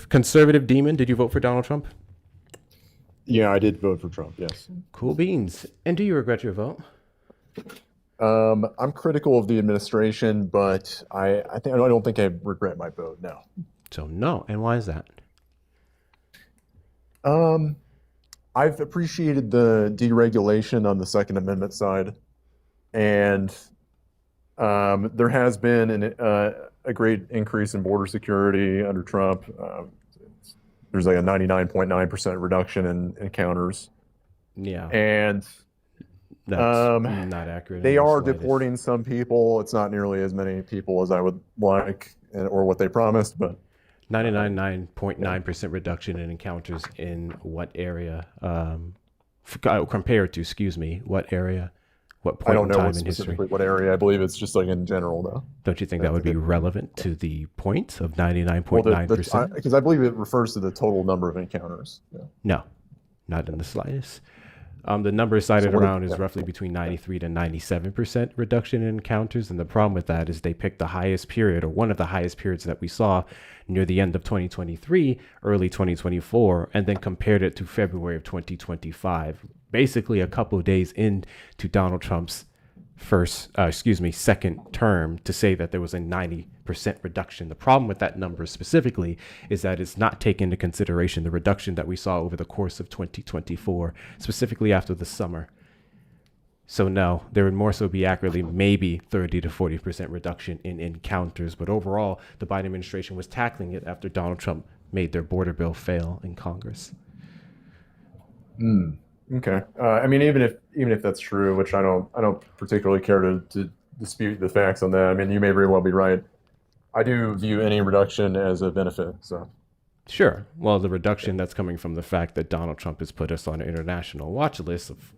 Conservative demon, did you vote for Donald Trump? Yeah, I did vote for Trump. Yes. Cool beans. And do you regret your vote? I'm critical of the administration, but I don't think I regret my vote. No. So no. And why is that? Um, I've appreciated the deregulation on the Second Amendment side, and there has been a great increase in border security under Trump. There's like a 99.9% reduction in encounters, Yeah, and that's not accurate in they the are slightest. deporting some people. It's not nearly as many people as I would like or what they promised, but um, yeah. 99.9% reduction in encounters in what area? Compared to, excuse me, what area? What I point don't in know time what in history? specifically what area. I believe it's just like in general, though. Don't you think that That's would a be good. relevant to the point of Well, 99.9%? because I believe it refers to the total number of encounters. Yeah. No, not in the slightest. The number So cited what? around is Yeah. roughly between 93 to 97% reduction in encounters. And the problem with that is they picked the highest period or one of the highest periods that we saw near the end of 2023, early 2024, and then compared it to February of 2025, basically a couple of days into Donald Trump's second term to say that there was a 90% reduction. The problem with that number specifically is that it's not taken into consideration the reduction that we saw over the course of 2024, specifically after the summer. So no, there would more so be accurately maybe 30 to 40% reduction in encounters. But overall, the Biden administration was tackling it after Donald Trump made their border bill fail in Congress. Hmm. Okay. I mean, even if that's true, which I don't particularly care to dispute the facts on that. I mean, you may very well be right. I do view any reduction as a benefit. So Sure. Well, the yeah. reduction that's coming from the fact that Donald Trump has put us on an international watch list of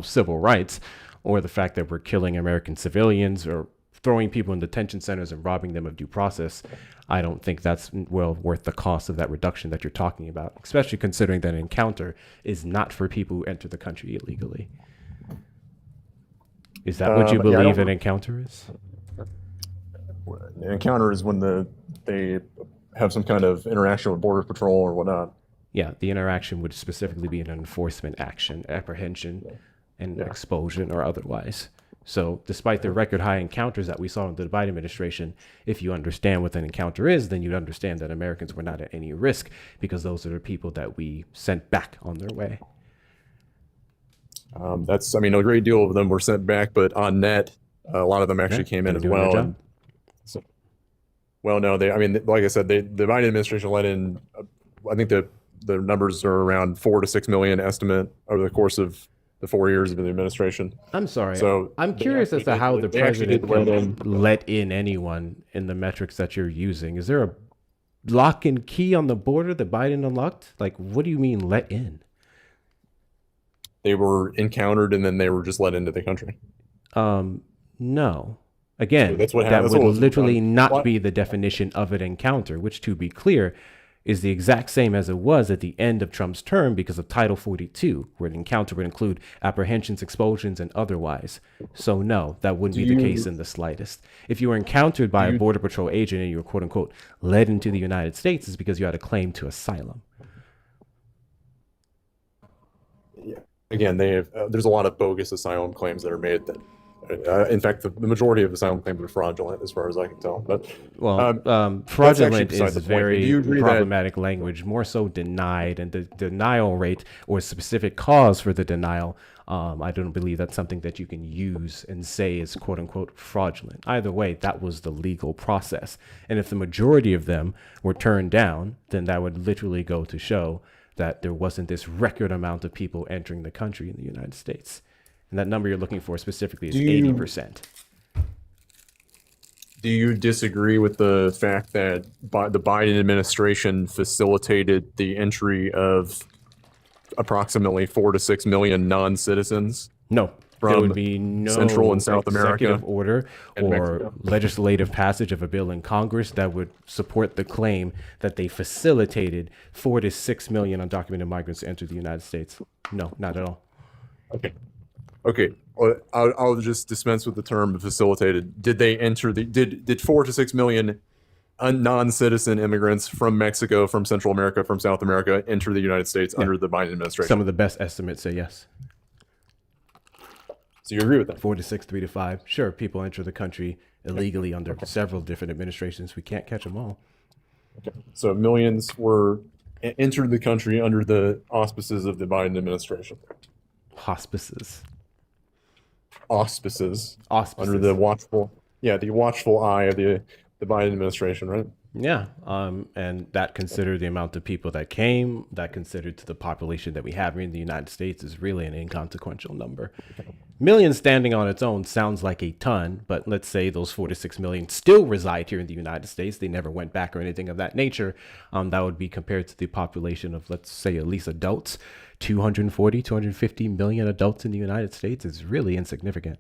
civil rights, or the fact that we're killing American civilians or throwing people in detention centers and robbing them of due process. I don't think that's well worth the cost of that reduction that you're talking about, especially considering that an encounter is not for people who enter the country illegally. Is that what you Yeah. I believe an don't. encounter is? An encounter is when they have some kind of interaction with Border Patrol or whatnot. Yeah, the interaction would specifically be an enforcement action, apprehension, and Yeah. expulsion or otherwise. So, despite the record high encounters that we saw in the Biden administration, if you understand what an encounter is, then you'd understand that Americans were not at any risk because those are the people that we sent back on their way. I mean, a great deal of them were sent back, but on net, a lot of them Yeah, actually came in they're as doing their well. job. And so, well, no, I mean, like I said, the Biden administration let in, I think the numbers are around 4 to 6 million estimate over the course of the 4 years of the administration. I'm sorry. So I'm curious as to how the they actually president did let can in. let in anyone in the metrics that you're using. Is there a lock and key on the border that Biden unlocked? Like, what do you mean let in? They were encountered and then they were just let into the country. No. So Again, that's what happened. that That's would what was literally done. not What? be the definition of an encounter, which, to be clear, is the exact same as it was at the end of Trump's term because of Title 42, where an encounter would include apprehensions, expulsions, and otherwise. So, no, that wouldn't Do be the case you in the slightest. If you were encountered do by a you Border Patrol agent and you were, quote unquote, led into the United States, it's because you had a claim to asylum. Yeah. Again, they have, there's a lot of bogus asylum claims that are made that, in fact, the majority of asylum claims are fraudulent, as far as I can tell. But Well, that's actually fraudulent beside is the point. Do very you agree that problematic language, more so denied, and the denial rate or specific cause for the denial. I don't believe that's something that you can use and say is quote unquote fraudulent. Either way, that was the legal process. And if the majority of them were turned down, then that would literally go to show that there wasn't this record amount of people entering the country in the United States. And that number you're looking for specifically do is you 80%. do you disagree with the fact that the Biden administration facilitated the entry of approximately 4 to 6 million non-citizens No, there would from be Central and no South executive America order and or Mexico? legislative passage of a bill in Congress that would support the claim that they facilitated 4 to 6 million undocumented migrants to enter the United States. No, not at all. Okay. Okay. Well, I'll just dispense with the term facilitated. Did they enter did 4 to 6 million non-citizen immigrants from Mexico, from Central America, from South America enter the United States under the Biden administration. Some of the best estimates say yes. So you agree with that? 4 to 6, 3 to 5. Sure, people enter the country illegally under several different administrations. We can't catch them all. Okay. So millions were entered the country under the auspices of the Biden administration. Auspices. Under the watchful eye of the Biden administration, right? Yeah, and that considered the amount of people that came, that considered to the population that we have here in the United States is really an inconsequential number. Millions standing on its own sounds like a ton, but let's say those 4 to 6 million still reside here in the United States. They never went back or anything of that nature. That would be compared to the population of, let's say, at least adults. 240, 250 million adults in the United States is really insignificant.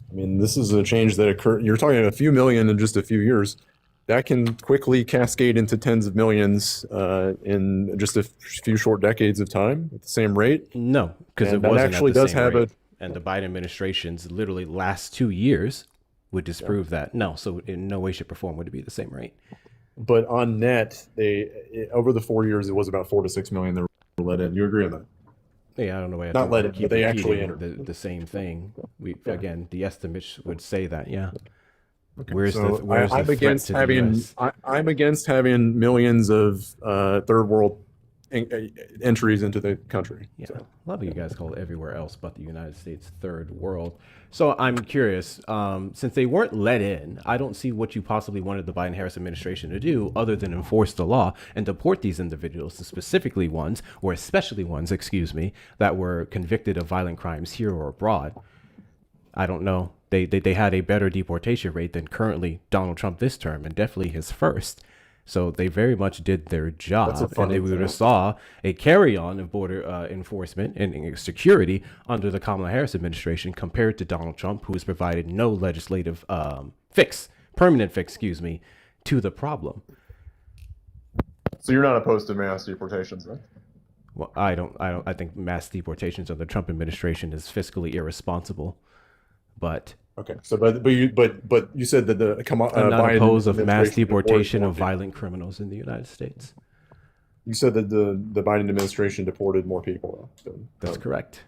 I mean, this is a change that occurred. You're talking a few million in just a few years. That can quickly cascade into tens of millions in just a few short decades of time at the same rate. No, because it that wasn't actually at the does same have rate. And the Biden administration's literally last 2 years would disprove that. No, so in no way, shape, or form would it be the same rate. But on net, over the 4 years, it was about 4 to 6 million that were let in. You agree on that? Yeah, I don't know why. Not let it, but they actually entered. The same thing. Again, the estimates would say that. Yeah. Okay. Where's so the where's I'm the threat against to the having US? I'm against having millions of third world entries into the country. Yeah, So. a lot of you guys call it everywhere else but the United States third world. So I'm curious, since they weren't let in, I don't see what you possibly wanted the Biden-Harris administration to do other than enforce the law and deport these individuals, specifically ones, or especially ones, excuse me, that were convicted of violent crimes here or abroad. I don't know. They had a better deportation rate than currently Donald Trump this term, and definitely his first. So they very much did their job, and they would have saw a carry-on of border enforcement and security under the Kamala Harris administration compared to Donald Trump, who has provided no legislative permanent fix, to the problem. So you're not opposed to mass deportations, right? Well, I think mass deportations under the Trump administration is fiscally irresponsible, but. Okay, so but you said that I'm not Biden opposed of mass administration deportation of deported more violent criminals in the United States. people. You said that the Biden administration deported more people. That's correct.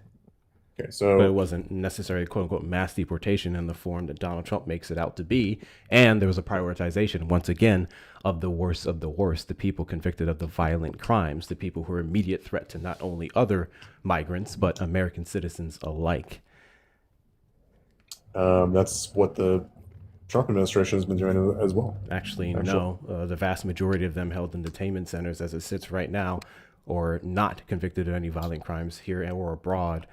Okay, so But it wasn't necessarily quote unquote mass deportation in the form that Donald Trump makes it out to be. And there was a prioritization, once again, of the worst, the people convicted of the violent crimes, the people who are immediate threat to not only other migrants, but American citizens alike. that's what the Trump administration has been doing as well. Actually, no. The vast majority of them held in detainment centers as it sits right now, or not convicted of any violent crimes here or abroad.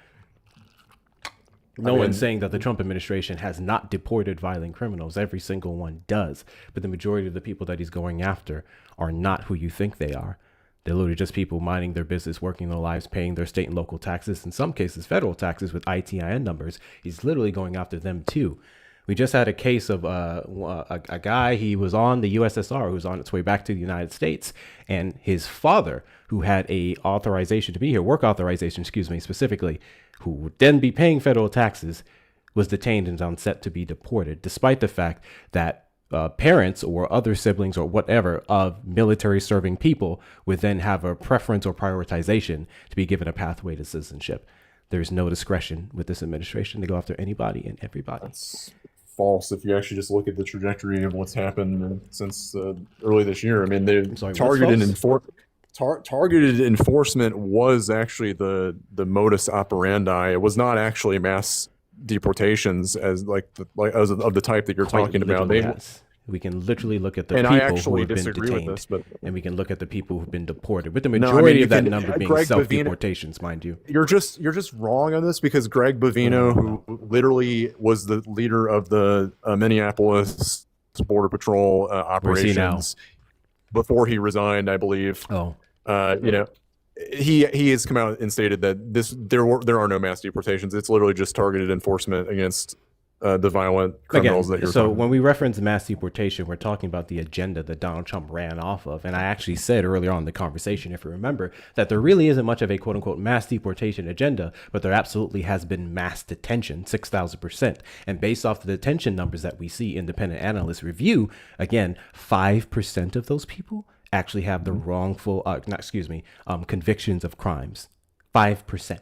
No one's saying that the Trump administration has not deported violent criminals. Every single one does. But the majority of the people that he's going after are not who you think they are. They're literally just people minding their business, working their lives, paying their state and local taxes, in some cases federal taxes with ITIN numbers. He's literally going after them too. We just had a case of a guy, he was on the USSR, who was on its way back to the United States, and his father, who had a authorization to be here, work authorization, specifically, who would then be paying federal taxes, was detained and on set to be deported, despite the fact that parents or other siblings or whatever of military serving people would then have a preference or prioritization to be given a pathway to citizenship. There's no discretion with this administration to go after anybody and everybody. That's false. If you actually just look at the trajectory of what's happened since early this year, I mean, targeted enforcement was actually the modus operandi. It was not actually mass deportations as of the type that you're talking about. We can literally look at the and people I actually who have been disagree detained, with this, but and we can look at the people who've been deported, with the majority of that number being Greg self-deportations, mind you. You're just wrong on this, because Greg Bovino, who literally was the leader of the Minneapolis Border Patrol operations before he resigned, I believe. He has come out and stated that there are no mass deportations. It's literally just targeted enforcement against the violent criminals that you're so talking when we reference mass deportation, we're talking about the agenda that Donald Trump ran off of. And I actually said earlier on in the conversation, if you remember, that there really isn't much of a quote unquote mass deportation agenda, but there absolutely has been mass detention, 6,000%. And based off the detention numbers that we see independent analysts review, again, 5% of those people actually have the wrongful, convictions of crimes. 5%.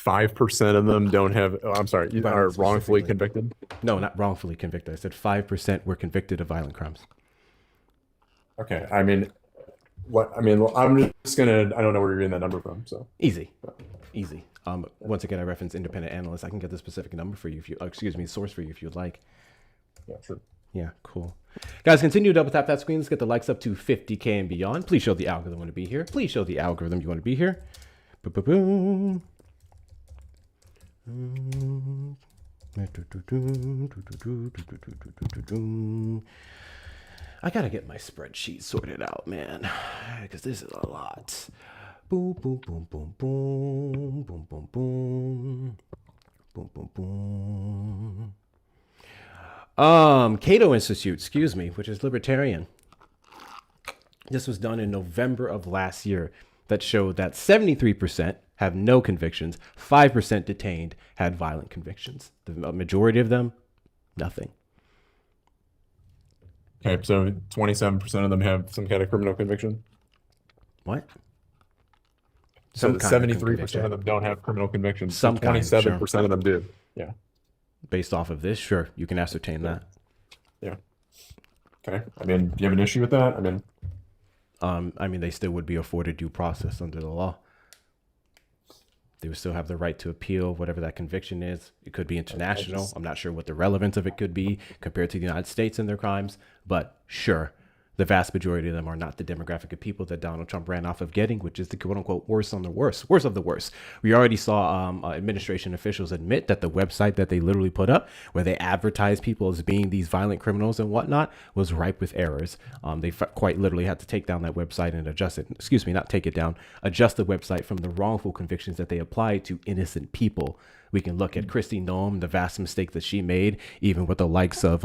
5% of them don't have. Oh, I'm sorry, are wrongfully convicted. No, not wrongfully convicted. I said 5% were convicted of violent crimes. Okay, I mean, what? I mean, I'm just gonna. I don't know where you're getting that number from. So Easy. Once again, I reference independent analysts. I can get the specific number for you if you, source for you if you'd like. yeah, sure. Yeah, cool. Guys, continue to double tap that screen. Let's get the likes up to 50K and beyond. Please show the algorithm you want to be here. Please show the algorithm you want to be here. Boom. I gotta get my spreadsheet sorted out, man, because this is a lot. Boom, boom, boom, boom, boom, boom, boom, boom, boom, boom, boom. Cato Institute, which is libertarian. This was done in November of last year. That showed that 73% have no convictions, 5% detained had violent convictions. The majority of them, nothing. Okay, so 27% of them have some kind of criminal conviction. What? So 73% of them don't have criminal convictions. Some 27% of them do. Yeah. Based off of this, sure, you can ascertain that. Yeah. Okay. I mean, do you have an issue with that? I mean, they still would be afforded due process under the law. They would still have the right to appeal whatever that conviction is. It could be international. I'm not sure what the relevance of it could be compared to the United States and their crimes, but sure, the vast majority of them are not the demographic of people that Donald Trump ran off of getting, which is the quote unquote worst of the worst. We already saw administration officials admit that the website that they literally put up, where they advertise people as being these violent criminals and whatnot, was ripe with errors. They quite literally had to take down that website and adjust it. Not take it down, adjust the website from the wrongful convictions that they applied to innocent people. We can look at Kristi Noem, the vast mistake that she made, even with the likes of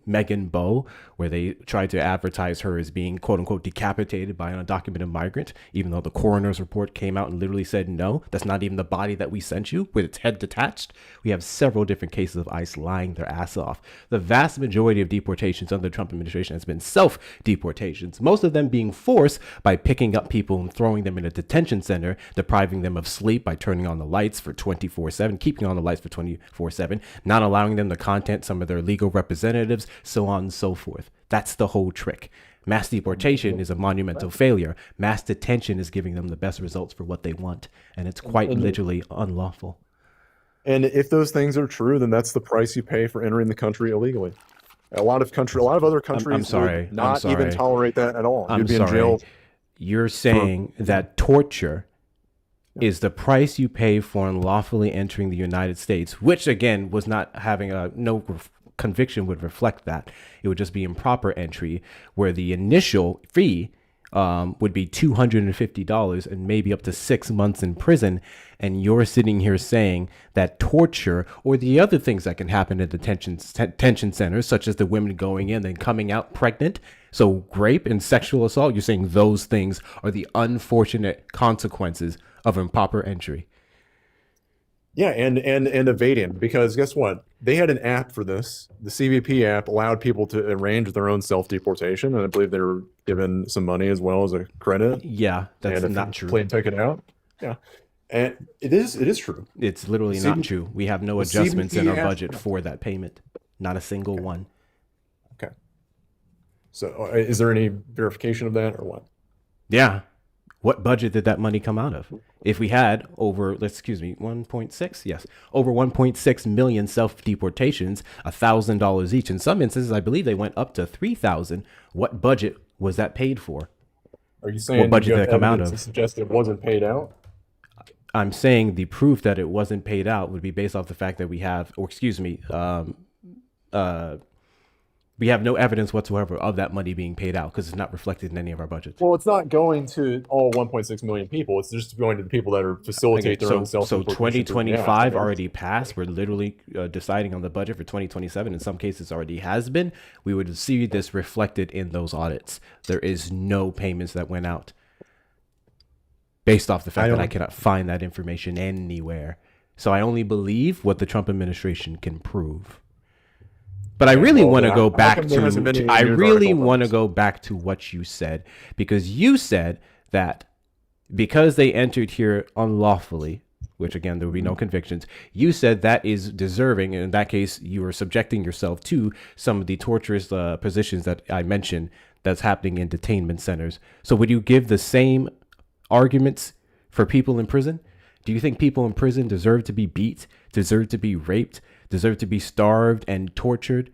Megan Bowe, where they tried to advertise her as being, quote unquote, decapitated by an undocumented migrant, even though the coroner's report came out and literally said, no, that's not even the body that we sent you with its head detached. We have several different cases of ICE lying their ass off. The vast majority of deportations under the Trump administration has been self-deportations, most of them being forced by picking up people and throwing them in a detention center, depriving them of sleep by turning on the lights for 24/7, keeping on the lights for 24/7, not allowing them to contact some of their legal representatives, so on and so forth. That's the whole trick. Mass deportation is a monumental failure. Mass detention is giving them the best results for what they want, and it's quite literally unlawful. And if those things are true, then that's the price you pay for entering the country illegally. A lot of other countries would not even tolerate that at all. You'd be in jail. You're saying that torture is the price you pay for unlawfully entering the United States, which again was not having no conviction would reflect that. It would just be improper entry, where the initial fee would be $250 and maybe up to 6 months in prison. And you're sitting here saying that torture or the other things that can happen at detention centers, such as the women going in and coming out pregnant, so rape and sexual assault, you're saying those things are the unfortunate consequences of improper entry. Yeah, and evading, because guess what? They had an app for this. The CBP app allowed people to arrange their own self-deportation, and I believe they were given some money as well as a credit. Yeah, that's not true. Plane ticket out. Yeah, and it is true. It's literally not true. We have no adjustments in our budget for that payment. Not a single one. Okay. So is there any verification of that or what? Yeah. What budget did that money come out of? If we had over 1.6, yes, over 1.6 million self-deportations, $1,000 each. In some instances, I believe they went up to 3,000. What budget was that paid for? Are you saying what budget did that come out of? To suggest it wasn't paid out? I'm saying the proof that it wasn't paid out would be based off the fact that we have, We have no evidence whatsoever of that money being paid out because it's not reflected in any of our budgets. Well, it's not going to all 1.6 million people. It's just going to the people that are facilitate their own So self-importation. 2025 already passed. We're literally deciding on the budget for 2027. In some cases, already has been. We would see this reflected in those audits. There is no payments that went out based off the fact that I cannot find that information anywhere. So I only believe what the Trump administration can prove. But I really want to go back to, I really want to go back to what you said, because you said that because they entered here unlawfully, which again, there will be no convictions, you said that is deserving. And in that case, you are subjecting yourself to some of the torturous positions that I mentioned that's happening in detainment centers. So would you give the same arguments for people in prison? Do you think people in prison deserve to be beat, deserve to be raped, deserve to be starved and tortured?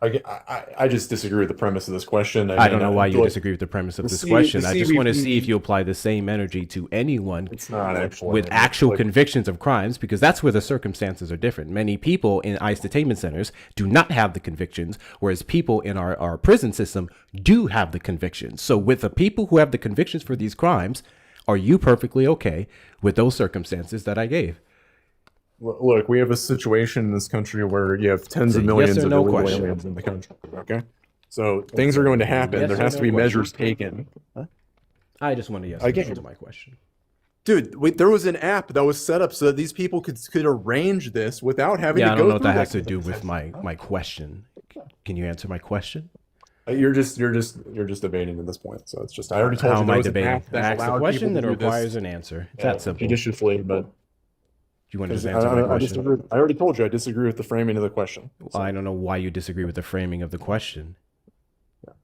I just disagree with the premise of this question. I don't know why you disagree with the premise of this question. I just want to see if you apply the same energy to anyone with actual convictions of crimes, because that's where the circumstances are different. Many people in ICE detainment centers do not have the convictions, whereas people in our prison system do have the convictions. So with the people who have the convictions for these crimes, are you perfectly okay with those circumstances that I gave? Look, we have a situation in this country where you have tens of millions of illegal aliens in the country. Okay, so things are going to happen. There has to be measures taken. I just want to answer to my question. Dude, there was an app that was set up so that these people could arrange this without having to go through. I don't know what that has to do with my question. Can you answer my question? You're just debating at this point. So it's just, I already told you. How am I debating? Ask a question that requires an answer. It's that simple. Judiciously, but do you want to just answer my question? I already told you I disagree with the framing of the question. So. I don't know why you disagree with the framing of the question. Yeah.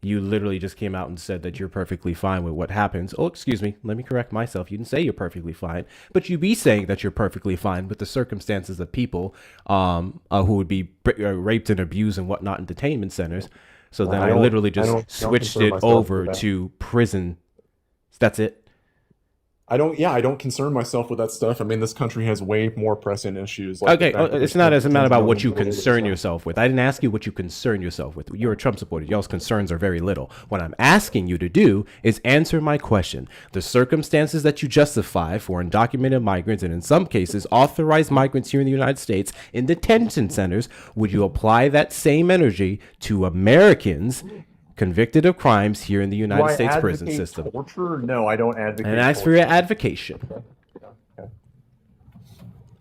You literally just came out and said that you're perfectly fine with what happens. Oh, excuse me. Let me correct myself. You didn't say you're perfectly fine, but you be saying that you're perfectly fine with the circumstances of people who would be raped and abused and whatnot in detainment centers. So then I literally just switched it over to prison. That's it. I don't concern myself with that stuff. I mean, this country has way more pressing issues. Okay, it's not about what you concern yourself with. I didn't ask you what you concern yourself with. You're a Trump supporter. Y'all's concerns are very little. What I'm asking you to do is answer my question. The circumstances that you justify for undocumented migrants, and in some cases authorized migrants here in the United States in detention centers, would you apply that same energy to Americans convicted of crimes here in the United States prison system? Torture? No, I don't advocate. And ask for your advocation. Okay.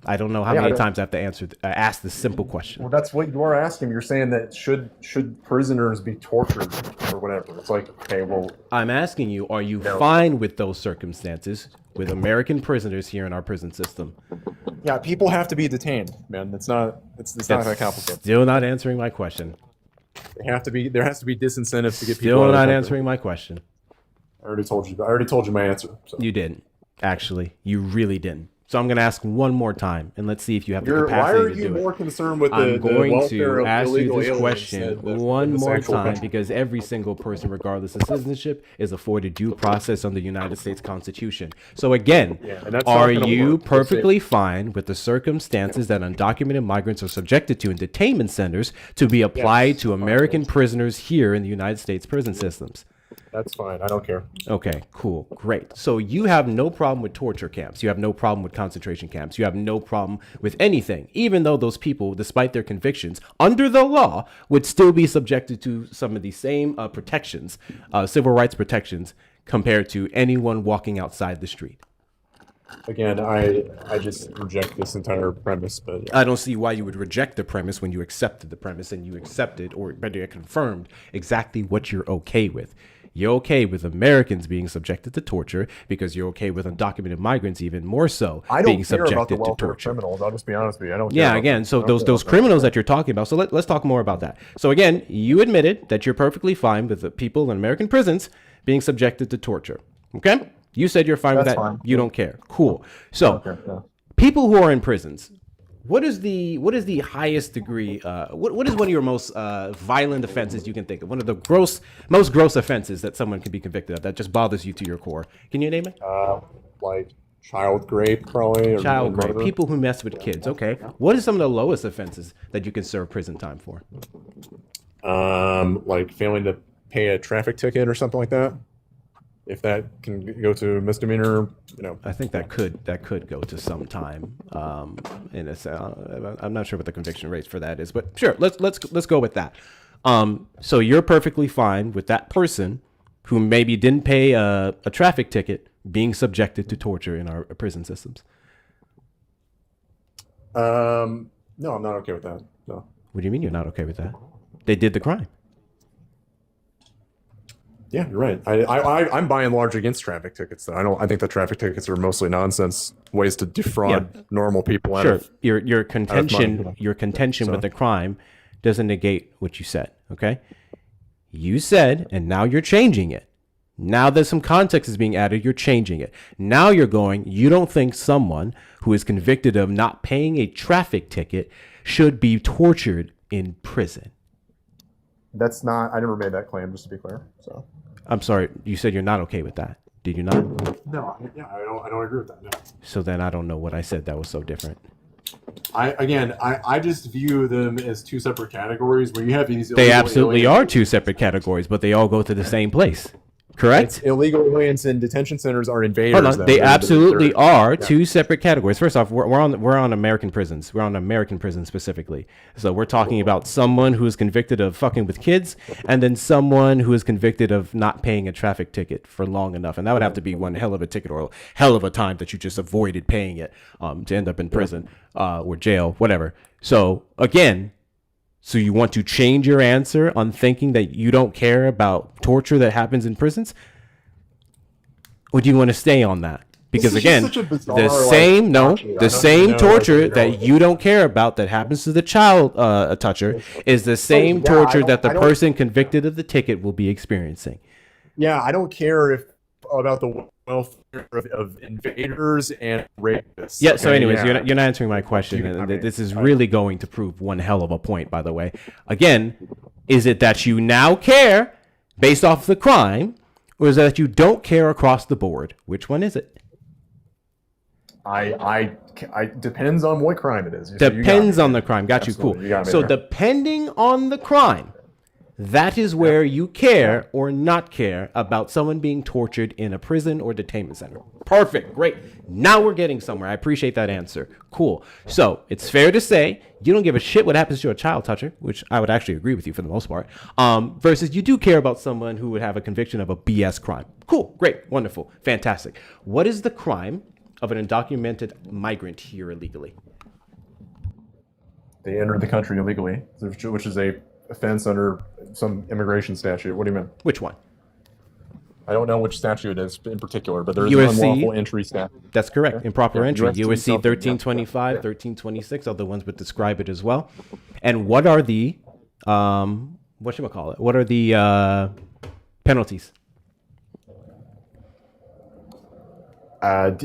I don't know how many times I have to ask this simple question. Well, that's what you are asking. You're saying that should prisoners be tortured or whatever. It's like, okay, well, I'm asking you, are you fine with those circumstances with American prisoners here in our prison system? Yeah, people have to be detained, man. It's not that complicated. Still not answering my question. There has to be disincentives to get people. Still not answering my question. I already told you my answer. So. You didn't. Actually, you really didn't. So I'm going to ask one more time, and let's see if you have the capacity to do it. Why are you more concerned with I'm going to ask you this question one more time, because every single person, regardless of citizenship, is afforded due process under the United States Constitution. So again, are you perfectly fine with the circumstances that undocumented migrants are subjected to in detainment centers to be applied to American prisoners here in the United States prison systems? That's fine. I don't care. Okay, cool. Great. So you have no problem with torture camps. You have no problem with concentration camps. You have no problem with anything, even though those people, despite their convictions under the law, would still be subjected to some of the same protections, civil rights protections, compared to anyone walking outside the street. Again, I just reject this entire premise. But I don't see why you would reject the premise when you accepted the premise, and you accepted, or better yet, confirmed exactly what you're okay with. You're okay with Americans being subjected to torture because you're okay with undocumented migrants even more so being subjected to torture. Criminals. I'll just be honest with you. I don't. Yeah, again, so those criminals that you're talking about. So let's talk more about that. So again, you admitted that you're perfectly fine with the people in American prisons being subjected to torture. Okay, you said you're fine with that. Fine. You don't care. Cool. So people who are in prisons. What is the highest degree? What is one of your most violent offenses you can think of? One of the most gross offenses that someone can be convicted of that just bothers you to your core. Can you name it? Like Child rape, probably. Child rape. People who mess with kids. Okay. What are some of the lowest offenses that you can serve prison time for? Like failing to pay a traffic ticket or something like that. If that can go to misdemeanor, I think that could go to some time. In I'm not sure what the conviction rates for that is, but sure, let's go with that. So you're perfectly fine with that person who maybe didn't pay a traffic ticket being subjected to torture in our prison systems. No, I'm not okay with that. No. What do you mean you're not okay with that? They did the crime. Yeah, you're right. I'm by and large against traffic tickets. Though I think the traffic tickets are mostly nonsense ways to defraud normal people. Sure, your contention So. with the crime doesn't negate what you said. Okay, you said, and now you're changing it. Now that some context is being added, you're changing it. Now you're going, you don't think someone who is convicted of not paying a traffic ticket should be tortured in prison. That's not. I never made that claim. Just to be clear. So. I'm sorry. You said you're not okay with that. Did you not? No. Yeah, I don't agree with that. No. So then I don't know what I said that was so different. I just view them as two separate categories where you have these. They absolutely are two separate categories, but they all go to the same place. Correct? Illegal aliens in detention centers are invaders. Hold on. Though. They absolutely are two separate categories. First off, we're on American prisons. We're on American prisons specifically. So we're talking about someone who is convicted of fucking with kids, and then someone who is convicted of not paying a traffic ticket for long enough. And that would have to be one hell of a ticket or a hell of a time that you just avoided paying it to end up in prison or jail, whatever. So again, so you want to change your answer on thinking that you don't care about torture that happens in prisons? Or do you want to stay on that? Because again, the same torture that you don't care about that happens to the child toucher is the same torture that the person convicted of the ticket will be experiencing. Yeah, I don't care about the welfare of invaders and rapists. Yeah, so anyways, you're not answering my question, and this is really going to prove one hell of a point, by the way. Again, is it that you now care based off the crime, or is it that you don't care across the board? Which one is it? I depends on what crime it is. Depends on the crime. Got Absolutely. you. You Cool. got me So there. depending on the crime, that is where you care or not care about someone being tortured in a prison or detainment center. Perfect. Great. Now we're getting somewhere. I appreciate that answer. Cool. So it's fair to say you don't give a shit what happens to a child toucher, which I would actually agree with you for the most part, versus you do care about someone who would have a conviction of a BS crime. Cool. Great. Wonderful. Fantastic. What is the crime of an undocumented migrant here illegally? They entered the country illegally, which is a offense under some immigration statute. What do you mean? Which one? I don't know which statute it is in particular, but there's USC, an unlawful entry statute. That's correct. Improper entry. USC USC 1325, 1326 are the ones that describe it as well. And what are the whatchamacallit? What are the penalties? I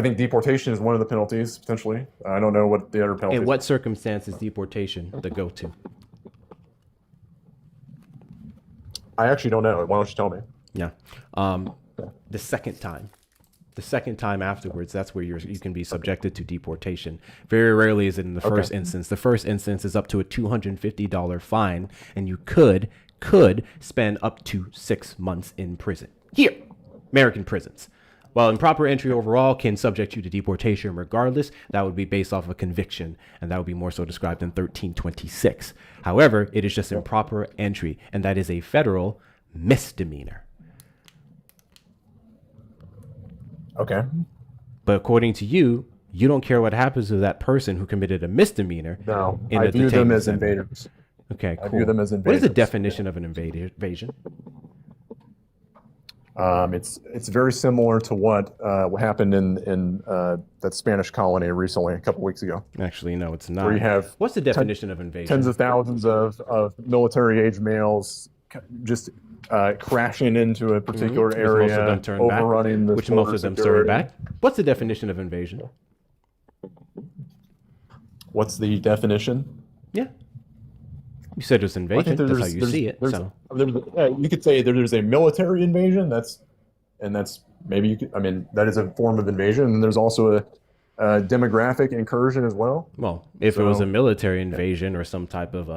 think deportation is one of the penalties, potentially. I don't know what the other penalties In what circumstances deportation the go-to? I actually don't know. Why don't you tell me? Yeah. The second time afterwards, that's where you can be subjected to deportation. Very rarely is it in the first instance. The first instance is up to a $250 fine, and you could spend up to 6 months in prison. Here, American prisons. While improper entry overall can subject you to deportation regardless, that would be based off of a conviction, and that would be more so described in 1326. However, it is just improper entry, and that is a federal misdemeanor. Okay. But according to you, you don't care what happens to that person who committed a misdemeanor. No, in I a view them detainment as center. invaders. Okay, cool. I view them as What is the invaders. definition of an invasion? It's very similar to what happened in that Spanish colony recently, a couple weeks ago, Actually, no, it's not. where you have What's the definition of invasion? tens of thousands of military-age males just crashing into a particular Which area, most of them turn back. overrunning the Which most border of them turn security. back. What's the definition of invasion? What's the definition? Yeah. You said it's I invasion. think That's how you see it. So you could say there's a military invasion. That's maybe you could, I mean, that is a form of invasion. And there's also a demographic incursion as well. Well, if it was a So, military invasion or some type of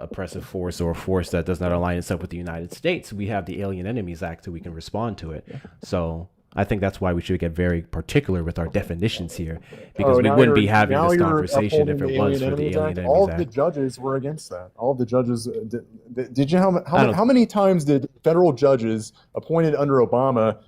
oppressive force or a force that does not align itself with the United States, we have the Alien Enemies Act so we can respond to it. So I think that's why we should get very particular with our definitions here, because we wouldn't be having this conversation if it was for the Alien Enemies All of the Act. judges were against that. All of the judges did you I don't- how many times did federal judges appointed under Obama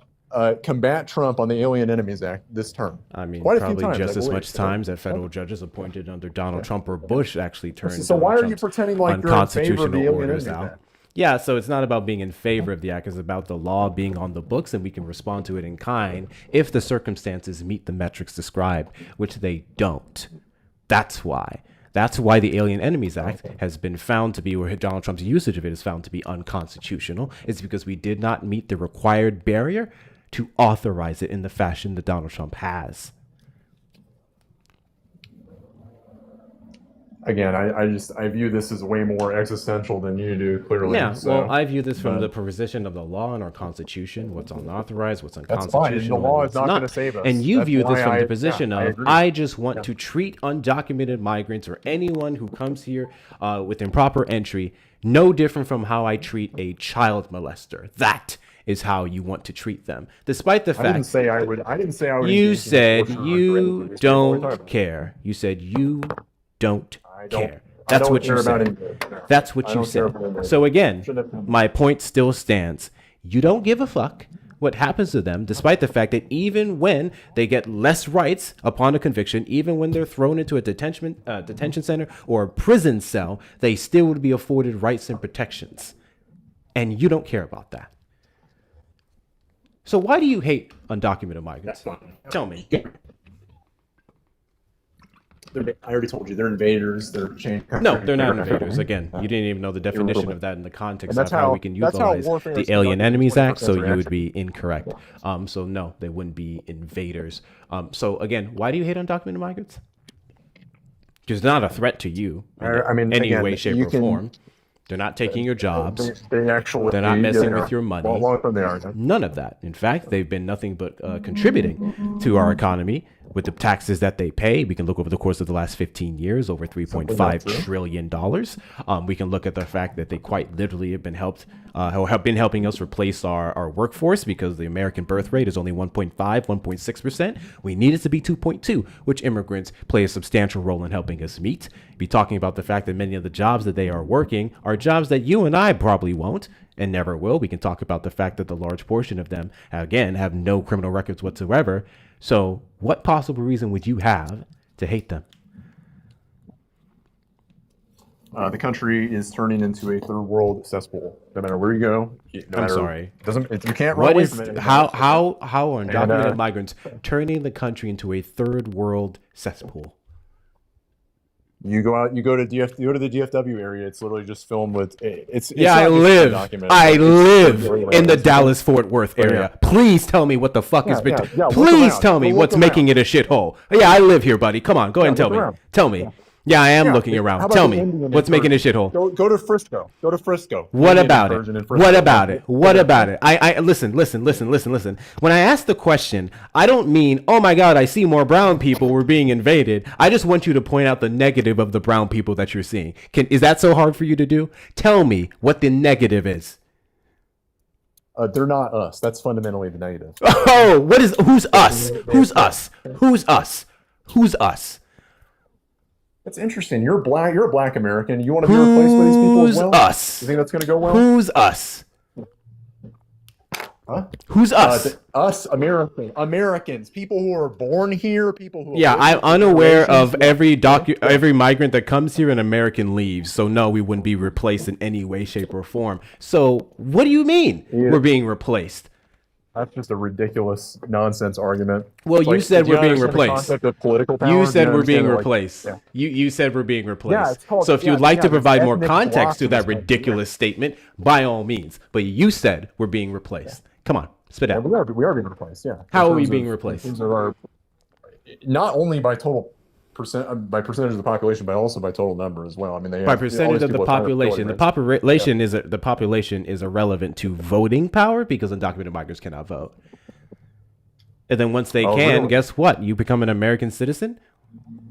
combat Trump on the Alien Enemies Act this term? I mean, Quite a few probably times, just I as believe. much times that federal judges appointed under Donald Trump or Bush actually turned So why are you Trump's pretending like you're in favor of the unconstitutional Alien orders Enemies out. Act? Yeah, so it's not about being in favor of the act. It's about the law being on the books, and we can respond to it in kind if the circumstances meet the metrics described, which they don't. That's why. That's why the Alien Enemies Act has been found to be, or Donald Trump's usage of it is found to be unconstitutional. It's because we did not meet the required barrier to authorize it in the fashion that Donald Trump has. Again, I view this as way more existential than you do, clearly. Yeah, So, well, I view this from but- the position of the law and our Constitution, what's unauthorized, what's fine, and the unconstitutional. law and is what's not gonna save us. And you That's view this why from I- the position yeah, I of, agree. I just want to treat undocumented migrants or anyone who comes here with improper entry no different from how I treat a child molester. That is how you want to treat them, despite the I didn't fact say I would. I didn't say I would. you engage in said abortion or you anything. What are you don't talking about? care. You said you don't I don't- care. I That's don't what you care about said. any- no. That's what I you don't care said. about any- So again, Shouldn't have- my point still stands. You don't give a fuck what happens to them, despite the fact that even when they get less rights upon a conviction, even when they're thrown into a detention center or a prison cell, they still would be afforded rights and protections. And you don't care about that. So why do you hate undocumented migrants? Tell me. I already told you they're invaders. They're No, they're not invaders. Again, you didn't even know the definition of that in the context And that's of how how- we can that's how utilize warfare is the Alien conducted in Enemies Act, so 21st you would be incorrect. So no, they wouldn't be invaders. So again, why do you hate undocumented migrants? Because they're not a threat to you in I mean, any again, way, shape, you or can- form. They're not taking your jobs. They actually. They're not messing yeah, with your money. Well, long term they are. None of that. In fact, they've been nothing but contributing to our economy with the taxes that they pay. We can look over the course of the last 15 years, over $3.5 trillion. We can look at the fact that they quite literally have been have been helping us replace our workforce, because the American birth rate is only 1.5, 1.6%. We need it to be 2.2, which immigrants play a substantial role in helping us meet. Be talking about the fact that many of the jobs that they are working are jobs that you and I probably won't and never will. We can talk about the fact that the large portion of them, again, have no criminal records whatsoever. So what possible reason would you have to hate them? The country is turning into a third world cesspool. No matter where you go, I'm sorry. You can't run What away is from it. how are undocumented And, migrants turning the country into a third world cesspool? You go out. You go to the DFW area. It's literally just filmed with. It's Yeah, not I just live. undocumented, I it's live really in the it's- Dallas Fort Worth area. yeah. Please tell me what the fuck is. look Please around. tell me Go what's look making around. it a shithole. Yeah, I live here, buddy. Come on, go ahead and tell look me. around. Tell me. Yeah, I am Yeah, looking how around. about Tell the me Indian what's making it a incursion? shithole. Go to Frisco. Go to Frisco. What Indian about it? incursion in Frisco. What about it? What about it? I listen. When I ask the question, I don't mean, oh my God, I see more brown people were being invaded. I just want you to point out the negative of the brown people that you're seeing. Is that so hard for you to do? Tell me what the negative is. They're not us. That's fundamentally the negative. Oh, who's us? Who's us? Who's us? Who's us? That's interesting. You're black. You're a black American. You want to be replaced by these people as Who's well? us? You think that's going to go well? Who's us? Huh? Who's us? Us Americans, people who are born here, people who. Yeah, have I'm lived here unaware for of generations. every migrant that comes here, an American leaves. So no, we wouldn't be replaced in any way, shape, or form. So what do you mean we're being replaced? That's just a ridiculous nonsense argument. Well, It's you like, said do you we're being understand the replaced. concept of political power? You Do said we're being understand, like, replaced. yeah. You said we're being replaced. it's called- So if yeah, you'd like to yeah, provide more ethnic context to that blocks in this country, ridiculous statement, by all means. But you said we're being replaced. Come on, spit Yeah, out. we are being replaced. Yeah. How In are we terms being of- replaced? in terms of our, not only by total by percentage of the population, but also by total number as well. I mean, By percentage of the population, the population is irrelevant to voting power because undocumented migrants cannot vote. And then once they Oh, can, really? guess what? You become an American citizen?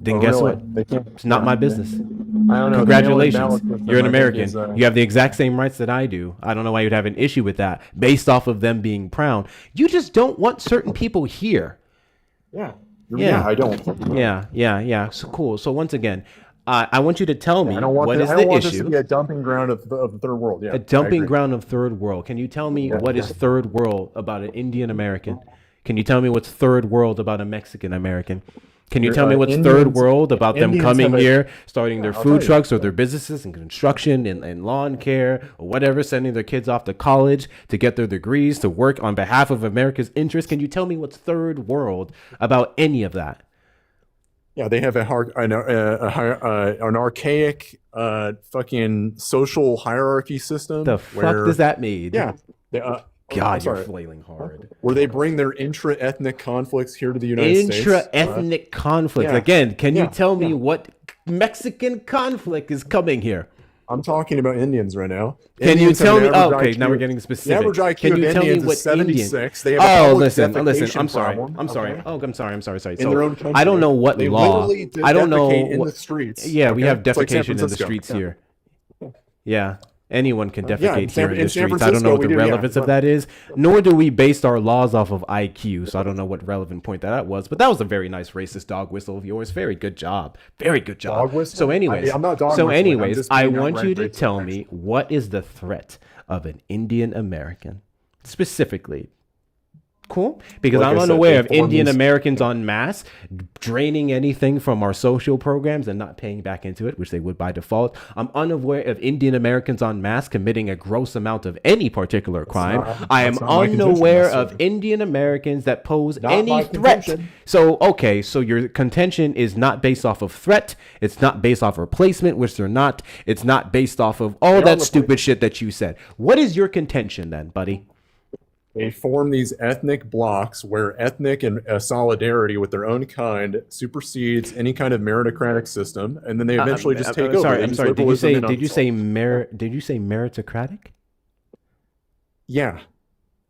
Then Oh, guess really? what? They can't. It's not my business. I don't know. The mail-in Congratulations. ballot system, You're an I think, is, American. You have the exact same rights that I do. I don't know why you'd have an issue with that based off of them being proud. You just don't want certain people here. yeah. Yeah. I don't. Yeah. So cool. So once again, I want you to tell me I don't want what is I don't the want this to issue. be a dumping ground of the third world. Yeah, A I dumping agree. ground of third world. Can you tell me what is third world about an Indian American? Can you tell me what's third world about a Mexican American? Can you tell me what's third world about them Indians coming have a- here, starting their I'll food tell you. trucks or their businesses and construction and lawn care or whatever, sending their kids off to college to get their degrees, to work on behalf of America's interests? Can you tell me what's third world about any of that? Yeah, they have an archaic fucking social hierarchy system. The fuck where, does that mean? Yeah. They, I'm God, you're sorry. flailing hard. Where they bring their intra-ethnic conflicts here to the United States. Intra-ethnic conflicts. yeah. Again, can you Yeah. tell me what Mexican conflict is coming here? I'm talking about Indians right now. Can Indians you have tell an me? Oh, average okay, now IQ we're getting specific. The average IQ Can you of tell me Indians what is 76. They have Oh, a public listen. defecation I'm sorry. problem, I'm sorry. okay? Oh, I'm sorry. Sorry. In their own country. I don't know what They law. literally I don't know. defecate in What, the streets. yeah, we okay? have It's like San defecation in the Francisco. streets Yeah. here. Yeah. Anyone can Yeah, defecate in San- here in in the San streets. I don't know Francisco, what we the do, yeah, relevance of but- that is, nor do we base our laws off of IQ. So I don't know what relevant point that was. But that was a very nice racist dog whistle of yours. Very good job. Very good job. Dog whistle? So anyways, I'm not dog whistling, I'm just I being want you outright to racist. tell me what is the threat of an Indian American specifically. Cool, because Like I'm I said, unaware they of form Indian these- Americans en masse draining anything from our social programs and not paying back into it, which they would by default. I'm unaware of Indian Americans en masse committing a gross amount of any particular crime. I am that's not my unaware contention, of Indian Americans that pose Not any my threat. contention. So, okay, so your contention is not based off of threat. It's not based off replacement, which they're not. It's not based off of all that stupid shit that you said. What is your contention then, buddy? They form these ethnic blocks where ethnic and solidarity with their own kind supersedes any kind of meritocratic system, and then they eventually just take over. Sorry, They I'm use sorry. Did you liberalism say? in on Did you say themselves. Did you say meritocratic? Yeah.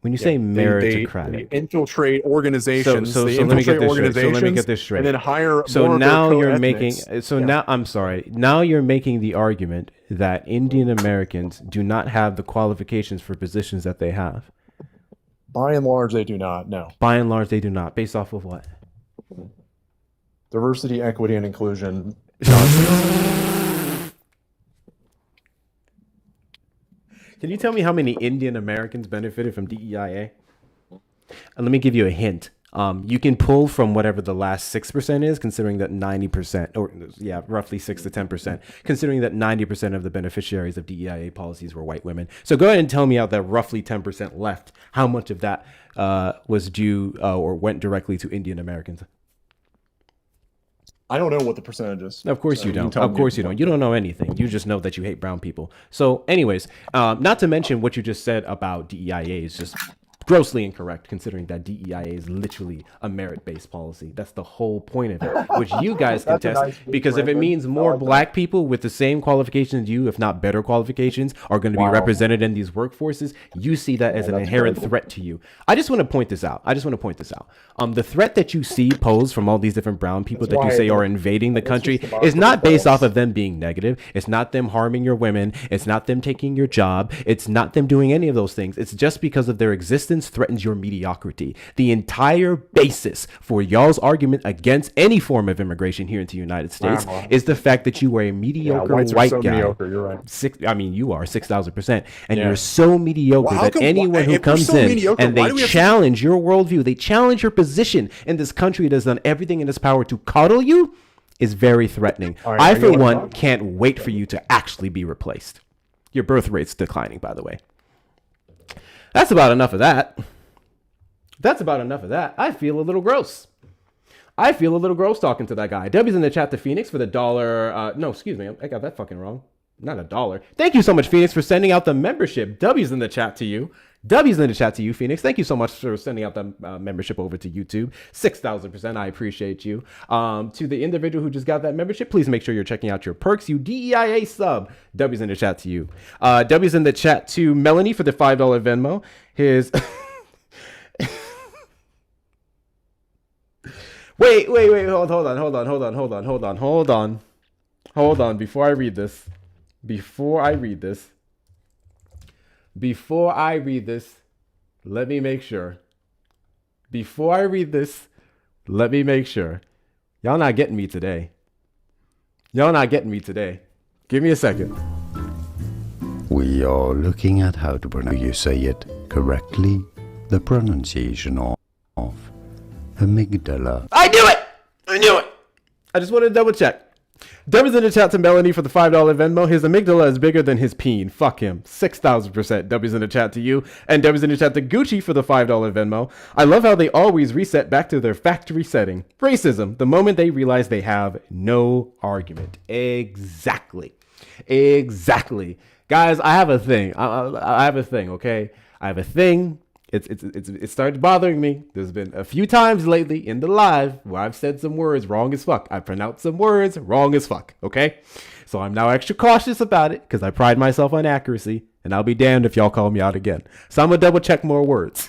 When you say meritocratic, They infiltrate organizations. so they let me get infiltrate this straight. So let me organizations get this straight. and then hire so more of now their you're co-ethnics. making. So Yeah. now I'm sorry. Now you're making the argument that Indian Americans do not have the qualifications for positions that they have. By and large, they do not. No. By and large, they do not. Based off of what? Diversity, equity, and inclusion. Can you tell me how many Indian Americans benefited from DEIA? Let me give you a hint. You can pull from whatever the last 6% is, considering that 90%, or yeah, roughly 6 to 10%, considering that 90% of the beneficiaries of DEIA policies were white women. So go ahead and tell me out that roughly 10% left, how much of that was due or went directly to Indian Americans? I don't know what the percentage is. Of course So you don't. tell Of me. course you don't. You don't know anything. You just know that you hate brown people. So anyways, not to mention what you just said about DEIA is just grossly incorrect, considering that DEIA is literally a merit-based policy. That's the whole point of it, which you guys That's a contest. nice beat, Because if it Brandon. means I more like that. black people with the same qualifications as you, if not better qualifications, are going to be Wow. represented in these workforces, you see that as an that's inherent incredible. threat to you. I just want to point this out. The threat that you see posed from all these different brown people That's that you why say I- are invading the that's country just about is not the based off balance. of them being negative. It's not them harming your women. It's not them taking your job. It's not them doing any of those things. It's just because of their existence threatens your mediocrity. The entire basis for y'all's argument against any form of immigration here into the United States Wow. is the fact that you are a Yeah, mediocre whites are white so guy. mediocre. You're right. You are 6,000%, and Yeah. you're so mediocre Well, how that come- anyone who if we're comes so in mediocre, and why they do we have to- challenge your worldview, they challenge your position in this country that has done everything in its power to coddle you, is very threatening. All right, I, are for you gonna one, talk? can't wait for you to actually be replaced. Your birth rate's declining, by the way. That's about enough of that. I feel a little gross. Talking to that guy. W's in the chat to Phoenix for the dollar. No, excuse me. I got that fucking wrong. Not $1. Thank you so much, Phoenix, for sending out the membership. W's in the chat to you. Phoenix. Thank you so much for sending out the membership over to YouTube. 6,000%. I appreciate you. To the individual who just got that membership, please make sure you're checking out your perks. You DEIA sub. W's in the chat to you. W's in the chat to Melanie for the $5 Venmo. His Wait. Hold on. Before I read this, let me make sure. Y'all not getting me today. Give me a second. We are looking at how to pronounce you say it correctly. The pronunciation of amygdala. I knew it. I just wanted to double check. Dubby's in the chat to Melanie for the $5 Venmo. His amygdala is bigger than his peen. Fuck him. 6,000%. Dubby's in the chat to you. And Dubby's in the chat to Gucci for the $5 Venmo. I love how they always reset back to their factory setting. Racism. The moment they realize they have no argument. Exactly. Guys, I have a thing. I have a thing, okay? I have a thing. It started bothering me. There's been a few times lately in the live where I've said some words wrong as fuck. I pronounced some words wrong as fuck, okay? So I'm now extra cautious about it because I pride myself on accuracy, and I'll be damned if y'all call me out again. So I'm going to double check more words.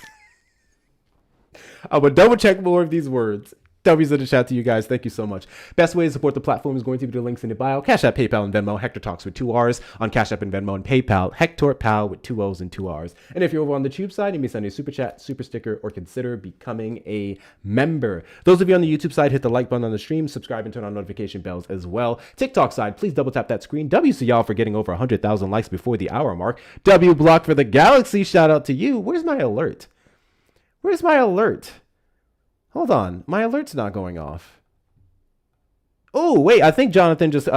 I'm going to double check more of these words. W's in the chat to you guys. Thank you so much. Best way to support the platform is going to be the links in the bio. Cash App, PayPal, and Venmo. Hector Talks with 2 R's on Cash App and Venmo, and PayPal, Hector Pal with 2 O's and 2 R's. And if you're over on the Tube side, you may send a super chat, super sticker, or consider becoming a member. Those of you on the YouTube side, hit the like button on the stream, subscribe, and turn on notification bells as well. TikTok side, please double tap that screen. W to y'all for getting over 100,000 likes before the hour mark. W block for the galaxy. Shout out to you. Where's my alert? Hold on. My alert's not going off. Oh, wait, I think Jonah just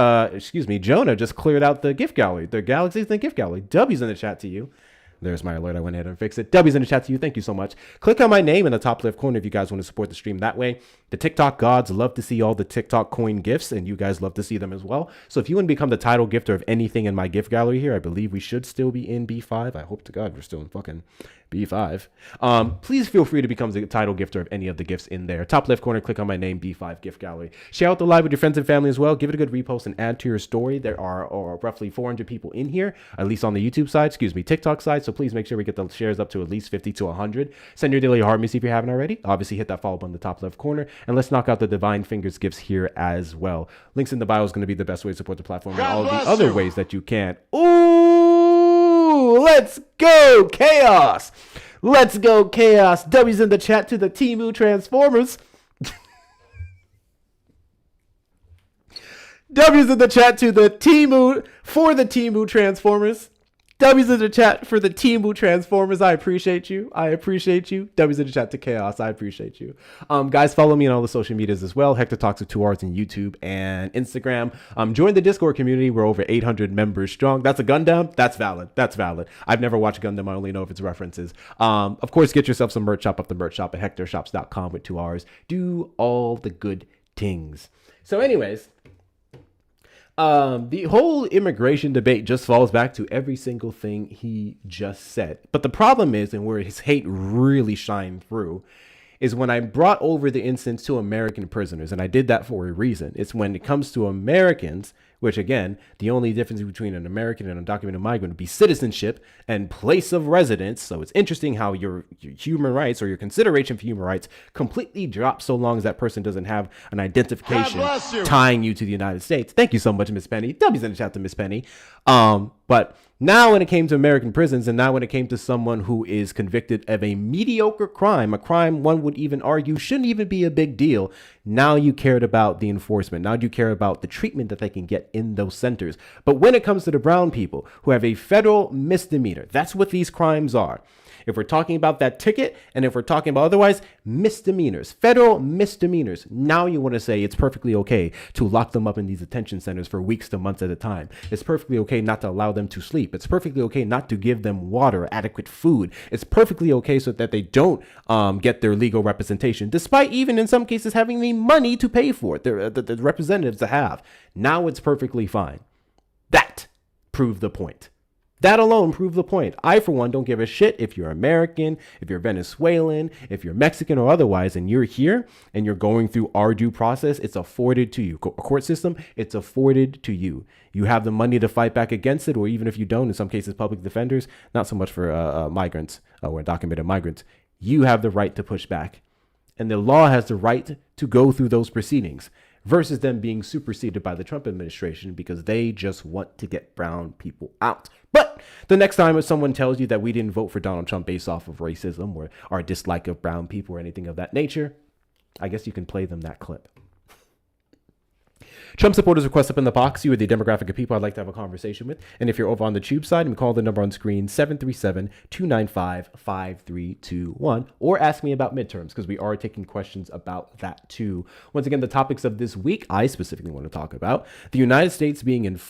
cleared out the gift gallery. The Galaxy's in the gift gallery. W's in the chat to you. There's my alert. I went ahead and fixed it. W's in the chat to you. Thank you so much. Click on my name in the top left corner if you guys want to support the stream that way. The TikTok gods love to see all the TikTok coin gifts, and you guys love to see them as well. So if you want to become the title gifter of anything in my gift gallery here, I believe we should still be in B5. I hope to God we're still in fucking B5. Please feel free to become the title gifter of any of the gifts in there. Top left corner, click on my name, B5 Gift Gallery. Share out the live with your friends and family as well. Give it a good repost and add to your story. There are roughly 400 people in here, at least on the YouTube side, TikTok side. So please make sure we get the shares up to at least 50 to 100. Send your daily heart message if you haven't already. Obviously, hit that follow button in the top left corner. And let's knock out the Divine Fingers gifts here as well. Links in the bio is going to be the best way to support the platform and all the other ways that you can. Ooh, let's go, Chaos. Let's go, Chaos. W's in the chat to the Temu Transformers. W's in the chat to the Temu Transformers. W's in the chat for the Temu Transformers. I appreciate you. W's in the chat to Chaos. I appreciate you. Guys, follow me on all the social medias as well. Hector Talks with 2 R's on YouTube and Instagram. Join the Discord community. We're over 800 members strong. That's a Gundam. That's valid. I've never watched Gundam. I only know if it's references. Of course, get yourself some merch. Shop up the merch shop at hectorshops.com with 2 R's. Do all the good things. So anyways, the whole immigration debate just falls back to every single thing he just said. But the problem is, and where his hate really shined through, is when I brought over the instance to American prisoners, and I did that for a reason. It's when it comes to Americans, which again, the only difference between an American and an undocumented migrant would be citizenship and place of residence. So it's interesting how your human rights or your consideration for human rights completely drops so long as that person doesn't have an identification tying you to the United States. Thank you so much, Miss Penny. W's in the chat to Miss Penny. But now when it came to American prisons, and now when it came to someone who is convicted of a mediocre crime, a crime one would even argue shouldn't even be a big deal, now you cared about the enforcement. Now you care about the treatment that they can get in those centers. But when it comes to the brown people who have a federal misdemeanor, that's what these crimes are. If we're talking about that ticket, and if we're talking about otherwise, misdemeanors, federal misdemeanors, now you want to say it's perfectly okay to lock them up in these detention centers for weeks to months at a time. It's perfectly okay not to allow them to sleep. It's perfectly okay not to give them water, adequate food. It's perfectly okay so that they don't get their legal representation, despite even in some cases having the money to pay for it, the representatives to have. Now it's perfectly fine. That proved the point. That alone proved the point. I, for one, don't give a shit if you're American, if you're Venezuelan, if you're Mexican or otherwise, and you're here and you're going through our due process, it's afforded to you. Court system, it's afforded to you. You have the money to fight back against it, or even if you don't, in some cases, public defenders, not so much for migrants or undocumented migrants, you have the right to push back. And the law has the right to go through those proceedings versus them being superseded by the Trump administration because they just want to get brown people out. But the next time if someone tells you that we didn't vote for Donald Trump based off of racism or our dislike of brown people or anything of that nature, I guess you can play them that clip. Trump supporters request up in the box. You are the demographic of people I'd like to have a conversation with. And if you're over on the tube side, you can call the number on screen 737-295-5321 or ask me about midterms because we are taking questions about that too. Once again, the topics of this week, I specifically want to talk about the United States being in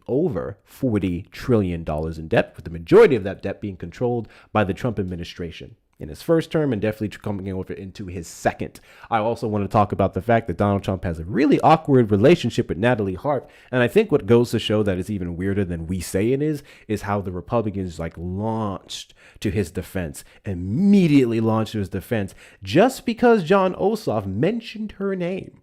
over $40 trillion in debt, with the majority of that debt being controlled by the Trump administration in his first term and definitely coming over into his second. I also want to talk about the fact that Donald Trump has a really awkward relationship with Natalie Harp. And I think what goes to show that it's even weirder than we say it is how the Republicans launched to his defense, immediately launched to his defense just because John Ossoff mentioned her name.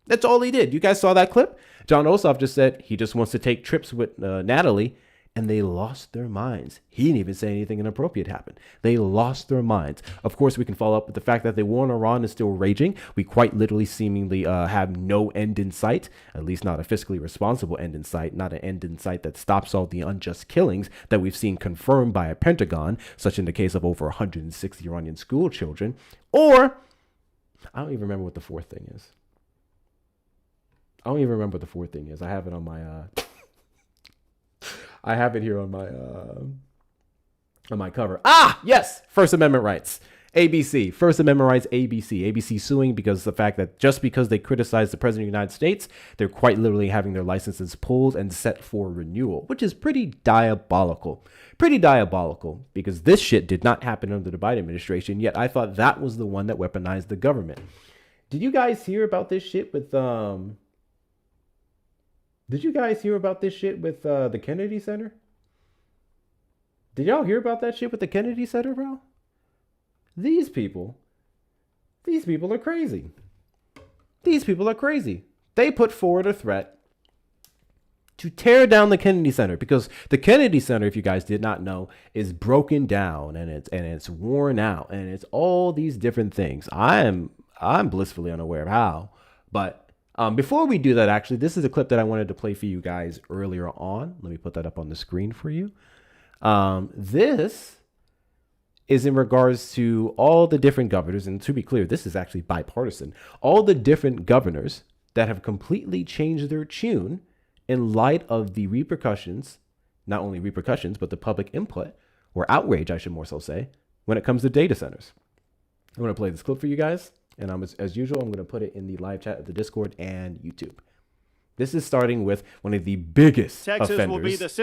That's all he did. You guys saw that clip? John Ossoff just said he just wants to take trips with Natalie. And they lost their minds. He didn't even say anything inappropriate happened. They lost their minds. Of course, we can follow up with the fact that the war in Iran is still raging. We quite literally seemingly have no end in sight, at least not a fiscally responsible end in sight, not an end in sight that stops all the unjust killings that we've seen confirmed by a Pentagon, such in the case of over 160 Iranian school children. Or, I don't even remember what the fourth thing is. I have it on my... I have it here on my cover. Ah, yes, First Amendment rights. ABC, First Amendment rights, ABC. ABC suing because of the fact that just because they criticize the President of the United States, they're quite literally having their licenses pulled and set for renewal, which is pretty diabolical. Pretty diabolical because this shit did not happen under the Biden administration, yet I thought that was the one that weaponized the government. Did you guys hear about this shit with the Kennedy Center? Did y'all hear about that shit with the Kennedy Center, bro? These people are crazy. These people are crazy. They put forward a threat to tear down the Kennedy Center because the Kennedy Center, if you guys did not know, is broken down and it's worn out and it's all these different things. I'm blissfully unaware of how, but before we do that, actually, this is a clip that I wanted to play for you guys earlier on. Let me put that up on the screen for you. This is in regards to all the different governors. And to be clear, this is actually bipartisan. All the different governors that have completely changed their tune in light of the repercussions, not only repercussions, but the public input or outrage, I should more so say, when it comes to data centers. I'm going to play this clip for you guys. And as usual, I'm going to put it in the live chat of the Discord and YouTube. This is starting with one of the biggest offenders,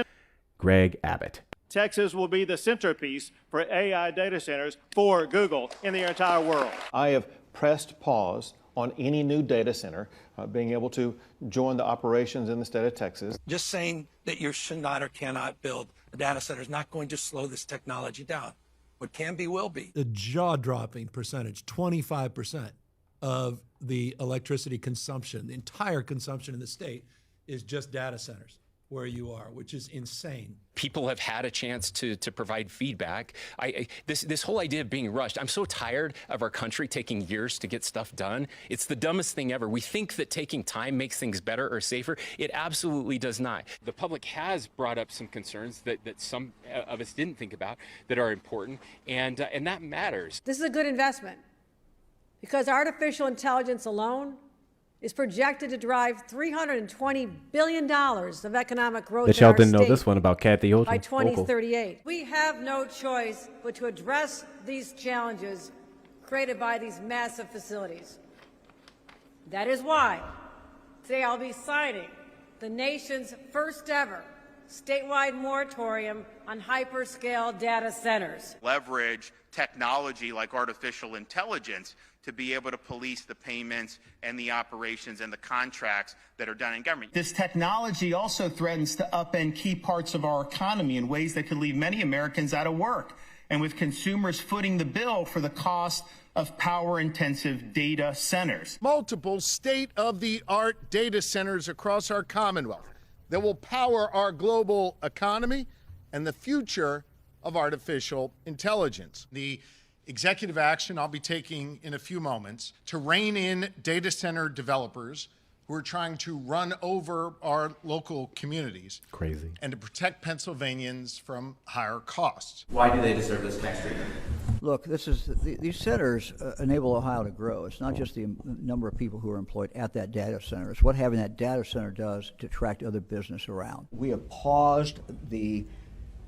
Greg Abbott. Texas will be the centerpiece for AI data centers for Google in the entire world. I have pressed pause on any new data center being able to join the operations in the state of Texas. Just saying that you should not or cannot build a data center is not going to slow this technology down. What can be, will be. The jaw-dropping percentage, 25% of the electricity consumption, the entire consumption in the state, is just data centers where you are, which is insane. People have had a chance to provide feedback. This whole idea of being rushed, I'm so tired of our country taking years to get stuff done. It's the dumbest thing ever. We think that taking time makes things better or safer. It absolutely does not. The public has brought up some concerns that some of us didn't think about that are important, and that matters. This is a good investment because artificial intelligence alone is projected to drive $320 billion of economic growth That y'all in our didn't know state this one about Kathy Hochul. by 2038. We have no choice but to address these challenges created by these massive facilities. That is why today I'll be signing the nation's first ever statewide moratorium on hyperscale data centers. Leverage technology like artificial intelligence to be able to police the payments and the operations and the contracts that are done in government. This technology also threatens to upend key parts of our economy in ways that could leave many Americans out of work, and with consumers footing the bill for the cost of power-intensive data centers. Multiple state-of-the-art data centers across our Commonwealth that will power our global economy and the future of artificial intelligence. The executive action I'll be taking in a few moments to rein in data center developers who are trying to run over our local communities. Crazy. And to protect Pennsylvanians from higher costs. Why do they deserve this tax treatment? Look, these centers enable Ohio to grow. It's not just the number of people who are employed at that data center. It's what having that data center does to attract other business around. We have paused the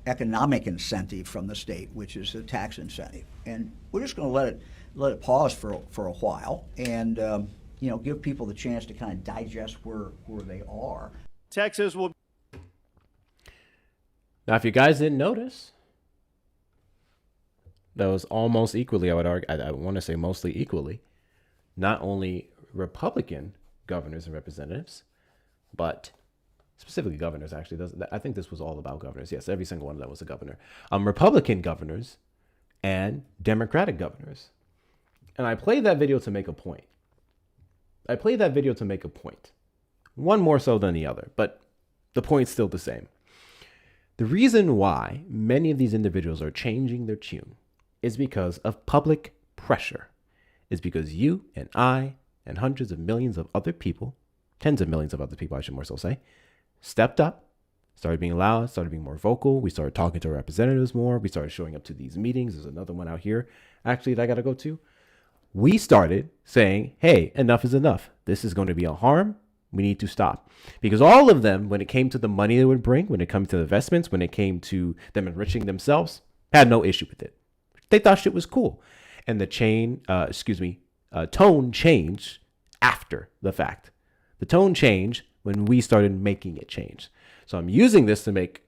economic incentive from the state, which is the tax incentive, and we're just going to let it pause for a while, and give people the chance to kind of digest where they are. Texas will. Now, if you guys didn't notice, that was almost equally, I would argue, I want to say mostly equally, not only Republican governors and representatives, but specifically governors, actually. I think this was all about governors. Yes, every single one of them was a governor. Republican governors and Democratic governors. And I played that video to make a point. One more so than the other, but the point's still the same. The reason why many of these individuals are changing their tune is because of public pressure. It's because you and I and hundreds of millions of other people, tens of millions of other people, I should more so say, stepped up, started being loud, started being more vocal. We started talking to our representatives more. We started showing up to these meetings. There's another one out here, actually, that I got to go to. We started saying, hey, enough is enough. This is going to be a harm. We need to stop. Because all of them, when it came to the money they would bring, when it came to investments, when it came to them enriching themselves, had no issue with it. They thought shit was cool. And the tone changed after the fact. The tone changed when we started making it change. So I'm using this to make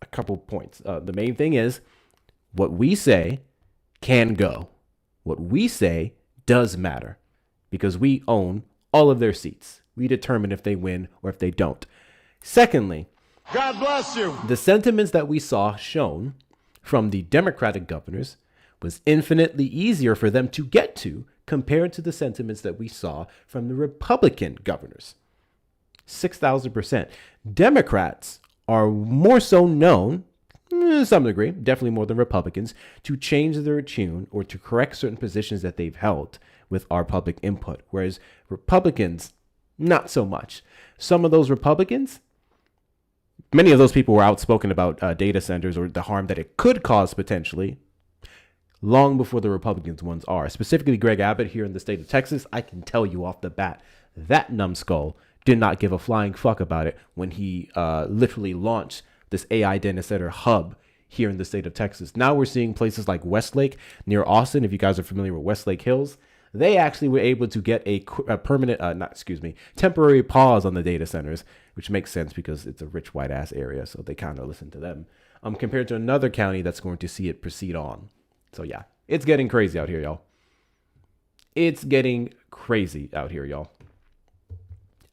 a couple points. The main thing is what we say can go. What we say does matter because we own all of their seats. We determine if they win or if they don't. Secondly, God bless you. The sentiments that we saw shown from the Democratic governors was infinitely easier for them to get to compared to the sentiments that we saw from the Republican governors. 6,000%. Democrats are more so known, to some degree, definitely more than Republicans, to change their tune or to correct certain positions that they've held with our public input, whereas Republicans, not so much. Some of those Republicans, many of those people were outspoken about data centers or the harm that it could cause potentially long before the Republicans ones are. Specifically, Greg Abbott here in the state of Texas, I can tell you off the bat, that numbskull did not give a flying fuck about it when he literally launched this AI data center hub here in the state of Texas. Now we're seeing places like Westlake near Austin. If you guys are familiar with Westlake Hills, they actually were able to get a temporary pause on the data centers, which makes sense because it's a rich white ass area. So they kind of listen to them compared to another county that's going to see it proceed on. So yeah, it's getting crazy out here, y'all. It's getting crazy out here, y'all.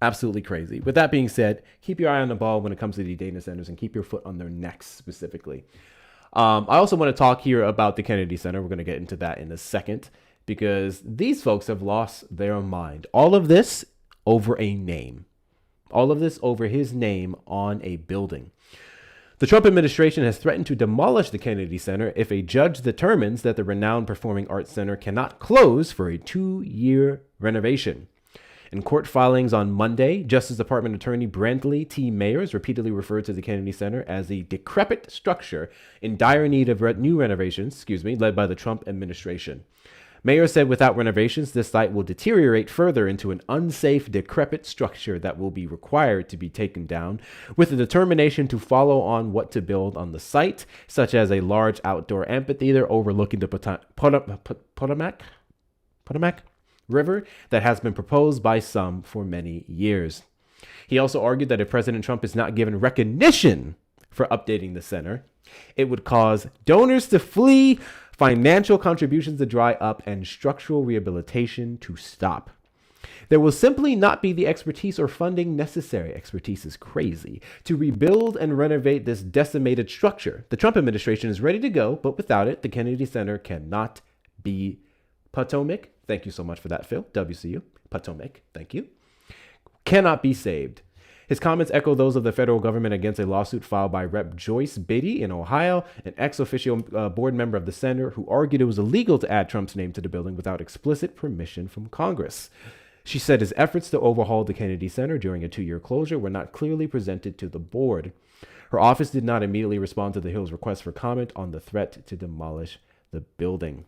Absolutely crazy. With that being said, keep your eye on the ball when it comes to the data centers and keep your foot on their necks specifically. I also want to talk here about the Kennedy Center. We're going to get into that in a second because these folks have lost their mind. All of this over a name. All of this over his name on a building. The Trump administration has threatened to demolish the Kennedy Center if a judge determines that the renowned Performing Arts Center cannot close for a 2-year renovation. In court filings on Monday, Justice Department Attorney Brantley T. Mayers repeatedly referred to the Kennedy Center as a decrepit structure in dire need of new renovations, led by the Trump administration. Mayor said without renovations, this site will deteriorate further into an unsafe, decrepit structure that will be required to be taken down, with a determination to follow on what to build on the site, such as a large outdoor amphitheater overlooking the Potomac River that has been proposed by some for many years. He also argued that if President Trump is not given recognition for updating the center, it would cause donors to flee, financial contributions to dry up, and structural rehabilitation to stop. There will simply not be the expertise or funding necessary, expertise is crazy, to rebuild and renovate this decimated structure. The Trump administration is ready to go, but without it, the Kennedy Center cannot be Potomac. Thank you so much for that, Phil. WCU. Potomac. Thank you. Cannot be saved. His comments echo those of the federal government against a lawsuit filed by Rep. Joyce Beatty in Ohio, an ex-officio board member of the center who argued it was illegal to add Trump's name to the building without explicit permission from Congress. She said his efforts to overhaul the Kennedy Center during a 2-year closure were not clearly presented to the board. Her office did not immediately respond to the Hill's request for comment on the threat to demolish the building.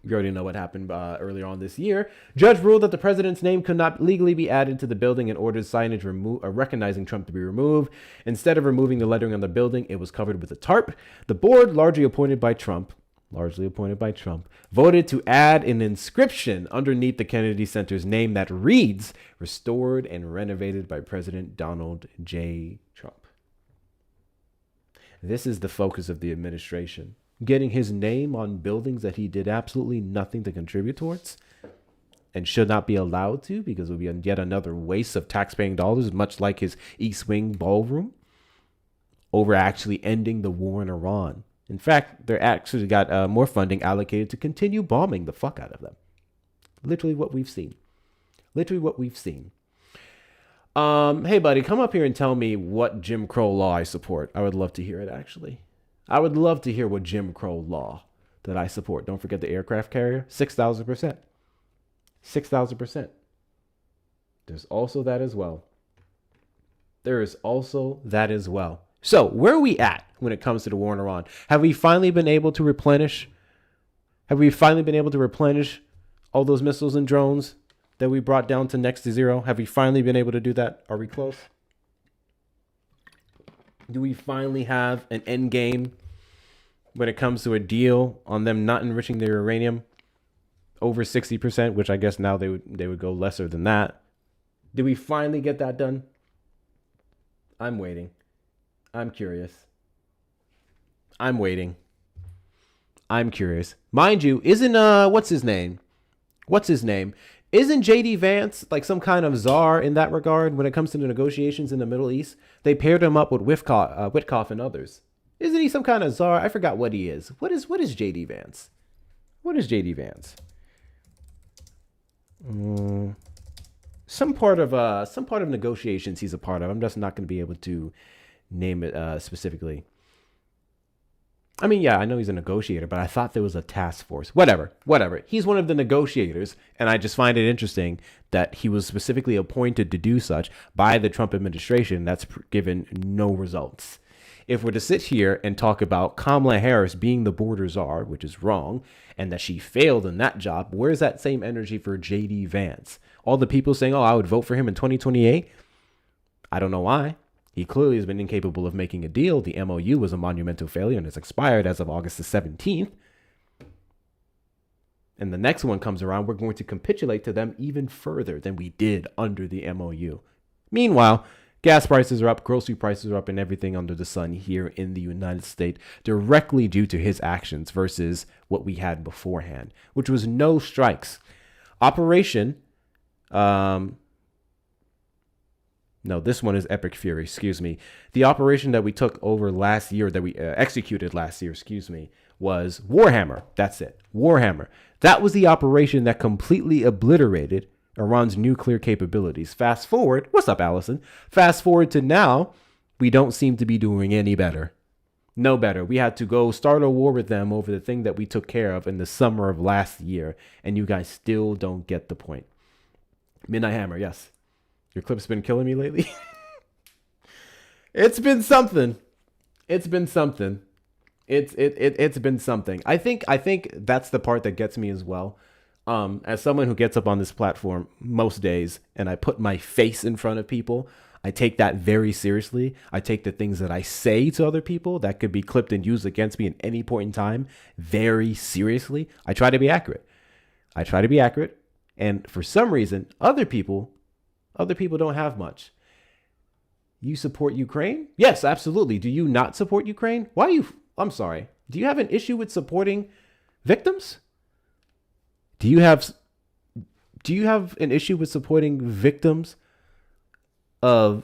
You already know what happened earlier on this year. Judge ruled that the president's name could not legally be added to the building and ordered signage recognizing Trump to be removed. Instead of removing the lettering on the building, it was covered with a tarp. The board, largely appointed by Trump, voted to add an inscription underneath the Kennedy Center's name that reads, "Restored and renovated by President Donald J. Trump." This is the focus of the administration. Getting his name on buildings that he did absolutely nothing to contribute towards and should not be allowed to, because it would be yet another waste of taxpaying dollars, much like his East Wing ballroom, over actually ending the war in Iran. In fact, they actually got more funding allocated to continue bombing the fuck out of them. Literally what we've seen. Hey, buddy, come up here and tell me what Jim Crow law I support. I would love to hear it, actually. I would love to hear what Jim Crow law that I support. Don't forget the aircraft carrier, 6,000%. 6,000%. There's also that as well. So where are we at when it comes to the war in Iran? Have we finally been able to replenish all those missiles and drones that we brought down to next to zero? Have we finally been able to do that? Are we close? Do we finally have an end game when it comes to a deal on them not enriching their uranium over 60%, which I guess now they would go lesser than that? Did we finally get that done? I'm waiting. I'm curious. I'm waiting. I'm curious. Mind you, isn't what's his name? Isn't JD Vance like some kind of czar in that regard when it comes to the negotiations in the Middle East? They paired him up with Witkoff and others. Isn't he some kind of czar? I forgot what he is. What is JD Vance? What is JD Vance? Some part of negotiations he's a part of. I'm just not going to be able to name it specifically. I mean, yeah, I know he's a negotiator, but I thought there was a task force. Whatever. He's one of the negotiators, and I just find it interesting that he was specifically appointed to do such by the Trump administration. That's given no results. If we're to sit here and talk about Kamala Harris being the border czar, which is wrong, and that she failed in that job, where's that same energy for JD Vance? All the people saying, oh, I would vote for him in 2028. I don't know why. He clearly has been incapable of making a deal. The MOU was a monumental failure and it's expired as of August the 17th. And the next one comes around, we're going to capitulate to them even further than we did under the MOU. Meanwhile, gas prices are up, grocery prices are up, and everything under the sun here in the United States directly due to his actions versus what we had beforehand, which was no strikes. No, this one is Epic Fury, excuse me. The operation that we took over last year, that we executed last year, was Warhammer. That's it, Warhammer. That was the operation that completely obliterated Iran's nuclear capabilities. Fast forward, what's up, Allison? Fast forward to now, we don't seem to be doing any better. No better. We had to go start a war with them over the thing that we took care of in the summer of last year, and you guys still don't get the point. Midnight Hammer, yes. Your clip's been killing me lately. It's been something. It's been something. I think that's the part that gets me as well. As someone who gets up on this platform most days and I put my face in front of people, I take that very seriously. I take the things that I say to other people that could be clipped and used against me at any point in time very seriously. I try to be accurate. And for some reason, other people don't have much. You support Ukraine? Yes, absolutely. Do you not support Ukraine? I'm sorry. Do you have an issue with supporting victims? Do you have an issue with supporting victims of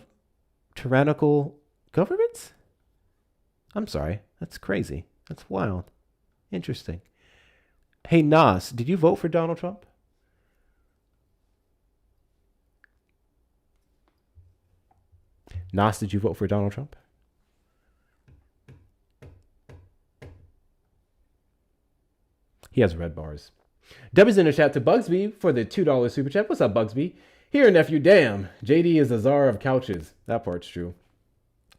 tyrannical governments? I'm sorry. That's crazy. That's wild. Interesting. Hey, Nas, did you vote for Donald Trump? Nas, did you vote for Donald Trump? He has red bars. W's in the chat to Bugsby for the $2 super chat. What's up, Bugsby? Here, nephew. Damn, JD is the czar of couches. That part's true.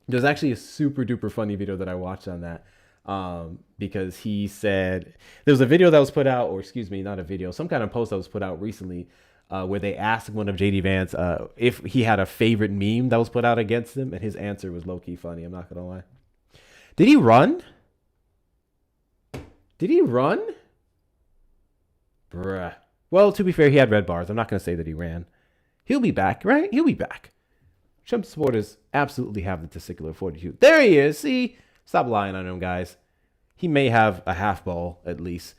There's actually a super duper funny video that I watched on that. Because he said there was a video that was put out, or excuse me, not a video, some kind of post that was put out recently, where they asked one of JD Vance if he had a favorite meme that was put out against him, and his answer was low-key funny. I'm not gonna lie. Did he run? Did he run? Bruh. Well, to be fair, he had red bars. I'm not gonna say that he ran. He'll be back, right? He'll be back. Trump supporters absolutely have the testicular fortitude. There he is. See? Stop lying on him, guys. He may have a half ball, at least.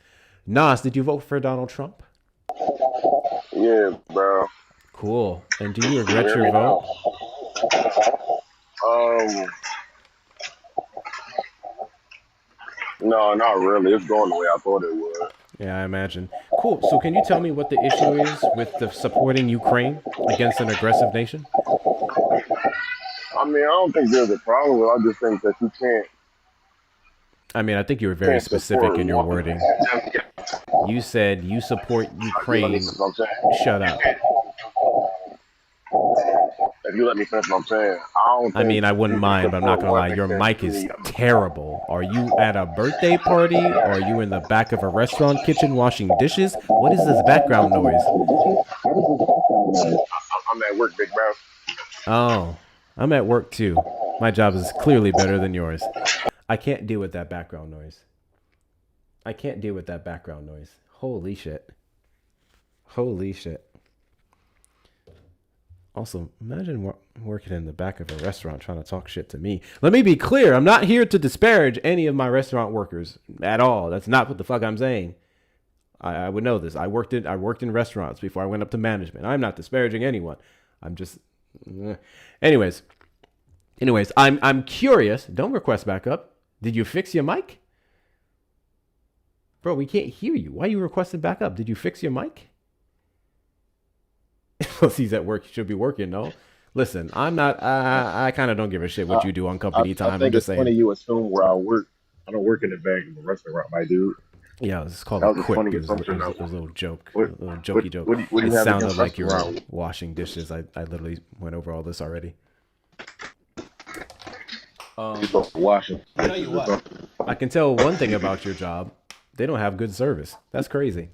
Nas, did you vote for Donald Trump? Yeah, bro. Cool. And do you regret your vote? No, not really. It's going the way I thought it would. Yeah, I imagine. Cool. So can you tell me what the issue is with the supporting Ukraine against an aggressive nation? I mean, I don't think there's a problem with it. I just think that you can't. I mean, I think you were very specific in your wording. You said you support Ukraine. Shut up. If you let me finish what I'm saying, I mean, I wouldn't mind, but I'm not gonna lie. Your mic is terrible. Are you at a birthday party? Or are you in the back of a restaurant kitchen washing dishes? What is this background noise? I'm at work, big bro. Oh, I'm at work too. My job is clearly better than yours. I can't deal with that background noise. I can't deal with that background noise. Holy shit. Holy shit. Also, imagine working in the back of a restaurant trying to talk shit to me. Let me be clear. I'm not here to disparage any of my restaurant workers at all. That's not what the fuck I'm saying. I would know this. I worked in restaurants before I went up to management. I'm not disparaging anyone. I'm just... Anyways, I'm curious. Don't request backup. Did you fix your mic? Bro, we can't hear you. Why are you requesting backup? Did you fix your mic? Plus, he's at work. He should be working, no? Listen, I'm not... I kind of don't give a shit what you do on company time. I think I'm just it's funny you assume where I work. I don't work in the back of a restaurant, my dude. Yeah, it's called That a was a quip. funny It was a assumption, little joke. What- A little jokey joke. what do you It have sounded against like you were restaurant? washing dishes. I literally went over all this already. Washing. I'll tell you what. I can tell one thing about your job. They don't have good service. That's crazy.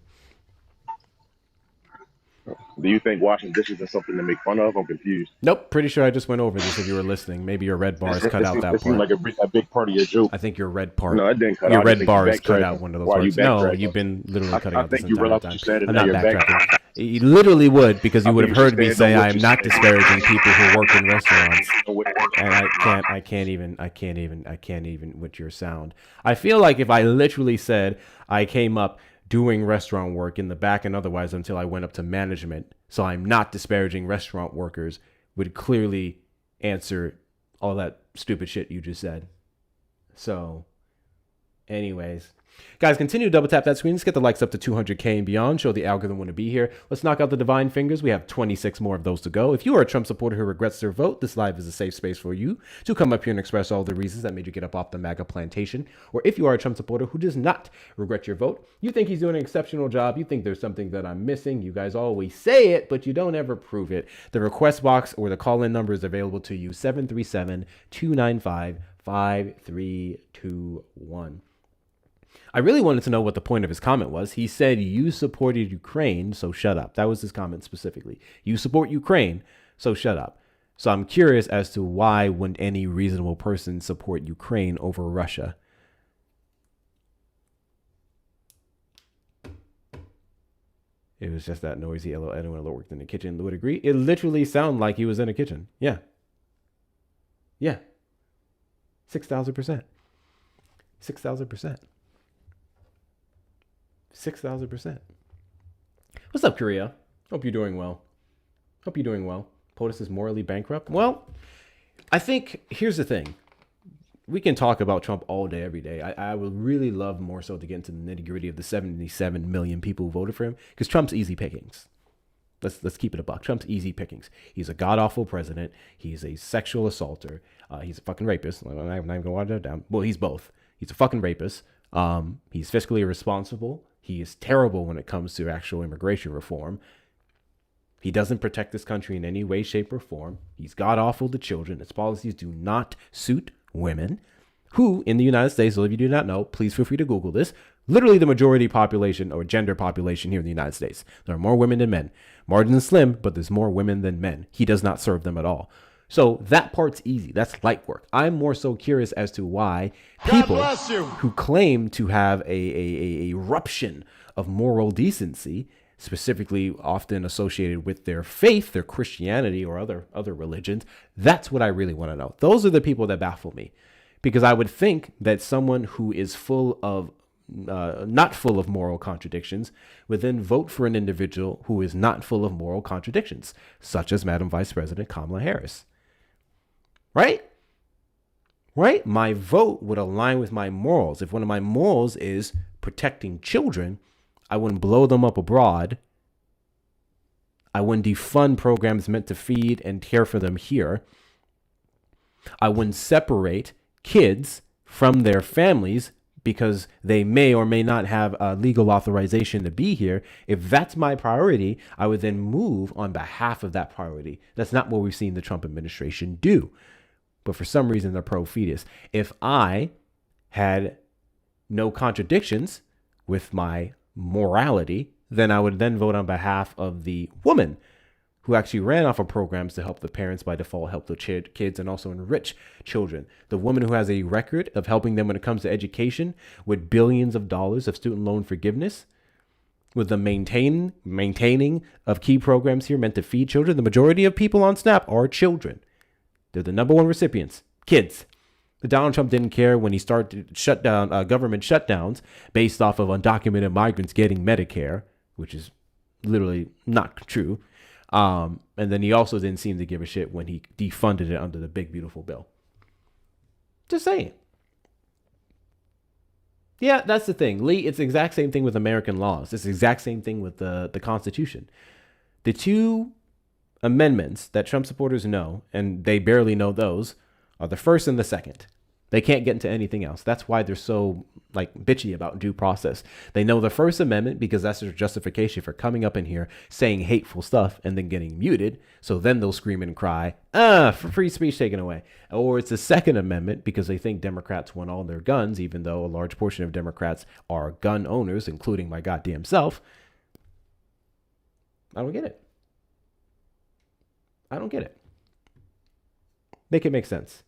Do you think washing dishes is something to make fun of? I'm confused. Nope. Pretty sure I just went over this if you were listening. Maybe your red bars cut out that It seemed part. like a big part of your joke. I think your red part. No, it didn't cut Your out. I red think you bars cut backtracked. out one of those Why are you parts. No, backtracking? you've been literally I cutting out this think you entire realized time. what you said, and I'm now not you're backtracking. You literally would, because you I would think have you heard me should say stand on I what am you not said. disparaging people who work in restaurants. And I can't even with your sound. I feel like if I literally said I came up doing restaurant work in the back and otherwise until I went up to management, so I'm not disparaging restaurant workers, would clearly answer all that stupid shit you just said. So, anyways. Guys, continue to double tap that screen. Let's get the likes up to 200K and beyond. Show the algorithm want to be here. Let's knock out the divine fingers. We have 26 more of those to go. If you are a Trump supporter who regrets their vote, this live is a safe space for you to come up here and express all the reasons that made you get up off the MAGA plantation. Or if you are a Trump supporter who does not regret your vote, you think he's doing an exceptional job, you think there's something that I'm missing, you guys always say it, but you don't ever prove it. The request box or the call-in number is available to you, 737-295-5321. I really wanted to know what the point of his comment was. He said, you supported Ukraine, so shut up. That was his comment specifically. You support Ukraine, so shut up. So I'm curious as to why wouldn't any reasonable person support Ukraine over Russia? It was just that noisy. Anyone that worked in the kitchen would agree. It literally sounded like he was in a kitchen. Yeah. Yeah. 6,000%. 6,000%. 6,000%. What's up, Korea? Hope you're doing well. Hope you're doing well. POTUS is morally bankrupt. Well, I think here's the thing. We can talk about Trump all day, every day. I would really love more so to get into the nitty gritty of the 77 million people who voted for him, because Trump's easy pickings. Let's keep it a buck. Trump's easy pickings. He's a god awful president. He's a sexual assaulter. He's a fucking rapist. I'm not even gonna water that down. Well, he's both. He's a fucking rapist. He's fiscally irresponsible. He is terrible when it comes to actual immigration reform. He doesn't protect this country in any way, shape, or form. He's god awful to children. His policies do not suit women, who in the United States, so if you do not know, please feel free to Google this, literally the majority population or gender population here in the United States. There are more women than men. Margins are slim, but there's more women than men. He does not serve them at all. So that part's easy. That's light work. I'm more so curious as to why people who claim to have a eruption of moral decency, specifically often associated with their faith, their Christianity or other religions, that's what I really want to know. Those are the people that baffle me, because I would think that someone who is full of not full of moral contradictions would then vote for an individual who is not full of moral contradictions, such as Madam Vice President Kamala Harris. Right? Right? My vote would align with my morals. If one of my morals is protecting children, I wouldn't blow them up abroad. I wouldn't defund programs meant to feed and care for them here. I wouldn't separate kids from their families because they may or may not have legal authorization to be here. If that's my priority, I would then move on behalf of that priority. That's not what we've seen the Trump administration do. But for some reason, they're pro-fetus. If I had no contradictions with my morality, then I would then vote on behalf of the woman who actually ran off of programs to help the parents by default, help the kids, and also enrich children. The woman who has a record of helping them when it comes to education with billions of dollars of student loan forgiveness, with the maintaining of key programs here meant to feed children. The majority of people on SNAP are children. They're the number one recipients, kids. But Donald Trump didn't care when he started to shut down government shutdowns based off of undocumented migrants getting Medicare, which is literally not true. And then he also didn't seem to give a shit when he defunded it under the big, beautiful bill. Just saying. Yeah, that's the thing. Lee, it's the exact same thing with American laws. It's the exact same thing with the Constitution. The two amendments that Trump supporters know, and they barely know those, are the first and the second. They can't get into anything else. That's why they're so bitchy about due process. They know the First Amendment because that's their justification for coming up in here saying hateful stuff and then getting muted. So then they'll scream and cry, for free speech taken away. Or it's the Second Amendment because they think Democrats want all their guns, even though a large portion of Democrats are gun owners, including my goddamn self. I don't get it. I don't get it. Make it make sense.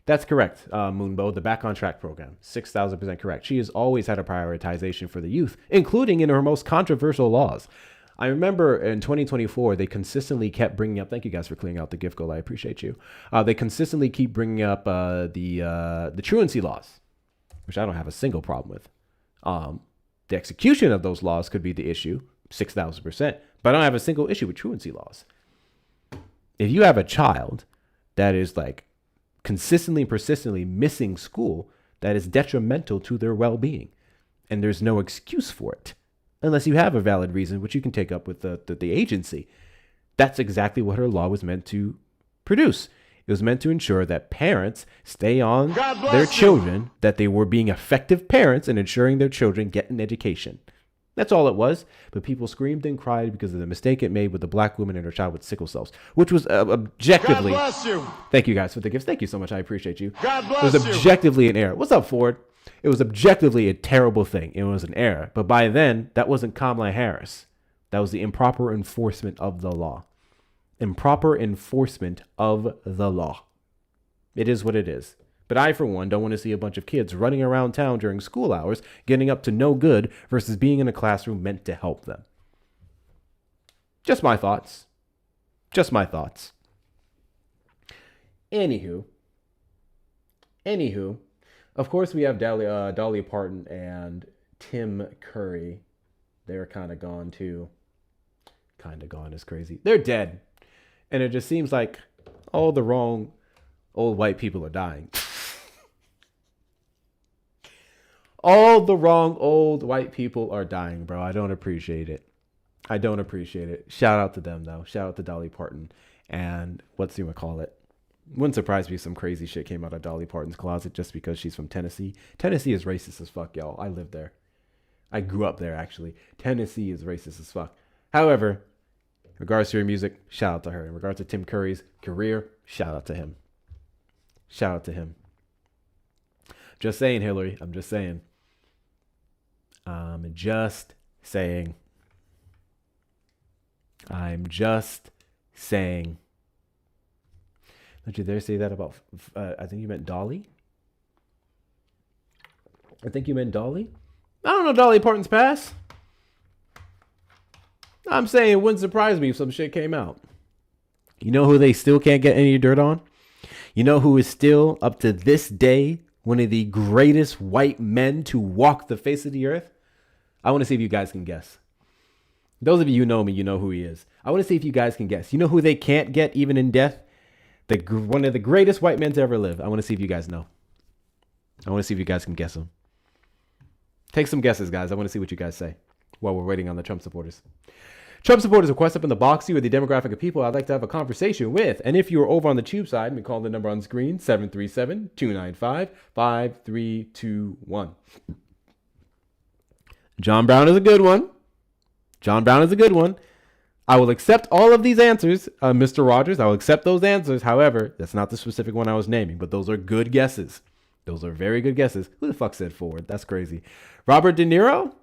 That's correct, Moonbow. The Back on Track program, 6,000% correct. She has always had a prioritization for the youth, including in her most controversial laws. I remember in 2024, they consistently kept bringing up, thank you guys for clearing out the gift goal, I appreciate you. They consistently keep bringing up the truancy laws, which I don't have a single problem with. The execution of those laws could be the issue, 6,000%, but I don't have a single issue with truancy laws. If you have a child that is consistently and persistently missing school, that is detrimental to their well-being, and there's no excuse for it unless you have a valid reason, which you can take up with the agency. That's exactly what her law was meant to produce. It was meant to ensure that parents stay on their children, that they were being effective parents and ensuring their children get an education. That's all it was. But people screamed and cried because of the mistake it made with the black woman and her child with sickle cells, which was objectively. God bless you. Thank you guys for the gifts. Thank you so much. I appreciate you. God bless you. It was objectively an error. What's up, Ford? It was objectively a terrible thing. It was an error. But by then, that wasn't Kamala Harris. That was the improper enforcement of the law. Improper enforcement of the law. It is what it is. But I, for one, don't want to see a bunch of kids running around town during school hours, getting up to no good versus being in a classroom meant to help them. Just my thoughts. Just my thoughts. Anywho, of course we have Dolly Parton and Tim Curry. They're kind of gone too. Kind of gone is crazy. They're dead. And it just seems like all the wrong old white people are dying. All the wrong old white people are dying, bro. I don't appreciate it. I don't appreciate it. Shout out to them, though. Shout out to Dolly Parton. And what's you would call it? Wouldn't surprise me if some crazy shit came out of Dolly Parton's closet just because she's from Tennessee. Tennessee is racist as fuck, y'all. I lived there. I grew up there, actually. Tennessee is racist as fuck. However, in regards to her music, shout out to her. In regards to Tim Curry's career, shout out to him. Shout out to him. Just saying, Hillary. I'm just saying. I'm just saying. I'm just saying. Don't you dare say that about, I think you meant Dolly? I think you meant Dolly? I don't know Dolly Parton's past. I'm saying it wouldn't surprise me if some shit came out. You know who they still can't get any dirt on? You know who is still, up to this day, one of the greatest white men to walk the face of the earth? I want to see if you guys can guess. Those of you who know me, you know who he is. I want to see if you guys can guess. You know who they can't get even in death? One of the greatest white men to ever live. I want to see if you guys know. I want to see if you guys can guess him. Take some guesses, guys. I want to see what you guys say while we're waiting on the Trump supporters. Trump supporters, request up in the box. You are the demographic of people I'd like to have a conversation with. And if you're over on the tube side, we call the number on screen 737-295-5321. John Brown is a good one. John Brown is a good one. I will accept all of these answers, Mr. Rogers. I will accept those answers. However, that's not the specific one I was naming, but those are good guesses. Those are very good guesses. Who the fuck said Ford? That's crazy. Robert De Niro?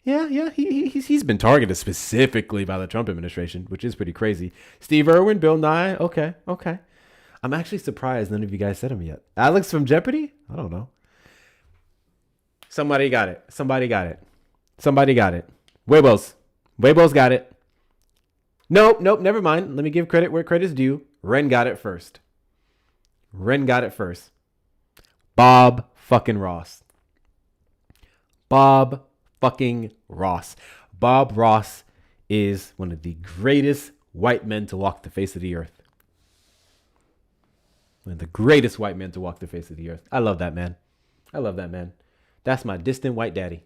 Yeah, he's been targeted specifically by the Trump administration, which is pretty crazy. Steve Irwin, Bill Nye. Okay. I'm actually surprised none of you guys said him yet. Alex from Jeopardy? I don't know. Somebody got it. Weibo's got it. Nope, never mind. Let me give credit where credit's due. Ren got it first. Bob fucking Ross. Bob Ross is one of the greatest white men to walk the face of the earth. One of the greatest white men to walk the face of the earth. I love that man. That's my distant white daddy.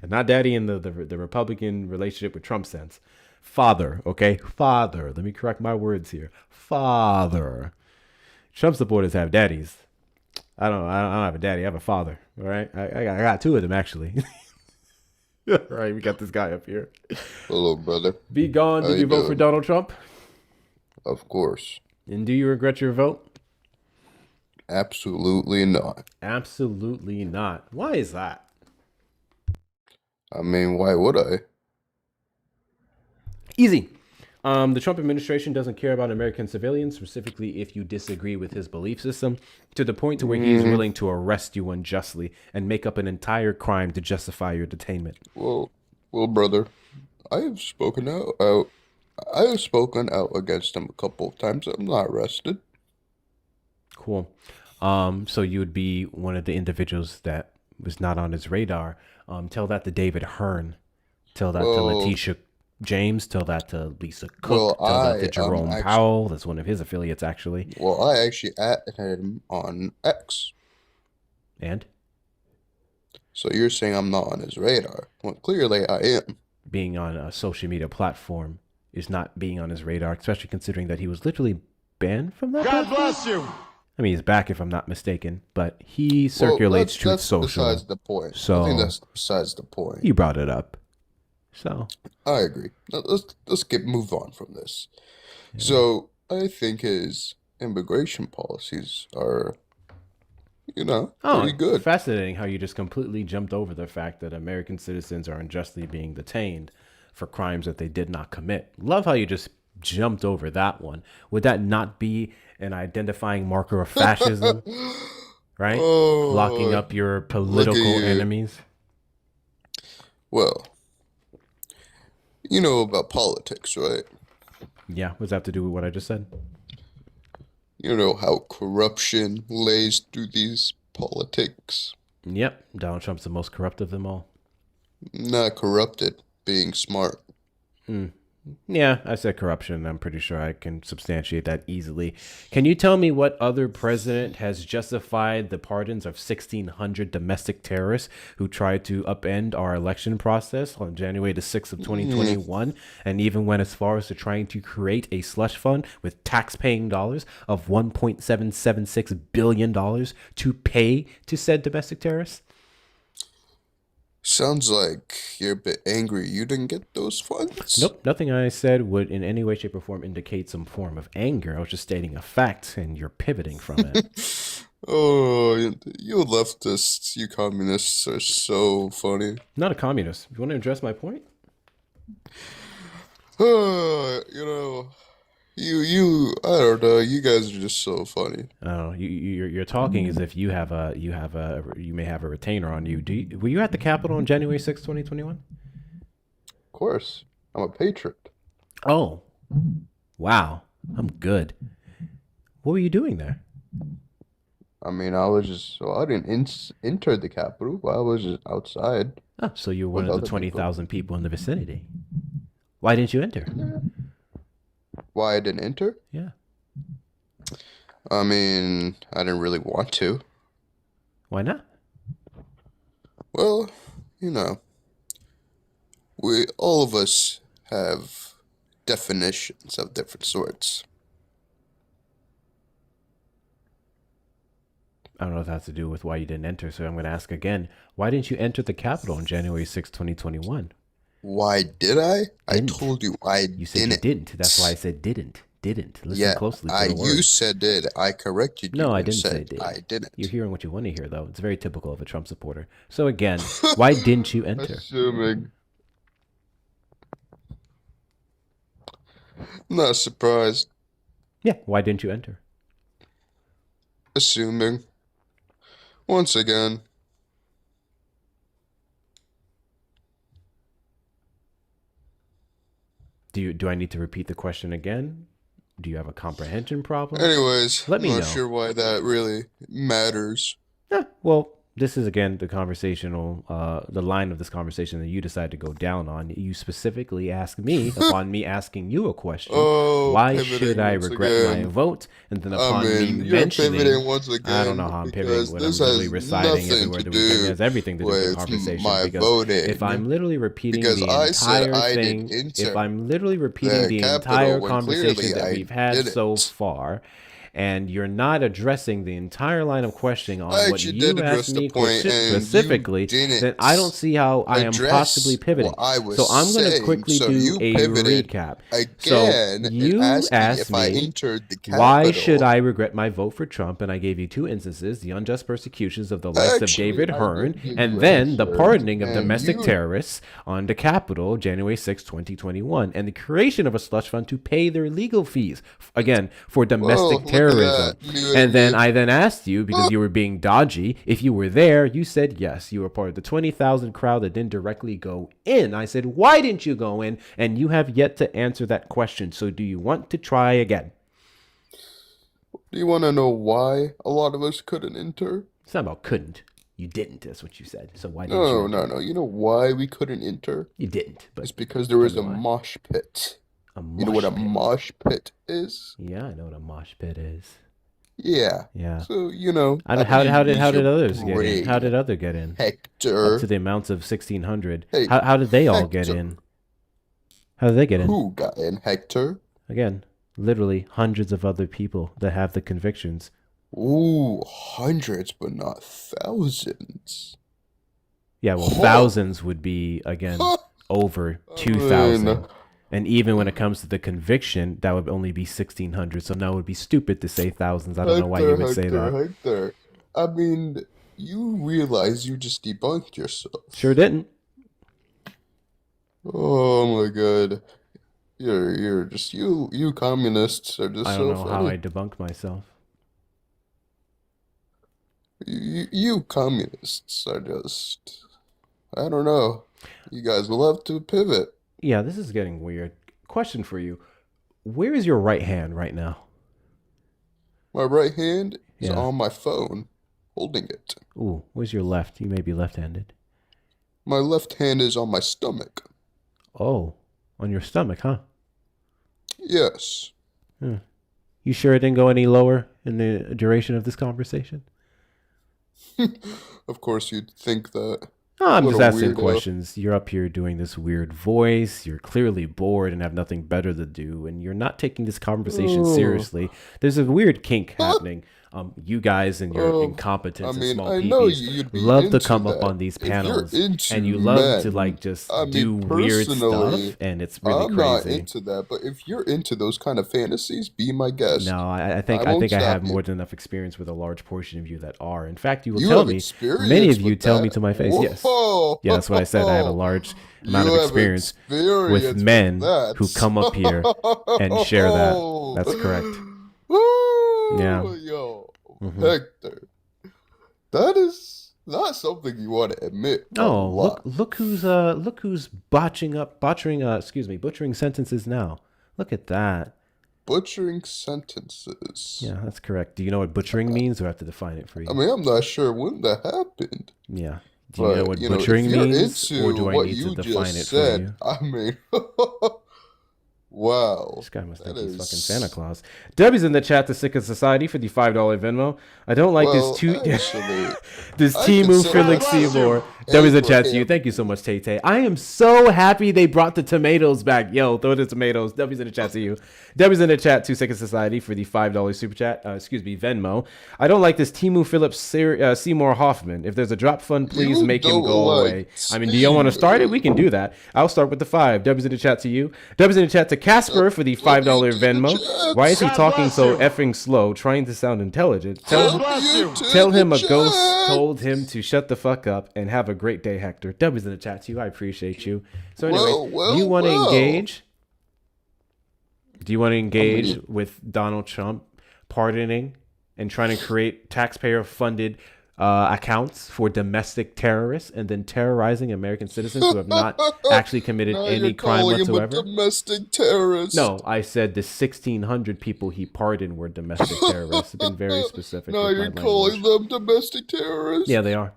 And not daddy in the Republican relationship with Trump sense. Father, okay? Father. Let me correct my words here. Father. Trump supporters have daddies. I don't have a daddy. I have a father. All right? I got two of them, actually. All right, we got this guy up here. Hello, brother. Be gone. Did you vote for Donald Trump? Of course. And do you regret your vote? Absolutely not. Absolutely not. Why is that? I mean, why would I? Easy. The Trump administration doesn't care about American civilians, specifically if you disagree with his belief system, to the point to where he's willing to arrest you unjustly and make up an entire crime to justify your detainment. Well, brother, I have spoken out against him a couple of times. I'm not arrested. Cool. So you would be one of the individuals that was not on his radar. Tell that to David Hearn. Tell that to Letitia James. Tell that to Lisa Cook. Tell that to Jerome Powell. That's one of his affiliates, actually. Well, I actually added him on X. And? So you're saying I'm not on his radar? Well, clearly I am. Being on a social media platform is not being on his radar, especially considering that he was literally banned from that platform. God bless you. I mean, he's back if I'm not mistaken, but he circulates Truth Social. That's besides the point. So I think that's besides the point. You brought it up. So I agree. Let's move on from this. Yeah. So I think his immigration policies are, pretty good. Fascinating how you just completely jumped over the fact that American citizens are unjustly being detained for crimes that they did not commit. Love how you just jumped over that one. Would that not be an identifying marker of fascism? Right? Locking up your political enemies? Well, you know about politics, right? Yeah, what does that have to do with what I just said? You know how corruption lays through these politics. Yep, Donald Trump's the most corrupt of them all. Not corrupted, being smart. Yeah, I said corruption. I'm pretty sure I can substantiate that easily. Can you tell me what other president has justified the pardons of 1,600 domestic terrorists who tried to upend our election process on January the 6th of 2021, and even went as far as to trying to create a slush fund with tax-paying dollars of $1.776 billion to pay to said domestic terrorists? Sounds like you're a bit angry you didn't get those funds. Nope, nothing I said would in any way, shape, or form indicate some form of anger. I was just stating a fact, and you're pivoting from it. Oh, you leftists, you communists are so funny. Not a communist. You want to address my point? You know, I don't know. You guys are just so funny. Oh, you're talking as if you may have a retainer on you. Were you at the Capitol on January 6th, 2021? Of course, I'm a patriot. Oh, wow. I'm good. What were you doing there? I mean, I didn't enter the Capitol. I was just outside. Oh, so you were one of the 20,000 people in the vicinity. Why didn't you enter? Why I didn't enter? Yeah. I mean, I didn't really want to. Why not? Well, you know, all of us have definitions of different sorts. I don't know if that has to do with why you didn't enter, so I'm going to ask again. Why didn't you enter the Capitol on January 6, 2021? Why did I? Didn't. I told you I didn't. You said you didn't. That's why I said didn't. Listen yeah, closely to the you words. said did. I corrected you. No, I and didn't say said did. I didn't. You're hearing what you want to hear, though. It's very typical of a Trump supporter. So again, why didn't you enter? Assuming. Not surprised. Yeah, why didn't you enter? Assuming. Once again. Do I need to repeat the question again? Do you have a comprehension problem? Anyways, let me I'm know. not sure why that really matters. Well, this is again the conversational, the line of this conversation that you decide to go down on. You specifically ask me upon me asking you a question. Why should I regret my vote? And then upon me mentioning, once again, I don't know how I'm pivoting when I'm literally reciting everywhere that we it has everything to do with the conversation. Because if I'm literally repeating the entire thing, if I'm literally repeating the entire conversation that we've had so far, and you're not addressing the entire line of questioning on what you asked me specifically, then I don't see how I am possibly pivoting. So I'm going to quickly do a recap. So you asked me, why should I regret my vote for Trump? And I gave you two instances, the unjust persecutions of the likes of David Hearn, and then the pardoning of domestic terrorists on the Capitol, January 6, 2021, and the creation of a slush fund to pay their legal fees, again, for domestic terrorism. And then I asked you, because you were being dodgy, if you were there. You said yes, you were part of the 20,000 crowd that didn't directly go in. I said, why didn't you go in? And you have yet to answer that question. So do you want to try again? Do you want to know why a lot of us couldn't enter? It's not about couldn't. You didn't, that's what you said. So why didn't you? No. You know why we couldn't enter? You didn't. But it's because there was a mosh pit. You know what a mosh pit is? Yeah, I know what a mosh pit is. Yeah. So, you know. How did others get in? How did others get in? Hector. Up to the amounts of 1,600. Hey, how did they all get in? How did they get in? Who got in? Hector? Again, literally hundreds of other people that have the convictions. Ooh, hundreds, but not thousands. Yeah, well, thousands would be, again, over 2,000. And even when it comes to the conviction, that would only be 1,600. So no, it would be stupid to say thousands. I don't know why you would say that. Hector. I mean, you realize you just debunked yourself. Sure didn't. Oh my god. You're just, you communists are just so funny. I don't know how I debunk myself. You communists are just, I don't know. You guys will have to pivot. Yeah, this is getting weird. Question for you. Where is your right hand right now? My right hand is on my phone, holding it. Ooh, where's your left? You may be left-handed. My left hand is on my stomach. Oh, on your stomach, huh? Yes. You sure it didn't go any lower in the duration of this conversation? Of course you'd think that. I'm What just a asking weirdo. questions. You're up here doing this weird voice. You're clearly bored and have nothing better to do, and you're not taking this conversation seriously. There's a weird kink happening. You guys and your incompetence and small I know peepees you'd be love to into come up that on these if you're panels, into and you love to men. like just I mean, do weird personally, stuff, and it's really I'm not crazy. into that, but if you're into those kind of fantasies, be my guest. No, I think I won't I stop have you. more than enough experience with a large portion of you that are. In fact, you will You tell have me. experience Many of you with tell that? me to my face. Yes. Whoa. Yeah, that's what I said. I have a large amount You of have experience with experience men with that. who come up here and share that. That's correct. Woo, Yeah. Yo, Mhm. Hector, that is not something you want to admit. a Oh, lot. look who's butchering sentences now. Look at that. Butchering sentences. Yeah, that's correct. Do you know what butchering means, or I have to define it for you? I mean, I'm not sure when that happened. Yeah. Do you know But, what if butchering you're means, into or do I what need to you define just it said, for you? I mean, wow. This guy must think that he's fucking is- Santa Claus. Debbie's in the chat to Sick of Society for the $5 Venmo. I don't like Well, this actually, this I Timu consider Felix myself Seymour. Debbie's in the chat to you. Abraham. Thank you so much, Tay Tay. I am so happy they brought the tomatoes back. Yo, throw the tomatoes. Debbie's in the chat to you. Debbie's in the chat to Sick of Society for the $5 super chat. Venmo. I don't like this Timu Phillips Seymour Hoffman. If there's a drop fund, please You make him don't go like away. I mean, do you want to start it? We can do that. I'll start with the 5. Debbie's in the chat to you. Debbie's in the chat to Casper for the $5 Venmo. Why is he talking so effing slow, trying to sound intelligent? Tell him a ghost told him to shut the fuck up and have a great day, Hector. Debbie's in the chat to you. I appreciate you. So anyway, do you want to engage? Do you want to engage with Donald Trump pardoning and trying to create taxpayer-funded accounts for domestic terrorists and then terrorizing American citizens who have not actually committed Now any you're crime calling him a whatsoever? domestic terrorist. No, I said the 1,600 people he pardoned were domestic terrorists. I've been very specific. Now with my you're calling language. them domestic terrorists. Yeah, they are.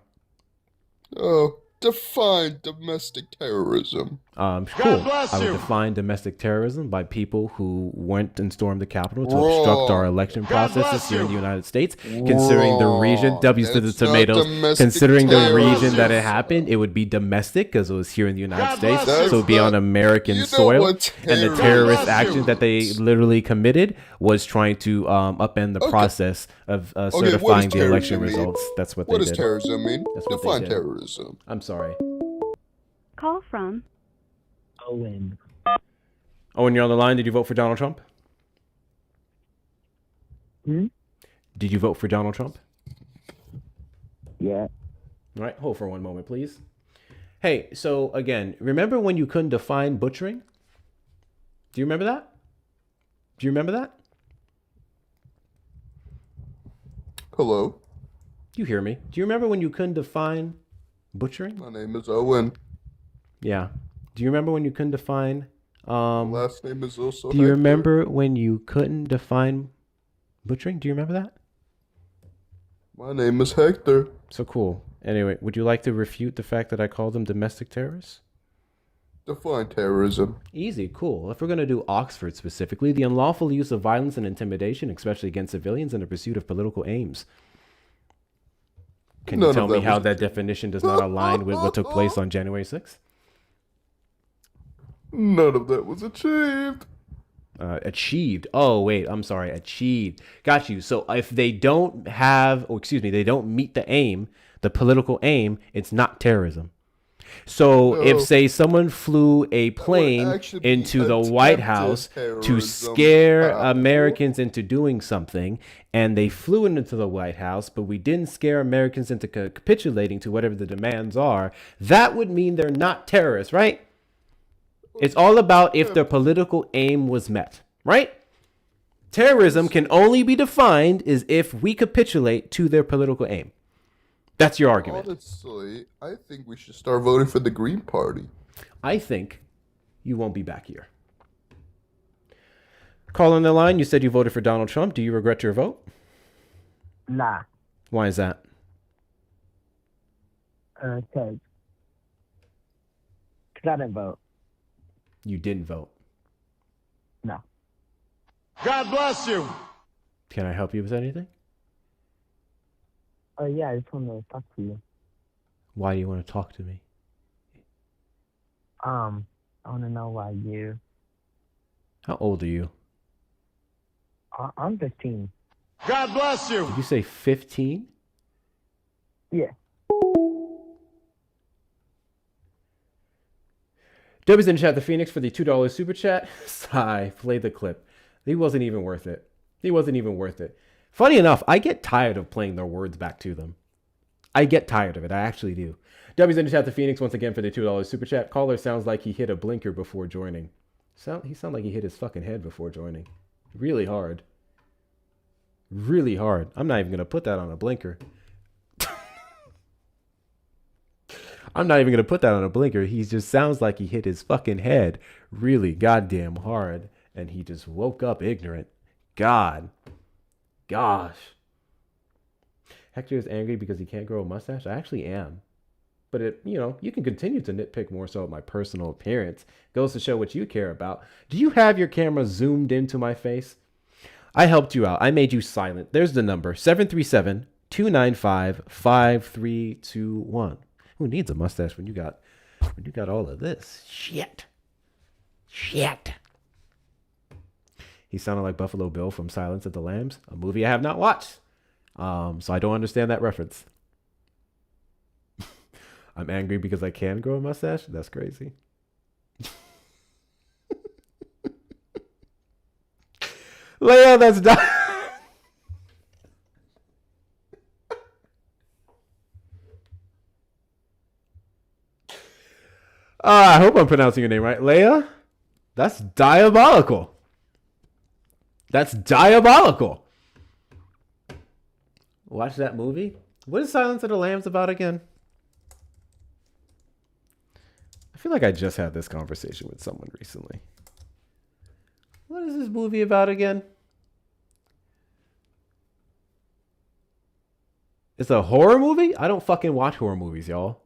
Oh, define domestic terrorism. Cool. I would define domestic terrorism by people who went and stormed the Capitol to obstruct our election processes here in the United States. Considering the region, W's to the That's not tomatoes. domestic Considering the region terrorism. that it happened, it would be domestic because it was here in the United States. That's So it would be on American you know soil. what And the terrorist action that they literally committed was trying to upend the process of what certifying does the election terrorism mean? results. That's what What they does did. terrorism mean? That's what they Define did. terrorism. I'm sorry. Call from Owen. Owen, you're on the line. Did you vote for Donald Trump? Did you vote for Donald Trump? Yeah. All right, hold for one moment, please. Hey, so again, remember when you couldn't define butchering? Do you remember that? Do you remember that? Hello. You hear me? Do you remember when you couldn't define butchering? My name is Owen. Yeah. Do you remember when you couldn't define? Last name is also. Do you Hector. remember when you couldn't define butchering? Do you remember that? My name is Hector. So cool. Anyway, would you like to refute the fact that I called them domestic terrorists? Define terrorism. Easy, cool. If we're going to do Oxford specifically, the unlawful use of violence and intimidation, especially against civilians in the pursuit of political aims. Can you None tell of me that how was- that definition does not align with what took place on January 6th? None of that was achieved. Achieved. Oh, wait, I'm sorry. Achieved. Got you. So if they don't they don't meet the aim, the political aim, it's not terrorism. So No. if, say, someone flew a plane actually be into the White attempted House to terrorism. scare Americans into doing something, and they flew into the White House, but we didn't scare Americans into capitulating to whatever the demands are, that would mean they're not terrorists, right? It's all about if their political aim was met, right? Terrorism can only be defined as if we capitulate to their political aim. That's your argument. Honestly, I think we should start voting for the Green Party. I think you won't be back here. Call on the line. You said you voted for Donald Trump. Do you regret your vote? Nah. Why is that? Cause I didn't vote. You didn't vote. No. God bless you. Can I help you with anything? Yeah, I just want to talk to you. Why do you want to talk to me? I want to know why you. How old are you? I'm 15. God bless you. Did you say 15? Yeah. Dubby's in chat, the Phoenix, for the $2 super chat. Sigh, play the clip. He wasn't even worth it. He wasn't even worth it. Funny enough, I get tired of playing their words back to them. I get tired of it. I actually do. Dubby's in chat, the Phoenix, once again for the $2 super chat. Caller sounds like he hit a blinker before joining. He sounds like he hit his fucking head before joining. Really hard. Really hard. I'm not even going to put that on a blinker. I'm not even going to put that on a blinker. He just sounds like he hit his fucking head really goddamn hard. And he just woke up ignorant. God. Gosh. Hector is angry because he can't grow a mustache. I actually am. But you can continue to nitpick more so at my personal appearance. Goes to show what you care about. Do you have your camera zoomed into my face? I helped you out. I made you silent. There's the number. 737-295-5321. Who needs a mustache when you got all of this? Shit. He sounded like Buffalo Bill from Silence of the Lambs, a movie I have not watched. So I don't understand that reference. I'm angry because I can grow a mustache? That's crazy. Leia, that's done. I hope I'm pronouncing your name right. Leia? That's diabolical. That's diabolical. Watch that movie. What is Silence of the Lambs about again? I feel like I just had this conversation with someone recently. What is this movie about again? It's a horror movie? I don't fucking watch horror movies, y'all.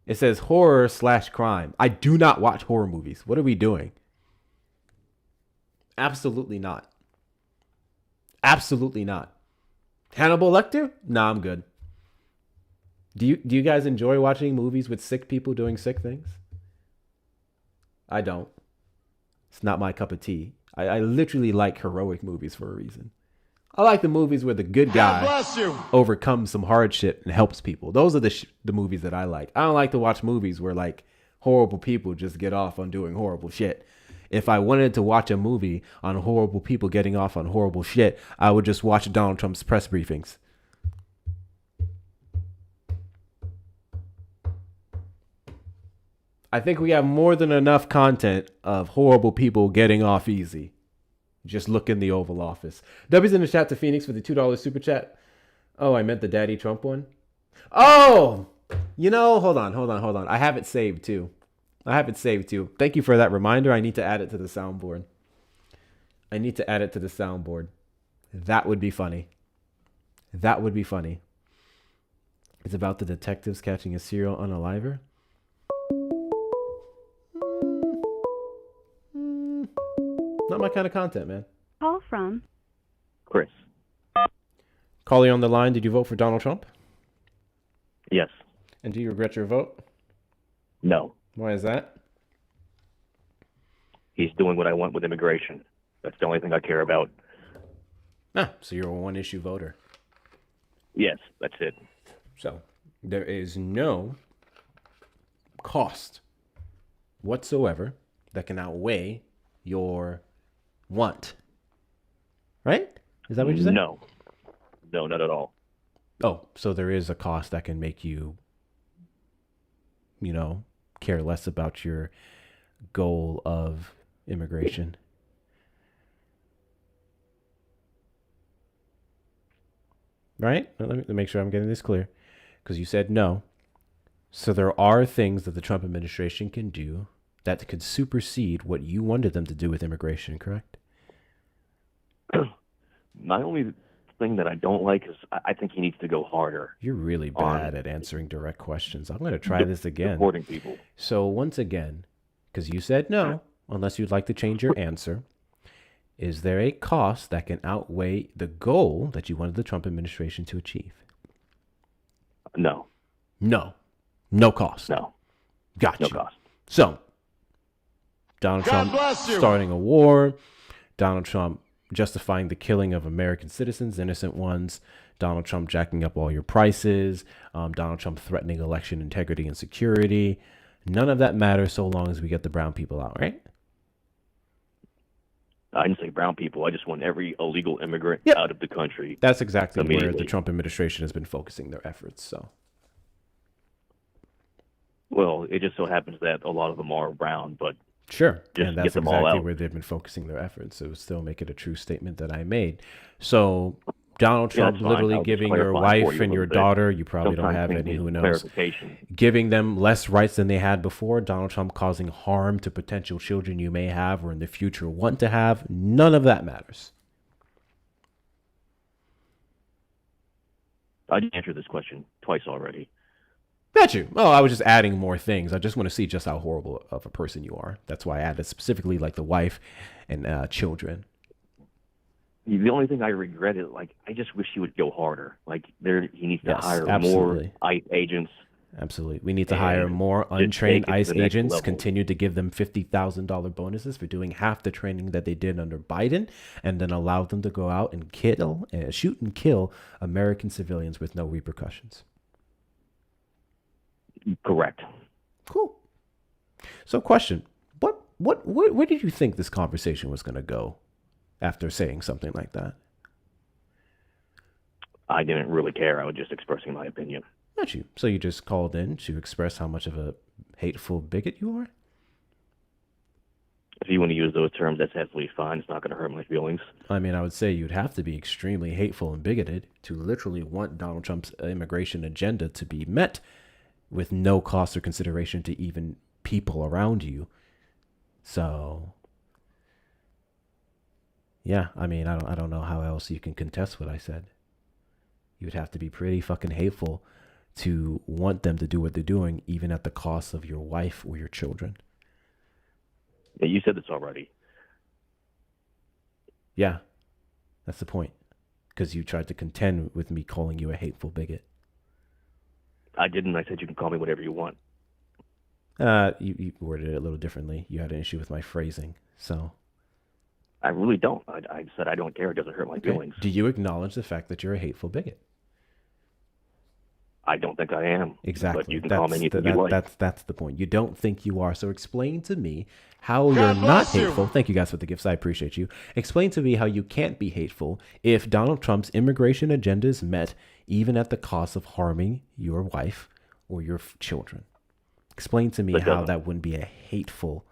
It says horror/crime. I do not watch horror movies. What are we doing? Absolutely not. Absolutely not. Hannibal Lecter? Nah, I'm good. Do you guys enjoy watching movies with sick people doing sick things? I don't. It's not my cup of tea. I literally like heroic movies for a reason. I like the movies where the good guy overcomes some hardship and helps people. Those are the movies that I like. I don't like to watch movies where like horrible people just get off on doing horrible shit. If I wanted to watch a movie on horrible people getting off on horrible shit, I would just watch Donald Trump's press briefings. I think we have more than enough content of horrible people getting off easy. Just look in the Oval Office. W's in the chat to Phoenix for the $2 super chat. Oh, I meant the Daddy Trump one. Oh, hold on. I have it saved too. Thank you for that reminder. I need to add it to the soundboard. That would be funny. It's about the detectives catching a serial unaliver. Not my kind of content, man. Call from Chris. Callie on the line. Did you vote for Donald Trump? Yes. And do you regret your vote? No. Why is that? He's doing what I want with immigration. That's the only thing I care about. So you're a one-issue voter. Yes, that's it. So there is no cost whatsoever that can outweigh your want. Right? Is that what you said? No, not at all. Oh, so there is a cost that can make you, care less about your goal of immigration. Right? Let me make sure I'm getting this clear. Because you said no. So there are things that the Trump administration can do that could supersede what you wanted them to do with immigration, correct? My only thing that I don't like is I think he needs to go harder. You're really bad at answering direct questions. I'm going to try this again. Deporting people. So once again, because you said no, unless you'd like to change your answer, Is there a cost that can outweigh the goal that you wanted the Trump administration to achieve? No. No. No cost. No. Gotcha. No cost. So, Donald God Trump bless you. starting a war, Donald Trump justifying the killing of American citizens, innocent ones, Donald Trump jacking up all your prices, Donald Trump threatening election integrity and security. None of that matters so long as we get the brown people out, right? I didn't say brown people. I just want every illegal immigrant out of the country. That's exactly where the immediately. Trump administration has been focusing their efforts. So, Well, it just so happens that a lot of them are brown, but sure. just And get that's them all exactly out. where they've been focusing their efforts. So, still make it a true statement that I made. So, Donald Yeah, Trump that's fine. literally I'll just giving your clarify for wife you a and your little bit. daughter, you probably don't Sometimes have things any, need who knows, clarification. giving them less rights than they had before, Donald Trump causing harm to potential children you may have or in the future want to have. None of that matters. I did answer this question twice already. Got you. Oh, I was just adding more things. I just want to see just how horrible of a person you are. That's why I added specifically like the wife and children. The only thing I regret is, like, I just wish he would go harder. Like, he needs to Yes, hire absolutely. more ICE agents. Absolutely. We need to hire more just untrained take it to ICE the next agents, level. continue to give them $50,000 bonuses for doing half the training that they did under Biden, and then allow them to go out and shoot and kill American civilians with no repercussions. Correct. Cool. So question, where did you think this conversation was going to go after saying something like that? I didn't really care. I was just expressing my opinion. Not you. So you just called in to express how much of a hateful bigot you are? If you want to use those terms, that's absolutely fine. It's not going to hurt my feelings. I mean, I would say you'd have to be extremely hateful and bigoted to literally want Donald Trump's immigration agenda to be met with no cost or consideration to even people around you. So, yeah, I mean, I don't know how else you can contest what I said. You'd have to be pretty fucking hateful to want them to do what they're doing, even at the cost of your wife or your children. Yeah, you said this already. Yeah, that's the point. Because you tried to contend with me calling you a hateful bigot. I didn't. I said you can call me whatever you want. You worded it a little differently. You had an issue with my phrasing, so. I really don't. I said I don't care. It doesn't hurt my feelings. Do you acknowledge the fact that you're a hateful bigot? I don't think I am. Exactly. But you can call me anything you like. That's the point. You don't think you are. So explain to me how you're not hateful. Thank you guys for the gifts. I appreciate you. Explain to me how you can't be hateful if Donald Trump's immigration agenda is met, even at the cost of harming your wife or your children. Explain to me how that wouldn't be a hateful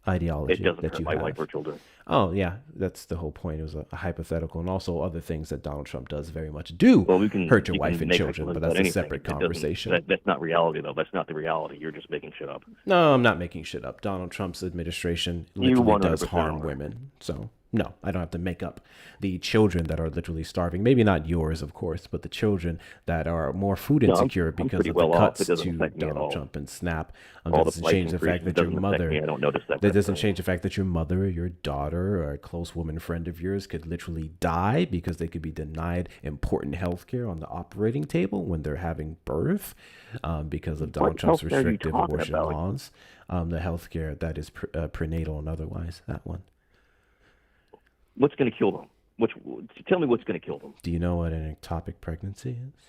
ideology It doesn't that hurt you my have. wife or children. Oh, yeah, that's the whole point. It was a hypothetical, and also other things that Donald Trump does very much do hurt your wife and children, but that's a separate conversation. That's not reality, though. That's not the reality. You're just making shit up. No, I'm not making shit up. Donald Trump's administration You literally does 100% harm are. women. So, no, I don't have to make up the children that are literally starving. Maybe not yours, of course, but the children that are more food No, I'm insecure because pretty of well the off. cuts It doesn't to affect me at Donald all. Trump and SNAP. All That the doesn't price change the fact increases that your doesn't affect mother. me. I don't notice that. That doesn't change the fact that your mother, or your daughter, or a close woman friend of yours could literally die because they could be denied important health care on the operating table when they're having birth because of Donald Trump's healthcare are you restrictive talking abortion about? laws. The health care that is prenatal and otherwise, that one. What's going to kill them? Tell me what's going to kill them. Do you know what an ectopic pregnancy is?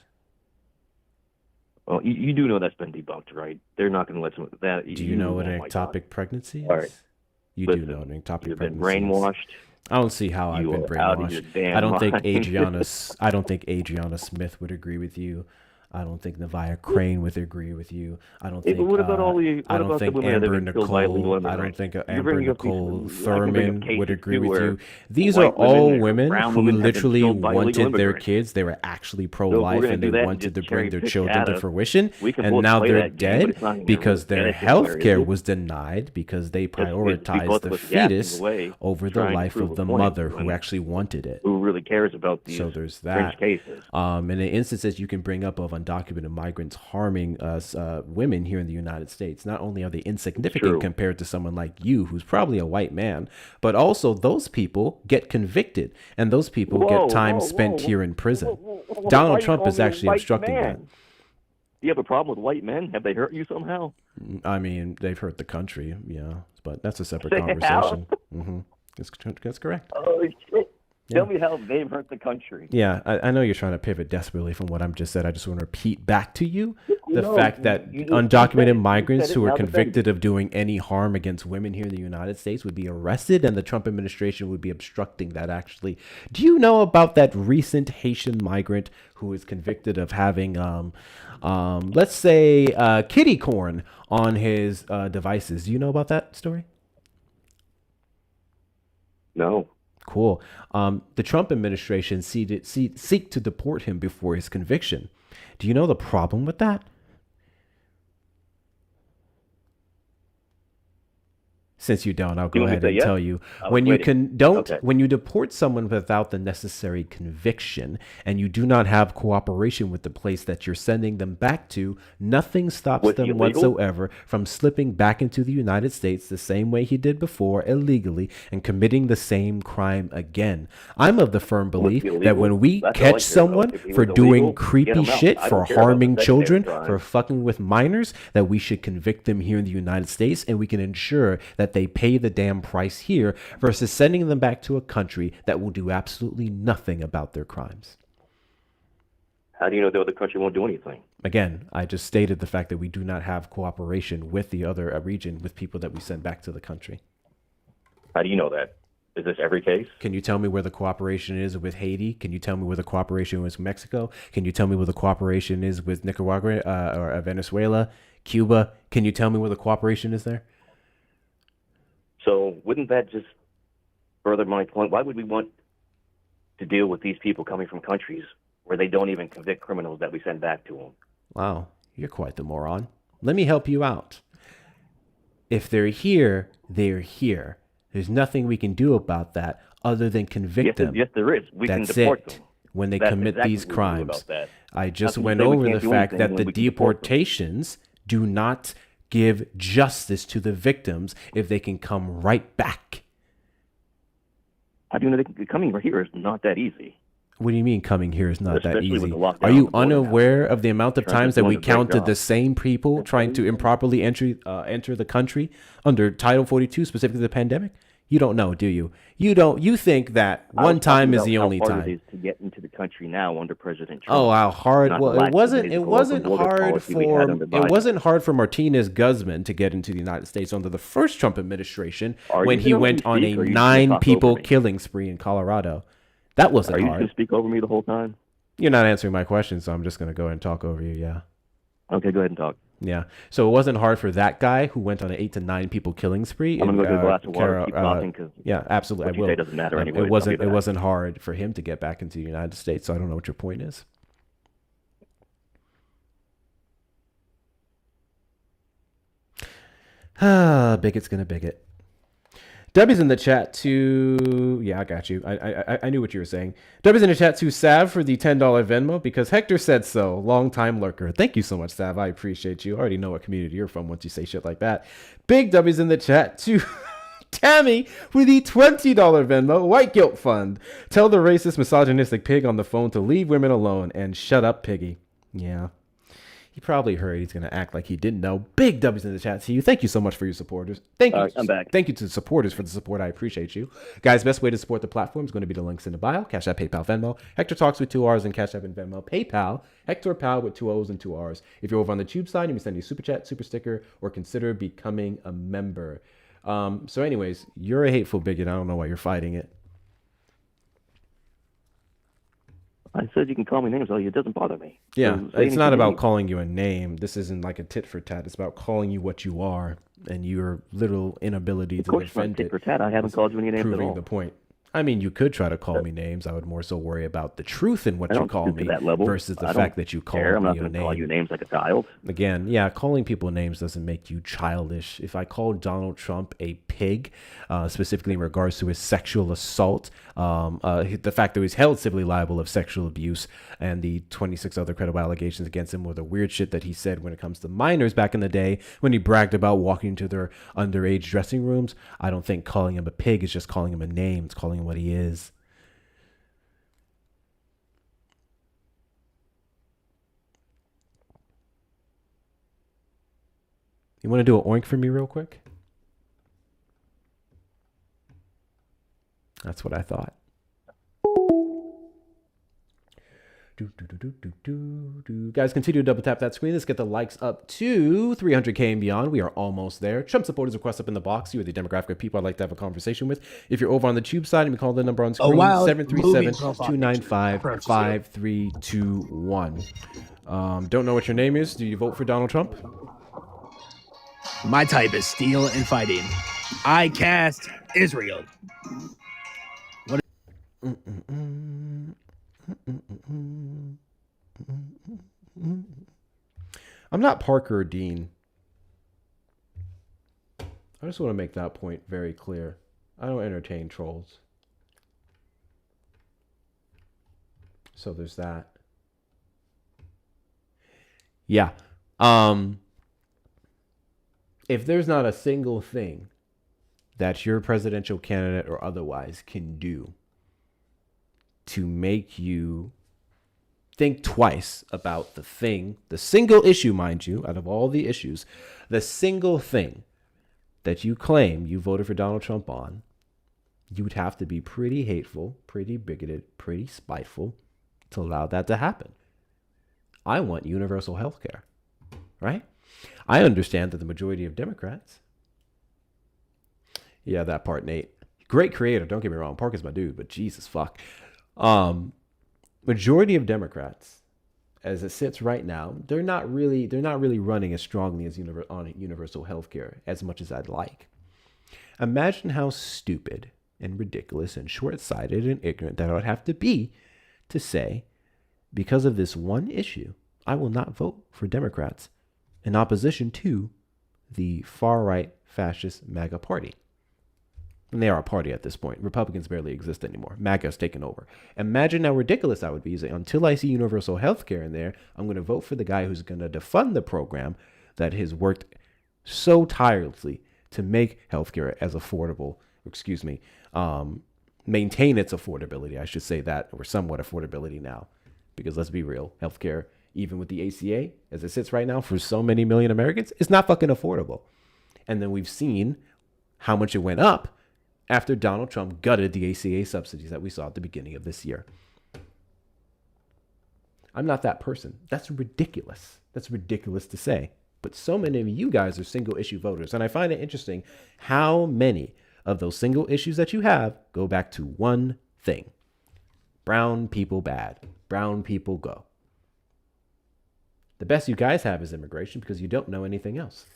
Well, you do know that's been debunked, right? They're not going to let some that. Do you know what an oh my God. ectopic pregnancy is? All right. You Listen, do know what an ectopic you've been pregnancy is. brainwashed. I don't see how I've You been are out of your brainwashed. damn I don't think mind. I don't think Adriana Smith would agree with you. I don't think Nevaeh Crane would agree with you. I don't Yeah, think. but what about all the? I What don't about the think women that have Amber been killed by illegal Nicole. I don't immigrants? think You're Amber bringing up these- Nicole I can bring up Thurman cases would agree too with where you. These are white women all and women brown who women have been literally killed by wanted illegal their immigrants. kids. They were actually So pro-life we're gonna and do they that wanted and to just bring their cherry-pick children to data. fruition, We can and both now play they're that game, but dead it's not gonna because their benefit health anywhere, care is it? was denied because they we prioritized both the was yapping fetus away, over the trying to life prove of a the point, mother who and actually wanted it. who really cares about these So there's fringe that. cases? And the instances you can bring up of undocumented migrants harming us women here in the United States. Not only are they insignificant compared to someone like you, who's probably a white man, but also those people get convicted, and those people get time spent here in prison. Donald Trump is actually obstructing that. Do you have a problem with white men? Have they hurt you somehow? I mean, they've hurt the country, yeah, but that's a separate They conversation. That's correct. Oh, shit. Tell me how they've hurt the country. Yeah, I know you're trying to pivot desperately from what I'm just said. I just want to repeat back to you the fact that undocumented migrants who are convicted of doing any harm against women here in the United States would be arrested, and the Trump administration would be obstructing that, actually. Do you know about that recent Haitian migrant who was convicted of having, let's say, kitty corn on his devices? Do you know about that story? No. Cool. The Trump administration seek to deport him before his conviction. Do you know the problem with that? Since you don't, I'll go ahead and tell you. When you when you deport someone without the necessary conviction and you do not have cooperation with the place that you're sending them back to, nothing stops them whatsoever from slipping back into the United States the same way he did before, illegally, and committing the same crime again. I'm of the firm belief that when we catch someone for doing creepy shit, for harming children, for fucking with minors, that we should convict them here in the United States, and we can ensure that they pay the damn price here versus sending them back to a country that will do absolutely nothing about their crimes. How do you know the other country won't do anything? Again, I just stated the fact that we do not have cooperation with the other region, with people that we send back to the country. How do you know that? Is this every case? Can you tell me where the cooperation is with Haiti? Can you tell me where the cooperation is with Mexico? Can you tell me where the cooperation is with Nicaragua or Venezuela, Cuba? Can you tell me where the cooperation is there? So wouldn't that just further my point? Why would we want to deal with these people coming from countries where they don't even convict criminals that we send back to them? Wow, you're quite the moron. Let me help you out. If they're here, they're here. There's nothing we can do about that other than convict them. Yes, there is. We can That's deport it. them. When they That's commit exactly these what we do crimes. about that. I just How can you went say we over can't the do fact anything that when the we can deport them? deportations do not give justice to the victims if they can come right back. How do you know coming here is not that easy? What do you mean coming here is not that Especially with easy? the lockdown Are you on the border unaware of the amount of Trump's times that doing we a great counted job. the same people trying to improperly enter the country under Title 42, specifically the pandemic? You don't know, do you? You think that one time is the only How hard it time. is to get into the country now under President Trump. Oh, how hard! Not Well, the it wasn't lackadaisical border hard policy we had for under Biden. it wasn't hard for Martinez Guzman to get into the United States under the first Trump administration Are when you he gonna went on a speak, or are you just gonna 9 talk people over me? killing spree in Colorado. That wasn't Are you hard. going to speak over me the whole time? You're not answering my question, so I'm just going to go ahead and talk over you. Yeah. Okay, go ahead and talk. Yeah. So it wasn't hard for that guy who went on an 8 to 9 people killing spree. I'm in, gonna go get a glass of water, keep talking, 'cause yeah, absolutely. what I you will. say doesn't matter anyway, It I'll be wasn't. It back. wasn't hard for him to get back into the United States. So I don't know what your point is. Bigot's gonna bigot. Debbie's in the chat too. Yeah, I got you. I knew what you were saying. Debbie's in the chat too. Sav for the $10 Venmo because Hector said so. Long time lurker. Thank you so much, Sav. I appreciate you. I already know what community you're from once you say shit like that. Big W's in the chat too. Tammy for the $20 Venmo White Guilt Fund. Tell the racist, misogynistic pig on the phone to leave women alone and shut up, piggy. Yeah. He probably heard he's going to act like he didn't know. Big W's in the chat to you. Thank you so much for your supporters. Thank you. I'm back. Thank you to the supporters for the support. I appreciate you. Guys, best way to support the platform is going to be the links in the bio. Cash App, PayPal, Venmo. Hector Talks with 2 R's and Cash App and Venmo. PayPal, Hector Pal with 2 O's and 2 R's. If you're over on the Tube side, you can send me a super chat, super sticker, or consider becoming a member. So anyways, you're a hateful bigot. I don't know why you're fighting it. I said you can call me names, so it doesn't bother me. Yeah, So say it's not anything about you need. calling you a name. This isn't like a tit for tat. It's about calling you what you are and your little inability Of to course it's not defend tit it. for tat. I haven't is called you any names at proving all. the point. I mean, you could try to call me names. I would more so worry about the truth in what I you don't call stoop to me that level. versus the I fact don't that you call care. I'm me not a going to call you name. names like a child. Again, yeah, calling people names doesn't make you childish. If I called Donald Trump a pig, specifically in regards to his sexual assault, the fact that he's held civilly liable of sexual abuse, and the 26 other credible allegations against him, or the weird shit that he said when it comes to minors back in the day when he bragged about walking into their underage dressing rooms, I don't think calling him a pig is just calling him a name. It's calling him what he is. You want to do an oink for me real quick? That's what I thought. Guys, continue to double tap that screen. Let's get the likes up to 300K and beyond. We are almost there. Trump supporters request up in the box. You are the demographic of people I'd like to have a conversation with. If you're over on the tube side, and we call the number on screen 737-295-5321. Don't know what your name is. Do you vote for Donald Trump? My type is steel and fighting. I cast Israel. What? I'm not Parker or Dean. I just want to make that point very clear. I don't entertain trolls. So there's that. Yeah. If there's not a single thing that your presidential candidate or otherwise can do to make you think twice about the thing, the single issue, mind you, out of all the issues, the single thing that you claim you voted for Donald Trump on, you would have to be pretty hateful, pretty bigoted, pretty spiteful to allow that to happen. I want universal health care, right? I understand that the majority of Democrats, yeah, that part, Nate. Great creator, don't get me wrong. Parker's my dude, but Jesus fuck. Majority of Democrats, as it sits right now, they're not really running as strongly as on universal health care as much as I'd like. Imagine how stupid and ridiculous and short-sighted and ignorant that I would have to be to say, because of this one issue, I will not vote for Democrats in opposition to the far-right fascist MAGA party. And they are a party at this point. Republicans barely exist anymore. MAGA's taken over. Imagine how ridiculous I would be. Until I see universal health care in there, I'm going to vote for the guy who's going to defund the program that has worked so tirelessly to make healthcare as affordable, maintain its affordability. I should say that, or somewhat affordability now. Because let's be real, healthcare, even with the ACA, as it sits right now for so many million Americans, it's not fucking affordable. And then we've seen how much it went up after Donald Trump gutted the ACA subsidies that we saw at the beginning of this year. I'm not that person. That's ridiculous. That's ridiculous to say. But so many of you guys are single issue voters. And I find it interesting how many of those single issues that you have go back to one thing. Brown people bad. Brown people go. The best you guys have is immigration because you don't know anything else.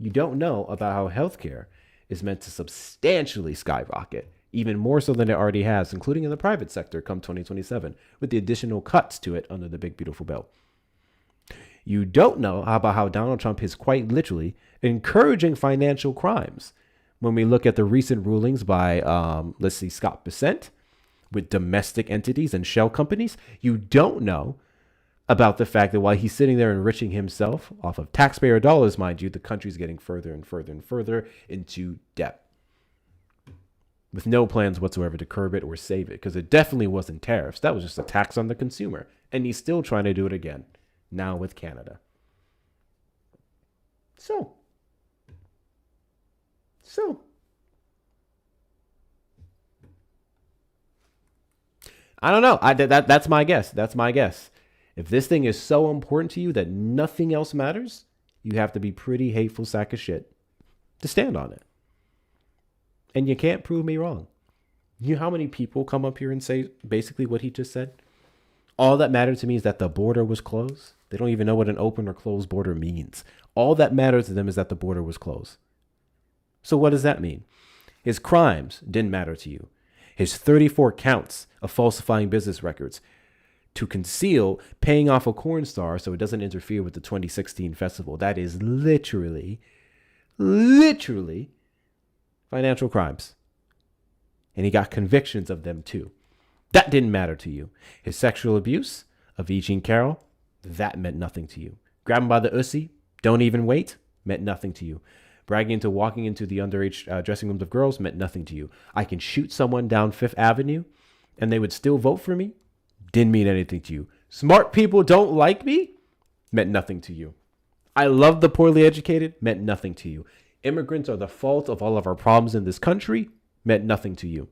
You don't know about how healthcare is meant to substantially skyrocket, even more so than it already has, including in the private sector come 2027, with the additional cuts to it under the big, beautiful bill. You don't know about how Donald Trump is quite literally encouraging financial crimes. When we look at the recent rulings by, Scott Bessent, with domestic entities and shell companies, you don't know about the fact that while he's sitting there enriching himself off of taxpayer dollars, mind you, the country's getting further and further and further into debt with no plans whatsoever to curb it or save it, because it definitely wasn't tariffs. That was just a tax on the consumer. And he's still trying to do it again, now with Canada. So. I don't know. That's my guess. That's my guess. If this thing is so important to you that nothing else matters, you have to be pretty hateful sack of shit to stand on it. And you can't prove me wrong. You know how many people come up here and say basically what he just said? All that mattered to me is that the border was closed. They don't even know what an open or closed border means. All that matters to them is that the border was closed. So what does that mean? His crimes didn't matter to you. his 34 counts of falsifying business records, to conceal paying off a corn star so it doesn't interfere with the 2016 festival. That is literally financial crimes. And he got convictions of them too. That didn't matter to you. His sexual abuse of E. Jean Carroll, that meant nothing to you. Grab him by the ussy, don't even wait, meant nothing to you. Bragging into walking into the underage dressing rooms of girls meant nothing to you. I can shoot someone down Fifth Avenue and they would still vote for me, didn't mean anything to you. Smart people don't like me, meant nothing to you. I love the poorly educated, meant nothing to you. Immigrants are the fault of all of our problems in this country, meant nothing to you.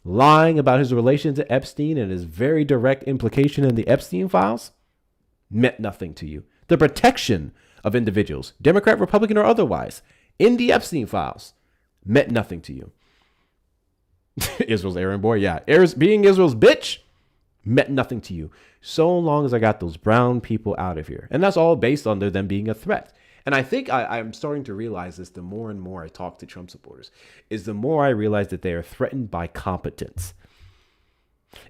Lying about his relation to Epstein and his very direct implication in the Epstein files meant nothing to you. The protection of individuals, Democrat, Republican, or otherwise, in the Epstein files meant nothing to you. Israel's errand boy, yeah. Being Israel's bitch meant nothing to you. So long as I got those brown people out of here. And that's all based on them being a threat. And I think I'm starting to realize this the more and more I talk to Trump supporters, is the more I realize that they are threatened by competence.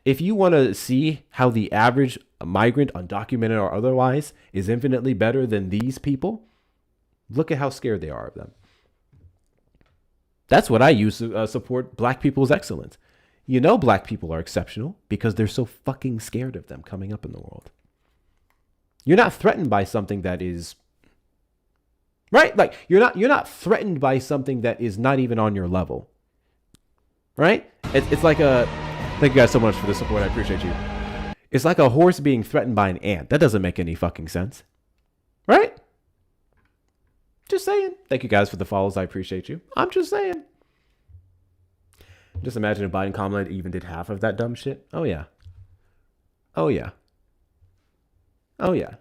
If you want to see how the average migrant, undocumented or otherwise, is infinitely better than these people, look at how scared they are of them. That's what I use to support black people's excellence. You know black people are exceptional because they're so fucking scared of them coming up in the world. You're not threatened by something that is... Right? Like, you're not threatened by something that is not even on your level. Right? It's like a... Thank you guys so much for the support. I appreciate you. It's like a horse being threatened by an ant. That doesn't make any fucking sense. Right? Just saying. Thank you guys for the follows. I appreciate you. I'm just saying. Just imagine if Biden Kamala even did half of that dumb shit. Oh, yeah. Oh, yeah. Oh, yeah.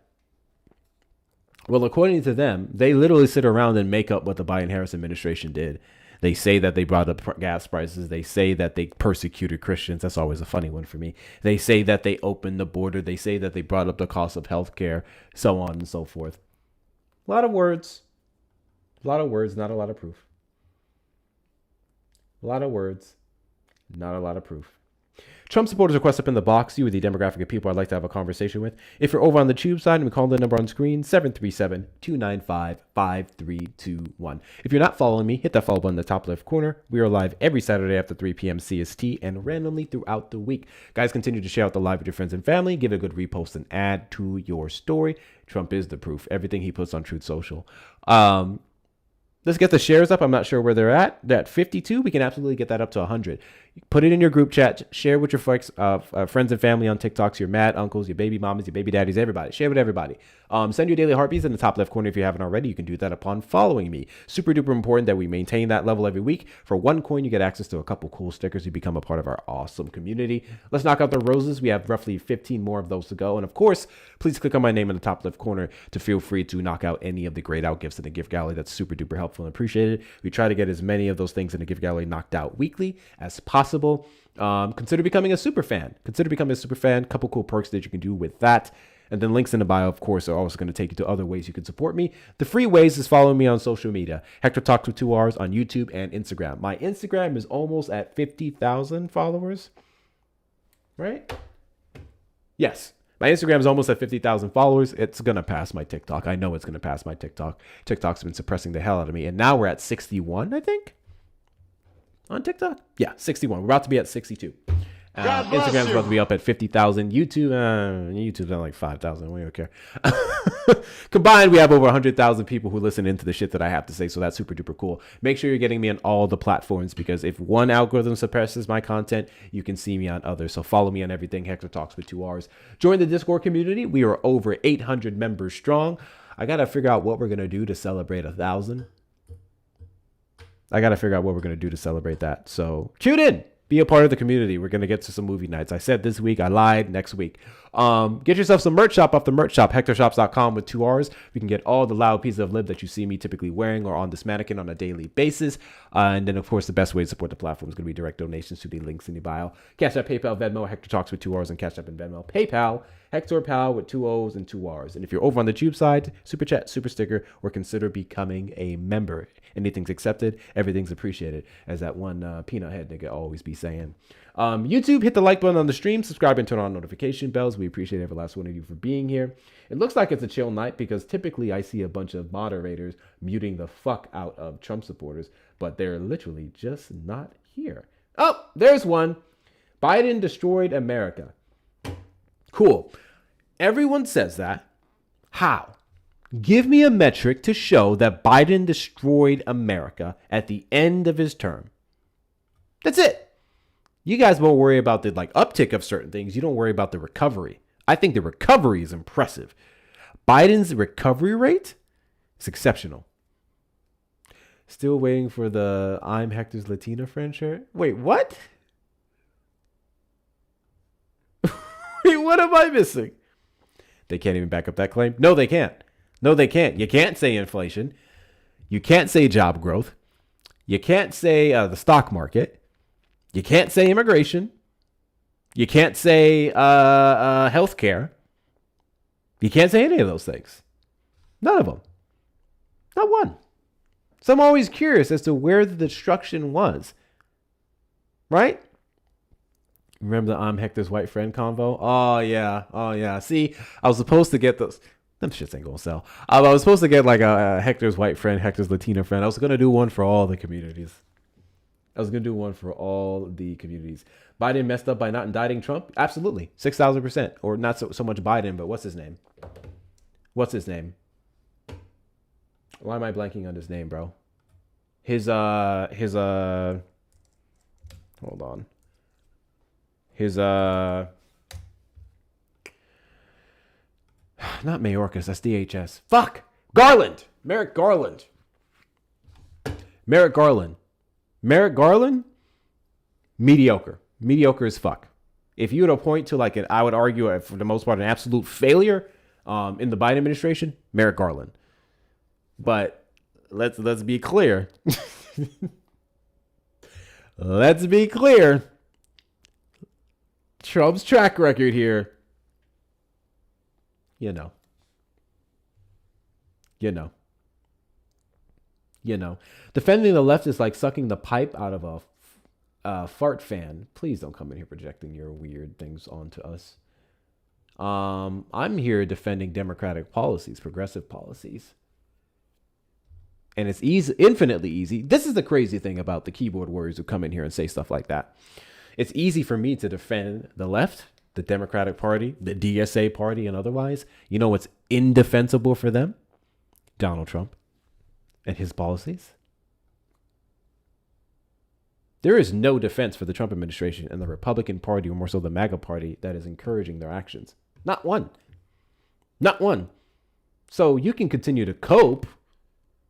Well, according to them, they literally sit around and make up what the Biden-Harris administration did. They say that they brought up gas prices. They say that they persecuted Christians. That's always a funny one for me. They say that they opened the border. They say that they brought up the cost of healthcare, so on and so forth. A lot of words. A lot of words, not a lot of proof. A lot of words, not a lot of proof. Trump supporters request up in the box. You are the demographic of people I'd like to have a conversation with. If you're over on the tube side, and we call the number on screen, 737-295-5321. If you're not following me, hit that follow button in the top left corner. We are live every Saturday after 3 p.m. CST and randomly throughout the week. Guys, continue to share out the live with your friends and family. Give it a good repost and add to your story. Trump is the proof. Everything he puts on Truth Social. Let's get the shares up. I'm not sure where they're at. They're at 52. We can absolutely get that up to 100. Put it in your group chat. Share with your friends and family on TikToks, your mad uncles, your baby mamas, your baby daddies, everybody. Share with everybody. Send your daily heartbeats in the top left corner if you haven't already. You can do that upon following me. Super duper important that we maintain that level every week. For 1 coin, you get access to a couple cool stickers. You become a part of our awesome community. Let's knock out the roses. We have roughly 15 more of those to go. And of course, please click on my name in the top left corner to feel free to knock out any of the grayed out gifts in the gift gallery. That's super duper helpful and appreciated. We try to get as many of those things in the gift gallery knocked out weekly as possible. Consider becoming a super fan. Couple cool perks that you can do with that. And then links in the bio, of course, are also going to take you to other ways you can support me. The free ways is following me on social media. Hector Talks with 2 R's on YouTube and Instagram. My Instagram is almost at 50,000 followers. Right? Yes. My Instagram is almost at 50,000 followers. It's going to pass my TikTok. I know it's going to pass my TikTok. TikTok's been suppressing the hell out of me. And now we're at 61, I think. On TikTok? Yeah, 61. We're about to be at 62. Instagram's about to be up at 50,000. YouTube's at like 5,000. We don't care. Combined, we have over 100,000 people who listen into the shit that I have to say. So that's super duper cool. Make sure you're getting me on all the platforms because if one algorithm suppresses my content, you can see me on others. So follow me on everything. Hector Talks with 2 R's. Join the Discord community. We are over 800 members strong. I got to figure out what we're going to do to celebrate 1,000. that. So tune in. Be a part of the community. We're going to get to some movie nights. I said this week. I lied. Next week. Get yourself some merch shop off the merch shop. HectorShops.com with 2 R's. We can get all the loud pieces of lib that you see me typically wearing or on this mannequin on a daily basis. And then, of course, the best way to support the platform is going to be direct donations to the links in the bio. Cash App, PayPal, Venmo, Hector Talks with 2 R's and Cash App and Venmo. PayPal Hector Powell with 2 O's and 2 R's. And if you're over on the Tube side, super chat, super sticker, or consider becoming a member. Anything's accepted, everything's appreciated, as that one peanut head nigga always be saying. YouTube, hit the like button on the stream, subscribe and turn on notification bells. We appreciate every last one of you for being here. It looks like it's a chill night because typically I see a bunch of moderators muting the fuck out of Trump supporters, but they're literally just not here. Oh, there's one. Biden destroyed America. Cool. Everyone says that. How? Give me a metric to show that Biden destroyed America at the end of his term. That's it. You guys won't worry about the uptick of certain things. You don't worry about the recovery. I think the recovery is impressive. Biden's recovery rate is exceptional. Still waiting for the I'm Hector's Latina friend shirt. Wait, what? Wait, what am I missing? They can't even back up that claim. No, they can't. No, they can't. You can't say inflation. You can't say job growth. You can't say the stock market. You can't say immigration. You can't say healthcare. You can't say any of those things. None of them. Not one. So I'm always curious as to where the destruction was. Right? Remember the I'm Hector's white friend convo? Oh, yeah. Oh, yeah. See, I was supposed to get those. Them shits ain't gonna sell. I was supposed to get like a Hector's white friend, Hector's Latina friend. I was going to do one for all the communities. Biden messed up by not indicting Trump? Absolutely. 6,000%. Or not so much Biden, but what's his name? Why am I blanking on his name, bro? Hold on. Not Mayorkas, that's DHS. Fuck! Garland! Merrick Garland. Mediocre. Mediocre as fuck. If you were to point to I would argue for the most part, an absolute failure in the Biden administration, Merrick Garland. But let's be clear. Let's be clear. Trump's track record here. You know. Defending the left is like sucking the pipe out of a fart fan. Please don't come in here projecting your weird things onto us. I'm here defending democratic policies, progressive policies. And it's easy, infinitely easy. This is the crazy thing about the keyboard warriors who come in here and say stuff like that. It's easy for me to defend the left, the Democratic Party, the DSA party, and otherwise. You know what's indefensible for them? Donald Trump and his policies. There is no defense for the Trump administration and the Republican Party, or more so the MAGA party, that is encouraging their actions. Not one. Not one. So you can continue to cope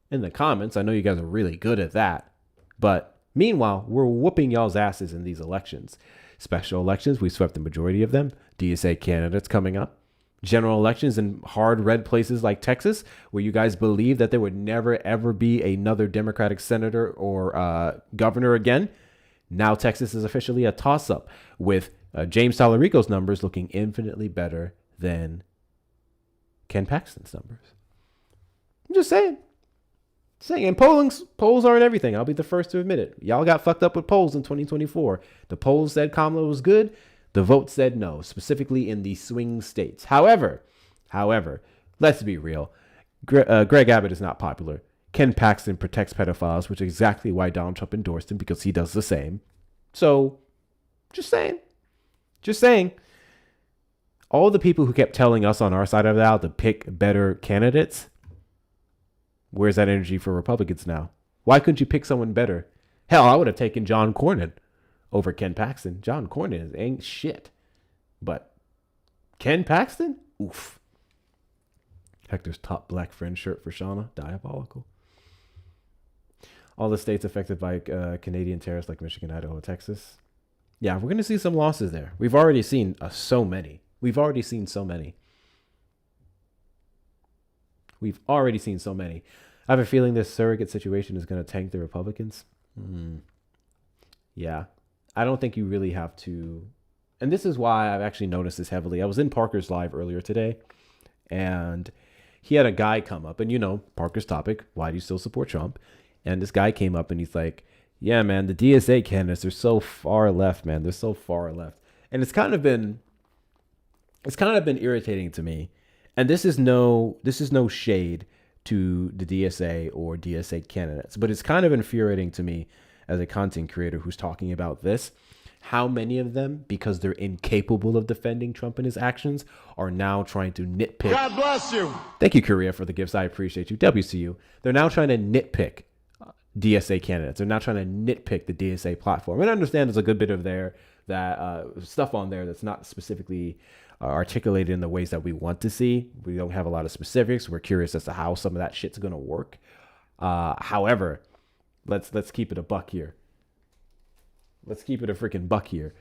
in the comments. I know you guys are really good at that. But meanwhile, we're whooping y'all's asses in these elections. Special elections, we swept the majority of them. DSA candidates coming up. General elections in hard red places like Texas, where you guys believe that there would never, ever be another Democratic senator or governor again. Now Texas is officially a toss-up with James Talarico's numbers looking infinitely better than Ken Paxton's numbers. I'm just saying. And polls aren't everything. I'll be the first to admit it. Y'all got fucked up with polls in 2024. The polls said Kamala was good. The vote said no, specifically in the swing states. However, let's be real. Greg Abbott is not popular. Ken Paxton protects pedophiles, which is exactly why Donald Trump endorsed him, because he does the same. So, just saying. All the people who kept telling us on our side of the aisle to pick better candidates, where's that energy for Republicans now? Why couldn't you pick someone better? Hell, I would have taken John Cornyn over Ken Paxton. John Cornyn ain't shit. But Ken Paxton? Oof. Hector's top black friend shirt for Shauna. Diabolical. All the states affected by Canadian tariffs like Michigan, Idaho, Texas. Yeah, we're going to see some losses there. We've already seen so many. I have a feeling this surrogate situation is going to tank the Republicans. Yeah. I don't think you really have to and this is why I've actually noticed this heavily. I was in Parker's live earlier today, and he had a guy come up, and Parker's topic, why do you still support Trump? And this guy came up and he's like, yeah, man, the DSA candidates are so far left, man. They're so far left. And it's kind of been irritating to me. And this is no shade to the DSA or DSA candidates, but it's kind of infuriating to me as a content creator who's talking about this. How many of them, because they're incapable of defending Trump and his actions, are now trying to nitpick. God bless you. Thank you, Korea, for the gifts. I appreciate you. WCU. They're now trying to nitpick DSA candidates. They're now trying to nitpick the DSA platform. And I understand there's a good bit of stuff on there that's not specifically articulated in the ways that we want to see. We don't have a lot of specifics. We're curious as to how some of that shit's going to work. However, let's keep it a buck here. Let's keep it a freaking buck here.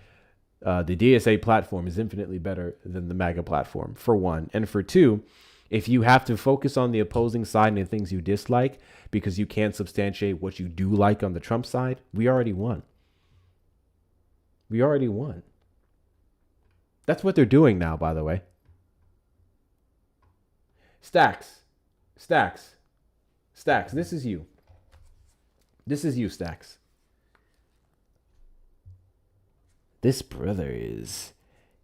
The DSA platform is infinitely better than the MAGA platform, for one. And for two, if you have to focus on the opposing side and the things you dislike because you can't substantiate what you do like on the Trump side, we already won. We already won. That's what they're doing now, by the way. Stacks. This is you. This is you, Stacks. This brother is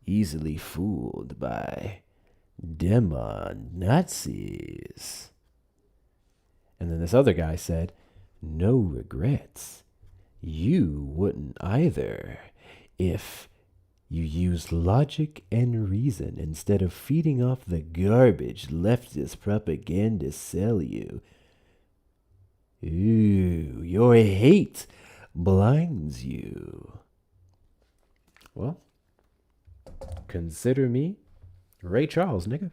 easily fooled by demo Nazis. And then this other guy said, no regrets. You wouldn't either if you used logic and reason instead of feeding off the garbage leftist propaganda sell you. Ooh, your hate blinds you. Well, consider me Ray Charles, nigga.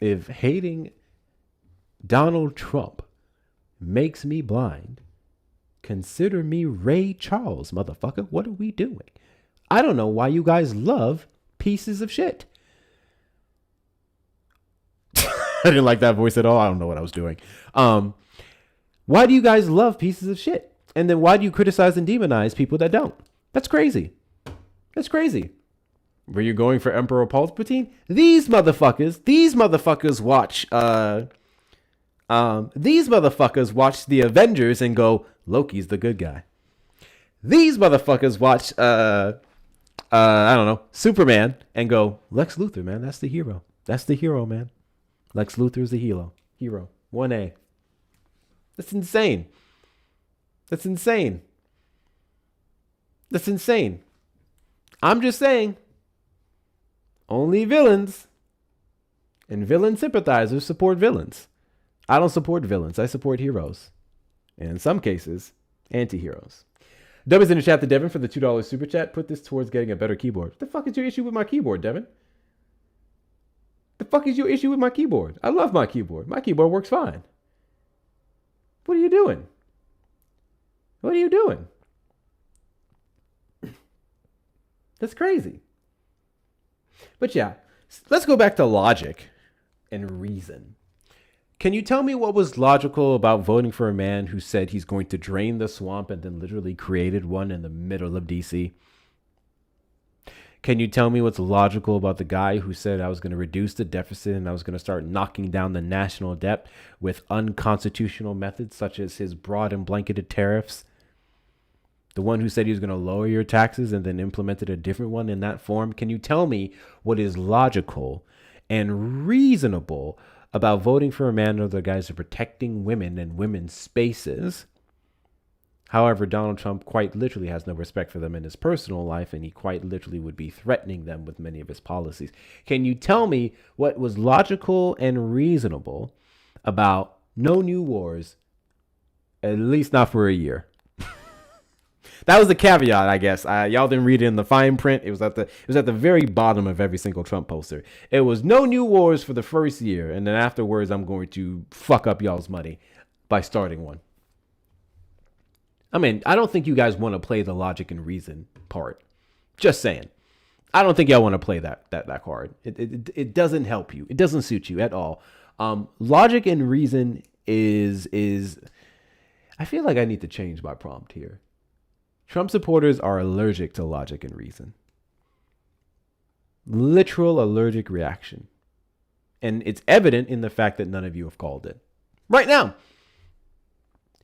If hating Donald Trump makes me blind, consider me Ray Charles, motherfucker. What are we doing? I don't know why you guys love pieces of shit. I didn't like that voice at all. I don't know what I was doing. Why do you guys love pieces of shit? And then why do you criticize and demonize people that don't? That's crazy. That's crazy. Were you going for Emperor Palpatine? These motherfuckers watch the Avengers and go, Loki's the good guy. These motherfuckers watch I don't know, Superman and go, Lex Luthor, man, that's the hero. That's the hero, man. Lex Luthor is the hero. 1A. That's insane. That's insane. That's insane. I'm just saying, only villains and villain sympathizers support villains. I don't support villains. I support heroes. And in some cases, anti-heroes. Devin's in the chat to Devin for the $2 super chat. Put this towards getting a better keyboard. What the fuck is your issue with my keyboard, Devin? The fuck is your issue with my keyboard? I love my keyboard. My keyboard works fine. What are you doing? What are you doing? That's crazy. But yeah, let's go back to logic and reason. Can you tell me what was logical about voting for a man who said he's going to drain the swamp and then literally created one in the middle of DC? Can you tell me what's logical about the guy who said I was going to reduce the deficit and I was going to start knocking down the national debt with unconstitutional methods such as his broad and blanketed tariffs? The one who said he was going to lower your taxes and then implemented a different one in that form. Can you tell me what is logical and reasonable about voting for a man or the guys who are protecting women and women's spaces? However, Donald Trump quite literally has no respect for them in his personal life, and he quite literally would be threatening them with many of his policies. Can you tell me what was logical and reasonable about no new wars, at least not for a year? That was the caveat, I guess. Y'all didn't read it in the fine print. It was at the very bottom of every single Trump poster. It was no new wars for the first year, and then afterwards, I'm going to fuck up y'all's money by starting one. I mean, I don't think you guys want to play the logic and reason part. Just saying. I don't think y'all want to play that card. It doesn't help you. It doesn't suit you at all. Logic and reason is. I feel like I need to change my prompt here. Trump supporters are allergic to logic and reason. Literal allergic reaction. And it's evident in the fact that none of you have called it. Right now.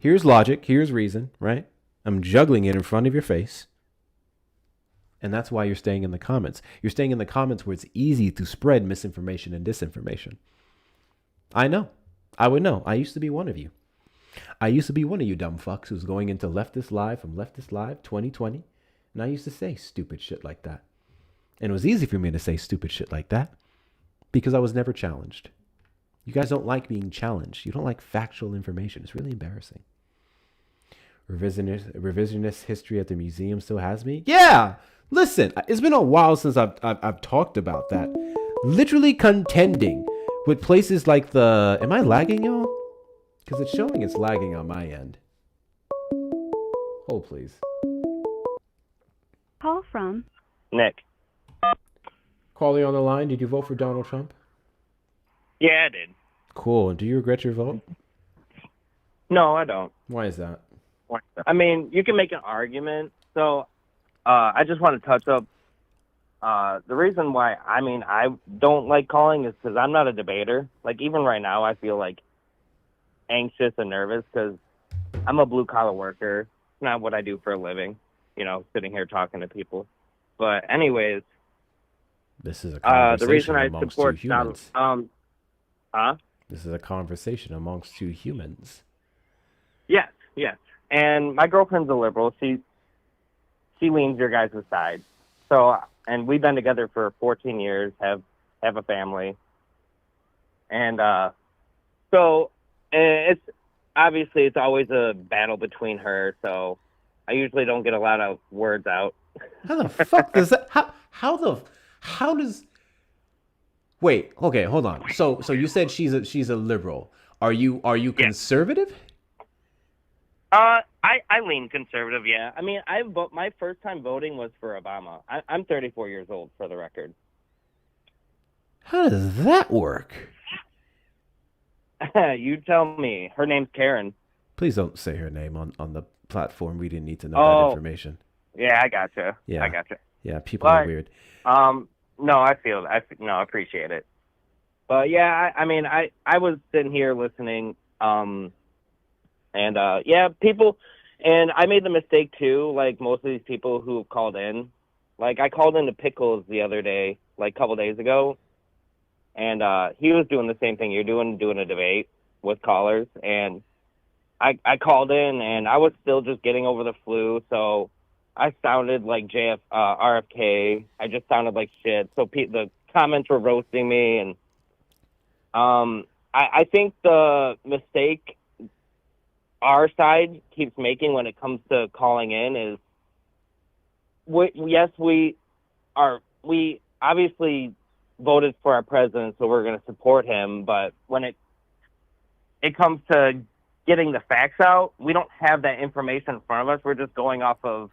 Here's logic. Here's reason, right? I'm juggling it in front of your face. And that's why you're staying in the comments. You're staying in the comments where it's easy to spread misinformation and disinformation. I know. I would know. I used to be one of you. I used to be one of you dumb fucks who's going into Leftist Live from Leftist Live 2020. And I used to say stupid shit like that. And it was easy for me to say stupid shit like that because I was never challenged. You guys don't like being challenged. You don't like factual information. It's really embarrassing. Revisionist history at the museum still has me? Yeah! Listen, it's been a while since I've talked about that. Literally contending with places like the... Am I lagging, y'all? Because it's showing it's lagging on my end. Hold, please. Call from Nick. Caller on the line, did you vote for Donald Trump? Yeah, I did. Cool. And do you regret your vote? No, I don't. Why is that? I mean, you can make an argument. So, I just want to touch up. The reason why, I don't like calling is because I'm not a debater. Like, even right now, I feel like anxious and nervous because I'm a blue-collar worker. It's not what I do for a living, sitting here talking to people. But anyways, this is a conversation the reason I amongst support two humans. Huh? This is a conversation amongst two humans. Yes. And my girlfriend's a liberal. She leans your guys' side. So, and we've been together for 14 years, have a family. And so it's obviously it's always a battle between her. So I usually don't get a lot of words out. How the fuck does that? How does? Wait. Okay. Hold on. So you said she's a liberal. Are you conservative? I lean conservative. Yeah. I mean, my first time voting was for Obama. I'm 34 years old, for the record. How does that work? You tell me. Her name's Karen. Please don't say her name on the platform. We didn't need to know that information. Yeah, I gotcha. Yeah. I gotcha. Yeah, people are weird. No, I appreciate it. But yeah, I was sitting here listening, people, and I made the mistake too, like most of these people who have called in. Like, I called into Pickles the other day, like a couple days ago, and he was doing the same thing you're doing a debate with callers, and I called in, and I was still just getting over the flu, so I sounded like RFK. I just sounded like shit. So the comments were roasting me, and I think the mistake our side keeps making when it comes to calling in is, we obviously voted for our president, so we're going to support him. But when it comes to getting the facts out, we don't have that information in front of us. We're just going off of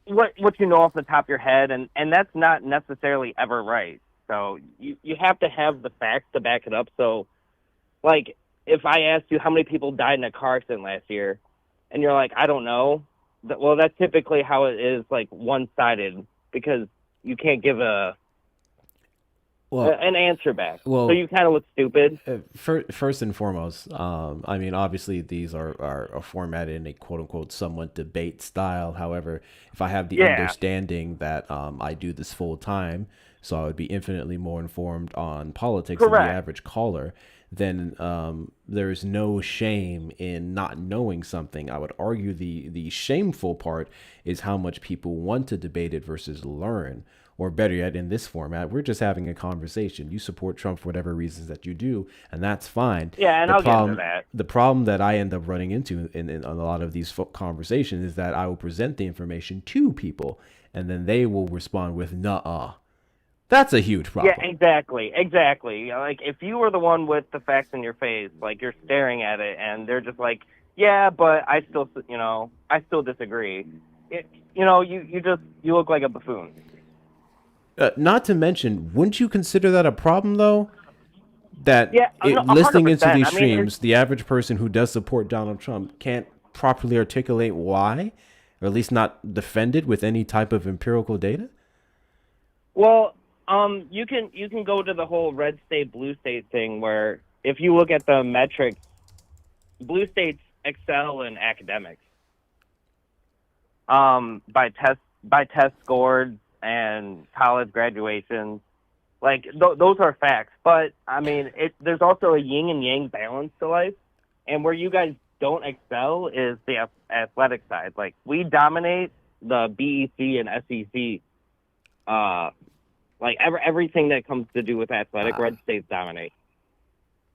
what you know off the top of your head, and that's not necessarily ever right. So you have to have the facts to back it up. So, like, if I asked you how many people died in a car accident last year, and you're like, I don't know, well, that's typically how it is, like, one-sided, because you can't give an answer back. So you kind of look stupid. First and foremost, obviously these are formatted in a quote-unquote somewhat debate style. However, if I have the understanding that I do this full time, so I would be infinitely more informed on politics than the average caller, then there is no shame in not knowing something. I would argue the shameful part is how much people want to debate it versus learn. Or better yet, in this format, we're just having a conversation. You support Trump for whatever reasons that you do, and that's fine. Yeah, and I'll get into that. The problem that I end up running into in a lot of these conversations is that I will present the information to people, and then they will respond with, nuh-uh. That's a huge problem. Yeah, exactly. Like, if you were the one with the facts in your face, like, you're staring at it, and they're just like, yeah, but I still disagree. You look like a buffoon. Not to mention, wouldn't you consider that a problem, though? That no, listening into 100%. these streams, the average person who does support Donald Trump can't properly articulate why, or at least not defended with any type of empirical data? Well, you can go to the whole red state, blue state thing, where if you look at the metrics, blue states excel in academics, by test scores and college graduations. Like those are facts. But I mean, there's also a yin and yang balance to life, and where you guys don't excel is the athletic side. Like we dominate the BEC and SEC. Like everything that comes to do with athletic, red states dominate.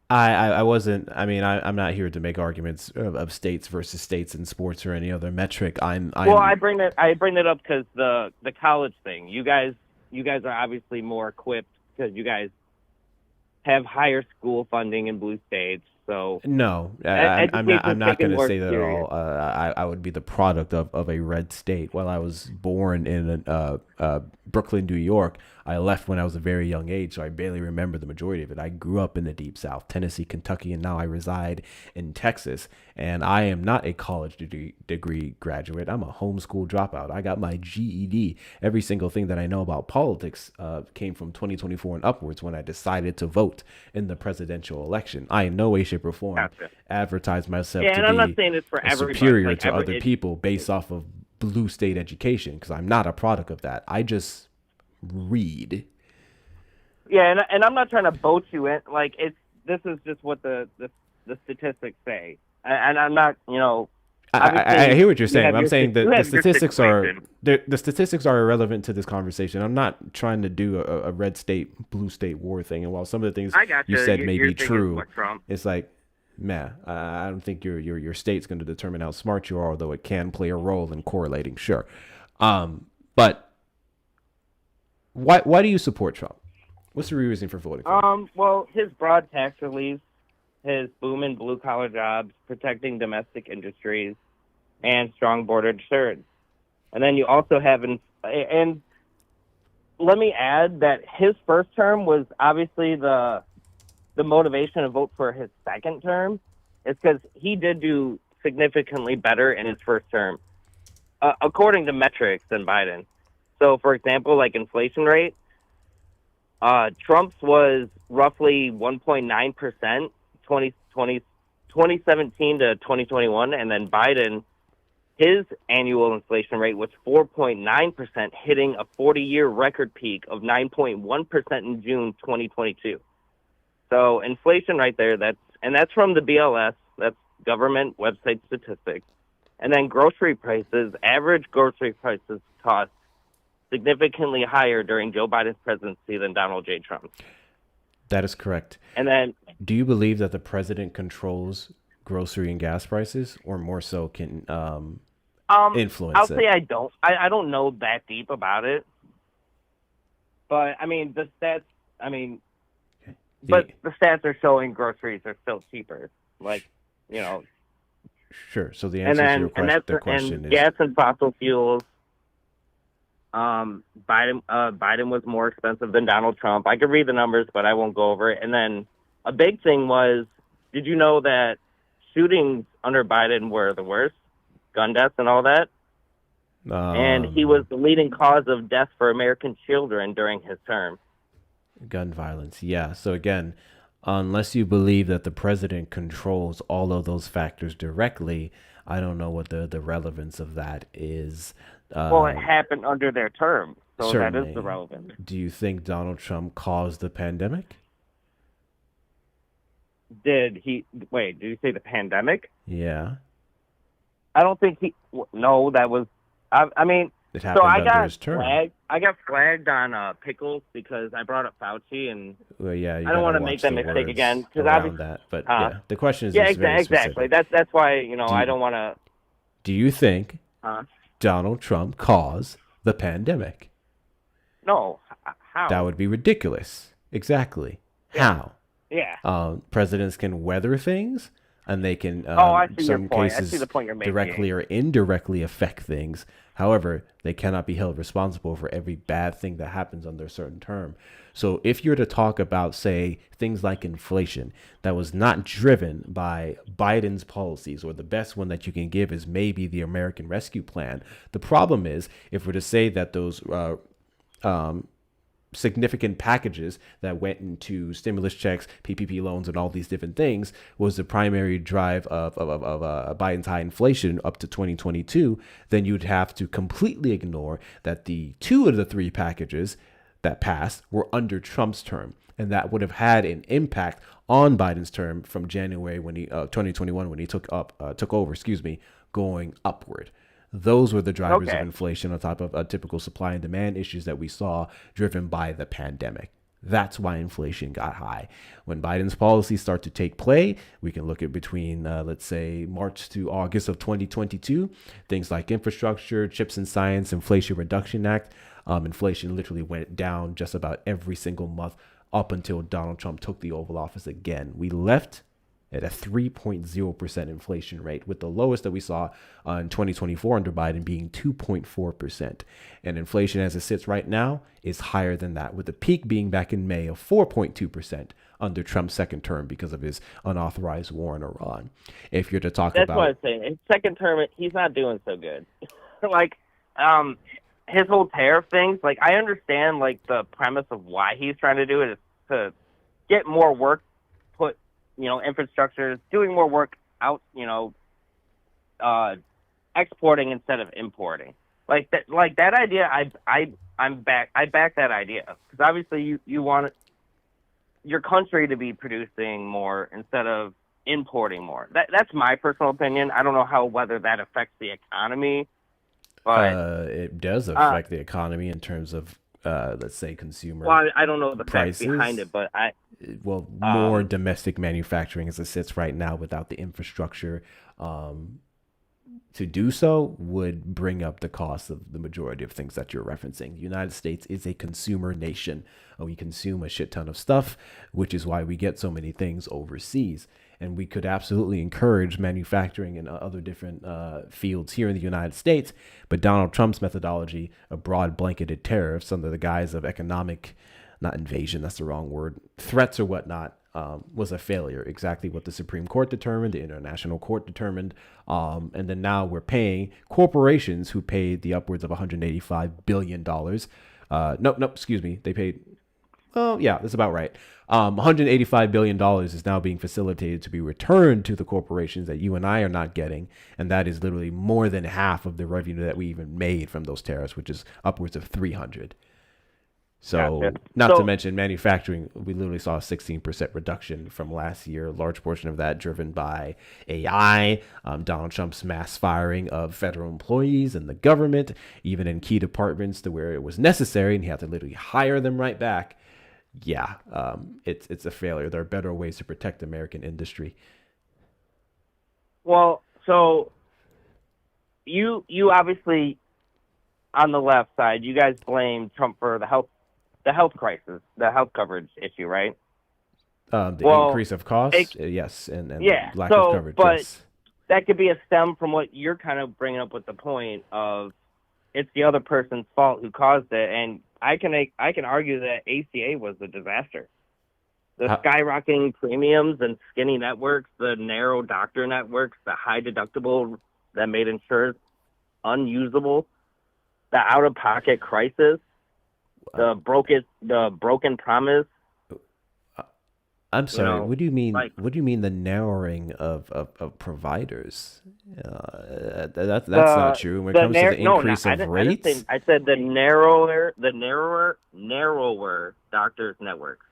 I wasn't. I mean, I'm not here to make arguments of states versus states in sports or any other metric. Well, I bring it up because the college thing. You guys are obviously more equipped because you guys have higher school funding in blue states. So no, I'm not going to say that at all. I would be the product of a red state. While I was born in Brooklyn, New York, I left when I was a very young age, so I barely remember the majority of it. I grew up in the Deep South, Tennessee, Kentucky, and now I reside in Texas. And I am not a college degree graduate. I'm a homeschool dropout. I got my GED. Every single thing that I know about politics came from 2024 and upwards when I decided to vote in the presidential election. I in no way, shape, or form advertise myself to I'm be not saying it's for everybody, superior like to other people based off of blue state education, because I'm not a product of that. I just read. Yeah, and I'm not trying to boat you in. Like this is just what the statistics say, and I'm not, I hear what you're saying. I'm saying that the statistics are irrelevant to this conversation. I'm not trying to do a red state, blue state war thing. And while some of the things you said may be true, it's like, man, I don't think your state's going to determine how smart you are, although it can play a role in correlating, sure. But why do you support Trump? What's the reason for voting for him? Well, his broad tax relief, his boom in blue collar jobs, protecting domestic industries, and strong border deterrence. And then you also have, and let me add that his first term was obviously the motivation to vote for his second term. It's because he did do significantly better in his first term, according to metrics, than Biden. So, for example, like inflation rate, Trump's was roughly 1.9%, 2017 to 2021, and then Biden, his annual inflation rate was 4.9%, hitting a 40-year record peak of 9.1% in June 2022. So inflation right there, that's from the BLS, that's government website statistics. And then grocery prices, average grocery prices cost significantly higher during Joe Biden's presidency than Donald J. Trump's. That is correct. And then, do you believe that the president controls grocery and gas prices, or more so can influence I'll it? say I don't. I don't know that deep about it. But, I mean, the stats, but the stats are showing groceries are still cheaper. Like, Sure. So the answer to your question is gas and fossil fuels. Biden was more expensive than Donald Trump. I could read the numbers, but I won't go over it. And then a big thing was, did you know that shootings under Biden were the worst? Gun deaths and all that? And he was the leading cause of death for American children during his term. Gun violence, yeah. So again, unless you believe that the president controls all of those factors directly, I don't know what the relevance of that is. Well, it happened under their term, so certainly. That is the relevance. Do you think Donald Trump caused the pandemic? Did you say the pandemic? Yeah. I don't think no, that was, I mean, it happened under his term. I got flagged on pickles because I brought up Fauci, and well, yeah, I don't want to make that mistake again. Around that, but yeah, the question is exactly. That's why I don't want to. Do you think Donald Trump caused the pandemic? No. How? That would be ridiculous. Exactly. Yeah. How? Yeah. Presidents can weather things, and they can, I see some your point. cases, I see the point you're making. directly or indirectly affect things. However, they cannot be held responsible for every bad thing that happens under a certain term. So if you're to talk about, say, things like inflation that was not driven by Biden's policies, or the best one that you can give is maybe the American Rescue Plan. The problem is, if we're to say that those significant packages that went into stimulus checks, PPP loans, and all these different things was the primary drive of Biden's high inflation up to 2022, then you'd have to completely ignore that the 2 of the 3 packages that passed were under Trump's term. And that would have had an impact on Biden's term from January 2021 when he took over, going upward. Those were the drivers of inflation on top of typical supply and demand issues that we saw driven by the pandemic. That's why inflation got high. When Biden's policies start to take play, we can look at between, let's say, March to August of 2022, things like infrastructure, chips and science, Inflation Reduction Act. Inflation literally went down just about every single month up until Donald Trump took the Oval Office again. We left at a 3.0% inflation rate, with the lowest that we saw in 2024 under Biden being 2.4%. And inflation as it sits right now is higher than that, with the peak being back in May of 4.2% under Trump's second term because of his unauthorized war in Iran. If you're to talk That's about... what I'm saying. In second term, he's not doing so good. Like, his whole tariff things, like, I understand, like, the premise of why he's trying to do it is to get more work, put, infrastructure, doing more work out, exporting instead of importing. Like that idea, I back that idea, because obviously you want your country to be producing more instead of importing more. That's my personal opinion. I don't know whether that affects the economy, but it does affect the economy in terms of let's say consumer. Well, I don't know the prices facts behind it, but more domestic manufacturing as it sits right now without the infrastructure to do so would bring up the cost of the majority of things that you're referencing. The United States is a consumer nation. We consume a shit ton of stuff, which is why we get so many things overseas. And we could absolutely encourage manufacturing in other different fields here in the United States. But Donald Trump's methodology of broad blanketed tariffs under the guise of economic, not invasion, that's the wrong word, threats or whatnot, was a failure. Exactly what the Supreme Court determined, the International Court determined. And then now we're paying corporations who paid the upwards of $185 billion. They paid, yeah, that's about right. $185 billion is now being facilitated to be returned to the corporations that you and I are not getting. And that is literally more than half of the revenue that we even made from those tariffs, which is upwards of 300. So Gotcha. Not to mention manufacturing, we literally saw a 16% reduction from last year, a large portion of that driven by AI, Donald Trump's mass firing of federal employees and the government, even in key departments to where it was necessary, and he had to literally hire them right back. Yeah, it's a failure. There are better ways to protect American industry. Well, so you obviously, on the left side, you guys blame Trump for the health crisis, the health coverage issue, right? Increase of costs, yes, and lack of coverage. But yes. That could be a stem from what you're kind of bringing up with the point of it's the other person's fault who caused it, and I can argue that ACA was a disaster. The skyrocketing premiums and skinny networks, the narrow doctor networks, the high deductible that made insurance unusable, the out-of-pocket crisis, the broken promise. I'm sorry. What do you mean? What do you mean the narrowing of providers? That's not true. When it comes to the increase of rates, I said the narrower doctors networks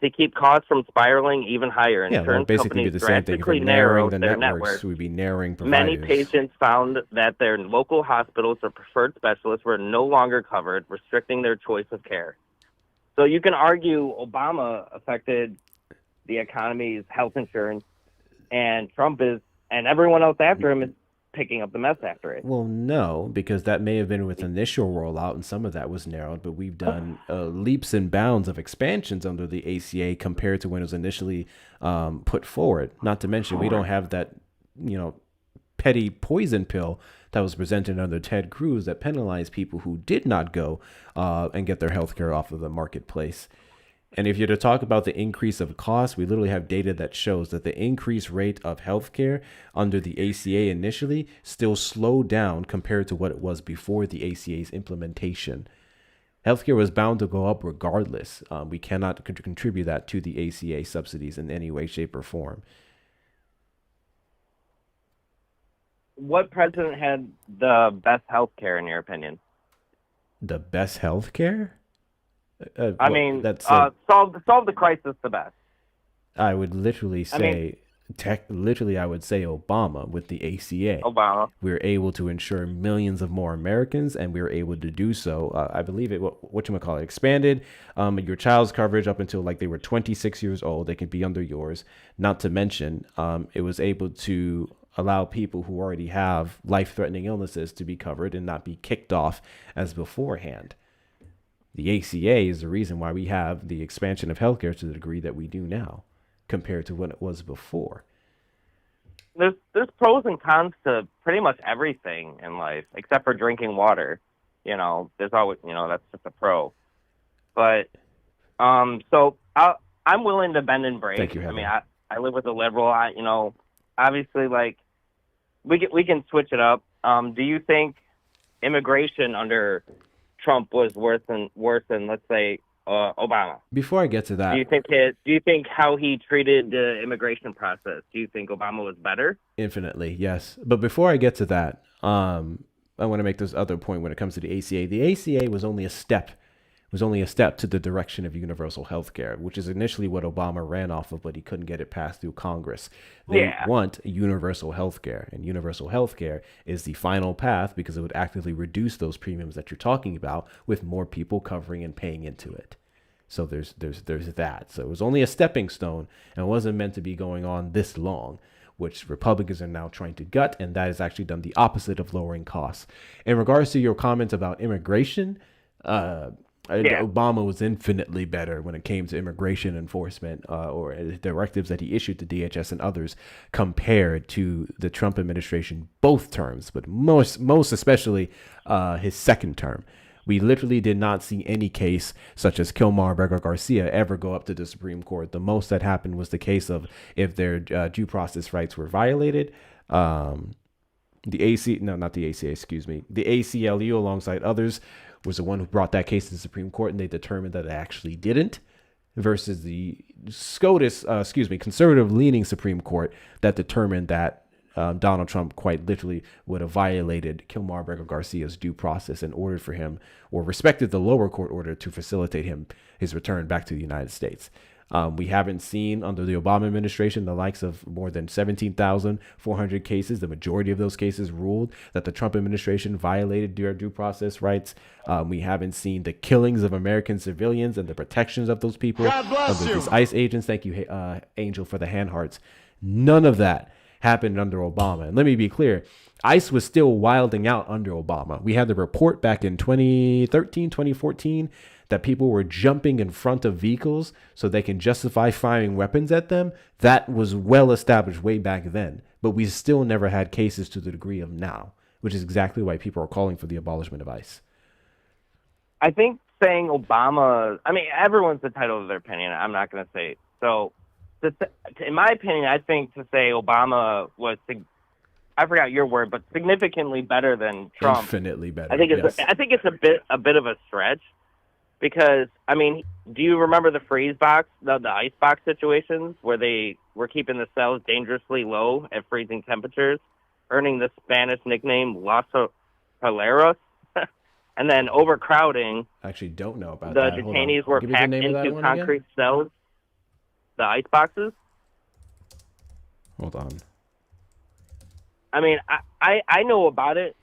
to keep costs from spiraling even higher. Yeah, well, basically do the same thing. If we're narrowing the networks, we'd be narrowing providers. Many patients found that their local hospitals or preferred specialists were no longer covered, restricting their choice of care. So you can argue Obama affected the economy's health insurance, and Trump is, and everyone else after him is picking up the mess after it. Well, no, because that may have been with initial rollout, and some of that was narrowed, but we've done leaps and bounds of expansions under the ACA compared to when it was initially put forward. Not to mention, we don't have that, petty poison pill that was presented under Ted Cruz that penalized people who did not go and get their health care off of the marketplace. And if you're to talk about the increase of cost, we literally have data that shows that the increased rate of healthcare under the ACA initially still slowed down compared to what it was before the ACA's implementation. Healthcare was bound to go up regardless. We cannot contribute that to the ACA subsidies in any way, shape, or form. What president had the best health care, in your opinion? The best healthcare? I mean, solve the crisis the best. I would literally say, I would say Obama with the ACA. Obama. We were able to insure millions of more Americans, and we were able to do so. I believe it, expanded your child's coverage up until like they were 26 years old. They can be under yours. Not to mention, it was able to allow people who already have life-threatening illnesses to be covered and not be kicked off as beforehand. The ACA is the reason why we have the expansion of healthcare to the degree that we do now compared to when it was before. There's pros and cons to pretty much everything in life, except for drinking water. There's always, that's just a pro. But, so I'm willing to bend and break. Thank you, I mean, I live with a liberal. Obviously, like, we can switch it up. Do you think immigration under Trump was worse than let's say Obama? Before I get to that, do you think how he treated the immigration process? Do you think Obama was better? Infinitely, yes. But before I get to that, I want to make this other point when it comes to the ACA. The ACA was only a step to the direction of universal health care, which is initially what Obama ran off of, but he couldn't get it passed through Congress. They want universal health care, and universal health care is the final path because it would actively reduce those premiums that you're talking about with more people covering and paying into it. So there's that. So it was only a stepping stone and wasn't meant to be going on this long, which Republicans are now trying to gut, and that has actually done the opposite of lowering costs. In regards to your comments about immigration, Obama was infinitely better when it came to immigration enforcement or directives that he issued to DHS and others compared to the Trump administration, both terms, but most especially his second term. We literally did not see any case such as Kilmar-Berger-Garcia ever go up to the Supreme Court. The most that happened was the case of if their due process rights were violated. The ACLU alongside others was the one who brought that case to the Supreme Court, and they determined that it actually didn't, versus the conservative-leaning Supreme Court that determined that Donald Trump quite literally would have violated Kilmar-Berger-Garcia's due process and ordered for him, or respected the lower court order to facilitate his return back to the United States. We haven't seen under the Obama administration the likes of more than 17,400 cases. The majority of those cases ruled that the Trump administration violated their due process rights. We haven't seen the killings of American civilians and the protections of those people under these ICE agents. Thank you, Angel, for the hand hearts. None of that happened under Obama. And let me be clear, ICE was still wilding out under Obama. We had the report back in 2013, 2014, that people were jumping in front of vehicles so they can justify firing weapons at them. That was well established way back then, but we still never had cases to the degree of now, which is exactly why people are calling for the abolishment of ICE. I think saying Obama, I mean, everyone's entitled to their opinion. I'm not going to say. So, in my opinion, I think to say Obama was, I forgot your word, but significantly better than Trump. Infinitely better. I think it's a bit of a stretch. Because, I mean, do you remember the freeze box, the ice box situations where they were keeping the cells dangerously low at freezing temperatures, earning the Spanish nickname Los Peleros? And then overcrowding. I actually don't know about that. The detainees were packed into concrete cells, the ice boxes. Hold on. I mean, I know about it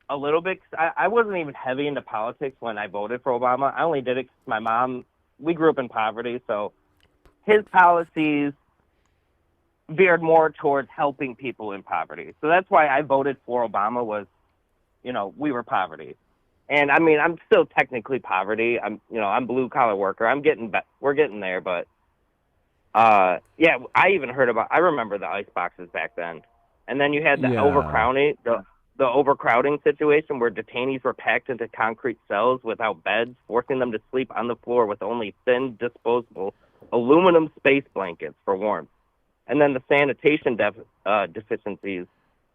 a little bit. I wasn't even heavy into politics when I voted for Obama. I only did it because my mom, we grew up in poverty, so his policies veered more towards helping people in poverty. So that's why I voted for Obama was, we were poverty. And I mean, I'm still technically poverty. I'm blue collar worker. We're getting there, but I even heard I remember the ice boxes back then. And then you had the Yeah. overcrowding situation where detainees were packed into concrete cells without beds, forcing them to sleep on the floor with only thin, disposable aluminum space blankets for warmth. And then the sanitation deficiencies.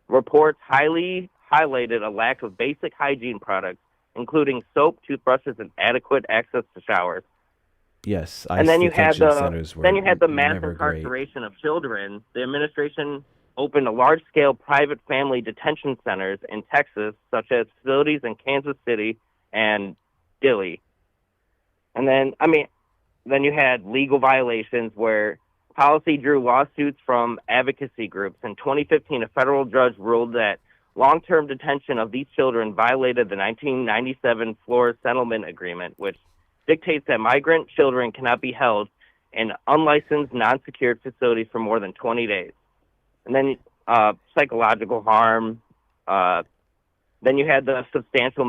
Reports highly highlighted a lack of basic hygiene products, including soap, toothbrushes, and adequate access to showers. Yes, And then you had detention centers were the mass never great. incarceration of children. The administration opened a large-scale private family detention centers in Texas, such as facilities in Kansas City and Dilley. And then you had legal violations where policy drew lawsuits from advocacy groups. In 2015, a federal judge ruled that long-term detention of these children violated the 1997 Flores Settlement Agreement, which dictates that migrant children cannot be held in unlicensed, non-secured facilities for more than 20 days. And then psychological harm. Then you had the substantial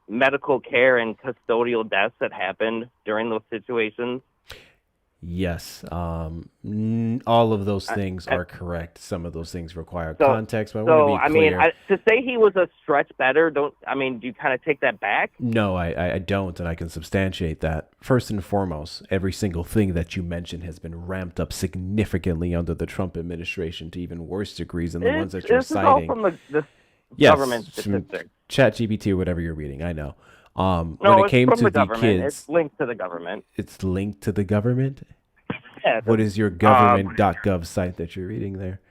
medical care and custodial deaths that happened during those situations. Yes, all of those things are correct. Some of those things require context, but I want to be clear. To say he was a stretch better, do you kind of take that back? No, I don't, and I can substantiate that. First and foremost, every single thing that you mentioned has been ramped up significantly under the Trump administration to even worse degrees than the ones that you're citing. This is all from the government statistics. ChatGPT or whatever you're reading, I know. No, when it came from to the the government. kids, It's linked to the government. it's linked to the government. Yeah, What is your government.gov site that you're reading there?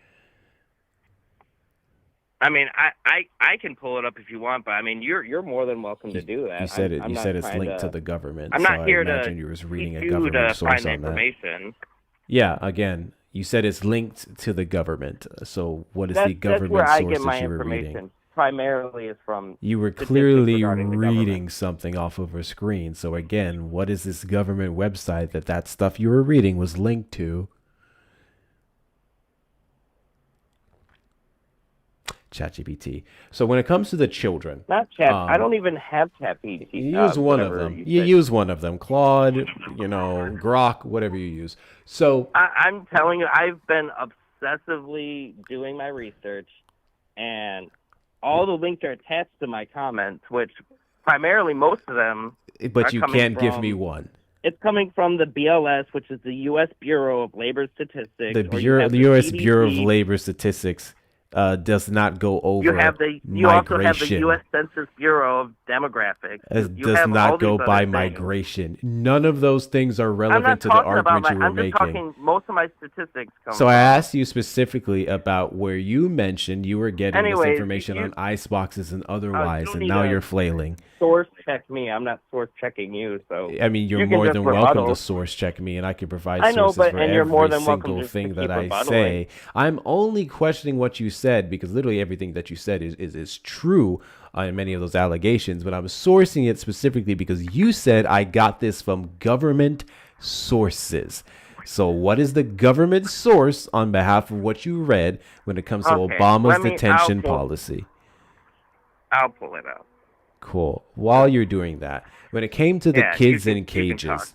I can pull it up if you want, but you're more than welcome to do that. You said I'm You not said it's trying linked to the government. I'm so not here I imagine to you was reading a teach you government to source find the on that. information. Yeah, again, you said it's linked to the government. So what is the That's government where I source get my that you were information. reading? Primarily is from You were statistics clearly regarding the government. reading something off of a screen. So again, what is this government website that stuff you were reading was linked to? ChatGPT. So when it comes to the children, Not Chat. I don't even have ChatGPT. you use one of them. You use one of them. Claude, Grok, whatever you use. So I'm telling you, I've been obsessively doing my research, and all the links are attached to my comments, which primarily most of them. But are you coming can't give from- me one. It's coming from the BLS, which is the U.S. Bureau of Labor Statistics. The or you have U.S. CDC. Bureau of Labor Statistics does not go over You also have the migration. U.S. Census Bureau of Demographics. It You does have all not these go other by things. migration. None of those things are I'm not relevant to the talking about argument you were I'm just making. talking. Most of my statistics come. So I asked you specifically about where you mentioned you were getting this Anyways, information on iceboxes and you otherwise, don't and need now to you're flailing. source check me. I'm not source checking you. So I mean, you're you can more just than welcome rebuttal. to source check me, and I can provide I know, sources for and you're more every than welcome single just to thing that keep I rebuttaling. say. I'm only questioning what you said because literally everything that you said is true in many of those allegations, but I'm sourcing it specifically because you said I got this from government sources. So what is the government source on behalf of what you read when it comes to Okay, Obama's let me- detention I'll pull- policy? I'll pull it up. Cool. While you're doing that, when it came to the Yeah, kids you in can talk.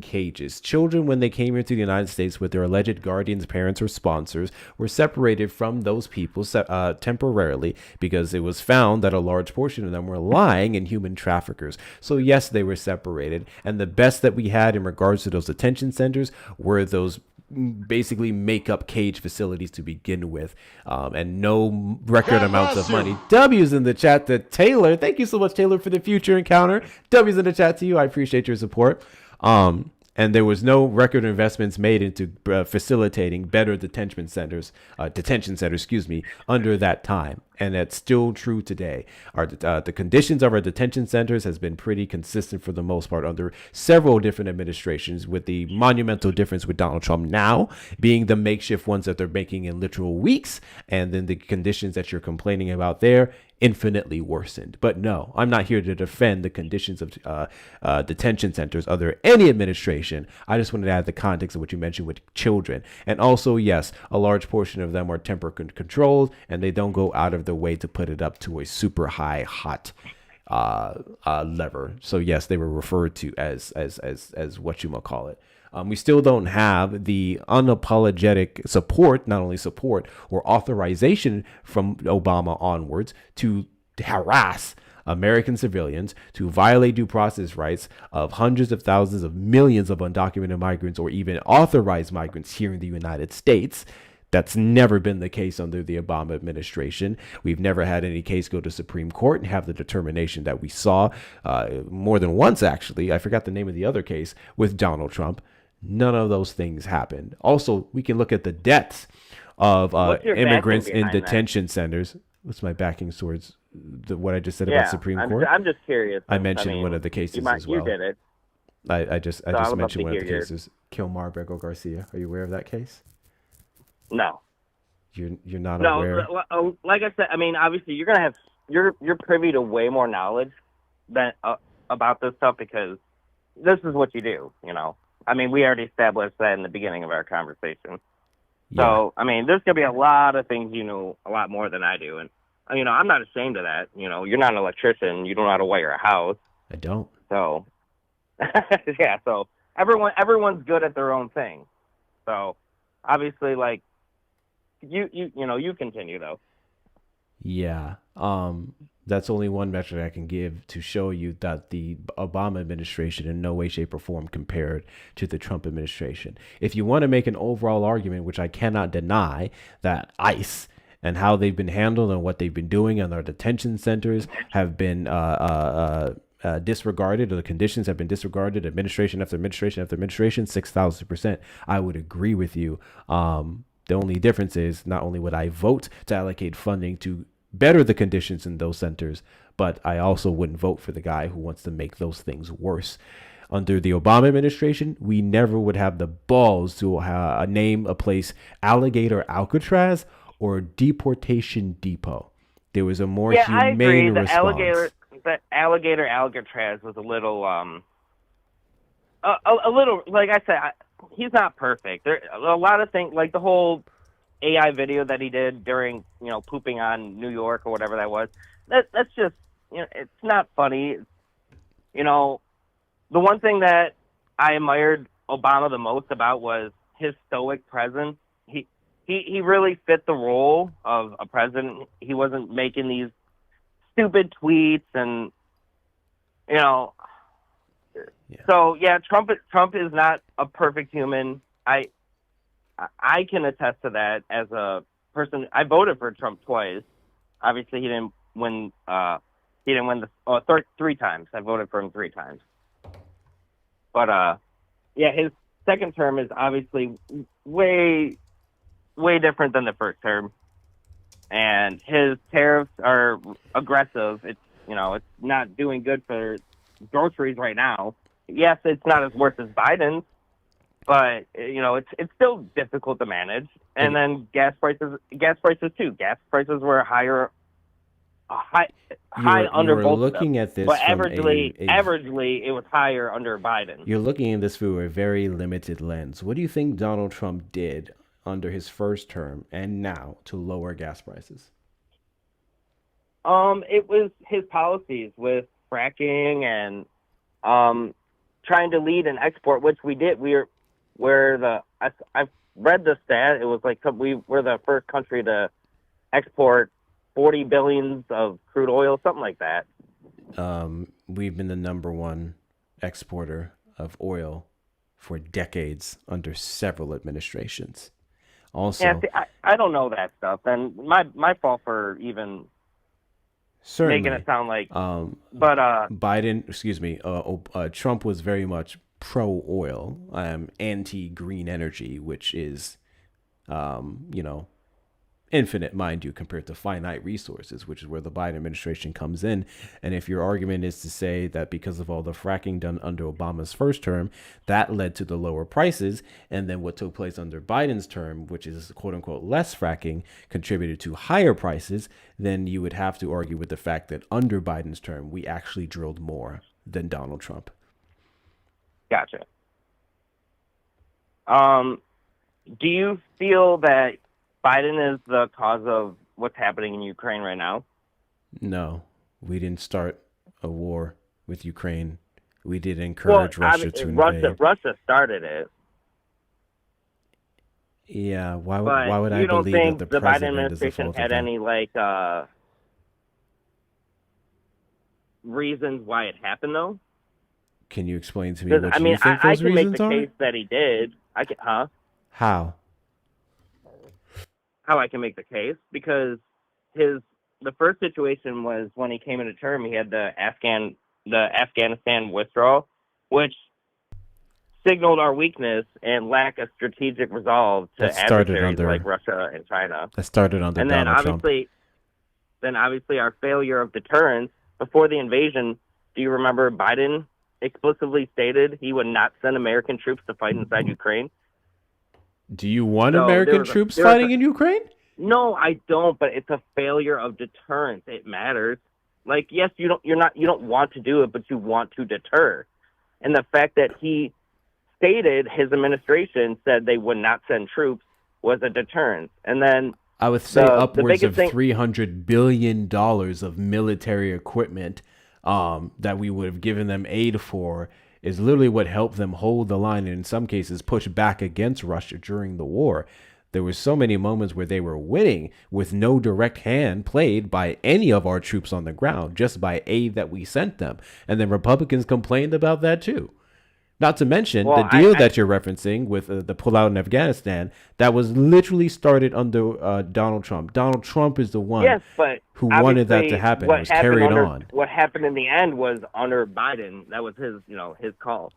cages, children, when they came here to the United States with their alleged guardians, parents, or sponsors, were separated from those people temporarily because it was found that a large portion of them were lying and human traffickers. So yes, they were separated. And the best that we had in regards to those detention centers were those basically make up cage facilities to begin with, and no record amounts of money. W's in the chat to Taylor. Thank you so much, Taylor, for the future encounter. W's in the chat to you. I appreciate your support. And there was no record investments made into facilitating better detention centers, under that time. And that's still true today. The conditions of our detention centers has been pretty consistent for the most part under several different administrations, with the monumental difference with Donald Trump now being the makeshift ones that they're making in literal weeks, and then the conditions that you're complaining about there infinitely worsened. But no, I'm not here to defend the conditions of detention centers under any administration. I just wanted to add the context of what you mentioned with children. And also, yes, a large portion of them are temperature controlled, and they don't go out of their way to put it up to a super hot lever. So yes, they were referred to as what you might call it. We still don't have the unapologetic support, not only support or authorization from Obama onwards to harass American civilians, to violate due process rights of hundreds of thousands of millions of undocumented migrants or even authorized migrants here in the United States. That's never been the case under the Obama administration. We've never had any case go to Supreme Court and have the determination that we saw more than once, actually. I forgot the name of the other case with Donald Trump. None of those things happened. Also, we can look at the deaths of immigrants in detention centers. What's my backing towards what I just said about Supreme Court? I'm just curious. I mentioned one of the cases as well. You did it. I just mentioned one of the cases. Kilmar Bego Garcia. Are you aware of that case? No. You're not aware? No, like I said, I mean, obviously you're privy to way more knowledge than about this stuff because this is what you do, you know. I mean, we already established that in the beginning of our conversation. Yeah. So, I mean, there's going to be a lot of things you know a lot more than I do. And, you know, I'm not ashamed of that. You know, you're not an electrician. You don't know how to wire a house. I don't. So, yeah, so everyone's good at their own thing. So, obviously, like, you continue, though. Yeah. That's only one metric I can give to show you that the Obama administration in no way, shape, or form compared to the Trump administration. If you want to make an overall argument, which I cannot deny, that ICE and how they've been handled and what they've been doing in our detention centers have been disregarded, or the conditions have been disregarded, administration after administration after administration, 6,000%, I would agree with you. The only difference is not only would I vote to allocate funding to better the conditions in those centers, but I also wouldn't vote for the guy who wants to make those things worse. Under the Obama administration, we never would have the balls to name a place Alligator Alcatraz or Deportation Depot. There was a more humane response. The Alligator Alcatraz was a little, like I said, he's not perfect. There a lot of things, like the whole AI video that he did during, you know, pooping on New York or whatever that was. That's just, you know, it's not funny. You know, the one thing that I admired Obama the most about was his stoic presence. He really fit the role of a president. He wasn't making these stupid tweets and, you know. Yeah. So yeah, Trump is not a perfect human. I can attest to that as a person. I voted for Trump twice. Obviously, he didn't win. He didn't win three times. I voted for him 3 times. But yeah, his second term is obviously way different than the first term, and his tariffs are aggressive. It's not doing good for groceries right now. Yes, it's not as worse as Biden's, but you know, it's still difficult to manage. And then gas prices too. Gas prices were high under both of them. At this, but averagely it was higher under Biden. You're looking at this through a very limited lens. What do you think Donald Trump did under his first term and now to lower gas prices? It was his policies with fracking and trying to lead an export, which we did. I've read the stat. It was like we were the first country to export 40 billions of crude oil, something like that. We've been the number one exporter of oil for decades under several administrations. Also, yeah, see, I don't know that stuff, and my fault for even certainly making it sound like. But Biden, Trump was very much pro oil, anti green energy, which is, infinite, mind you, compared to finite resources, which is where the Biden administration comes in. And if your argument is to say that because of all the fracking done under Obama's first term, that led to the lower prices, and then what took place under Biden's term, which is quote unquote less fracking, contributed to higher prices, then you would have to argue with the fact that under Biden's term, we actually drilled more than Donald Trump. Gotcha. Do you feel that Biden is the cause of what's happening in Ukraine right now? No, we didn't start a war with Ukraine. We did encourage Russia to invade. Russia started it. Yeah, But why would I you don't believe that think the the Biden president is the administration fault had of that? any reasons why it happened though? Can you explain to me 'Cause, what I you mean, think I those can make reasons the are? case that he did. How? How I can make the case because the first situation was when he came into term. He had the Afghanistan withdrawal, which signaled our weakness and lack of strategic resolve to That started adversaries like under Russia and China. that started under And then Donald Trump. obviously our failure of deterrence before the invasion. Do you remember Biden explicitly stated he would not send American troops to fight inside Ukraine? Do you want So American troops fighting in Ukraine? No, I don't. But it's a failure of deterrence. It matters. Like, yes, you don't want to do it, but you want to deter. And the fact that he stated his administration said they would not send troops was a deterrence. And then I would say upwards of thing, $300 billion of military equipment that we would have given them aid for is literally what helped them hold the line and in some cases push back against Russia during the war. There were so many moments where they were winning with no direct hand played by any of our troops on the ground, just by aid that we sent them. And then Republicans complained about that too. Not to mention the deal that you're referencing with the pullout in Afghanistan, that was literally started under Donald Trump. Donald Trump is the one who wanted that to happen. It was carried on. What happened in the end was under Biden. That was his call.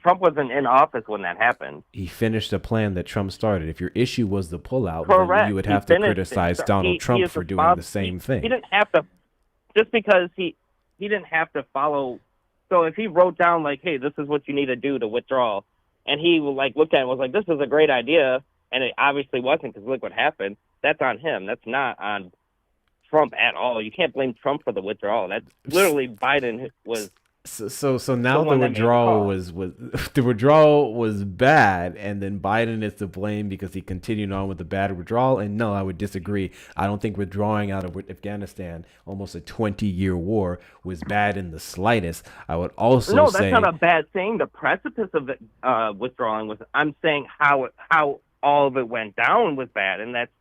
Trump wasn't in office when that happened. He finished the plan that Trump started. If your issue was the pullout, Correct. then you would have to criticize Donald Trump for doing the same thing. He didn't have to, just because he didn't have to follow. So if he wrote down like, "Hey, this is what you need to do to withdraw," and he looked at it and was like, "This is a great idea," and it obviously wasn't because look what happened. That's on him. That's not on Trump at all. You can't blame Trump for the withdrawal. That's literally Biden was. So now the withdrawal was the withdrawal was bad, and then Biden is to blame because he continued on with the bad withdrawal. And no, I would disagree. I don't think withdrawing out of Afghanistan, almost a 20-year war, was bad in the slightest. I would also No, say that's not a bad thing. The precipice of it, withdrawing was. I'm saying how all of it went down was bad, and that's.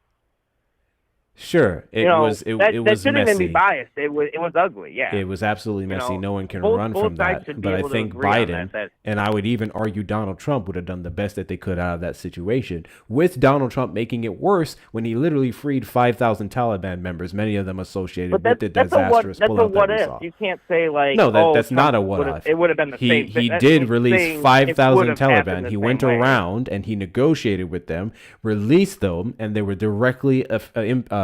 Sure, it was that shouldn't messy. even be biased. It was ugly. Yeah, it was absolutely messy. No one can both run from sides that. should be But I able to think agree on Biden, and I would even argue Donald Trump would have done the best that they could out of that situation. With Donald Trump making it worse when he literally freed 5,000 Taliban members, many of them associated with the disastrous pullout that we saw. You can't say like that's not a what if. It would have been the same. He did release 5,000 Taliban. He went around and he negotiated with them, released them, and they were directly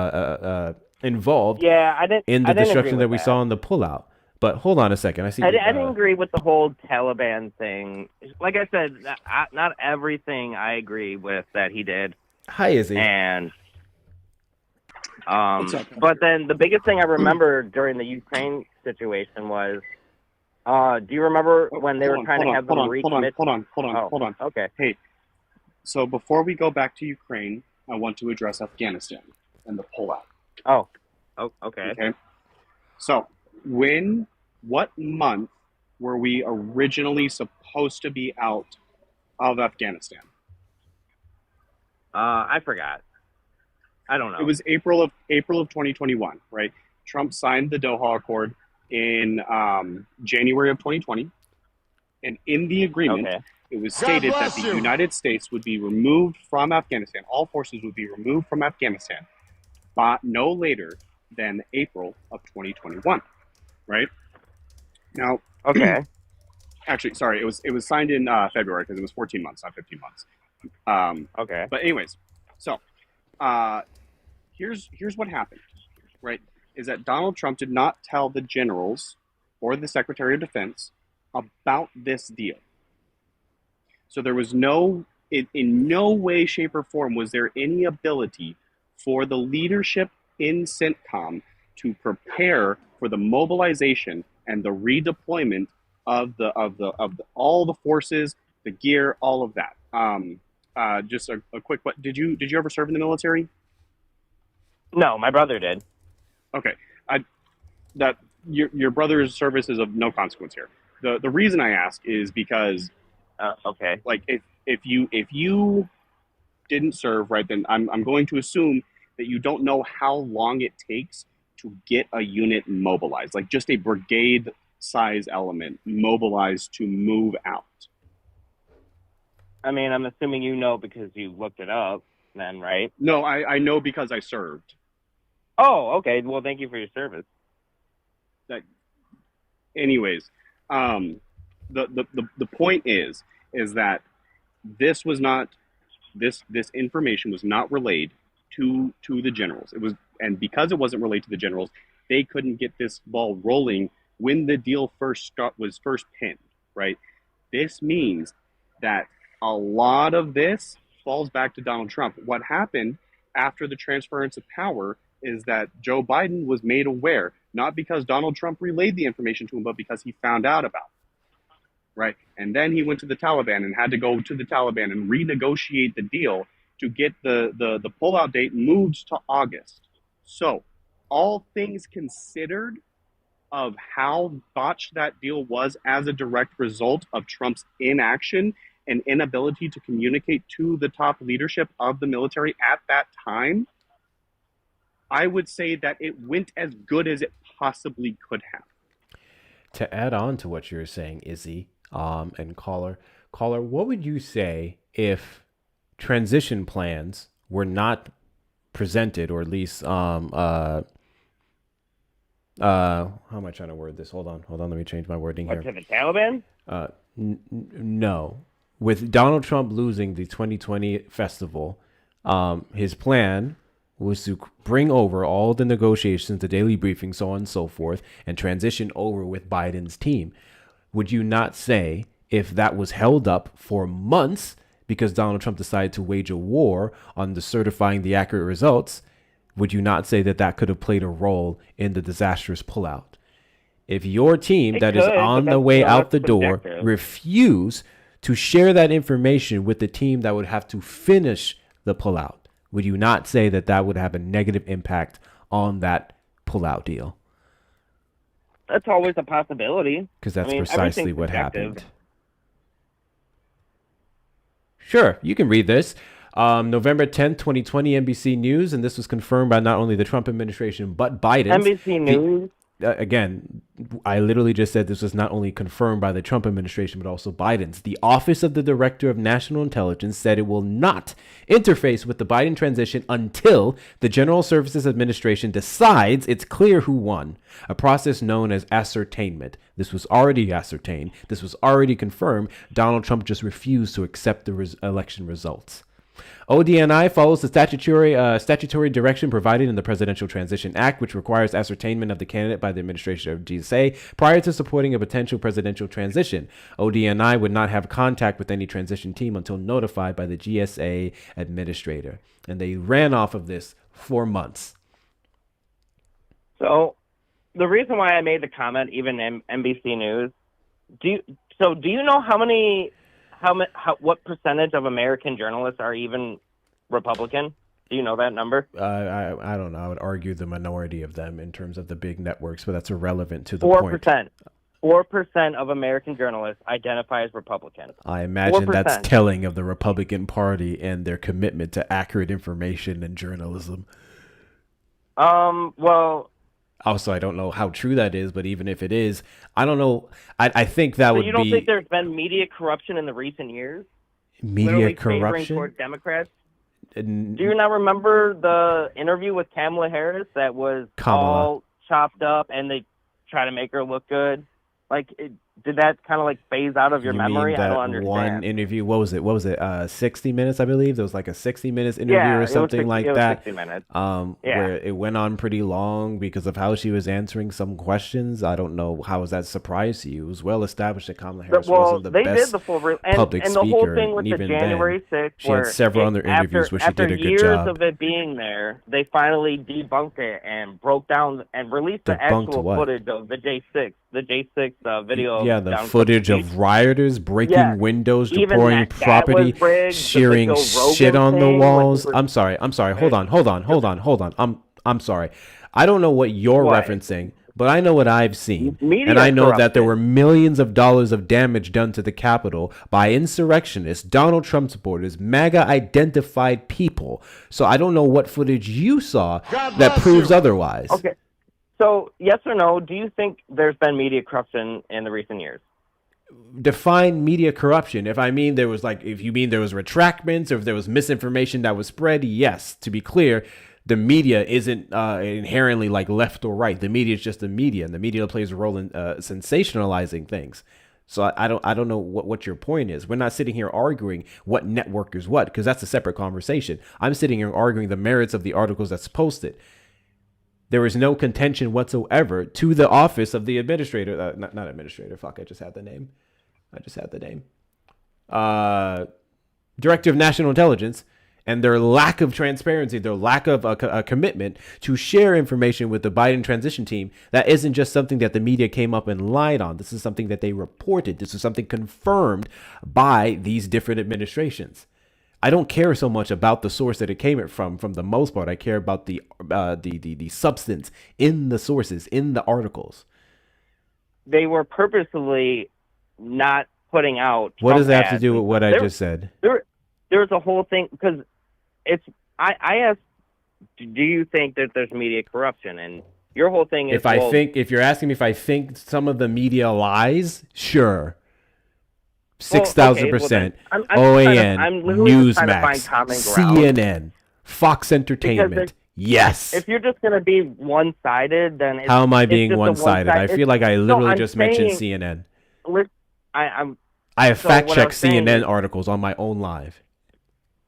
involved in the destruction that we saw in the pullout. But hold on a second. I didn't agree with the whole Taliban thing. Like I said, not everything I agree with that he did. Hi, Izzy. And but then the biggest thing I remember during the Ukraine situation was, do you remember when they were trying to have them recommit? Hold on. Okay. Hey, so before we go back to Ukraine, I want to address Afghanistan and the pullout. Oh, okay. Okay. So, what month were we originally supposed to be out of Afghanistan? I forgot. I don't know. It was April of 2021, right? Trump signed the Doha Accord in January of 2020, and in the agreement, it was stated that the United States would be removed from Afghanistan. All forces would be removed from Afghanistan, but no later than April of 2021, right? Now, actually, sorry, it was signed in February because it was 14 months, not 15 months. But anyways, so here's what happened, right? Is that Donald Trump did not tell the generals or the Secretary of Defense about this deal. So there was in no way, shape, or form was there any ability for the leadership in CENTCOM to prepare for the mobilization and the redeployment of all the forces, the gear, all of that. Just a quick, did you ever serve in the military? No, my brother did. Okay, that your brother's service is of no consequence here. The reason I ask is because, like if you didn't serve, right, then I'm going to assume that you don't know how long it takes to get a unit mobilized, like just a brigade size element mobilized to move out. I mean, I'm assuming you know because you looked it up then, right? No, I know because I served. Oh, okay. Well, thank you for your service. That, anyways, the point is that this was not this information was not relayed to the generals. It was, and because it wasn't relayed to the generals, they couldn't get this ball rolling when the deal was first pinned, right? This means that a lot of this falls back to Donald Trump. What happened after the transference of power is that Joe Biden was made aware, not because Donald Trump relayed the information to him, but because he found out about it, right? And then he went to the Taliban and had to go to the Taliban and renegotiate the deal to get the pullout date moved to August. So, all things considered of how botched that deal was as a direct result of Trump's inaction and inability to communicate to the top leadership of the military at that time, I would say that it went as good as it possibly could have. To add on to what you're saying, Izzy, and caller, what would you say if transition plans were not presented, or at least how am I trying to word this? Hold on, let me change my wording here. To the Taliban? No. With Donald Trump losing the 2020 festival, his plan was to bring over all the negotiations, the daily briefing, so on and so forth, and transition over with Biden's team. Would you not say, if that was held up for months because Donald Trump decided to wage a war on the certifying the accurate results, would you not say that that could have played a role in the disastrous pullout? If your team that is on the way out the door refuse to share that information with the team that would have to finish the pullout, would you not say that that would have a negative impact on that pullout deal? That's always a possibility. Because that's precisely what happened. Sure, you can read this. November 10th, 2020, NBC News, and this was confirmed by not only the Trump administration, but Biden. NBC News? Again, I literally just said this was not only confirmed by the Trump administration, but also Biden's. The Office of the Director of National Intelligence said it will not interface with the Biden transition until the General Services Administration decides it's clear who won, a process known as ascertainment. This was already ascertained. This was already confirmed. Donald Trump just refused to accept the election results. ODNI follows the statutory direction provided in the Presidential Transition Act, which requires ascertainment of the candidate by the administration of GSA prior to supporting a potential presidential transition. ODNI would not have contact with any transition team until notified by the GSA administrator. And they ran off of this for months. So the reason why I made the comment, even in NBC News, do you know what percentage of American journalists are even Republican? Do you know that number? I don't know. I would argue the minority of them in terms of the big networks, but that's irrelevant to the 4%. 4% of American journalists identify as Republican. I imagine 4%. That's telling of the Republican Party and their commitment to accurate information and journalism. Well... Also, I don't know how true that is, but even if it is, I don't know. I think that would be... You don't think there's been media corruption in the recent years? Media corruption? Toward Democrats? Do you not remember the interview with Kamala Harris that was all chopped up and they try to make her look good? Did that kind of phase out of your memory? I don't understand. One interview, what was it? 60 Minutes, I believe. There was like a 60 Minutes interview or something like that. 60 Minutes. Where it went on pretty long because of how she was answering some questions. I don't know, how was that a surprise to you? It was well established that Kamala Harris wasn't the best public speaker. And the whole thing with the January 6th, she had several other interviews where she did a good job. After years of it being there, they finally debunked it and broke down and released the actual footage of the J6 video. Yeah, the footage of rioters breaking windows, destroying property, shearing shit on the walls. I'm sorry. Hold on. I'm sorry. I don't know what you're referencing, but I know what I've seen. Media And I know that there corrupted. were millions of dollars of damage done to the Capitol by insurrectionists, Donald Trump supporters, MAGA identified people. So I don't know what footage you saw that proves otherwise. Okay. So, yes or no, do you think there's been media corruption in the recent years? Define media corruption. If you mean there was retractments or if there was misinformation that was spread, yes. To be clear, the media isn't inherently like left or right. The media is just the media, and the media plays a role in sensationalizing things. So I don't know what your point is. We're not sitting here arguing what network is what, because that's a separate conversation. I'm sitting here arguing the merits of the articles that's posted. There is no contention whatsoever to the office of the administrator. Not administrator. Fuck, I just had the name. Director of National Intelligence, and their lack of transparency, their lack of a commitment to share information with the Biden transition team. That isn't just something that the media came up and lied on. This is something that they reported. This is something confirmed by these different administrations. I don't care so much about the source that it came from the most part. I care about the substance in the sources, in the articles. They were purposely not putting out. What does that have Trump to do ads. with what I just said? There's a whole thing because I asked, do you think that there's media corruption? And your whole thing is, if you're asking me if I think some of the media lies, sure. 6,000%. OAN, Newsmax, CNN, Fox Entertainment. Yes. If you're just going to be one-sided, then how am I being one-sided? I feel like I literally just mentioned CNN. I have fact-checked CNN articles on my own live.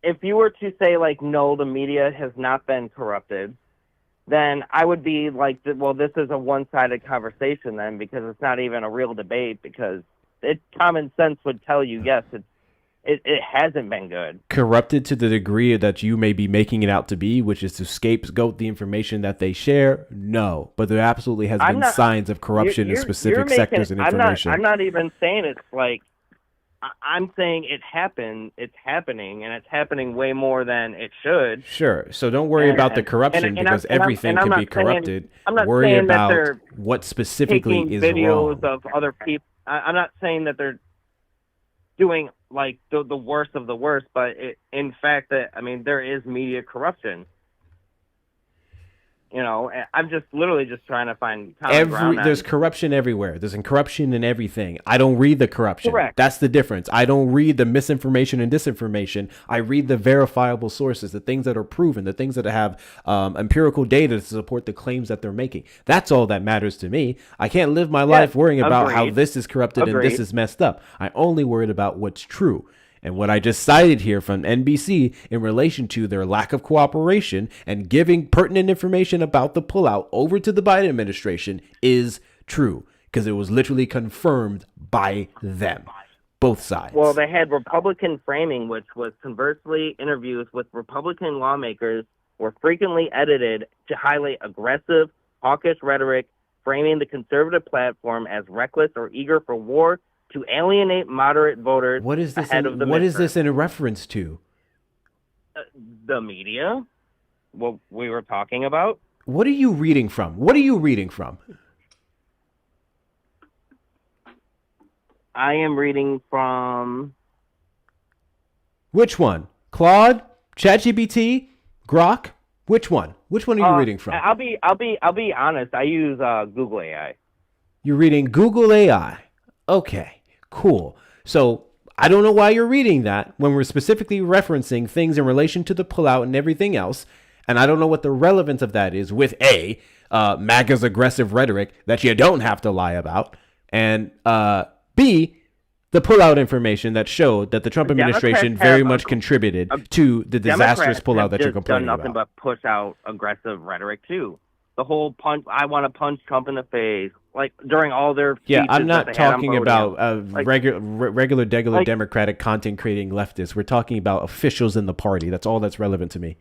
If you were to say, like, no, the media has not been corrupted, then I would be like, well, this is a one-sided conversation then, because it's not even a real debate, because common sense would tell you, yes, it hasn't been good. Corrupted to the degree that you may be making it out to be, which is to scapegoat the information that they share? No. But there absolutely has been signs of corruption in specific sectors and information. I'm not even saying it's like, I'm saying it's happening, and it's happening way more than it should. Sure. So don't worry about the corruption, because everything can be corrupted. Worry about what specifically is videos wrong. Of other people. I'm not saying that they're doing like the worst of the worst, but in fact there is media corruption. You know, I'm just literally just trying to find common ground. There's corruption everywhere. There's corruption in everything. I don't read the corruption. Correct. That's the difference. I don't read the misinformation and disinformation. I read the verifiable sources, the things that are proven, the things that have empirical data to support the claims that they're making. That's all that matters to me. I can't live my life worrying about how this is corrupted and this is messed up. I'm only worried about what's true. And what I just cited here from NBC in relation to their lack of cooperation and giving pertinent information about the pullout over to the Biden administration is true, because it was literally confirmed by them, both sides. Well, they had Republican framing, which was conversely interviews with Republican lawmakers were frequently edited to highlight aggressive, hawkish rhetoric, framing the conservative platform as reckless or eager for war, to alienate moderate voters. What is this? What is this in reference to? The media. What we were talking about. What are you reading from? I am reading from. Which one? Claude, ChatGPT, Grok. Which one? Which one are you reading from? I'll be honest. I use Google AI. You're reading Google AI. Okay, cool. So I don't know why you're reading that when we're specifically referencing things in relation to the pullout and everything else. And I don't know what the relevance of that is with MAGA's aggressive rhetoric that you don't have to lie about. And B, the pullout information that showed that the Trump administration very much contributed to the disastrous pullout that you're complaining about. Done nothing but push out aggressive rhetoric too. The whole punch, I want to punch Trump in the face, like during all their speeches. Yeah, I'm not talking about like, regular Democratic content creating leftists. We're talking about officials in the party. That's all that's relevant to me.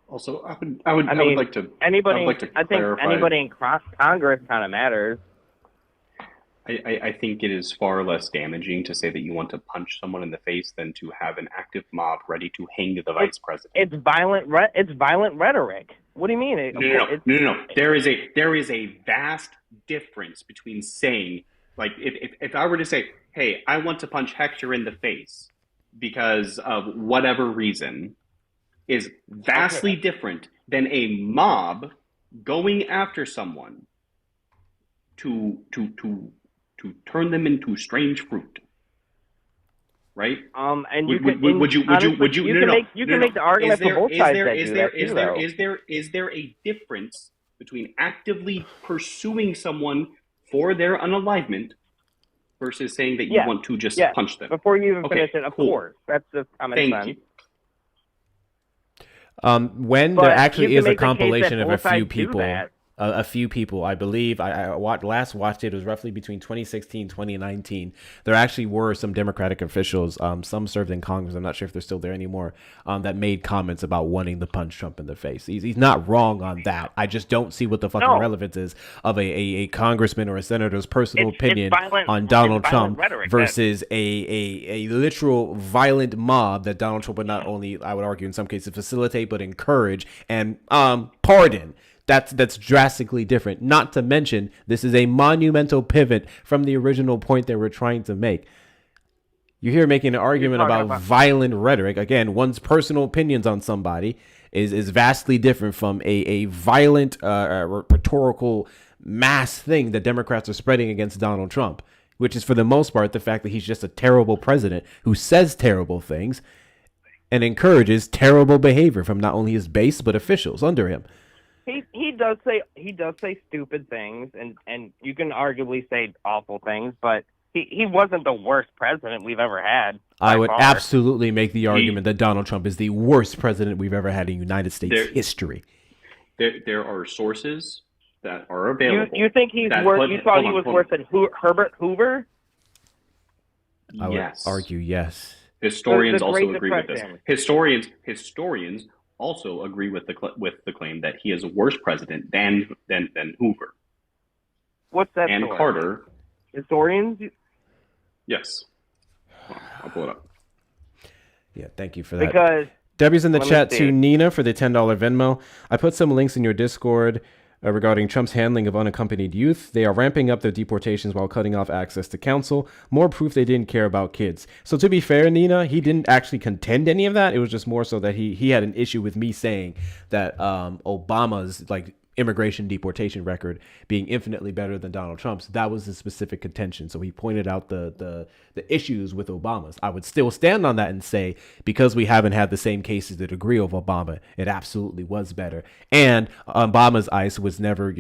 Also, I would like to anybody. clarify. I think anybody in Congress kind of matters. I think it is far less damaging to say that you want to punch someone in the face than to have an active mob ready to hang the vice president. It's violent. It's violent rhetoric. What do you mean? No. There is a vast difference between saying, like, if I were to say, hey, I want to punch Hector in the face because of whatever reason, is vastly different than a mob going after someone to turn them into strange fruit. Right? And would you make the argument for both sides that do that too, though. Is there a difference between actively pursuing someone for their unalignment versus saying that you want to just punch them? Before you even finish it, of course. That's the common sense. You. When there actually is a compilation of a few people, I believe, I last watched it was roughly between 2016 2019. There actually were some Democratic officials, some served in Congress, I'm not sure if they're still there anymore, that made comments about wanting to punch Trump in the face. He's not wrong on that. I just don't see what the fucking relevance is of a congressman or a senator's personal opinion on Donald Trump versus a literal violent mob that Donald Trump would not only, I would argue in some cases, facilitate, but encourage and pardon. That's drastically different. Not to mention, this is a monumental pivot from the original point they were trying to make. You're here making an argument about violent rhetoric. Again, one's personal opinions on somebody is vastly different from a violent rhetorical mass thing that Democrats are spreading against Donald Trump, which is for the most part the fact that he's just a terrible president who says terrible things and encourages terrible behavior from not only his base but officials under him. He does say stupid things, and you can arguably say awful things, but he wasn't the worst president we've ever had. I would absolutely make the argument that Donald Trump is the worst president we've ever had in United States history. There are sources that are available. You think he's worse? You thought he was worse than Herbert Hoover? I would argue yes. Historians also agree with this. Historians also agree with the claim that he is a worse president than Hoover. What's that? And story? Carter. Historians? Yes. I'll pull it up. Yeah, thank you for that. Because Debbie's in the chat too. Nina for the $10 Venmo. I put some links in your Discord regarding Trump's handling of unaccompanied youth. They are ramping up their deportations while cutting off access to counsel. More proof they didn't care about kids. So to be fair, Nina, he didn't actually contend any of that. It was just more so that he had an issue with me saying that Obama's immigration deportation record being infinitely better than Donald Trump's. That was his specific contention. So he pointed out the issues with Obama's. I would still stand on that and say, because we haven't had the same cases that agree with Obama, it absolutely was better. And Obama's ICE was never,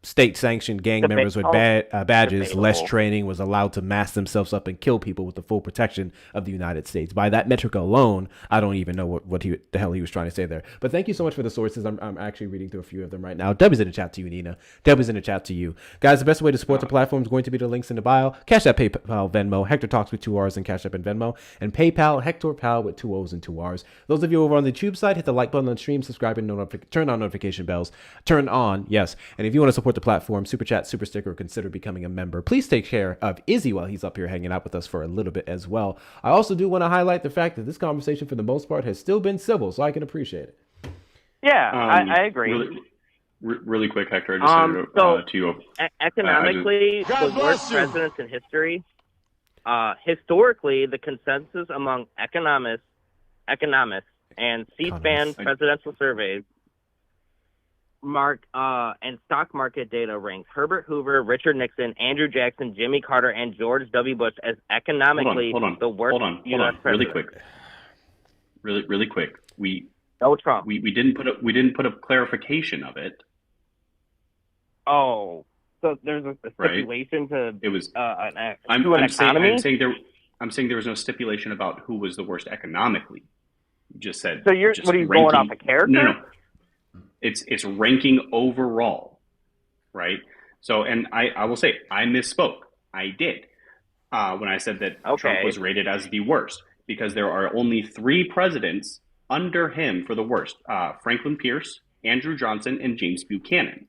state-sanctioned gang members with badges, less training, was allowed to mass themselves up and kill people with the full protection of the United States. By that metric alone, I don't even know what the hell he was trying to say there. But thank you so much for the sources. I'm actually reading through a few of them right now. Debbie's in the chat to you, Nina. Debbie's in the chat to you. Guys, the best way to support the platform is going to be the links in the bio. Cash App, PayPal, Venmo. Hector Talks with 2 R's and Cash App and Venmo. And PayPal, Hector Pal with 2 O's and 2 R's. Those of you over on the YouTube side, hit the like button on the stream, subscribe, and turn on notification bells. Turn on, yes. And if you want to support the platform, super chat, super sticker, or consider becoming a member. Please take care of Izzy while he's up here hanging out with us for a little bit as well. I also do want to highlight the fact that this conversation, for the most part, has still been civil, so I can appreciate it. Yeah, I agree. Really quick, Hector, to you. Economically, the worst presidents in history. Historically, the consensus among economists, and C-SPAN presidential surveys and stock market data ranks Herbert Hoover, Richard Nixon, Andrew Jackson, Jimmy Carter, and George W. Bush as economically the worst U.S. president. Really quick. No Trump. We didn't put a clarification of it. Oh, so there's a stipulation to it was an I'm economy. I'm saying there was no stipulation about who was the worst economically. You just said. So what are you going off a character? No. It's ranking overall, right? So, and I will say, I misspoke. I did when I said that Trump was rated as the worst, because there are only 3 presidents under him for the worst: Franklin Pierce, Andrew Johnson, and James Buchanan.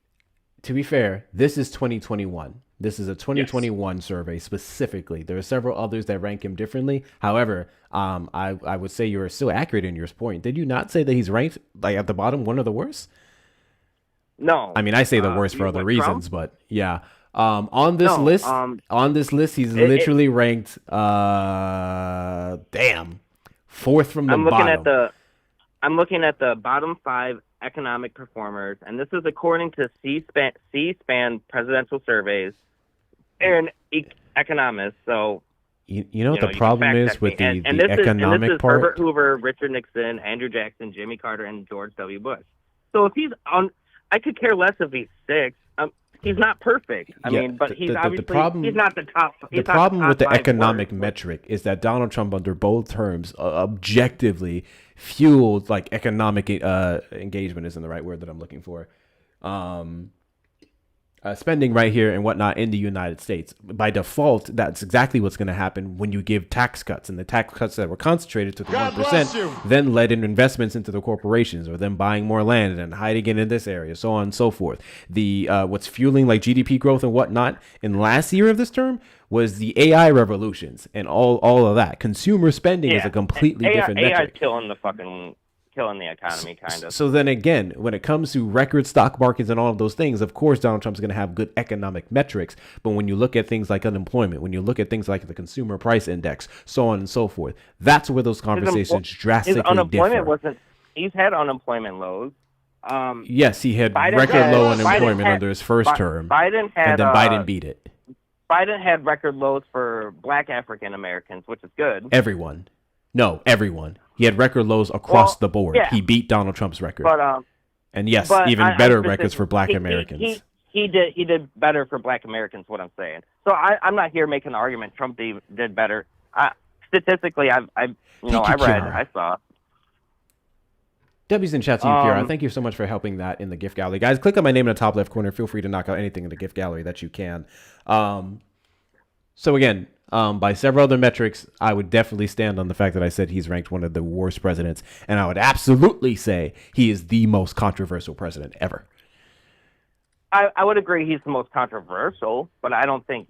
To be fair, this is 2021. This is a 2021 survey specifically. There are several others that rank him differently. However, I would say you're still accurate in your point. Did you not say that he's ranked at the bottom, one of the worst? No. I mean, I say the worst for other reasons, but yeah. On this list, he's literally ranked fourth from the bottom. I'm looking at the bottom 5 economic performers, and this is according to C-SPAN presidential surveys and economists. So you know what the problem is with the economic part? Herbert Hoover, Richard Nixon, Andrew Jackson, Jimmy Carter, and George W. Bush. So if he's on, I could care less if he's 6th. He's not perfect. I mean, but he's obviously he's not the top. The problem with the economic metric is that Donald Trump, under both terms, objectively fueled like economic engagement isn't the right word that I'm looking for. Spending right here and whatnot in the United States. By default, that's exactly what's going to happen when you give tax cuts, and the tax cuts that were concentrated to the 1% then led in investments into the corporations, or them buying more land and hiding it in this area, so on and so forth. The what's fueling like GDP growth and whatnot in last year of this term was the AI revolutions and all of that. Consumer spending is a completely different metric. AI's killing the economy, kind of. So then again, when it comes to record stock markets and all of those things, of course, Donald Trump's going to have good economic metrics. But when you look at things like unemployment, when you look at things like the consumer price index, so on and so forth, that's where those conversations drastically differ. He's had unemployment lows. Yes, he had record low unemployment under his first term. Biden had, and then Biden beat it. Biden had record lows for Black African Americans, which is good. Everyone. He had record lows across the board. Yeah. He beat Donald Trump's record. But, and yes, even better records for Black Americans. He did better for Black Americans, what I'm saying. So I'm not here making an argument Trump did better. Statistically, I saw. W's in chat to you, Kira. Thank you so much for helping that in the gift gallery. Guys, click on my name in the top left corner. Feel free to knock out anything in the gift gallery that you can. So again, by several other metrics, I would definitely stand on the fact that I said he's ranked one of the worst presidents, and I would absolutely say he is the most controversial president ever. I would agree he's the most controversial, but I don't think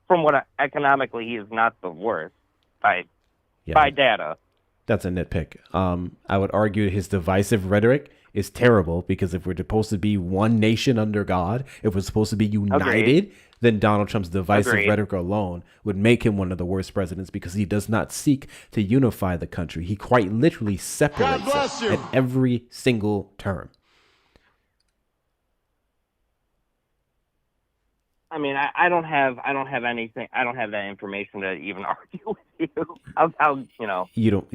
from what economically, he is not the worst by data. That's a nitpick. I would argue his divisive rhetoric is terrible, because if we're supposed to be one nation under God, if we're supposed to be united, then Donald Trump's divisive rhetoric alone would make him one of the worst presidents, because he does not seek to unify the country. He quite literally separates us at every single term. I mean, I don't have anything. I don't have that information to even argue with you. You don't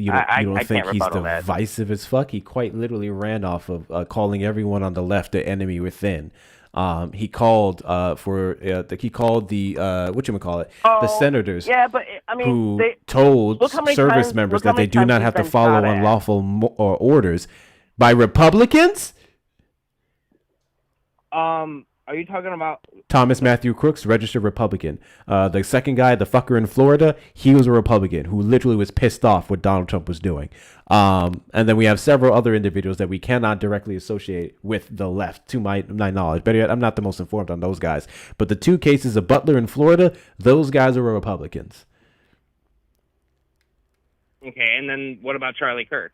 think he's divisive as fuck? He quite literally ran off of calling everyone on the left the enemy within. He called the the senators. Yeah, but I mean, who told service members that they do not have to follow unlawful orders by Republicans. Are you talking about Thomas Matthew Crooks, registered Republican? The second guy, the fucker in Florida, he was a Republican who literally was pissed off what Donald Trump was doing. And then we have several other individuals that we cannot directly associate with the left, to my knowledge. Better yet, I'm not the most informed on those guys. But the two cases of Butler in Florida, those guys are Republicans. Okay, and then what about Charlie Kirk?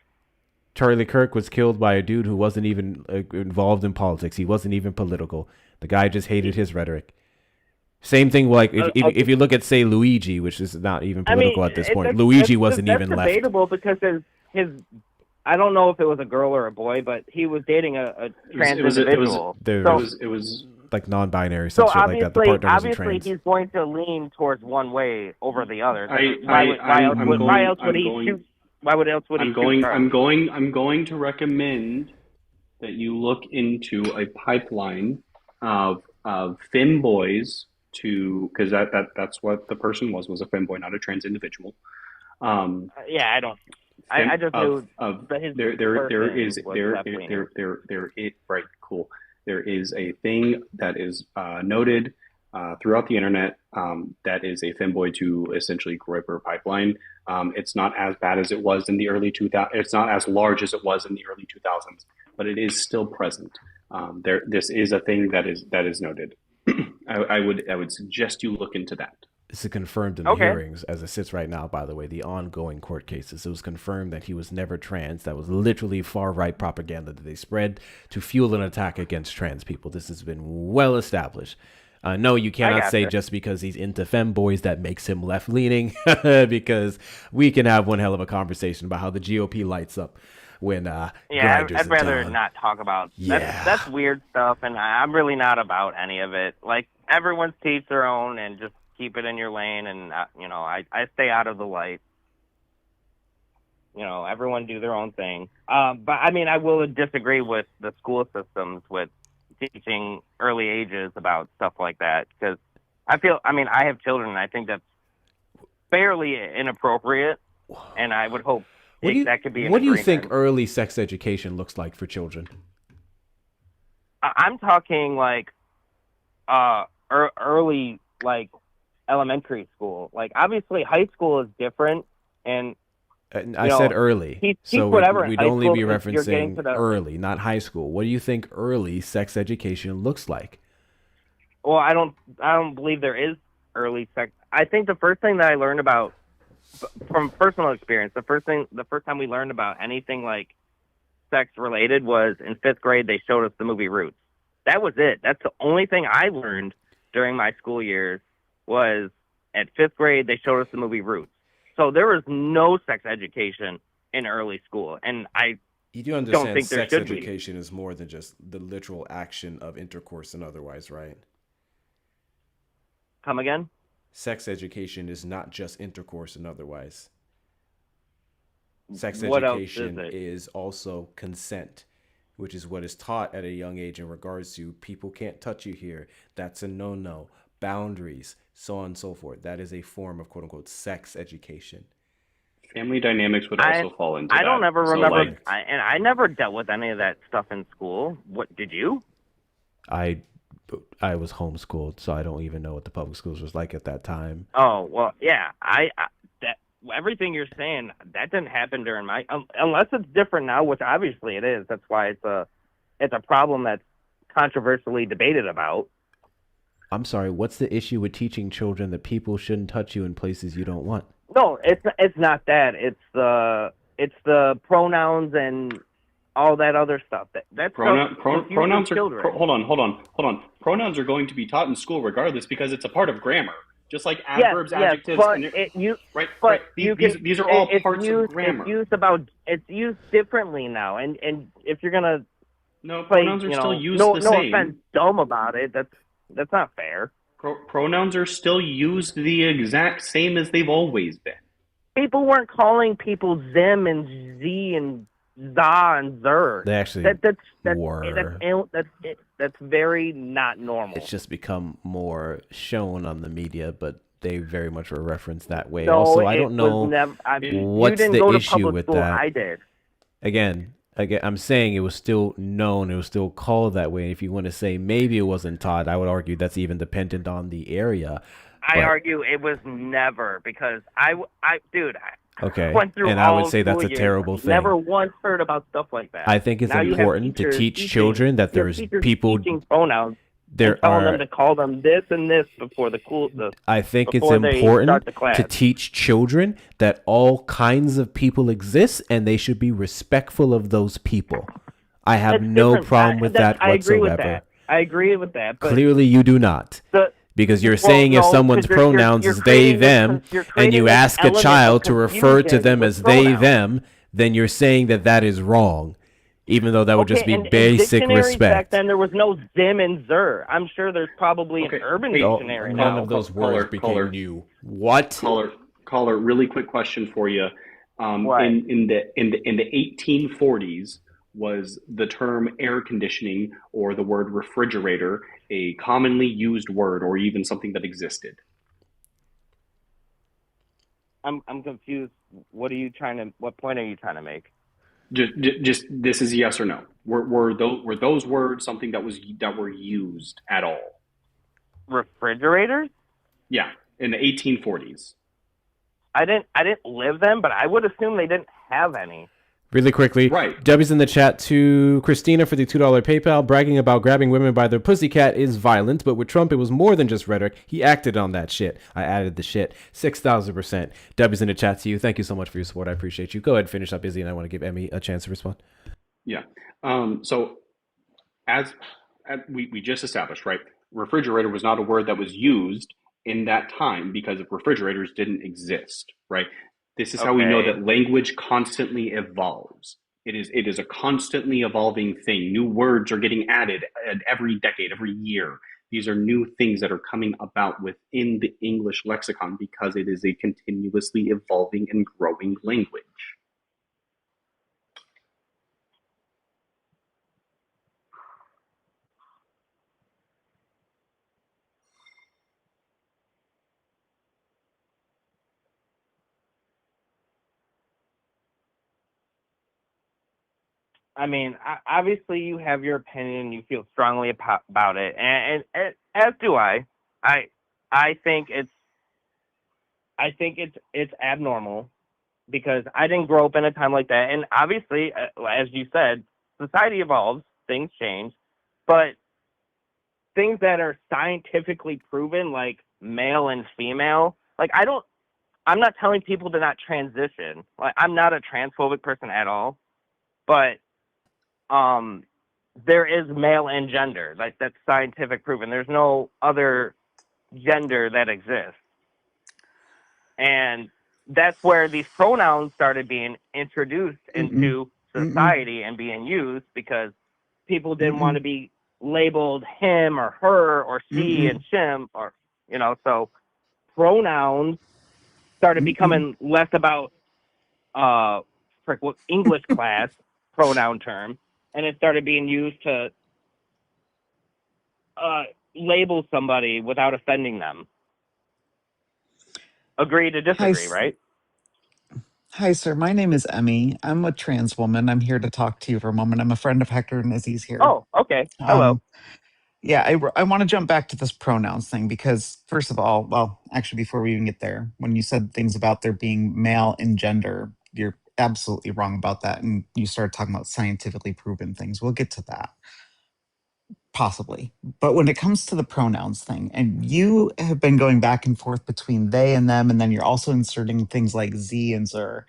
Charlie Kirk was killed by a dude who wasn't even involved in politics. He wasn't even political. The guy just hated his rhetoric. Same thing, like if you look at, say, Luigi, which is not even political at this point. Luigi wasn't even left. That's debatable, because his I don't know if it was a girl or a boy, but he was dating a trans individual. It was like non-binary, some shit like that. The partner wasn't trans. Obviously, he's going to lean towards one way over the other. Why else would he shoot? I'm going to recommend that you look into a pipeline of femboys because that's what the person was a femboy, not a trans individual. I don't. I just knew There is a thing that is noted throughout the internet that is a femboy to essentially Groyper pipeline. It's not as bad as it was in the early 2000s. It's not as large as it was in the early 2000s, but it is still present. This is a thing that is noted. I would suggest you look into that. This is confirmed in the Okay. hearings as it sits right now, by the way, the ongoing court cases. It was confirmed that he was never trans. That was literally far-right propaganda that they spread to fuel an attack against trans people. This has been well established. No, you cannot say just because he's into femboys that makes him left-leaning, because we can have one hell of a conversation about how the GOP lights up when Grindr's I'd in rather town. not talk about that's weird stuff, and I'm really not about any of it. Like, everyone's to each their own, and just keep it in your lane, and I stay out of the light. Everyone do their own thing. But I mean, I will disagree with the school systems with teaching early ages about stuff like that, because I have children, and I think that's fairly inappropriate, and I would hope that could be an What do you agreement. think early sex education looks like for children? I'm talking like early, like elementary school. Like, obviously high school is different, and I said early, so we'd only be referencing the early, not high school. What do you think early sex education looks like? Well, I don't believe there is early sex. I think the first thing that I learned about, from personal experience, the first time we learned about anything like sex related was in 5th grade. They showed us the movie Roots. That was it. That's the only thing I learned during my school years. Was at 5th grade they showed us the movie Roots. So there was no sex education in early school, and You do don't understand think there sex should be. education is more than just the literal action of intercourse and otherwise, right? Come again? Sex education is not just intercourse and otherwise. Sex What else education is it? is also consent, which is what is taught at a young age in regards to people can't touch you here. That's a no-no. Boundaries, so on and so forth. That is a form of quote-unquote sex education. Family dynamics would also fall into I that. don't ever So, remember, like, I never dealt with any of that stuff in school. What did you? I was homeschooled, so I don't even know what the public schools was like at that time. Oh, well, yeah. That everything you're saying, that didn't happen during my, unless it's different now, which obviously it is. That's why it's a problem that's controversially debated about. I'm sorry, what's the issue with teaching children that people shouldn't touch you in places you don't want? No, it's not that. It's the pronouns and all that other stuff. That's pronouns are children. hold on. Pronouns are going to be taught in school regardless because it's a part of grammar. Just like adverbs, adjectives, but and these are all parts of grammar. It's used differently now, and if you're gonna pronouns are still used the same. No offense, dumb about it. That's not fair. Pronouns are still used the exact same as they've always been. People weren't calling people them and z and za and zer. They actually were. That's very not normal. It's just become more shown on the media, but they very much were referenced that way. No, also, I don't know what's the issue with that. I did. Again, I'm saying it was still known, it was still called that way. If you want to say maybe it wasn't taught, I would argue that's even dependent on the area. I argue it was never, because I went through and I would all say that's a school years. terrible thing. Never once heard about stuff like that. I think it's Now you have important to teachers teach children that you have there's teachers people. teaching pronouns. There telling are. them to call them this and this before I think it's before they start important the class. to teach children that all kinds of people exist and they should be respectful of those people. I have That's no different. problem with that I agree whatsoever. with that. I agree with that. But Clearly, you do not. Because you're saying if someone's pronouns is they, them, and you ask a child to refer to them as they, them, then you're saying that that is wrong, even though that would just be basic dictionaries respect. Back then, there was no zim and zer. I'm sure there's probably an urban dictionary now. None of those words became new. What? Caller, really quick question for you. In the 1840s, was the term air conditioning or the word refrigerator a commonly used word, or even something that existed? I'm confused. What point are you trying to make? Just this is yes or no. Were those words something that were used at all? Refrigerators? Yeah, in the 1840s. I didn't live then, but I would assume they didn't have any. Really quickly, Right. Debbie's in the chat to Christina for the $2 PayPal, bragging about grabbing women by their pussycat is violent, but with Trump, it was more than just rhetoric. He acted on that shit. I added the shit. 6,000%. Debbie's in the chat to you. Thank you so much for your support. I appreciate you. Go ahead and finish up, Izzy, and I want to give Emmy a chance to respond. Yeah. So as we just established, right? Refrigerator was not a word that was used in that time because refrigerators didn't exist, right? This is how we know that language constantly evolves. It is a constantly evolving thing. New words are getting added every decade, every year. These are new things that are coming about within the English lexicon because it is a continuously evolving and growing language. I mean, obviously you have your opinion, you feel strongly about it, and as do I. I think it's abnormal because I didn't grow up in a time like that, and obviously, as you said, society evolves, things change, but things that are scientifically proven, like male and female, like I'm not telling people to not transition. Like I'm not a transphobic person at all, but there is male and gender. Like that's scientific proven. There's no other gender that exists. And that's where these pronouns started being introduced into society and being used because people didn't want to be labeled him or her or she and shim or so pronouns started becoming less about English class pronoun term, and it started being used to label somebody without offending them. Agree to disagree, right? Hi, sir. My name is Emmy. I'm a trans woman. I'm here to talk to you for a moment. I'm a friend of Hector and Izzy's here. Oh, okay. Hello. Yeah, I want to jump back to this pronouns thing because, first of all, well, actually, before we even get there, when you said things about there being male and gender, you're absolutely wrong about that. And you started talking about scientifically proven things. We'll get to that. Possibly. But when it comes to the pronouns thing, and you have been going back and forth between they and them, and then you're also inserting things like Z and Zer.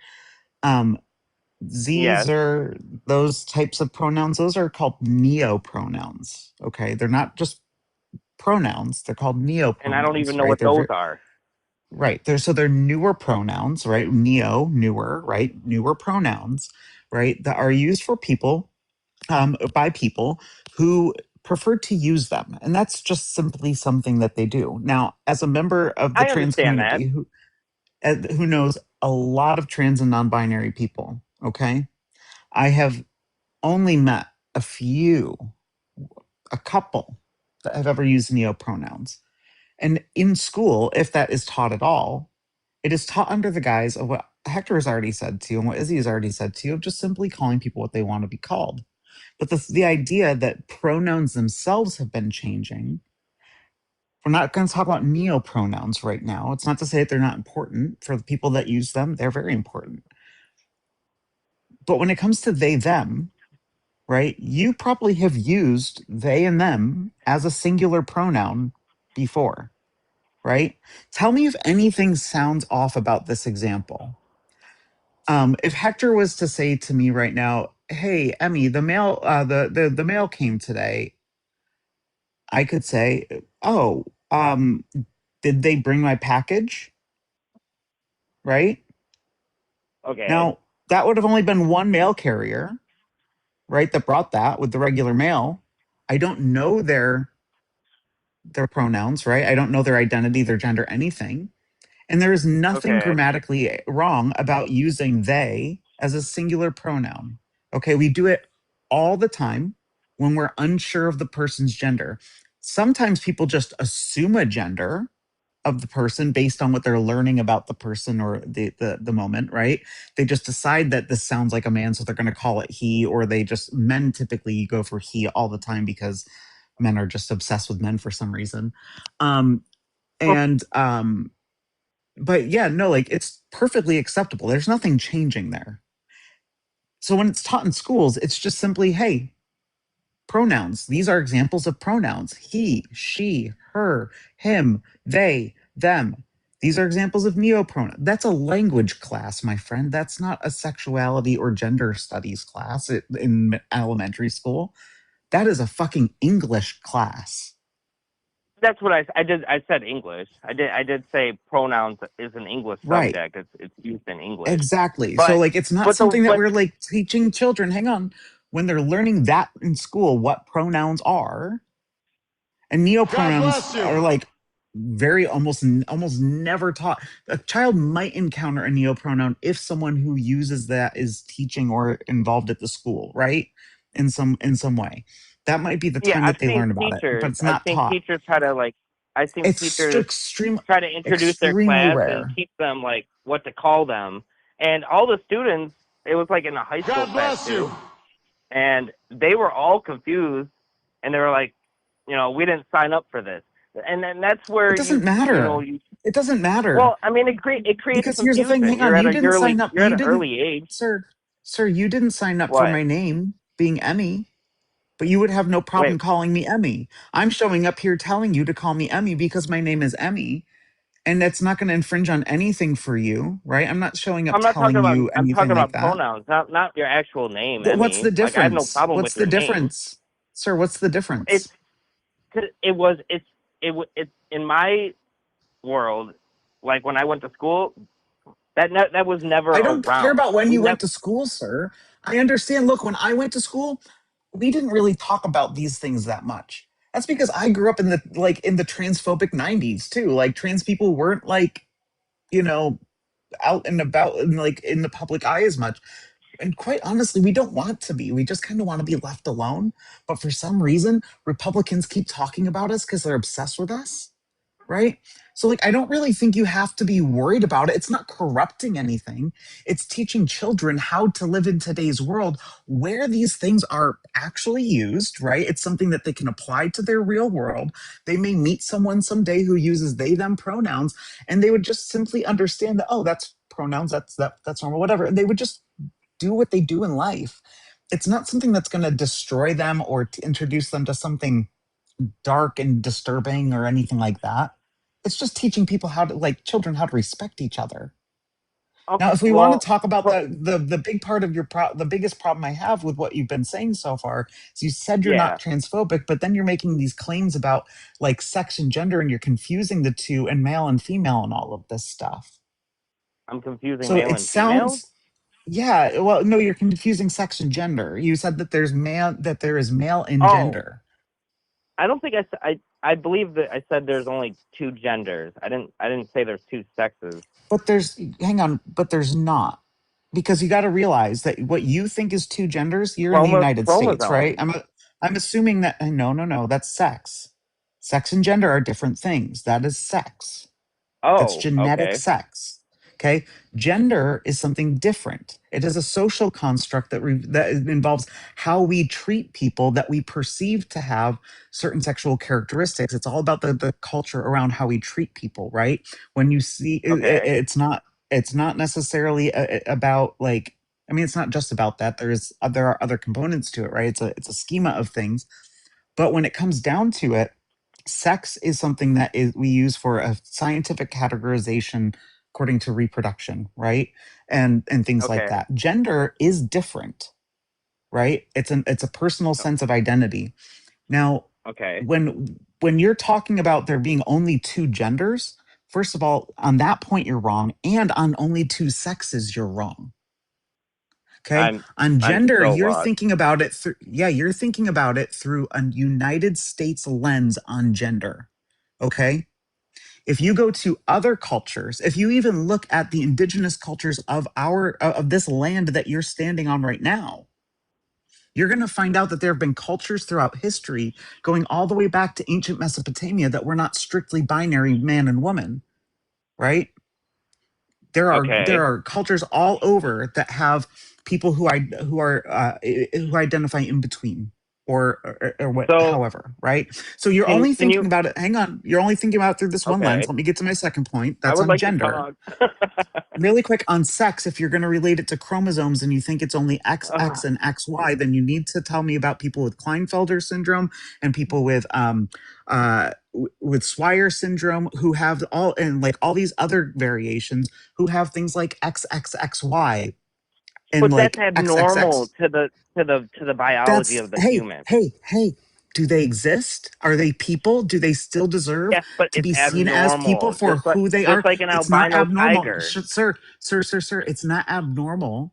Z, Yes. Zer, those types of pronouns, those are called neo-pronouns. Okay. They're not just pronouns, they're called neo-pronouns. And I don't even know right? what those are. Right. They're newer pronouns, right? Neo, newer, right? Newer pronouns, right? That are used for people, by people who prefer to use them. And that's just simply something that they do. Now, as a member of the I trans understand that. community who knows a lot of trans and non-binary people, okay? I have only met a couple that have ever used neo-pronouns. And in school, if that is taught at all, it is taught under the guise of what Hector has already said to you and what Izzy has already said to you, of just simply calling people what they want to be called. But the idea that pronouns themselves have been changing, we're not going to talk about neo-pronouns right now. It's not to say that they're not important. For the people that use them, they're very important. But when it comes to they, them, right, you probably have used they and them as a singular pronoun before. Right? Tell me if anything sounds off about this example. If Hector was to say to me right now, "Hey, Emmy, the mail, the mail came today," I could say, "Oh, did they bring my package?" Right? Okay. Now that would have only been one mail carrier, right, that brought that with the regular mail. I don't know their pronouns, right? I don't know their identity, their gender, anything. And there is nothing Okay. grammatically wrong about using they as a singular pronoun. Okay, we do it all the time when we're unsure of the person's gender. Sometimes people just assume a gender of the person based on what they're learning about the person or the moment, right? They just decide that this sounds like a man, so they're going to call it he, or men typically go for he all the time because men are just obsessed with men for some reason. But yeah, no, like it's perfectly acceptable. There's nothing changing there. So when it's taught in schools, it's just simply, hey, pronouns. These are examples of pronouns. He, she, her, him, they, them. These are examples of neopronouns. That's a language class, my friend. That's not a sexuality or gender studies class in elementary school. That is a fucking English class. That's what I did. I said English. I did say pronouns is an English Right. subject. It's used in English. Exactly. But, So like it's not but something that but we're like teaching children. Hang on. When they're learning that in school, what pronouns are, and neopronouns are like very almost never taught. A child might encounter a neopronoun if someone who uses that is teaching or involved at the school, right? In some way. That might be the yeah, time I've that they seen learn about it, but teachers. it's not taught. Try to like. I've seen It's teachers extreme try to introduce their extremely class and rare. teach them like what to call them, and all the students. It was like in a high school class too, and they were all confused, and they were like, we didn't sign up for this, and then that's where It doesn't matter. It doesn't matter. Well, I mean, it creates Because here's the thing, confusion. hang on, you didn't sign up. You're at You an didn't, early age. sir, you didn't sign up for What? my name being Emmy, but you would have no problem Wait. calling me Emmy. I'm showing up here telling you to call me Emmy because my name is Emmy, and that's not going to infringe on anything for you, right? I'm not showing up I'm not talking telling about. you I'm anything talking like about that. pronouns, not your actual name, What's the Emmy. Like I have no difference? problem with What's the your name. difference? Sir, what's the difference? It's in my world. Like when I went to school, that was never I don't care around. about when We you went never. to school, sir. I understand. Look, when I went to school, we didn't really talk about these things that much. That's because I grew up in the transphobic 90s too. Like trans people weren't like, you know, out and about and like in the public eye as much. And quite honestly, we don't want to be. We just kind of want to be left alone. But for some reason, Republicans keep talking about us because they're obsessed with us, right? So like I don't really think you have to be worried about it. It's not corrupting anything. It's teaching children how to live in today's world where these things are actually used, right? It's something that they can apply to their real world. They may meet someone someday who uses they them pronouns and they would just simply understand that, oh, that's pronouns, that's normal, whatever. And they would just do what they do in life. It's not something that's going to destroy them or to introduce them to something dark and disturbing or anything like that. It's just teaching people how to, like children, how to respect each other. Okay, Now, if we want to talk about the big part of the biggest problem I have with what you've been saying so far is you said you're not transphobic, but then you're making these claims about like sex and gender, and you're confusing the two and male and female and all of this stuff. I'm confusing So male it and female. sounds, yeah. Well, no, you're confusing sex and gender. You said that there is male and gender. I don't think I believe that I said there's only two genders. I didn't say there's two sexes. But there's not. Because you got to realize that what you think is two genders, you're in the United States, right? I'm assuming that no, that's sex. Sex and gender are different things. That is sex. That's genetic sex. Okay, gender is something different. It is a social construct that involves how we treat people that we perceive to have certain sexual characteristics. It's all about the culture around how we treat people, right? When you see, it's not necessarily about like. I mean, it's not just about that. There are other components to it, right? It's a schema of things. But when it comes down to it, sex is something that we use for a scientific categorization according to reproduction, right? And things like that. Gender is different, right? It's a personal sense of identity. Now, when you're talking about there being only two genders, first of all, on that point you're wrong, and on only two sexes you're wrong. Okay. On gender, you're thinking about it through, you're thinking about it through a United States lens on gender. Okay. If you go to other cultures, if you even look at the indigenous cultures of this land that you're standing on right now, you're going to find out that there have been cultures throughout history going all the way back to ancient Mesopotamia that were not strictly binary man and woman, right? There are cultures all over that have people who identify in between, or what, So however, right? So you're can only can thinking you? about it. Hang on, you're only thinking about it through this one Okay, lens. Let me get to my second point. I That's would on like to gender. talk. Really quick on sex, if you're going to relate it to chromosomes and you think it's only XX and XY, then you need to tell me about people with Klinefelter syndrome and people with Swyer syndrome who have all, and like all these other variations who have things like XXXY and But that's like abnormal XXX. to the biology That's, of the hey, human. hey, hey. Do they exist? Are they people? Do they still deserve Yes, but to it's be seen as people abnormal, for who they just are? like an It's not albino abnormal. tiger. Sir. It's not abnormal.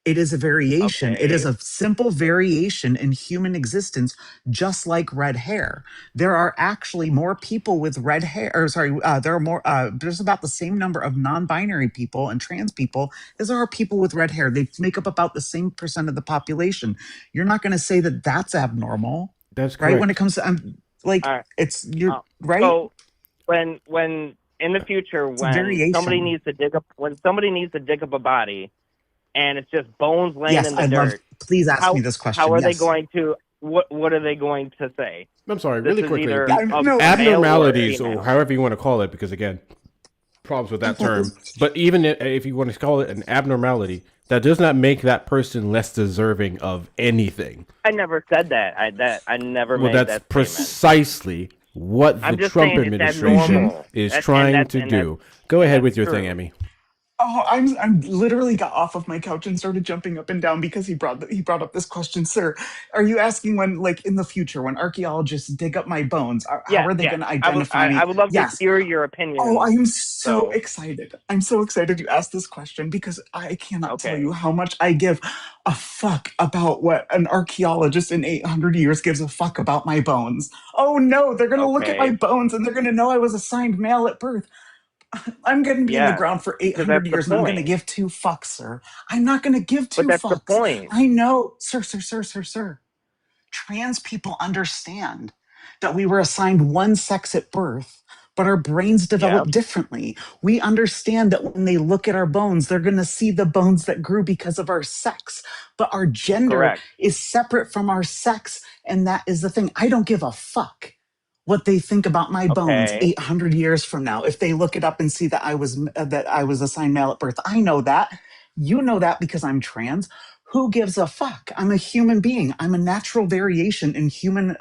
It is a variation. It is Okay, a simple variation in human existence, just like red hair. There are actually more people with red hair, or sorry, there are more, there's about the same number of non binary people and trans people as there are people with red hair. They make up about the same percent of the population. You're not going to say that that's abnormal, That's right? When it correct. comes to, like, all right. it's, you're right. So when in the future, It's a variation. when somebody needs to dig up a body, and it's just bones laying Yes, in the I love, dirt, please ask me how this how question. are they Yes. going to what are they going to say? I'm sorry, This really is quickly. either The I a no, male or a abnormalities, or female. however you want to call it, because again, problems with I that love term. this. But even if you want to call it an abnormality, that does not make that person less deserving of anything. I never said that. I never Well, made that's that statement. precisely what the I'm just Trump saying it's administration abnormal. is That and trying that's to and that's do. Go and ahead that's with your thing, true. Emmy. Oh, I'm literally got off of my couch and started jumping up and down because he brought up this question, sir. Are you asking when, like, in the future, when archaeologists dig up my bones, how Yes, are they yes. going to I would identify I, me? I would love to Yes. hear your Oh, I opinion. am so So excited. I'm so excited you asked this question because I cannot tell you okay. how much I give a fuck about what an archaeologist in 800 years gives a fuck about my bones. Oh no, they're going to look at my Okay. bones and they're going to know I was assigned male at birth. I'm going to be in the Yes. ground for Because 800 that's the years and I'm going to point. give two fucks, sir. I'm not going to give But two that's the fucks. point. I know, sir. Trans people understand that we were assigned one sex at birth, but our brains Yep. develop differently. We understand that when they look at our bones, they're going to see the bones that grew because of our sex, but our gender Correct. is separate from our sex. And that is the thing. I don't give a fuck what they think about my bones Okay. 800 years from now if they look it up and see that I was assigned male at birth. I know that. You know that because I'm trans. Who gives a fuck? I'm a human being. I'm a natural variation in human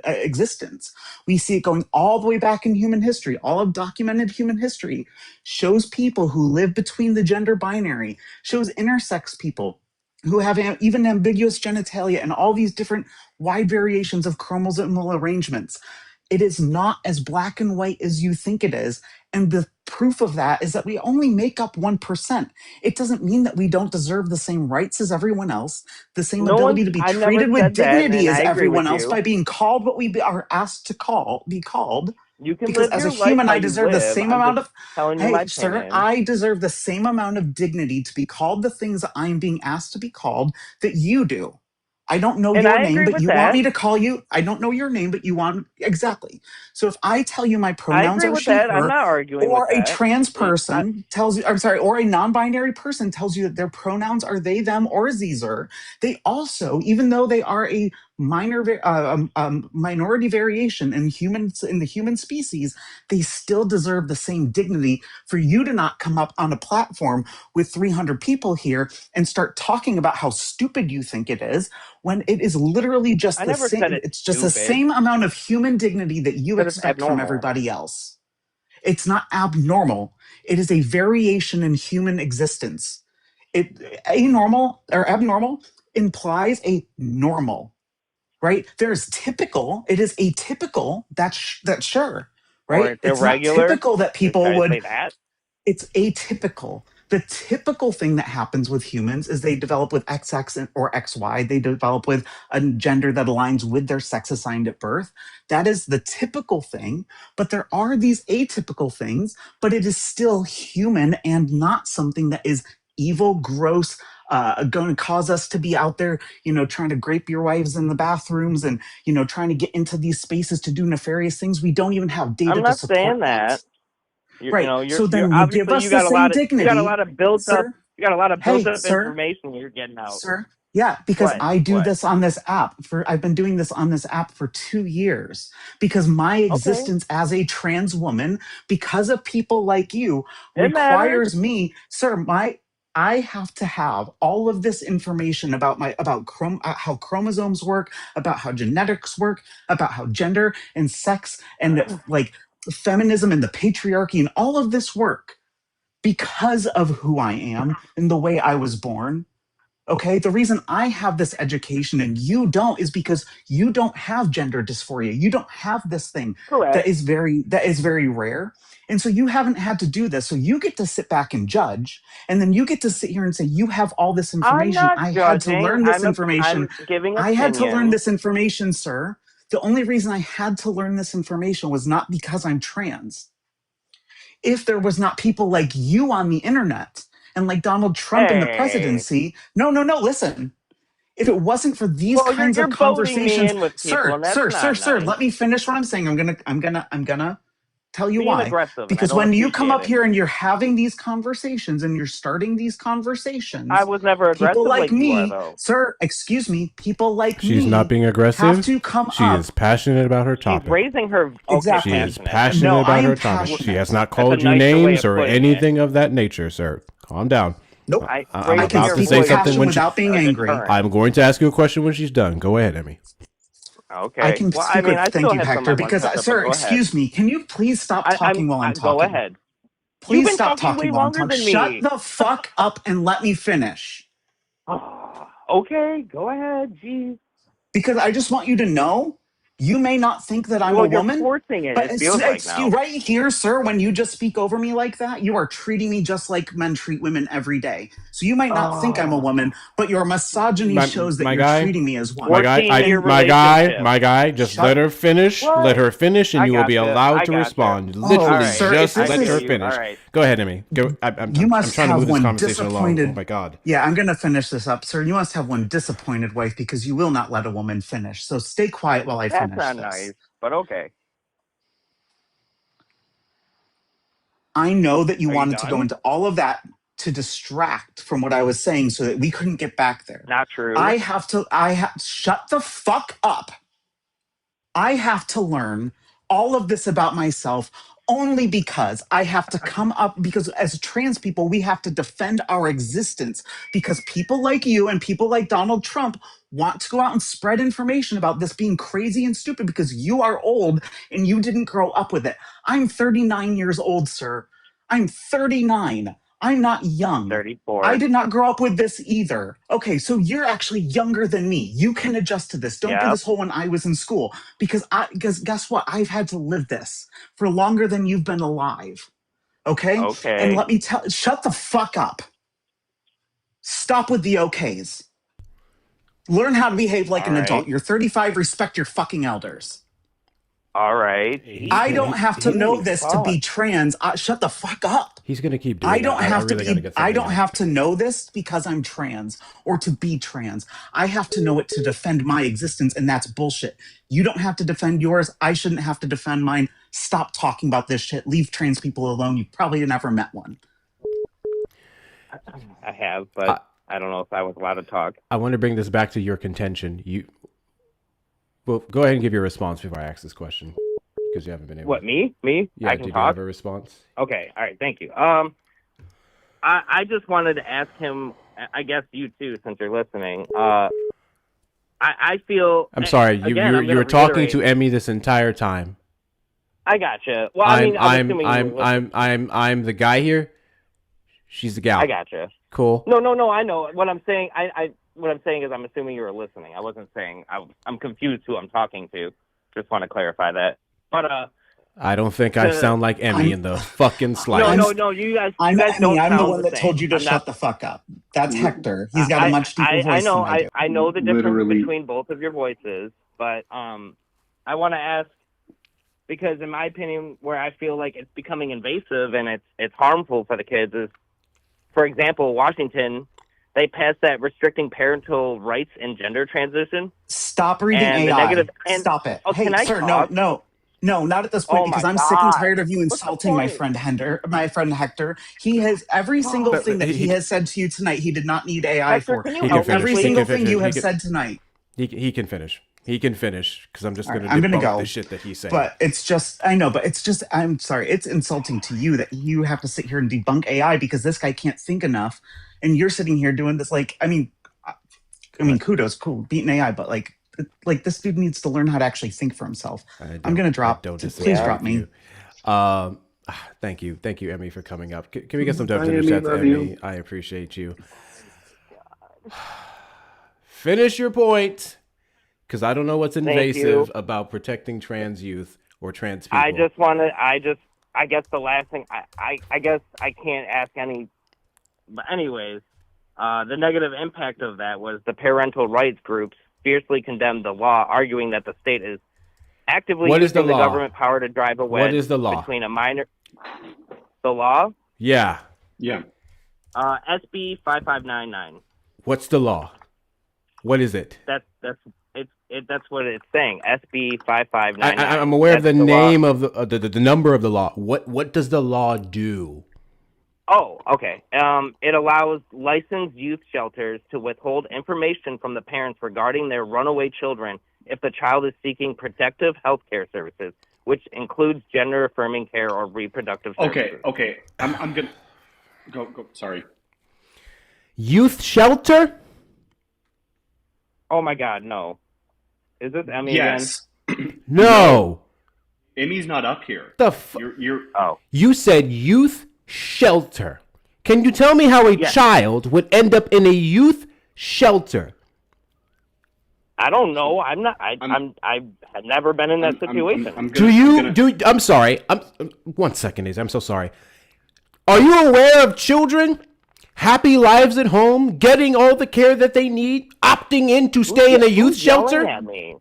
existence. We see it going all the way back in human history. All of documented human history shows people who live between the gender binary, shows intersex people who have even ambiguous genitalia and all these different wide variations of chromosomal arrangements. It is not as black and white as you think it is. And the proof of that is that we only make up 1%. It doesn't mean that we don't deserve the same rights as everyone else, the same No one's ability to be I never treated with said that, dignity and as I agree with everyone else you. by being called what we are asked to be called. You can Because live as a your life human, how I you deserve the live. same I'm amount just of, telling you my hey, sir, opinion. I deserve the same amount of dignity to be called the things that I'm being asked to be called that you do. I don't know And your I name, agree but with you want that. me to call you. I don't know your name, but you want, exactly. So if I tell you my I pronouns agree are with she, that. I'm her, not arguing with or a that. trans person tells you, I'm sorry, or a non binary person tells you that their pronouns are they, them, or Zer, they also, even though they are a minority variation in humans, in the human species, they still deserve the same dignity for you to not come up on a platform with 300 people here and start talking about how stupid you think it is when it is literally just I the never said same. it's It's just the stupid. same amount of human dignity that you That it's expect from abnormal. everybody else. It's not abnormal. It is a variation in human existence. Anormal or abnormal implies a normal, right? There's typical. It is atypical. That's sure, Or right? it's It's not irregular. typical that Did people I would, say that? it's atypical. The typical thing that happens with humans is they develop with XX or XY. They develop with a gender that aligns with their sex assigned at birth. That is the typical thing. But there are these atypical things, but it is still human and not something that is evil, gross, going to cause us to be out there, trying to grape your wives in the bathrooms and, trying to get into these spaces to do nefarious things. We don't even have data I'm to not saying support that. that. Right. So You're then you give obviously us the same you got a dignity, lot of built up sir. you got a lot of built Hey, up sir, information you're getting out. sir, Yeah, because What? I do What? this on this app I've been doing this on this app for 2 years because my Okay. existence as a trans woman, because of people like you, It matters. requires me, sir, I have to have all of this information about how chromosomes work, about how genetics work, about how gender and sex and like feminism and the patriarchy and all of this work because of who I am and the way I was born. Okay, the reason I have this education and you don't is because you don't have gender dysphoria. You don't have this thing Correct. that is very rare. And so you haven't had to do this. So you get to sit back and judge, and then you get to sit here and say you have all this I'm information. not I had to judging. learn this I'm information. giving I had to learn opinions. this information, sir. The only reason I had to learn this information was not because I'm trans. If there was not people like you on the internet and like Donald Trump in the Hey. presidency, no, listen. If it wasn't for these Well, kinds you're of voting me conversations, in with people, and that's not sir, nice. let me finish what I'm saying. I'm gonna tell you Being why. aggressive, and I Because don't when you come appreciate up it. here and you're having these conversations and you're starting these I conversations, was never people aggressive like like you are, me, though. sir, excuse me, people like She's not me being have aggressive. to come She up. is passionate about her She's topic. raising her. Okay, She Exactly. is passionate. passionate No, I about am her topic. She has passionate. not That's a called you nicer way names of or putting it. anything of that nature, sir. Calm down. Nope. I'm I can Raising about your to speak say with voice something is passion when she. without being a angry. deterrent. I'm going to ask you a question when she's done. Go ahead, Emmy. I Okay. can Well, I speak mean, with, I thank still you, have some Hector, I want to because, touch up, but sir, go ahead. excuse me, can you please stop talking while I'm Go talking? ahead. You've Please been stop talking talking way while I'm longer talking. than Shut me. the fuck up and let me finish. Okay, go ahead. Jeez. Because I just want you to know, you may not think that I'm a Well, you're woman, forcing it. but It feels like now. right here, sir, when you just speak over me like that, you are treating me just like men treat women every day. So you might not think I'm a woman, but your misogyny shows that My you're guy, treating me as one. my guy, And my guy. Just shut. let her finish. Let her finish, and I you will be gotcha. allowed I to gotcha. respond. Oh, Literally, sir, just if this let is, her you. All finish. right. Go ahead, Emmy. Go. you I'm must trying to have move this one conversation along. Oh disappointed. my god. Yeah, I'm going to finish this up, sir. You must have one disappointed wife because you will not let a woman finish. So stay quiet while I That's finish not this. nice, but okay. I know that you Are you wanted to go done? into all of that to distract from what I was saying so that we couldn't get back there. Not true. Shut the fuck up. I have to learn all of this about myself only because I have to come up, because as trans people, we have to defend our existence because people like you and people like Donald Trump want to go out and spread information about this being crazy and stupid because you are old and you didn't grow up with it. I'm 39 years old, sir. I'm 39. I'm not young. 34. I did not grow up with this either. Okay, so you're actually younger than me. You can adjust to this. Don't do this whole when I was in school because guess what? I've had to live this for longer than you've been alive. Okay? Okay. And let me shut the fuck up. Stop with the okays. Learn how to behave like All an right. adult. You're 35, respect your fucking elders. All right. I don't have to know this to be trans. Shut the fuck up. He's gonna keep doing I don't that. have really gotta to be. get I something don't in. have to know this because I'm trans or to be trans. I have to know it to defend my existence, and that's bullshit. You don't have to defend yours. I shouldn't have to defend mine. Stop talking about this shit. Leave trans people alone. You probably never met one. I have, but I don't know if I was allowed to talk. I want to bring this back to your contention. Well, go ahead and give your response before I ask this question because you haven't been able. What, me? Yeah, I can did talk? you have a response? Okay, all right, thank you. I just wanted to ask him, I guess you too, since you're listening. I feel. I'm sorry, you were talking to Emmy this entire time. I gotcha. Well, I mean, I'm the guy here. She's the gal. I gotcha. Cool. No. I know what I'm saying. What I'm saying is, I'm assuming you were listening. I wasn't saying. I'm confused who I'm talking to. Just want to clarify that. But I don't think I sound like Emmy in the fucking slightest. No. You guys. I'm you guys Emmy. don't I'm the sound one that same. told you to I'm shut not, the fuck up. That's Hector. He's got a much deeper voice I know. than I do. I know the difference Literally. between both of your voices, but I want to ask, because in my opinion, where I feel like it's becoming invasive and it's harmful for the kids is, for example, Washington, they passed that restricting parental rights in gender transition. Stop reading and AI. The negative, Stop it. Oh, hey, can I sir, talk? no. No, not at this point Oh because my I'm sick and God. tired of you What's the insulting point? my friend Hector. He has every single But thing that he he has said to you tonight. He did not need AI Hector, for. can you he can help me, finish. Every He please? single can thing finish. you have said tonight. He can finish. He can finish because I'm just All right, going to I'm gonna debunk the go. shit that he's saying. But it's just, I know, but it's just, I'm sorry, it's insulting to you that you have to sit here and debunk AI because this guy can't think enough, and you're sitting here doing this. Like, I mean, kudos, cool, beating AI, but like this dude needs to learn how to actually think for himself. I'm gonna drop. I don't Please disagree drop with me. you. Thank you, Emmy, for coming up. Can we get some dubs Bye, in the Emmy, chat to love Emmy? you. I appreciate you. Finish your point, because I don't know what's Thank you. invasive about protecting trans youth or trans people. I guess the last thing, I guess I can't ask any, but anyways, the negative impact of that was the parental rights groups fiercely condemned the law, arguing that the state is actively What is using the the law? government power to drive a wedge What is the law? between a minor. The law? Yeah. Yeah. SB 5599. What's the law? What is it? That's what it's saying. SB 5599. I'm aware of That's the law. name of the number of the law. What does the law do? Oh, okay. It allows licensed youth shelters to withhold information from the parents regarding their runaway children if the child is seeking protective health care services, which includes gender-affirming care or reproductive services. Okay. I'm gonna go. Sorry. Youth shelter? Oh my God, no. Is this Emmy Yes. No. Emmy's not up here. The You're. Oh. You said youth shelter. Can you tell me how a child would end up in a youth shelter? I don't know. I've never been in that situation. I'm sorry. One second, Izzy. I'm so sorry. Are you aware of children, happy lives at home, getting all the care that they need, opting in to stay in a youth shelter? Yelling at me?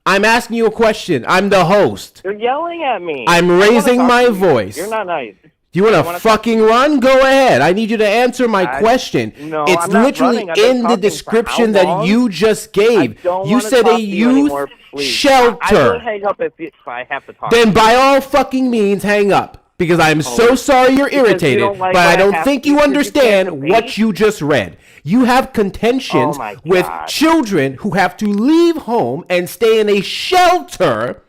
I'm asking you a question. I'm the host. You're yelling at me. I'm raising my voice. You're not nice. You want to fucking run? Go ahead. I need you to answer my question. No, it's I'm not literally running. I've been in the talking for description how that long? you just gave. Don't You wanna said talk a to you youth anymore, please. shelter. I will hang up if I have to talk. Then by all fucking means, hang up. Because I'm so sorry you're Because you irritated, don't like but what I I don't have think to you do because you understand can't what debate? you just read. You have contentions Oh my with God. children who have to leave home and stay in a shelter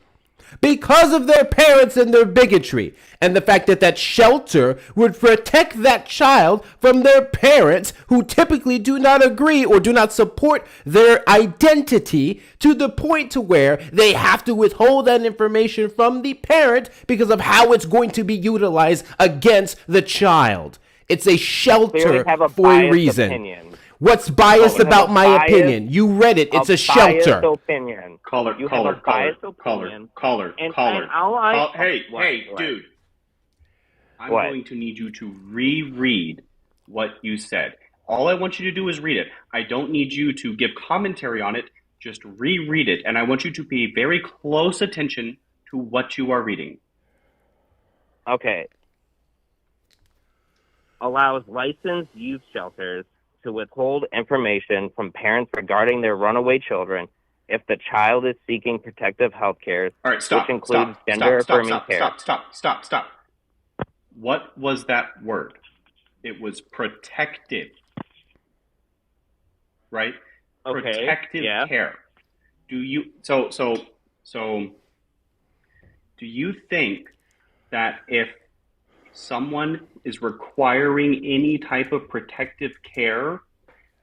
because of their parents and their bigotry, and the fact that that shelter would protect that child from their parents who typically do not agree or do not support their identity to the point to where they have to withhold that information from the parent because of how it's going to be utilized against the child. It's a shelter Clearly have a for a biased reason. opinion. What's biased You have about a my biased- opinion? You read it. It's a shelter. Biased opinion. You have a biased opinion. Caller. And all Hey, What? dude. I'm What? going to need you to reread what you said. All I want you to do is read it. I don't need you to give commentary on it. Just reread it. And I want you to pay very close attention to what you are reading. Okay. Allows licensed youth shelters to withhold information from parents regarding their runaway children if the child is seeking protective health care, All right, stop. which includes Stop. gender-affirming care. Stop. What was that word? It was protective. Right? Okay, Protective care. Do you do you think that if someone is requiring any type of protective care,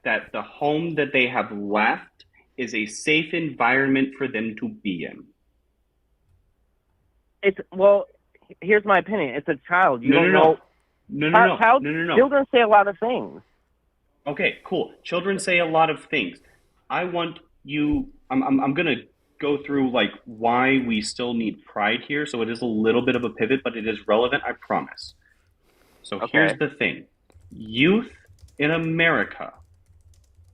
that the home that they have left is a safe environment for them to be in? Here's my opinion. It's a child. You No, don't no, know. no. Children say a lot of things. Okay, cool. Children say a lot of things. I want you. I'm gonna go through like why we still need pride here. So it is a little bit of a pivot, but it is relevant. I promise. So here's the thing: youth in America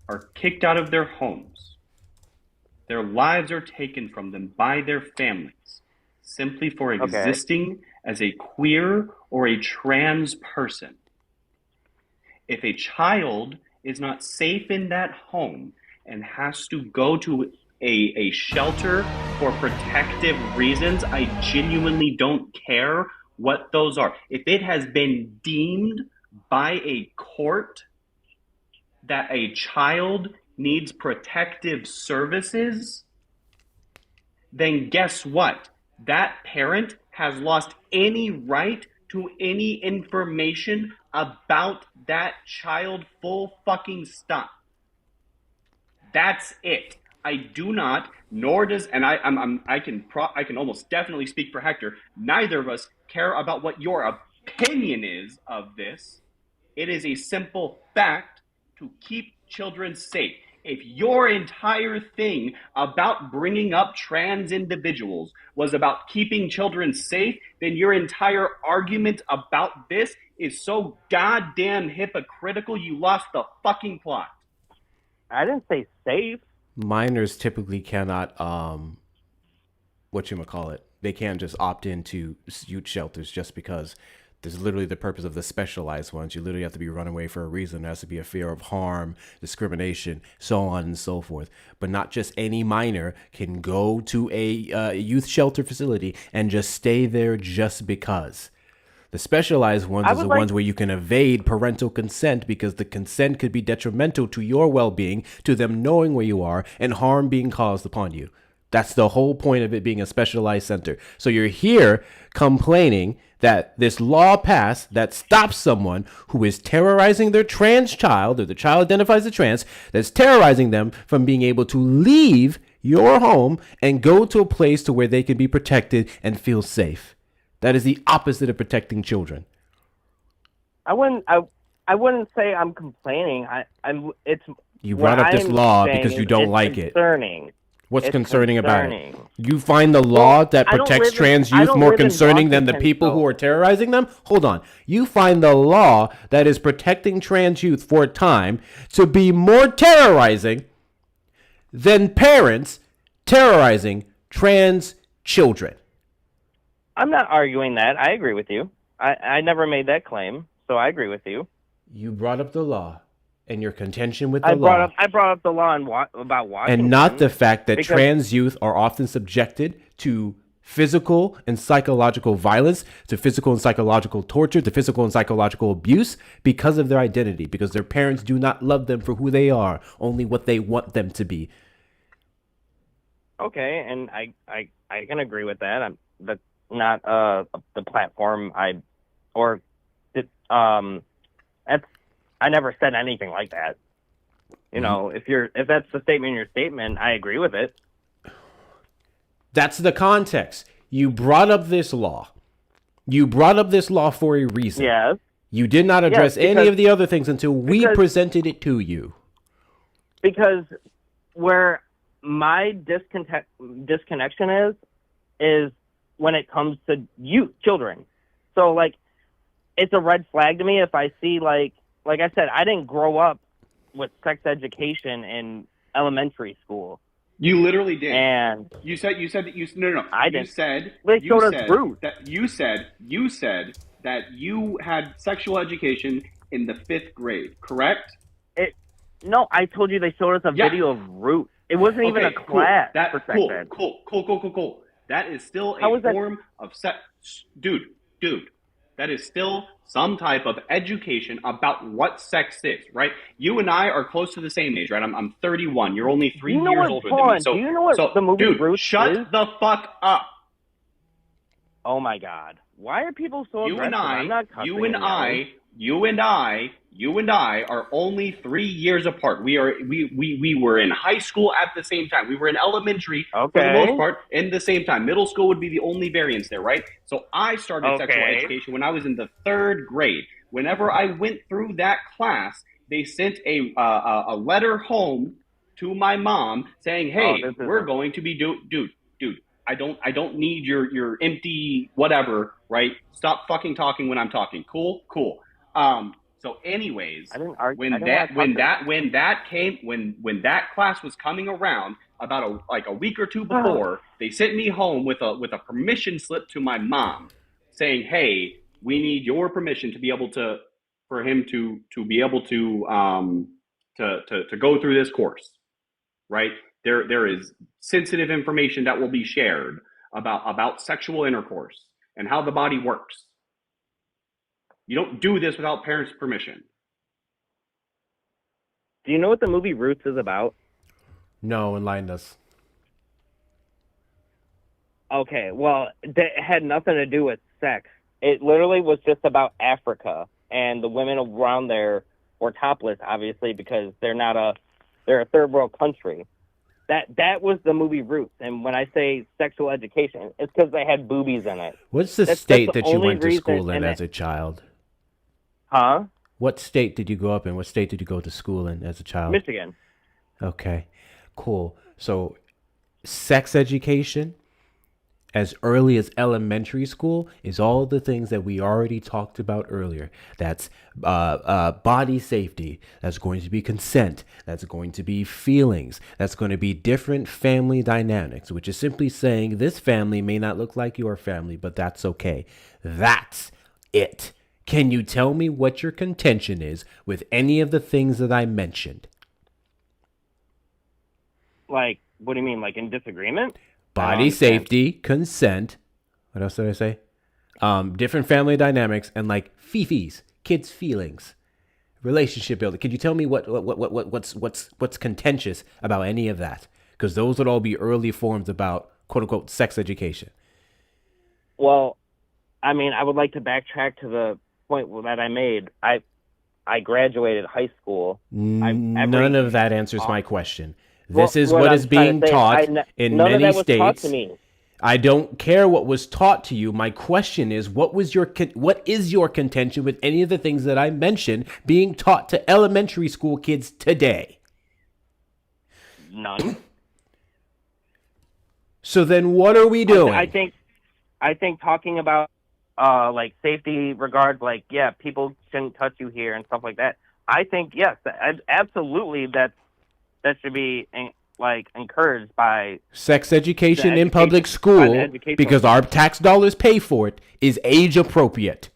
are kicked out of their homes. Their lives are taken from them by their families simply for existing as a queer or a trans person. If a child is not safe in that home and has to go to a shelter for protective reasons, I genuinely don't care what those are. If it has been deemed by a court that a child needs protective services, then guess what? That parent has lost any right to any information about that child. Full fucking stop. That's it. I do not, nor does, and I can almost definitely speak for Hector. Neither of us care about what your opinion is of this. It is a simple fact to keep children safe. If your entire thing about bringing up trans individuals was about keeping children safe, then your entire argument about this is so goddamn hypocritical, you lost the fucking plot. I didn't say safe. Minors typically cannot, whatchamacallit, they can't just opt into youth shelters just because there's literally the purpose of the specialized ones. You literally have to be run away for a reason. There has to be a fear of harm, discrimination, so on and so forth. But not just any minor can go to a youth shelter facility and just stay there just because. The specialized ones are the ones where you can evade parental consent because the consent could be detrimental to your well-being, to them knowing where you are, and harm being caused upon you. That's the whole point of it being a specialized center. So you're here complaining that this law passed that stops someone who is terrorizing their trans child, or the child identifies as trans, that's terrorizing them from being able to leave your home and go to a place to where they can be protected and feel safe. That is the opposite of protecting children. I wouldn't say I'm complaining. It's you brought up this law because you don't like concerning. it. What's it's concerning about concerning. it? You find the law that protects trans youth more concerning than the people who are terrorizing them? Hold on. You find the law that is protecting trans youth for a time to be more terrorizing than parents terrorizing trans children. I'm not arguing that. I agree with you. I never made that claim, so I agree with you. You brought up the law and your contention with the law. I brought up the law about Washington. And not the fact that trans youth are often subjected to physical and psychological violence, to physical and psychological torture, to physical and psychological abuse because of their identity, because their parents do not love them for who they are, only what they want them to be. Okay, and I can agree with that. That's not the platform I never said anything like that. You know, if that's the statement in your statement, I agree with it. That's the context. You brought up this law. You brought up this law for a reason. Yes. You did not address any of the other things until we presented it to you. Because where my disconnection is when it comes to youth, children. So, like, it's a red flag to me if I see, like I said, I didn't grow up with sex education in elementary school. You literally did. And you said no. I didn't. You said that you had sexual education in the 5th grade, correct? No, I told you they showed us a video of Root. It wasn't even a class for sex ed. Cool. That is still a form of sex. Dude, that is still some type of education about what sex is, right? You and I are close to the same age, right? I'm 31. You're only 3 years older than me. So, do you know what the movie Root shut is? the fuck up. Oh my God. Why are people so aggressive? You and I are only 3 years apart. We were in high school at the same time. We were in elementary for the most part in the same time. Middle school would be the only variance there, right? So I started sexual education when I was in the 3rd grade. Whenever I went through that class, they sent a letter home to my mom saying, "Hey, we're going to be dude. I don't need your empty whatever, right? Stop fucking talking when I'm talking. Cool. So anyways, when that class was coming around about a week or two before, they sent me home with a permission slip to my mom saying, "Hey, we need your permission to be able for him to be able to go through this course." Right? There is sensitive information that will be shared about sexual intercourse and how the body works. You don't do this without parents' permission. Do you know what the movie Roots is about? No, enlighten us. Okay, well, it had nothing to do with sex. It literally was just about Africa, and the women around there were topless, obviously, because they're a third world country. That was the movie Roots, and when I say sexual education, it's because they had boobies in it. What's the state that you went to school in as a child? Huh? What state did you grow up in? What state did you go to school in as a child? Michigan. Okay, cool. So, sex education as early as elementary school is all the things that we already talked about earlier. That's body safety. That's going to be consent. That's going to be feelings. That's going to be different family dynamics, which is simply saying this family may not look like your family, but that's okay. That's it. Can you tell me what your contention is with any of the things that I mentioned? Like, what do you mean? Like in disagreement? Body safety, consent. What else did I say? Different family dynamics and like fifis, kids' feelings, relationship building. Could you tell me what's contentious about any of that? Because those would all be early forms about quote unquote sex education. Well, I mean, I would like to backtrack to the point that I made. I graduated high school. None of that answers my question. This is what is being taught in many states. I don't care what was taught to you. My question is, what is your contention with any of the things that I mentioned being taught to elementary school kids today? None. So then what are we doing? I think talking about like safety regards, like, yeah, people shouldn't touch you here and stuff like that. I think, yes, absolutely that should be like encouraged by sex education in public school, because our tax dollars pay for it, is age appropriate.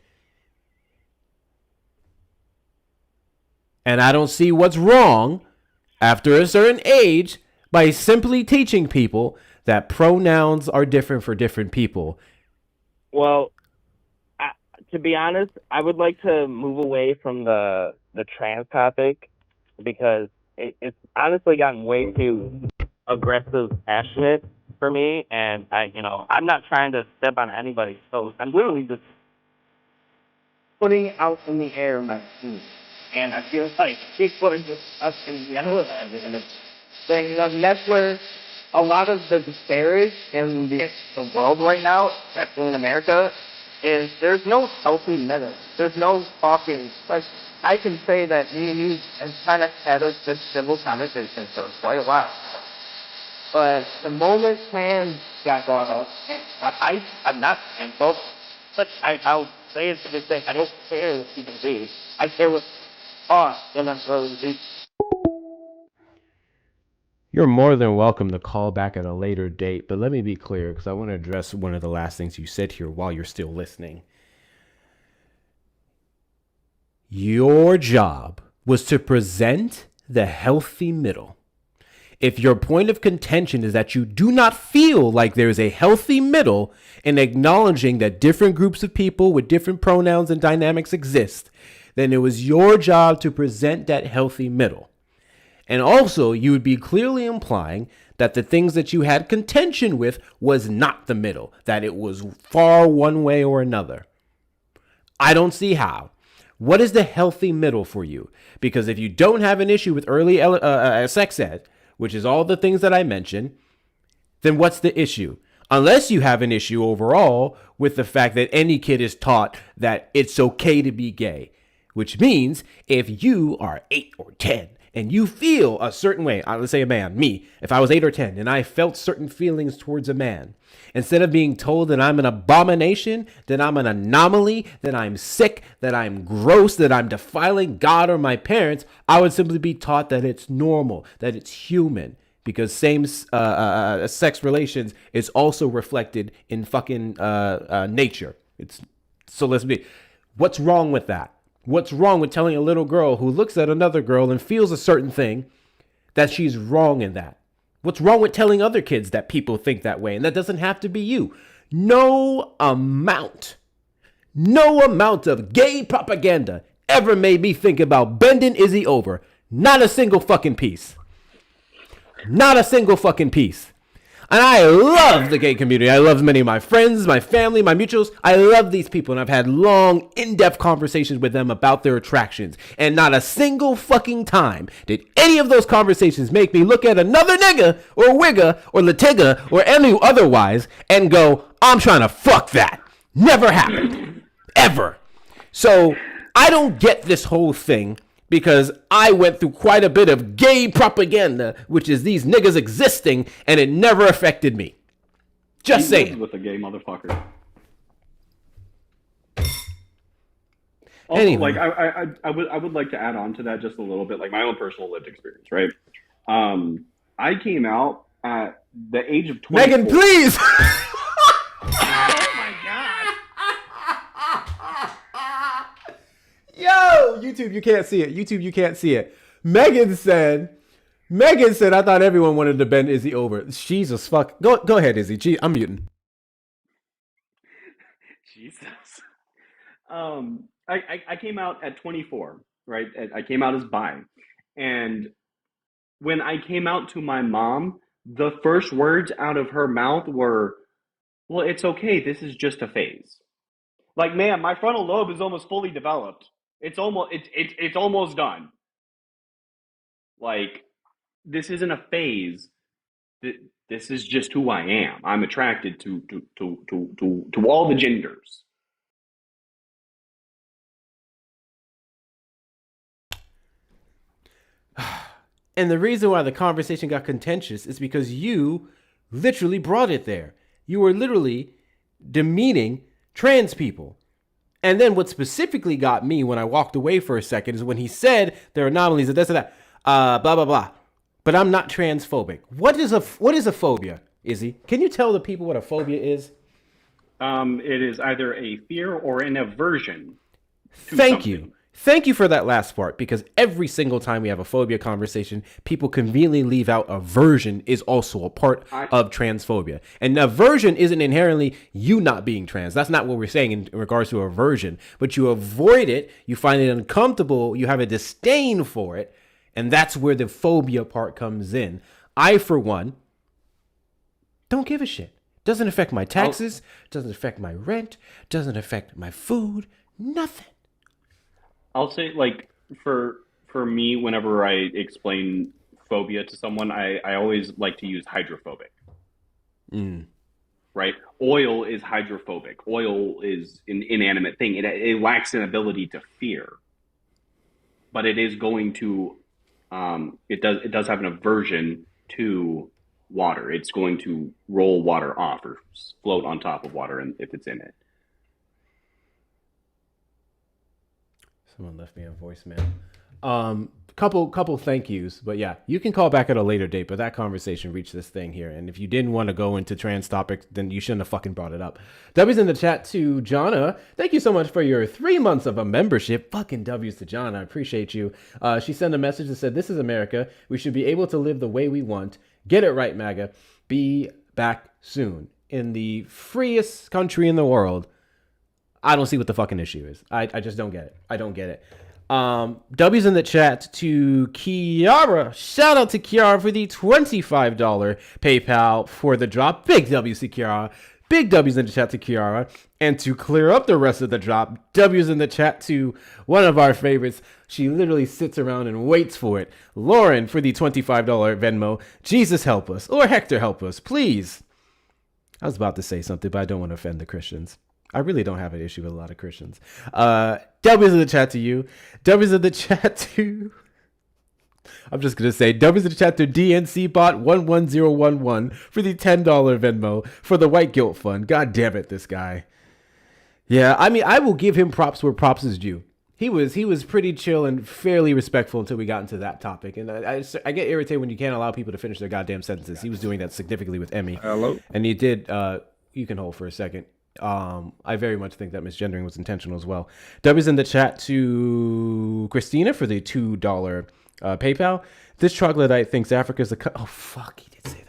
And I don't see what's wrong after a certain age by simply teaching people that pronouns are different for different people. Well, to be honest, I would like to move away from the trans topic, because it's honestly gotten way too aggressive, passionate for me, and I'm not trying to step on anybody's toes. I'm literally just putting out in the air my food, and I feel like people are just us in the middle of it, and it's saying, that's where a lot of the disparity in the world right now, especially in America, is there's no healthy middle. There's no talking. Like, I can say that me and you have kind of had a good civil conversation for quite a while. But the moment trans got brought up, I'm not cancelled, but I'll say it to this day, I don't care what people do. I care what and I'm supposed to do. You're more than welcome to call back at a later date, but let me be clear, because I want to address one of the last things you said here while you're still listening. Your job was to present the healthy middle. If your point of contention is that you do not feel like there is a healthy middle in acknowledging that different groups of people with different pronouns and dynamics exist, then it was your job to present that healthy middle. And also, you would be clearly implying that the things that you had contention with was not the middle, that it was far one way or another. I don't see how. What is the healthy middle for you? Because if you don't have an issue with early sex ed, which is all the things that I mentioned, then what's the issue? Unless you have an issue overall with the fact that any kid is taught that it's okay to be gay, which means if you are 8 or 10 and you feel a certain way, let's say a man, me, if I was 8 or 10 and I felt certain feelings towards a man, instead of being told that I'm an abomination, that I'm an anomaly, that I'm sick, that I'm gross, that I'm defiling God or my parents, I would simply be taught that it's normal, that it's human, because same sex relations is also reflected in fucking nature. So let's be, what's wrong with that? What's wrong with telling a little girl who looks at another girl and feels a certain thing that she's wrong in that? What's wrong with telling other kids that people think that way? And that doesn't have to be you. No amount of gay propaganda ever made me think about bending Izzy over. Not a single fucking piece. Not a single fucking piece. And I love the gay community. I love many of my friends, my family, my mutuals. I love these people, and I've had long, in-depth conversations with them about their attractions. And not a single fucking time did any of those conversations make me look at another nigga or wigga or latiga or any otherwise and go, I'm trying to fuck that. Never happened. Ever. So I don't get this whole thing, because I went through quite a bit of gay propaganda, which is these niggas existing, and it never affected me. Just saying. With a gay motherfucker. Also, Anyway. like I would like to add on to that just a little bit, like my own personal lived experience, right? I came out at the age of 24. Megan, please. Yo, YouTube, you can't see it. YouTube, you can't see it. Megan said, I thought everyone wanted to bend Izzy over. Jesus fuck. Go ahead, Izzy. Gee, I'm muting. Jesus. I came out at 24, right? I came out as bi. And when I came out to my mom, the first words out of her mouth were, well, it's okay. This is just a phase. Like, man, my frontal lobe is almost fully developed. It's almost done. Like, this isn't a phase. This is just who I am. I'm attracted to all the genders. And the reason why the conversation got contentious is because you literally brought it there. You were literally demeaning trans people. And then what specifically got me when I walked away for a second is when he said there are anomalies of this and that, blah, blah, blah. But I'm not transphobic. What is a phobia, Izzy? Can you tell the people what a phobia is? It is either a fear or an aversion to Thank something. you. Thank you for that last part, because every single time we have a phobia conversation, people conveniently leave out aversion is also a part of transphobia. And aversion isn't inherently you not being trans. That's not what we're saying in regards to aversion. But you avoid it, you find it uncomfortable, you have a disdain for it, and that's where the phobia part comes in. I, for one, don't give a shit. Doesn't affect my taxes, doesn't affect my rent, doesn't affect my food, nothing. I'll say, like, for me, whenever I explain phobia to someone, I always like to use hydrophobic. Right? Oil is hydrophobic. Oil is an inanimate thing. It lacks an ability to fear. But it is going to, it does have an aversion to water. It's going to roll water off or float on top of water if it's in it. Someone left me a voicemail. Couple thank yous, but yeah, you can call back at a later date, but that conversation reached this thing here. And if you didn't want to go into trans topics, then you shouldn't have fucking brought it up. W's in the chat to Jonna. Thank you so much for your 3 months of a membership. Fucking W's to Jonna. I appreciate you. She sent a message that said, "This is America. We should be able to live the way we want. Get it right, MAGA. Be back soon." In the freest country in the world, I don't see what the fucking issue is. I just don't get it. I don't get it. W's in the chat to Kiara. Shout out to Kiara for the $25 PayPal for the drop. Big W's to Kiara. Big W's in the chat to Kiara. And to clear up the rest of the drop, W's in the chat to one of our favorites. She literally sits around and waits for it. Lauren for the $25 Venmo. Jesus help us. Or Hector help us, please. I was about to say something, but I don't want to offend the Christians. I really don't have an issue with a lot of Christians. W's in the chat to you. W's in the chat to... I'm just going to say W's in the chat to DNCBot11011 for the $10 Venmo for the White Guilt Fund. God damn it, this guy. Yeah, I mean, I will give him props where props is due. He was pretty chill and fairly respectful until we got into that topic. And I get irritated when you can't allow people to finish their goddamn sentences. He was doing that significantly with Emmy. Hello? And he did... you can hold for a second. I very much think that misgendering was intentional as well. W's in the chat to Christina for the $2 PayPal. This troglodyte thinks Africa's a... Oh, fuck, he did say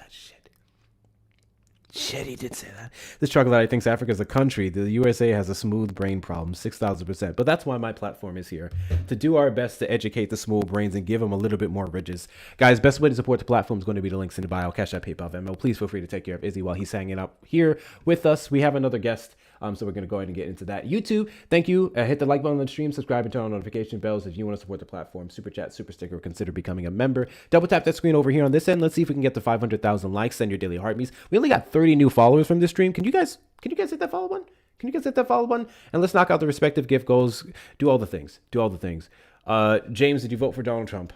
Shit, he did say that. This troglodyte thinks Africa is a country. The USA has a smooth brain problem, 6,000%. But that's why my platform is here, to do our best to educate the small brains and give them a little bit more riches. Guys, best way to support the platform is going to be the links in the bio, Cash App, PayPal, Venmo. Please feel free to take care of Izzy while he's hanging out here with us. We have another guest, so we're going to go ahead and get into that. YouTube, thank you. Hit the like button on the stream, subscribe, and turn on notification bells if you want to support the platform. Super chat, super sticker, consider becoming a member. Double tap that screen over here on this end. Let's see if we can get to 500,000 likes. Send your daily heartbeats. We only got 30 new followers from this stream. Can you guys hit that follow button? Can you guys hit that follow button? And let's knock out the respective gift goals. Do all the things. James, did you vote for Donald Trump?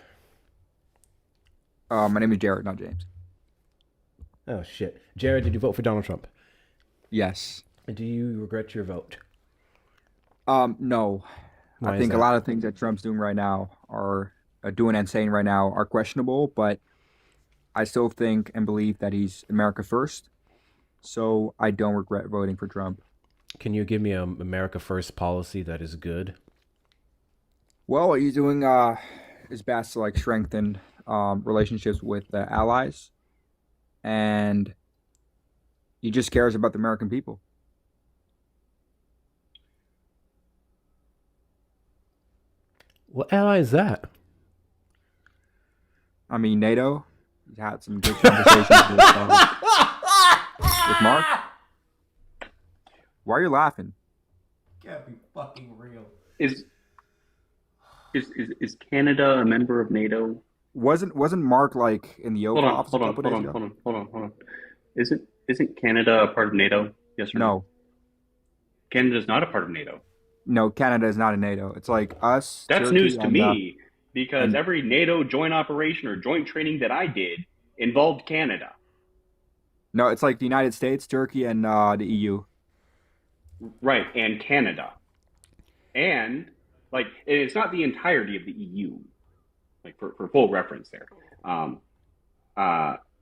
My name is Jared, not James. Oh shit, Jared, did you vote for Donald Trump? Yes. Do you regret your vote? No. Why I is think a that? lot of things that Trump's doing right now are doing and saying right now are questionable, but I still think and believe that he's America first. So I don't regret voting for Trump. Can you give me a America First policy that is good? Well, he's doing his best to like strengthen relationships with allies, and he just cares about the American people. What ally is that? I mean, NATO. He's had some good conversations with Mark. Why are you laughing? Can't be fucking real. Is Canada a member of NATO? Wasn't Mark like in the Oval Office a couple days ago? Hold on. Isn't Canada a part of NATO? Yes or No. Canada's not a part of NATO. No, Canada is not in NATO. It's like us. That's Turkey, news to and, me because and- every NATO joint operation or joint training that I did involved Canada. No, it's like the United States, Turkey, and the EU. Right, and Canada. And like it's not the entirety of the EU. Like for full reference there.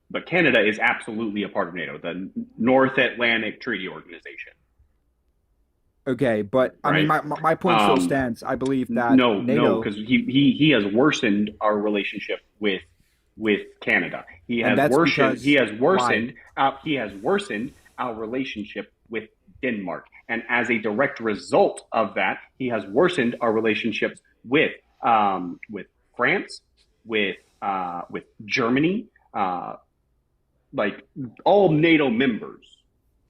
But Canada is absolutely a part of NATO, the North Atlantic Treaty Organization. Okay, but I mean, Right. my point still stands. I believe that No, NATO, because he has worsened our relationship with Canada. He And has that's worsened. because He has worsened. He has worsened our relationship with Denmark, and as a direct result of that, he has worsened our relationships with France, with Germany, like all NATO members.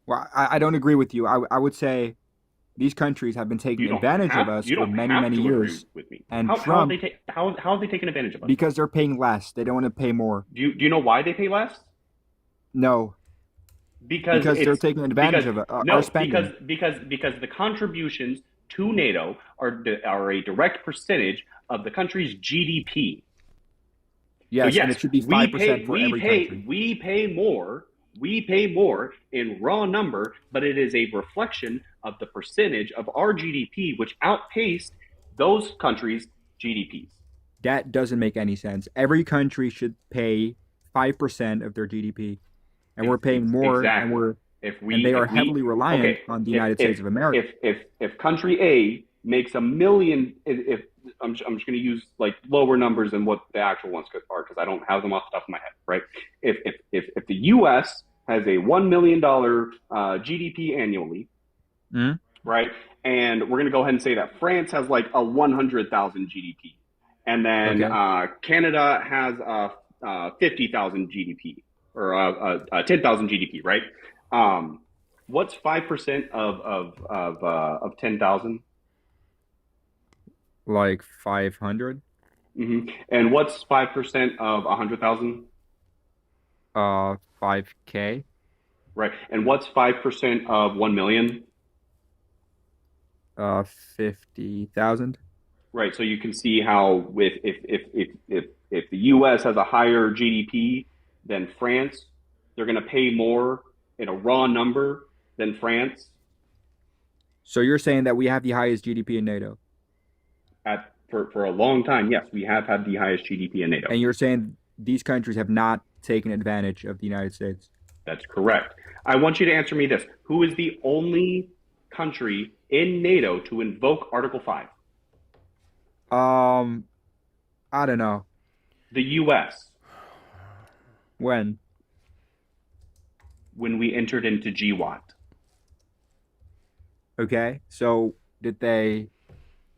well, I don't agree with you. I would say these countries have been taking You don't advantage have- of us you for don't many, have many to years. agree with me. And how Trump, have they taken advantage of us? because they're paying less. They don't want to pay more. Do you know why they pay less? No, Because they're it's- taking advantage because- of no, our spending. because the contributions to NATO are a direct percentage of the country's GDP. Yes, So and it should be 5% for every country. We pay more in raw number, but it is a reflection of the percentage of our GDP which outpaced those countries' GDPs. That doesn't make any sense. Every country should pay 5% of their GDP, and we're paying more, Exactly. and they are heavily reliant on the United States of America. If country A makes $1 million, if I'm just going to use like lower numbers than what the actual ones are because I don't have them off the top of my head, right? If the U.S. has a $1 million GDP annually, right, and we're going to go ahead and say that France has like a 100,000 GDP, and then Canada has 50,000 GDP or 10,000 GDP, right? What's 5% of 10,000? Like 500? Mm-hmm. And what's 5% of 100,000? 5K. Right. And what's 5% of 1 million? 50,000. Right. So you can see how if the U.S. has a higher GDP than France, they're going to pay more in a raw number than France. So you're saying that we have the highest GDP in NATO? For a long time, yes, we have had the highest GDP in NATO. And you're saying these countries have not taken advantage of the United States? That's correct. I want you to answer me this. Who is the only country in NATO to invoke Article 5? I don't know. The U.S. When? when we entered into GWAT. Okay, so did they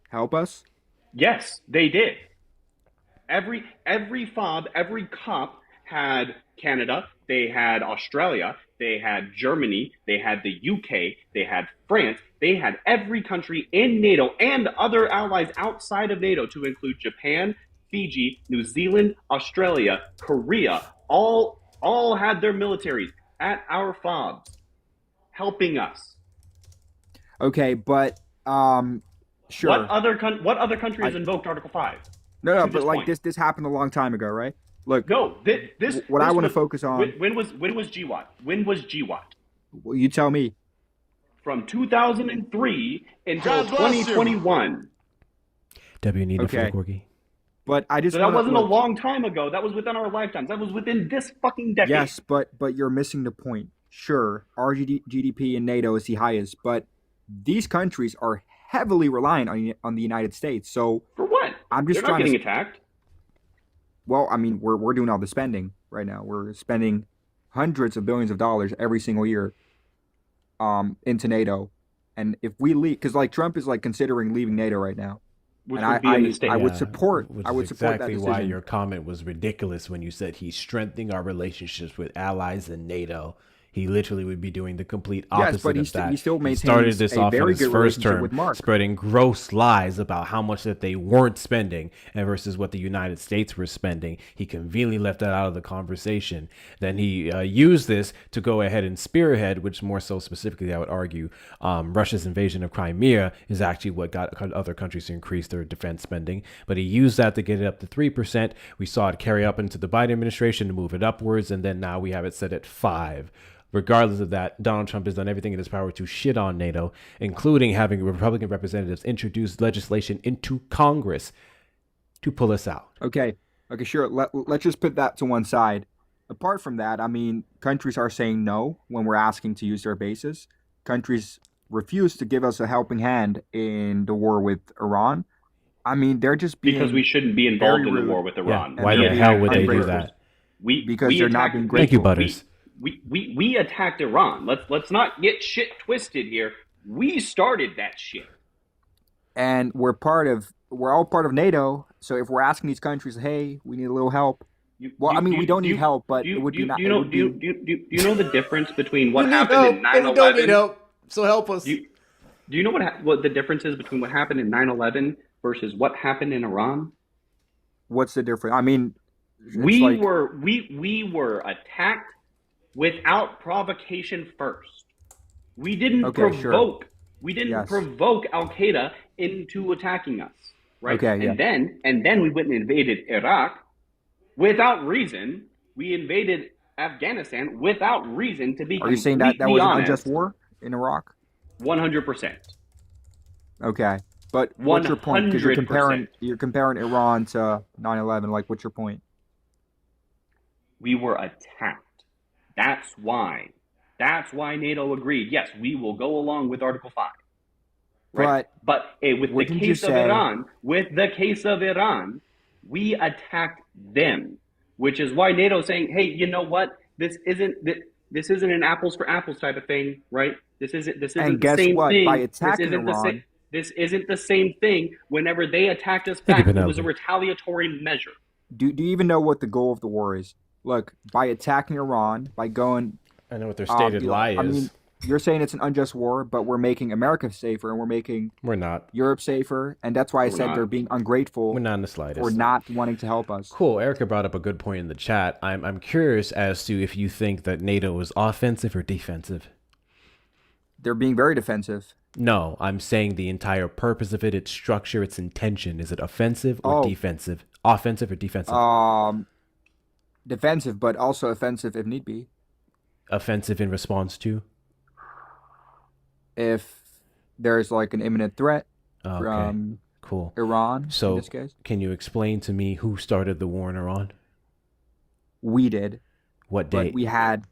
help us? Yes, they did. Every fob, every cop had Canada, they had Australia, they had Germany, they had the UK, they had France, they had every country in NATO and other allies outside of NATO, to include Japan, Fiji, New Zealand, Australia, Korea, all had their militaries at our fobs helping us. Okay, but sure. What other country has invoked Article 5? No, to but like point? this happened a long time ago, right? Look, No, what I want to focus on. When was GWAT? When was GWAT? Well, you tell me. From 2003 until God bless you. 2021. W need Okay. for the corgi. But I just So that wanna, wasn't look, a long time ago. That was within our lifetimes. That was within this fucking decade. Yes, but you're missing the point. Sure, our GDP in NATO is the highest, but these countries are heavily reliant on the United States. So for what? I'm just They're not trying getting to. attacked. Well, I mean, we're doing all the spending right now. We're spending hundreds of billions of dollars every single year, into NATO, and if we leave, because like Trump is like considering leaving NATO right now, Which and would be a mistake. I would Yeah, support. which I is would support exactly that why decision. your comment was ridiculous when you said he's strengthening our relationships with allies in NATO. He literally would be doing the complete opposite Yes, but of that. he still He started maintains this a off in very his good first relationship term, with Mark. spreading gross lies about how much that they weren't spending and versus what the United States were spending. He conveniently left that out of the conversation. Then he used this to go ahead and spearhead, which more so specifically, I would argue, Russia's invasion of Crimea is actually what got other countries to increase their defense spending. But he used that to get it up to 3%. We saw it carry up into the Biden administration to move it upwards, and then now we have it set at 5%. Regardless of that, Donald Trump has done everything in his power to shit on NATO, including having Republican representatives introduce legislation into Congress to pull us out. Okay, sure. Let's just put that to one side. Apart from that, I mean, countries are saying no when we're asking to use their bases. Countries refuse to give us a helping hand in the war with Iran. I mean, they're just being Because we shouldn't be involved in the rude. war with Iran. Yeah. Why the hell would they do ungrateful. that? Because they're not being grateful. Thank you, Butters. We attacked Iran. Let's not get shit twisted here. We started that shit. And we're all part of NATO. So if we're asking these countries, hey, we need a little help. We don't need help, but it would be not. Do you know the difference between what We need happened help, in but we don't 9/11? need help. So help us. Do you know what the difference is between what happened in 9/11 versus what happened in Iran? What's the difference? I mean, we were attacked without provocation first. We didn't provoke. Sure. We didn't provoke Al Qaeda into attacking us, right? Okay, and then we went and invaded Iraq without reason. We invaded Afghanistan without reason. To be are you saying that was an unjust war in Iraq? 100%. Okay, but what's your point? Because you're comparing Iran to 9/11. Like, what's your point? We were attacked. That's why NATO agreed. Yes, we will go along with Article 5. Right? But with the case of Iran, we attacked them, which is why NATO's saying, hey, you know what? This isn't an apples for apples type of thing, right? This isn't and the same what? thing. By attacking Iran, this isn't the same thing. Whenever they attacked us back, it was a retaliatory measure. Do you even know what the goal of the war is? Look, by attacking Iran, by going... I know what their stated lie is. I mean, you're saying it's an unjust war, but we're making America safer, and we're not Europe safer, and that's why I said they're being ungrateful. We're not in the slightest. For not wanting to help us. Cool. Erica brought up a good point in the chat. I'm curious as to if you think that NATO is offensive or defensive. They're being very defensive. No, I'm saying the entire purpose of it, its structure, its intention. Is it offensive or defensive? Offensive or defensive? Defensive, but also offensive if need be. Offensive in response to? If there's like an imminent threat from Iran, so in this case. Can you explain to me who started the war in Iran? We did. What date? But we had...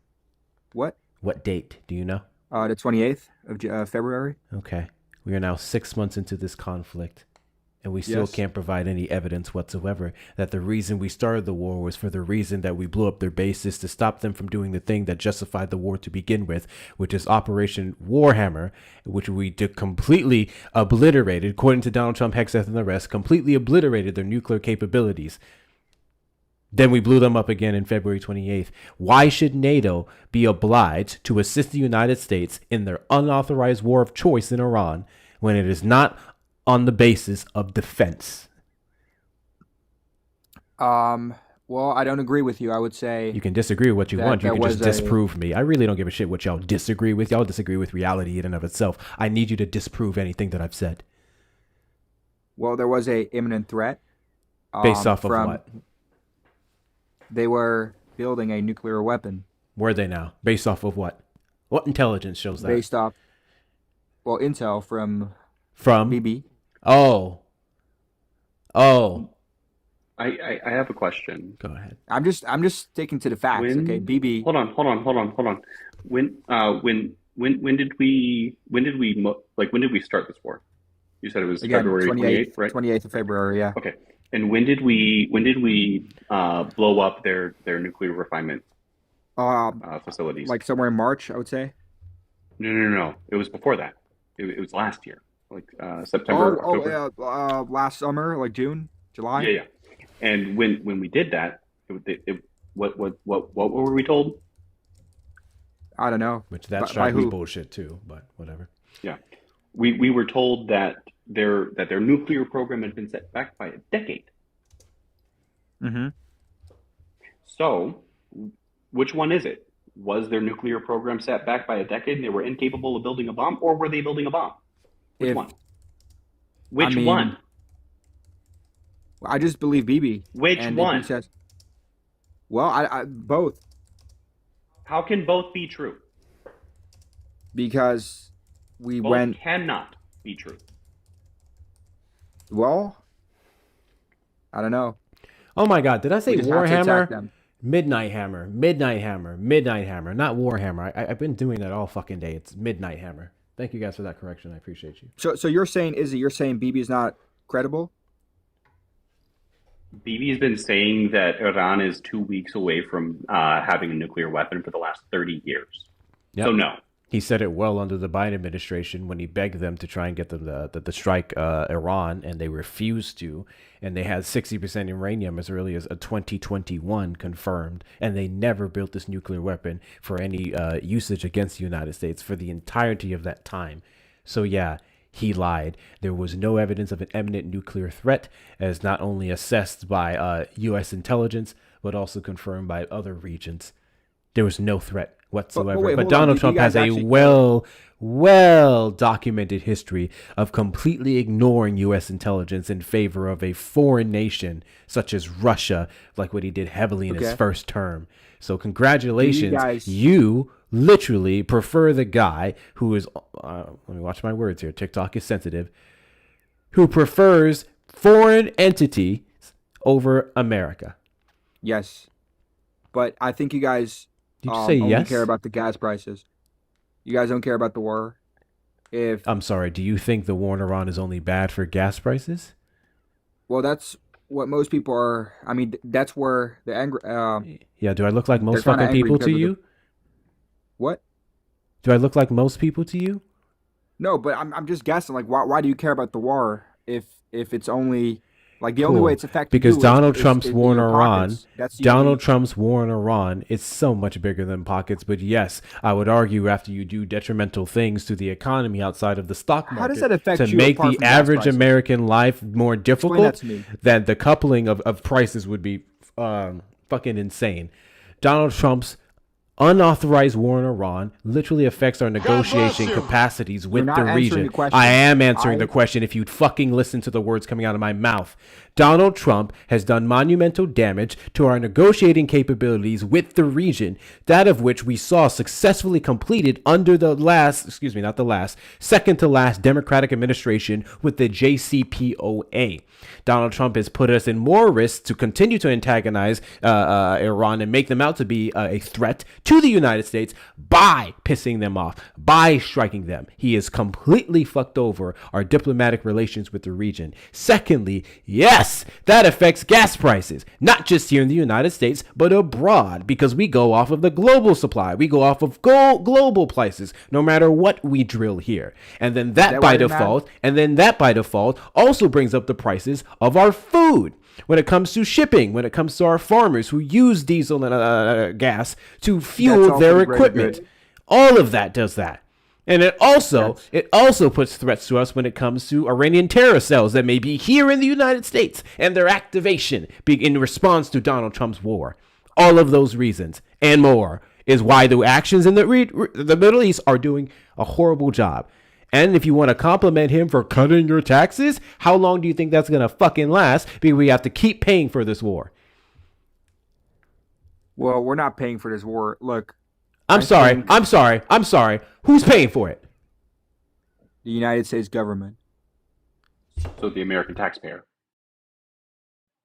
What? What date? Do you know? The 28th of February. Okay. We are now 6 months into this conflict. And we still Yes. can't provide any evidence whatsoever that the reason we started the war was for the reason that we blew up their bases to stop them from doing the thing that justified the war to begin with, which is Operation Warhammer, which we completely obliterated, according to Donald Trump, Hexeth, and the rest, completely obliterated their nuclear capabilities. Then we blew them up again in February 28th. Why should NATO be obliged to assist the United States in their unauthorized war of choice in Iran when it is not on the basis of defense? Well, I don't agree with you. I would say You can disagree with what you want. You there can just was a- disprove me. I really don't give a shit what y'all disagree with. Y'all disagree with reality in and of itself. I need you to disprove anything that I've said. well, there was a imminent threat. Based off of from- what? They were building a nuclear weapon. Where are they now? Based off of what? What intelligence shows that? Based off, well, intel from BB. Oh. I have a question. Go ahead. I'm just sticking to the facts. Okay, BB. Hold on. When did we start this war? You said it was Again, February 28th, right? 28th of February, yeah. Okay. And when did we blow up their nuclear refinement facilities? Like somewhere in March, I would say. No. It was before that. It was last year, like September, October. Last summer, like June, July. Yeah. And when we did that, what were we told? I don't know. Which that By strike was who? bullshit too, but whatever. Yeah, we were told that their nuclear program had been set back by a decade. Mm-hmm. So, which one is it? Was their nuclear program set back by a decade and they were incapable of building a bomb, or were they building a bomb? Which one? Which one? I just believe BB. Which and one? BB says, well, I both. How can both be true? Because we Both went. cannot be true. Well, I don't know. Oh my God! Did I say We just have to attack Warhammer? them. Midnight Hammer, not Warhammer. I've been doing that all fucking day. It's Midnight Hammer. Thank you guys for that correction. I appreciate you. So you're saying, Izzy, you're saying BB is not credible? Bibi has been saying that Iran is 2 weeks away from having a nuclear weapon for the last 30 years. Yep. So no. He said it well under the Biden administration when he begged them to try and get them to strike Iran, and they refused to. And they had 60% uranium as early as 2021 confirmed, and they never built this nuclear weapon for any usage against the United States for the entirety of that time. So yeah, he lied. There was no evidence of an imminent nuclear threat, as not only assessed by U.S. intelligence, but also confirmed by other regions. There was no threat whatsoever. wait, But hold on. Donald You Trump guys has a actually- well documented history of completely ignoring U.S. intelligence in favor of a foreign nation such as Russia, like what he did heavily in his Okay. first term. So congratulations. guys- You literally prefer the guy who is, let me watch my words here. TikTok is sensitive. Who prefers foreign entities over America. Yes. But I think you guys Did you say only yes? care about the gas prices. You guys don't care about the war. I'm sorry, do you think the war in Iran is only bad for gas prices? Well, that's what most people are. I mean, that's where the anger. Yeah, do I look like most they're kinda fucking angry people to because of you? What? Do I look like most people to you? No, but I'm just guessing. Like, why do you care about the war if it's only like the only Cool. way it's affecting Because you Donald is Trump's war in your Iran, pockets. That's Donald Trump's war in Iran is so much bigger than pockets. But yes, I would argue after you do detrimental things to the economy outside of the stock market How does that affect to you make apart the from gas average prices? American life more difficult, that to me. then the coupling of prices would be fucking insane. Donald Trump's unauthorized war in Iran literally affects our negotiation you. capacities with You're the not answering region. the question. I am answering the question if you'd fucking listen to the words coming out of my mouth. Donald Trump has done monumental damage to our negotiating capabilities with the region, that of which we saw successfully completed under the second to last Democratic administration with the JCPOA. Donald Trump has put us in more risk to continue to antagonize Iran and make them out to be a threat to the United States by pissing them off, by striking them. He has completely fucked over our diplomatic relations with the region. Secondly, yes, that affects gas prices, not just here in the United States, but abroad, because we go off of the global supply. We go off of global prices, no matter what we drill here. And then that by default also brings up the prices of our food. When it comes to shipping, when it comes to our farmers who use diesel and gas to fuel their equipment, all of that does that. And it also puts threats to us when it comes to Iranian terror cells that may be here in the United States and their activation in response to Donald Trump's war. All of those reasons and more is why the actions in the Middle East are doing a horrible job. And if you want to compliment him for cutting your taxes, how long do you think that's going to fucking last? Because we have to keep paying for this war. Well, we're not paying for this war. Look. I'm sorry. Who's paying for it? The United States government. So the American taxpayer.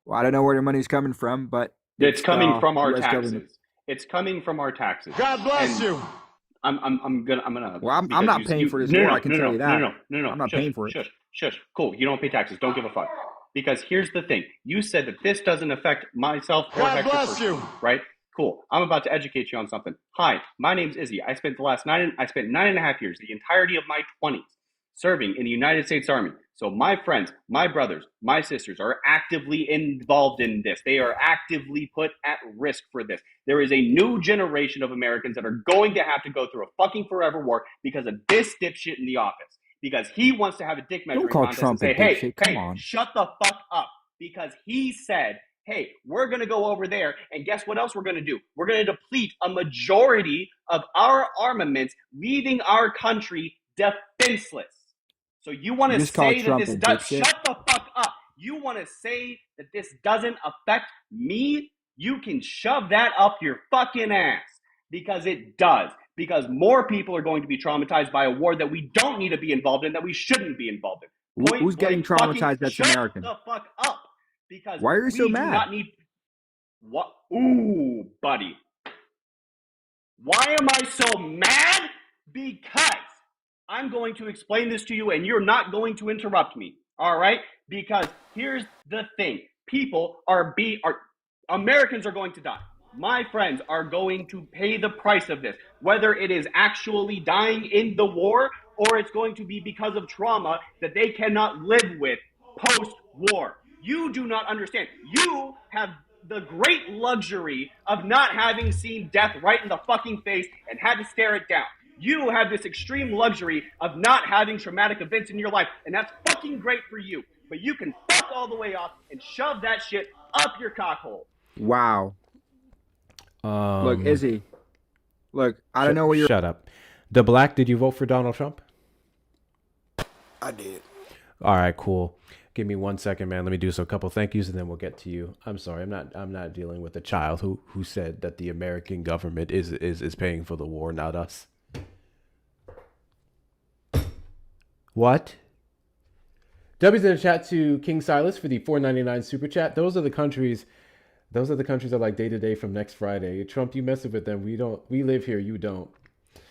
Well, I don't know where the money's coming from, but it's coming from our US taxes. Government. It's coming from our taxes. God bless you. I'm gonna. Well, I'm not paying for this war. I can tell you that. No. I'm not paying for it. Shush. Cool. You don't pay taxes. Don't give a fuck. Because here's the thing. You said that this doesn't affect myself or God Hector bless personally, you. right? Cool. I'm about to educate you on something. Hi, my name's Izzy. I spent 9.5 years, the entirety of my 20s, serving in the United States Army. So my friends, my brothers, my sisters are actively involved in this. They are actively put at risk for this. There is a new generation of Americans that are going to have to go through a fucking forever war because of this dipshit in the office. Because he wants to have a dick measuring call contest Trump and say, a hey, dipshit. Come on. shut the fuck up. Because he said, hey, we're going to go over there, and guess what else we're going to do? We're going to deplete a majority of our armaments, leaving our country defenseless. So you want to say that this does... Shut the fuck up. You want to say that this doesn't affect me? You can shove that up your fucking ass. Because it does. Because more people are going to be traumatized by a war that we don't need to be involved in, that we shouldn't be involved in. Who's getting traumatized that's American? Shut the fuck up. Because why are you so mad? Do not need... What? Ooh, buddy. Why am I so mad? Because I'm going to explain this to you and you're not going to interrupt me. All right? Because here's the thing. Americans are going to die. My friends are going to pay the price of this. Whether it is actually dying in the war or it's going to be because of trauma that they cannot live with post-war. You do not understand. You have the great luxury of not having seen death right in the fucking face and had to stare it down. You have this extreme luxury of not having traumatic events in your life, and that's fucking great for you. But you can fuck all the way off and shove that shit up your cockhole. Wow. Look, Izzy. Look, I don't know where you're... Shut up. The Black, did you vote for Donald Trump? I did. All right, cool. Give me 1 second, man. Let me do a couple thank yous, and then we'll get to you. I'm sorry, I'm not dealing with a child who said that the American government is paying for the war, not us. What? W's in the chat to King Silas for the $4.99 super chat. Those are the countries that like day to day from next Friday. Trump, you messing with them. We live here, you don't.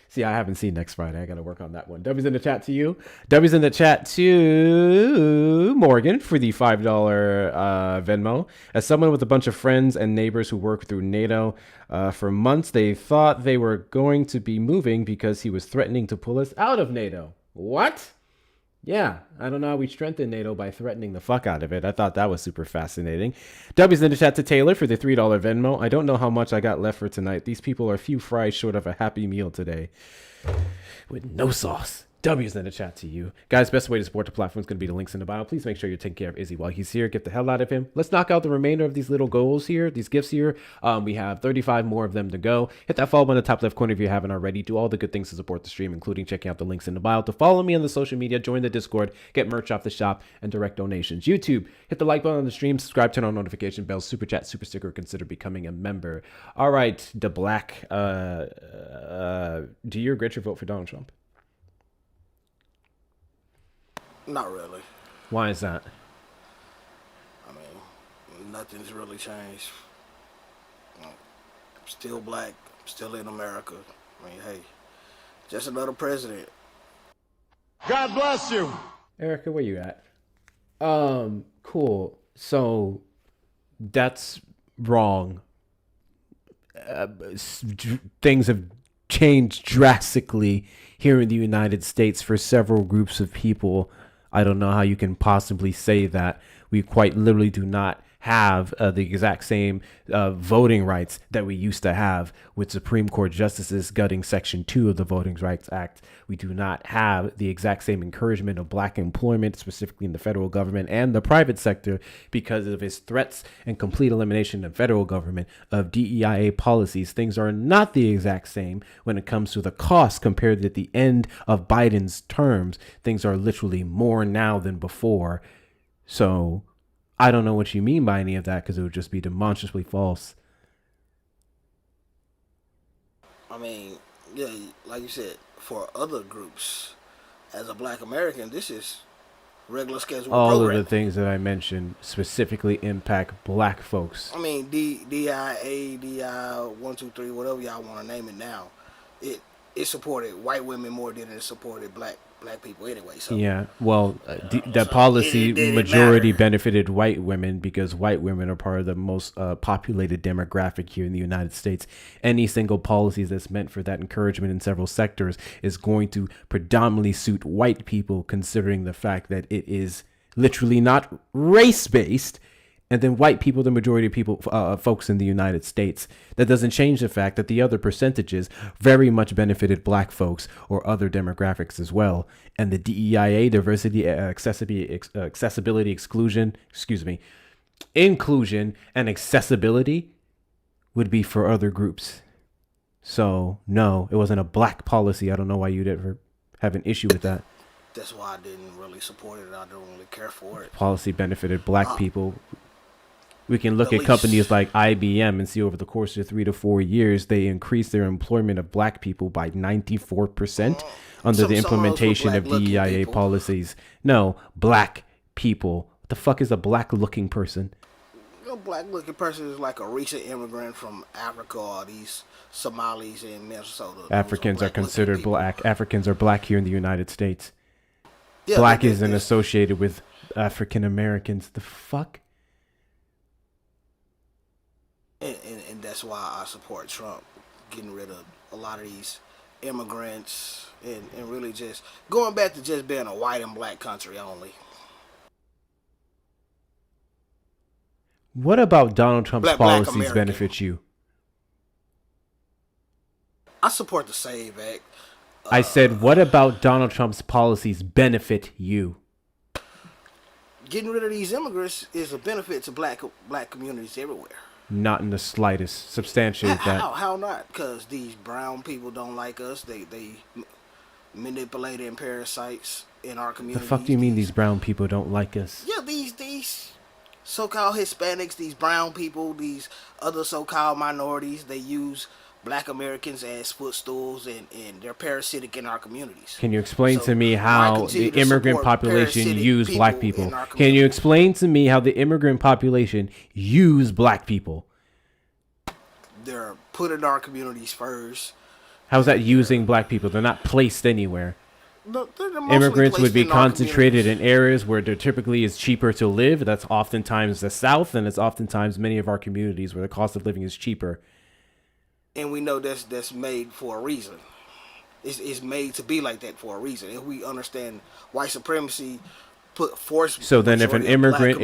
See, I haven't seen next Friday. I got to work on that one. W's in the chat to you. W's in the chat to Morgan for the $5 Venmo. As someone with a bunch of friends and neighbors who work through NATO, for months they thought they were going to be moving because he was threatening to pull us out of NATO. What? Yeah, I don't know how we strengthen NATO by threatening the fuck out of it. I thought that was super fascinating. W's in the chat to Taylor for the $3 Venmo. I don't know how much I got left for tonight. These people are a few fries short of a happy meal today. With no sauce. W's in the chat to you. Guys, best way to support the platform is going to be the links in the bio. Please make sure you're taking care of Izzy while he's here. Get the hell out of him. Let's knock out the remainder of these little goals here, these gifts here. We have 35 more of them to go. Hit that follow button in the top left corner if you haven't already. Do all the good things to support the stream, including checking out the links in the bio. To follow me on the social media, join the Discord, get merch off the shop, and direct donations. YouTube, hit the like button on the stream, subscribe, turn on notification bells, super chat, super sticker, consider becoming a member. All right, the Black. Do you regret your vote for Donald Trump? Not really. Why is that? I mean, nothing's really changed. I'm still black, I'm still in America. I mean, hey, just another president. God bless you. Erica, where you at? Cool. So that's wrong. Things have changed drastically here in the United States for several groups of people. I don't know how you can possibly say that. We quite literally do not have the exact same voting rights that we used to have with Supreme Court justices gutting Section 2 of the Voting Rights Act. We do not have the exact same encouragement of black employment, specifically in the federal government and the private sector, because of his threats and complete elimination of federal government of DEIA policies. Things are not the exact same when it comes to the cost compared to the end of Biden's terms. Things are literally more now than before. So I don't know what you mean by any of that, because it would just be demonstrably false. I mean, yeah, like you said, for other groups, as a black American, this is regular scheduled All programming. of the things that I mentioned specifically impact black folks. I mean, DIA, DI 1, 2, 3, whatever y'all want to name it now, it supported white women more than it supported black people anyway. So Yeah, well, that policy majority benefited white women because white women are part of the most populated demographic here in the United States. Any single policies that's meant for that encouragement in several sectors is going to predominantly suit white people, considering the fact that it is literally not race-based. And then white people, the majority of people, folks in the United States. That doesn't change the fact that the other percentages very much benefited black folks or other demographics as well. And the DEIA, diversity, accessibility, inclusion, and accessibility would be for other groups. So no, it wasn't a black policy. I don't know why you'd ever have an issue with that. that's why I didn't really support it. I don't really care for it. Policy benefited black people. We can look at companies like IBM and see over the course of 3 to 4 years, they increased their employment of black people by 94% under the implementation of DEIA policies. No, black people. What the fuck is a black looking person? A black looking person is like a recent immigrant from Africa or these Somalis in Minnesota. Africans are considered black. Africans are black here in the United States. Yeah, black isn't associated with African Americans. The fuck? And that's why I support Trump, getting rid of a lot of these immigrants and really just going back to just being a white and black country only. What about Donald Trump's policies American. benefit you? I support the SAVE Act. I said, what about Donald Trump's policies benefit you? Getting rid of these immigrants is a benefit to black communities everywhere. Not in the slightest. Substantiate that. How not? Because these brown people don't like us. They manipulating parasites in our community. The fuck do you mean these brown people don't like us? Yeah, these so-called Hispanics, these brown people, these other so-called minorities, they use black Americans as footstools and they're parasitic in our communities. Can you explain to me how the immigrant population used black people? Can you explain to me how the immigrant population used black people? They're put in our communities first. How's that using black people? They're not placed anywhere. No, immigrants would be concentrated in areas where there typically is cheaper to live. That's oftentimes the South, and it's oftentimes many of our communities where the cost of living is cheaper. And we know that's made for a reason. It's made to be like that for a reason. If we understand white supremacy put force. So then, if an immigrant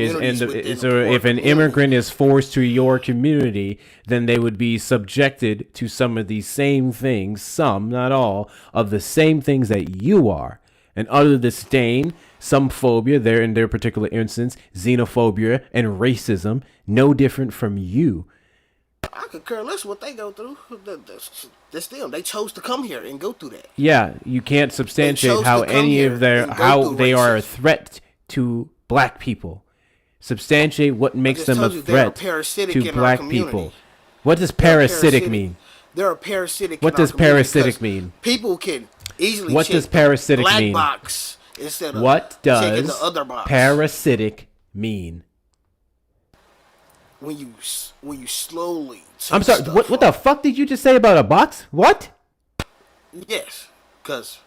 is forced to your community, then they would be subjected to some of these same things, some, not all, of the same things that you are. And utter disdain, some phobia, there in their particular instance, xenophobia and racism, no different from you. I could care less what they go through. That's them. They chose to come here and go through that. Yeah, you can't substantiate how any of how they are a threat to black people. Substantiate what makes them a threat to black people. What does parasitic mean? They're a parasitic. What does parasitic mean? People can easily. What does parasitic mean? Box instead of what does checking the other box. Parasitic mean? when you slowly. I'm take sorry. stuff What the fuck did you just say about a box? What? Yes, because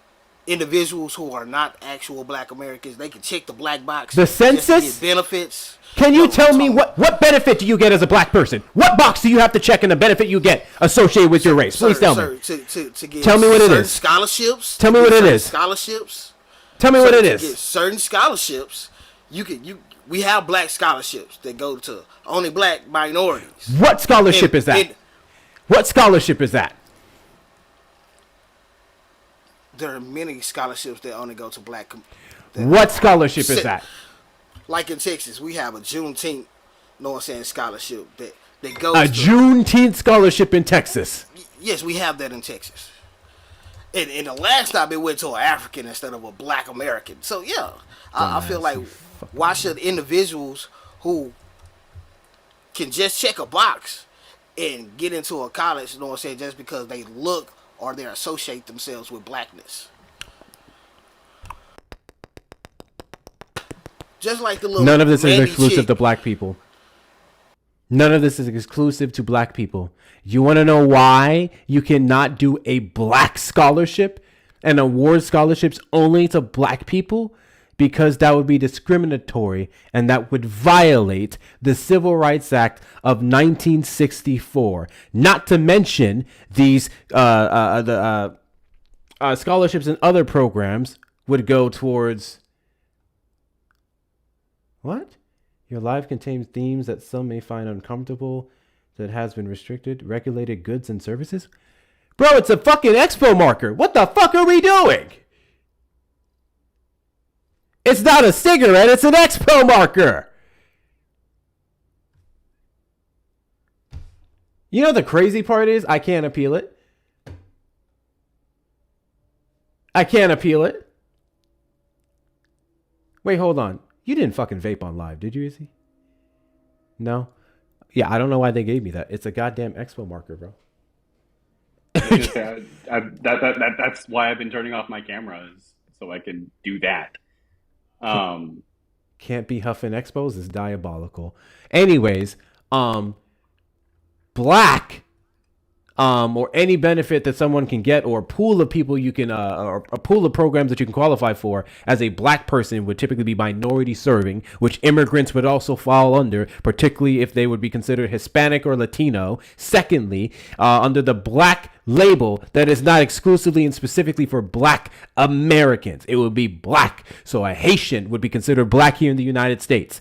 individuals who are not actual Black Americans, they can check the black box. The just to census? get benefits. Can you tell me what benefit do you get as a black person? What box do you have to check in the benefit you get associated with your race? Please tell me. To get Tell me what it certain is. Scholarships. Tell me what it is. Scholarships. Tell me what it To is. get certain scholarships, we have black scholarships that go to only black minorities. What scholarship is that? What scholarship is that? There are many scholarships that only go to black. What scholarship is that? Like in Texas, we have a Juneteenth, scholarship that goes A to, Juneteenth scholarship in Texas. Yes, we have that in Texas. And the last time it went to an African instead of a Black American. So yeah, I feel like why should individuals who can just check a box and get into a college, just because they look or they associate themselves with blackness? Just like the little None of this is Mandy exclusive chick. to black people. None of this is exclusive to black people. You want to know why you cannot do a black scholarship and award scholarships only to black people? Because that would be discriminatory and that would violate the Civil Rights Act of 1964. Not to mention these scholarships and other programs would go towards... What? Your life contains themes that some may find uncomfortable, that has been restricted, regulated goods and services? Bro, it's a fucking expo marker. What the fuck are we doing? It's not a cigarette, it's an expo marker. You know the crazy part is I can't appeal it. I can't appeal it. Wait, hold on. You didn't fucking vape on live, did you, Izzy? No? Yeah, I don't know why they gave me that. It's a goddamn expo marker, bro. That's why I've been turning off my cameras, so I can do that. Can't be huffing expos is diabolical. Anyways, black or any benefit that someone can get, or a pool of people you can or a pool of programs that you can qualify for as a black person would typically be minority serving, which immigrants would also fall under, particularly if they would be considered Hispanic or Latino. Secondly, under the black label that is not exclusively and specifically for black Americans, it would be black. So a Haitian would be considered black here in the United States.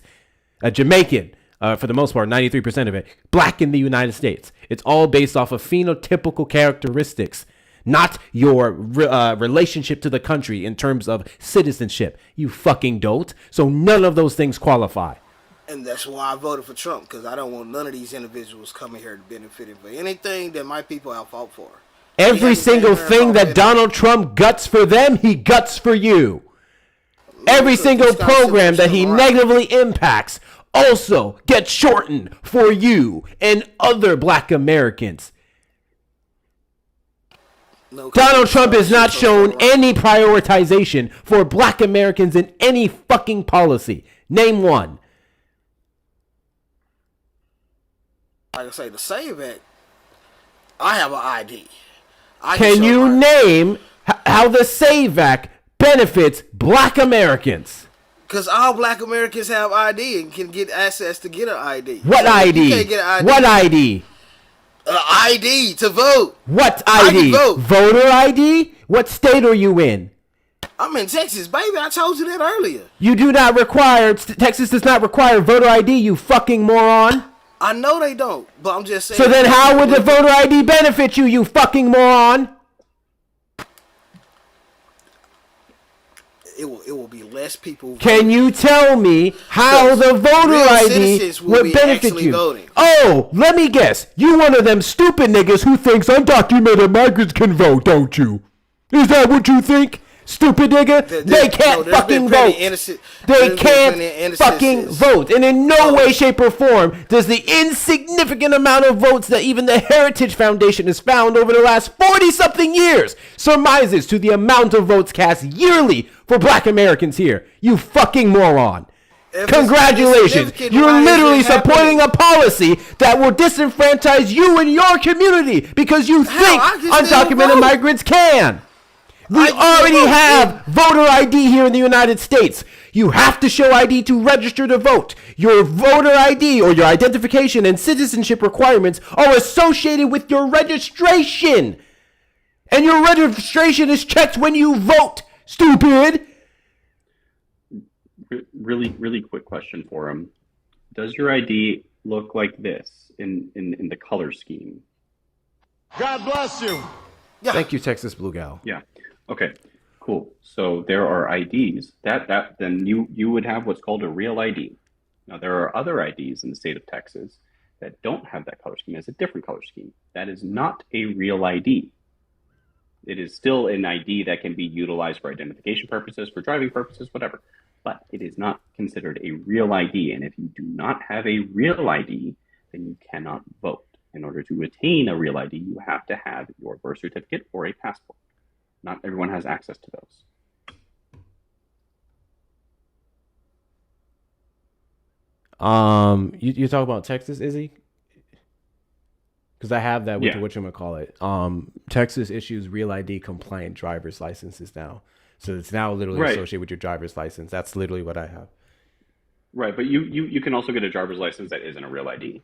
A Jamaican, for the most part, 93% of it, black in the United States. It's all based off of phenotypical characteristics, not your relationship to the country in terms of citizenship. You fucking dolt. So none of those things qualify. And that's why I voted for Trump, because I don't want none of these individuals coming here to benefit for anything that my people have fought for. Every single thing that Donald Trump guts for them, he guts for you. Every single program that he negatively impacts also gets shortened for you and other black Americans. Donald Trump has not shown any prioritization for black Americans in any fucking policy. Name one. Like I say, the SAVE Act, I have an ID. Can you name how the SAVE Act benefits black Americans? Because all black Americans have ID and can get access to get an ID. What So ID? You can't get an ID. What ID? ID to vote. What ID? Voter ID? What state are you in? I'm in Texas, baby. I told you that earlier. You do not require, Texas does not require voter ID, you fucking moron. I know they don't, but I'm just saying. So then how would the voter ID benefit you, you fucking moron? It will be less people. Can you tell me how the voter ID would benefit you? Voting. Oh, let me guess. You one of them stupid niggas who thinks undocumented migrants can vote, don't you? Is that what you think? Stupid nigga, they can't fucking vote. They can't fucking vote. And in no way, shape, or form does the insignificant amount of votes that even the Heritage Foundation has found over the last 40-something years surmises to the amount of votes cast yearly for black Americans here. You fucking moron. Congratulations. You're literally supporting a policy that will disenfranchise you and your community because you think undocumented migrants can. We already have voter ID here in the United States. You have to show ID to register to vote. Your voter ID or your identification and citizenship requirements are associated with your registration. And your registration is checked when you vote, stupid. Really quick question for him. Does your ID look like this in the color scheme? God bless you. Yeah. Thank you, Texas Blue Gal. Yeah. Okay. Cool. So there are IDs that then you would have what's called a real ID. Now there are other IDs in the state of Texas that don't have that color scheme. It's a different color scheme. That is not a real ID. It is still an ID that can be utilized for identification purposes, for driving purposes, whatever. But it is not considered a real ID. And if you do not have a real ID, then you cannot vote. In order to attain a real ID, you have to have your birth certificate or a passport. Not everyone has access to those. You talk about Texas, Izzy? Because I have that with Yeah. whatchamacallit. Texas issues real ID compliant driver's licenses now. So it's now literally Right. associated with your driver's license. That's literally what I have. Right, but you can also get a driver's license that isn't a real ID.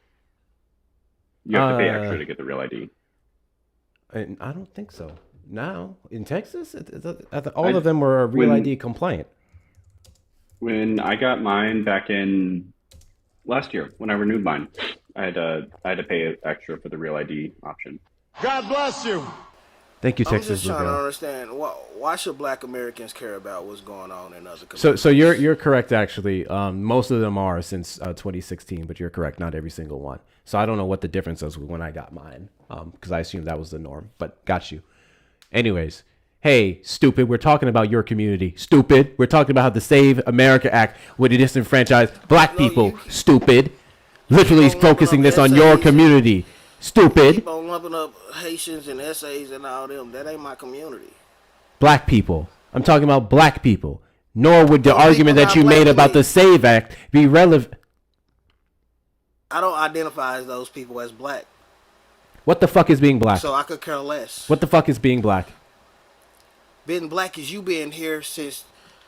You have to pay extra to get the real ID. And I don't think so. Now, in Texas, all of them were real ID compliant. When I got mine back in last year, when I renewed mine, I had to pay extra for the real ID option. God bless you. Thank you, I'm Texas just Blue trying to Gal. understand why should Black Americans care about what's going on in other communities? So you're correct actually. Most of them are since 2016, but you're correct. Not every single one. So I don't know what the difference was when I got mine, because I assumed that was the norm. But got you. Anyways, hey, stupid. We're talking about your community. Stupid. We're talking about how the Save America Act would disenfranchise black people. Stupid. Literally focusing this on your community. Stupid. Keep on lumping up Haitians and essays and all them. That ain't my community. Black people. I'm talking about black people. Nor would the argument that you made about the Save Act be relevant. I don't identify as those people as black. What the fuck is being black? So I could care less. What the fuck is being black? Being black is you being here since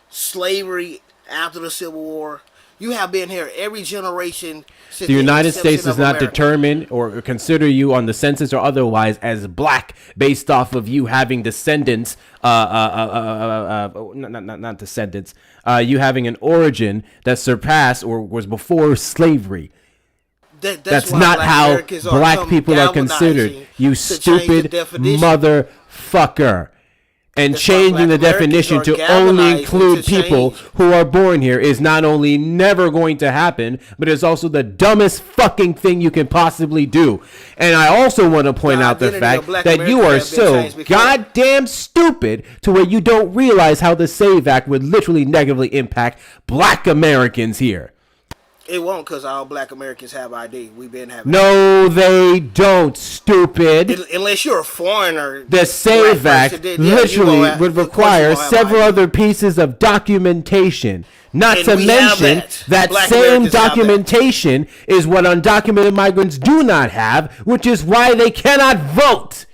slavery, after the Civil War. You have been here every generation since The United States inception does of not America. determine or consider you on the census or otherwise as black based off of you having descendants, not descendants, you having an origin that surpassed or was before slavery. That's why not Black how Americans are black come people are considered. galvanizing You to change the stupid definition. motherfucker. And changing the definition to only include people who are born here is not only never going to happen, but it's also the dumbest fucking thing you can possibly do. And I also want to point out the fact that you are so goddamn stupid to where you don't realize how the Save Act would literally negatively impact black Americans here. It won't, because all black Americans have ID. We've been having No, they don't, stupid. unless you're a foreigner. The Save black Act person, then, yeah, you literally gonna have- would of course you require gonna have several ID. other pieces of documentation. Not And to we have mention that Black same Americans have that. documentation is what undocumented migrants do not have, which is why they cannot vote.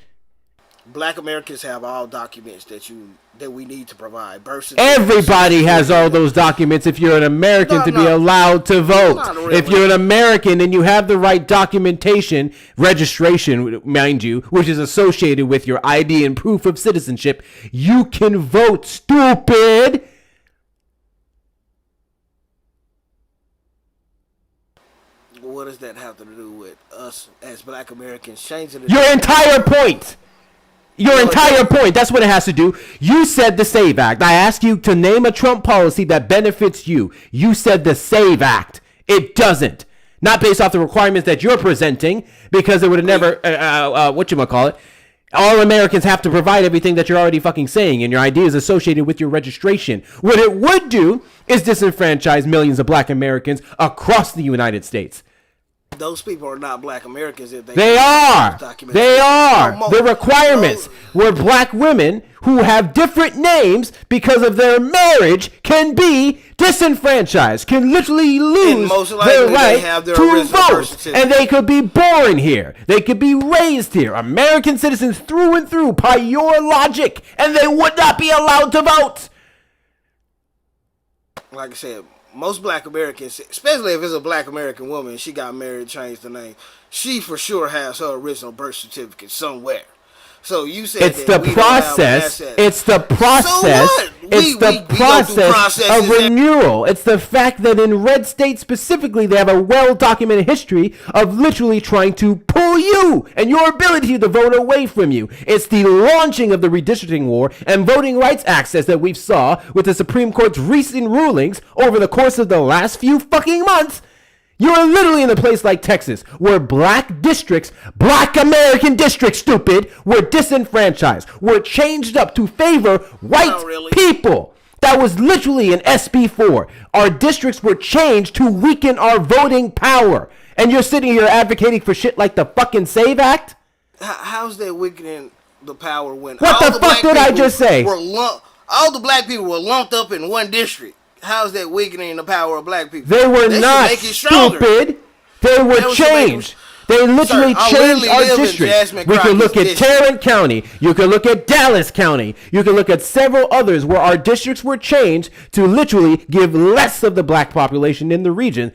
Black Americans have all documents that we need to provide. Birth certificates, Everybody has all those documents if you're an American to be allowed to vote. Not really. If you're an American and you have the right documentation, registration, mind you, which is associated with your ID and proof of citizenship, you can vote, stupid. What does that have to do with us as black Americans changing the Your entire point. Your entire point. That's what it has to do. You said the Save Act. I asked you to name a Trump policy that benefits you. You said the Save Act. It doesn't. Not based off the requirements that you're presenting, because it would have never, whatchamacallit, all Americans have to provide everything that you're already fucking saying, and your ID is associated with your registration. What it would do is disenfranchise millions of black Americans across the United States. Those people are not black Americans if They are. They are. The requirements were black women who have different names because of their marriage can be disenfranchised, can literally lose their right to vote. And they could be born here. They could be raised here. American citizens through and through by your logic. And they would not be allowed to vote. Like I said, most black Americans, especially if it's a black American woman, she got married, changed the name, she for sure has her original birth certificate somewhere. So you said it's the process. It's the process. It's the process of renewal. It's the fact that in red states specifically, they have a well-documented history of literally trying to pull you and your ability to vote away from you. It's the launching of the redistricting war and voting rights access that we've saw with the Supreme Court's recent rulings over the course of the last few fucking months. You're literally in a place like Texas where black districts, black American districts, stupid, were disenfranchised, were changed up to favor white people. That was literally an SB4. Our districts were changed to weaken our voting power. And you're sitting here advocating for shit like the fucking SAVE Act? How's that weakening the power when what all the fuck did I just say? All the black people were lumped up in one district. How's that weakening the power of black people? They were not stupid. They were changed. They literally changed our districts. We can look at Tarrant County. You can look at Dallas County. You can look at several others where our districts were changed to literally give less of the black population in the region.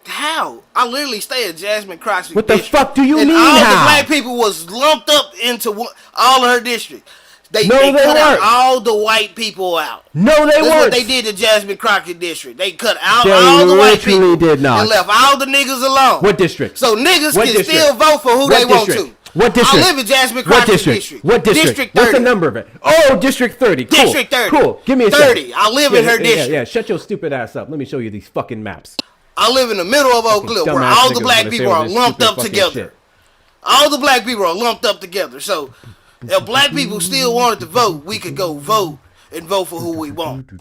How? I literally stay at Jasmine Crockett. What the fuck do you and mean all how? the black people was lumped up into all of her districts. They cut out all the white people out. No, they That's weren't. what they did to Jasmine Crockett district. They cut out all the white people did not. and left all the niggas alone. What district? So niggas can still vote for who they want to. What district? I live in Jasmine Crockett district. What district? District 30. What's the number of it? Oh, District 30. Cool. District 30. Cool. Give me a 30. second. I live in her district. Yeah, shut your stupid ass up. Let me show you these fucking maps. I live in the middle of Oak Cliff where all the black people are lumped up together. All the black people are lumped up together. So if black people still wanted to vote, we could go vote and vote for who we want. You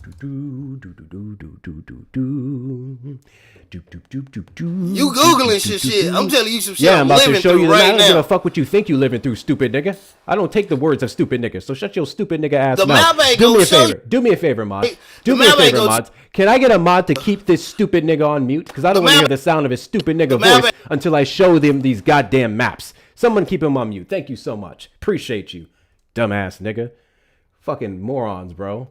Googling shit. I'm telling you some shit. Yeah, I'm about to show you right I don't now. give a fuck what you think you living through, stupid nigga. I don't take the words of stupid niggas, so shut your stupid nigga ass mouth. Do me a favor. Do me a favor, mod. Do me a favor, mods. Can I get a mod to keep this stupid nigga on mute? Because I don't want to hear the sound of his stupid nigga voice until I show them these goddamn maps. Someone keep him on mute. Thank you so much. Appreciate you, dumbass nigga. Fucking morons, bro.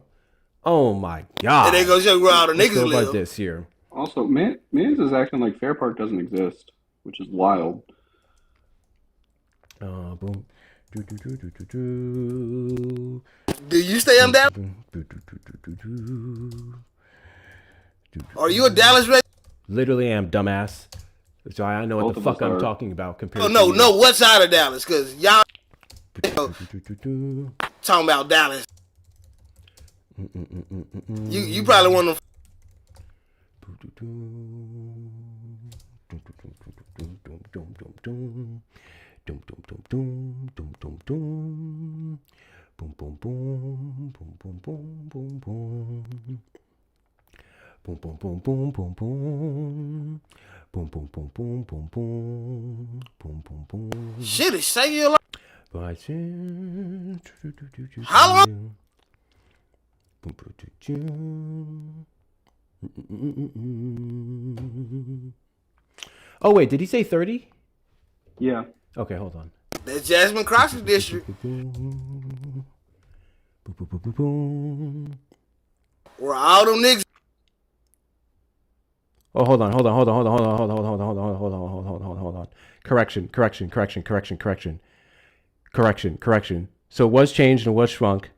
Oh my god. And they go show where all the Let's niggas go live. about this here. Also, Mans is acting like Fair Park doesn't exist, which is wild. Boom. Do you stay on Dallas? Are you a Dallas resident? Literally am, dumbass. So I know what the fuck I'm talking about compared to you. No, what side of Dallas? Because y'all talking about Dallas. You probably one of them. Shit is saving your life. How long? Oh wait, did he say 30? Yeah. Okay, hold on. That's Jasmine Crockett district. Where all them niggas. Oh, hold on. Correction. So it was changed and was shrunk,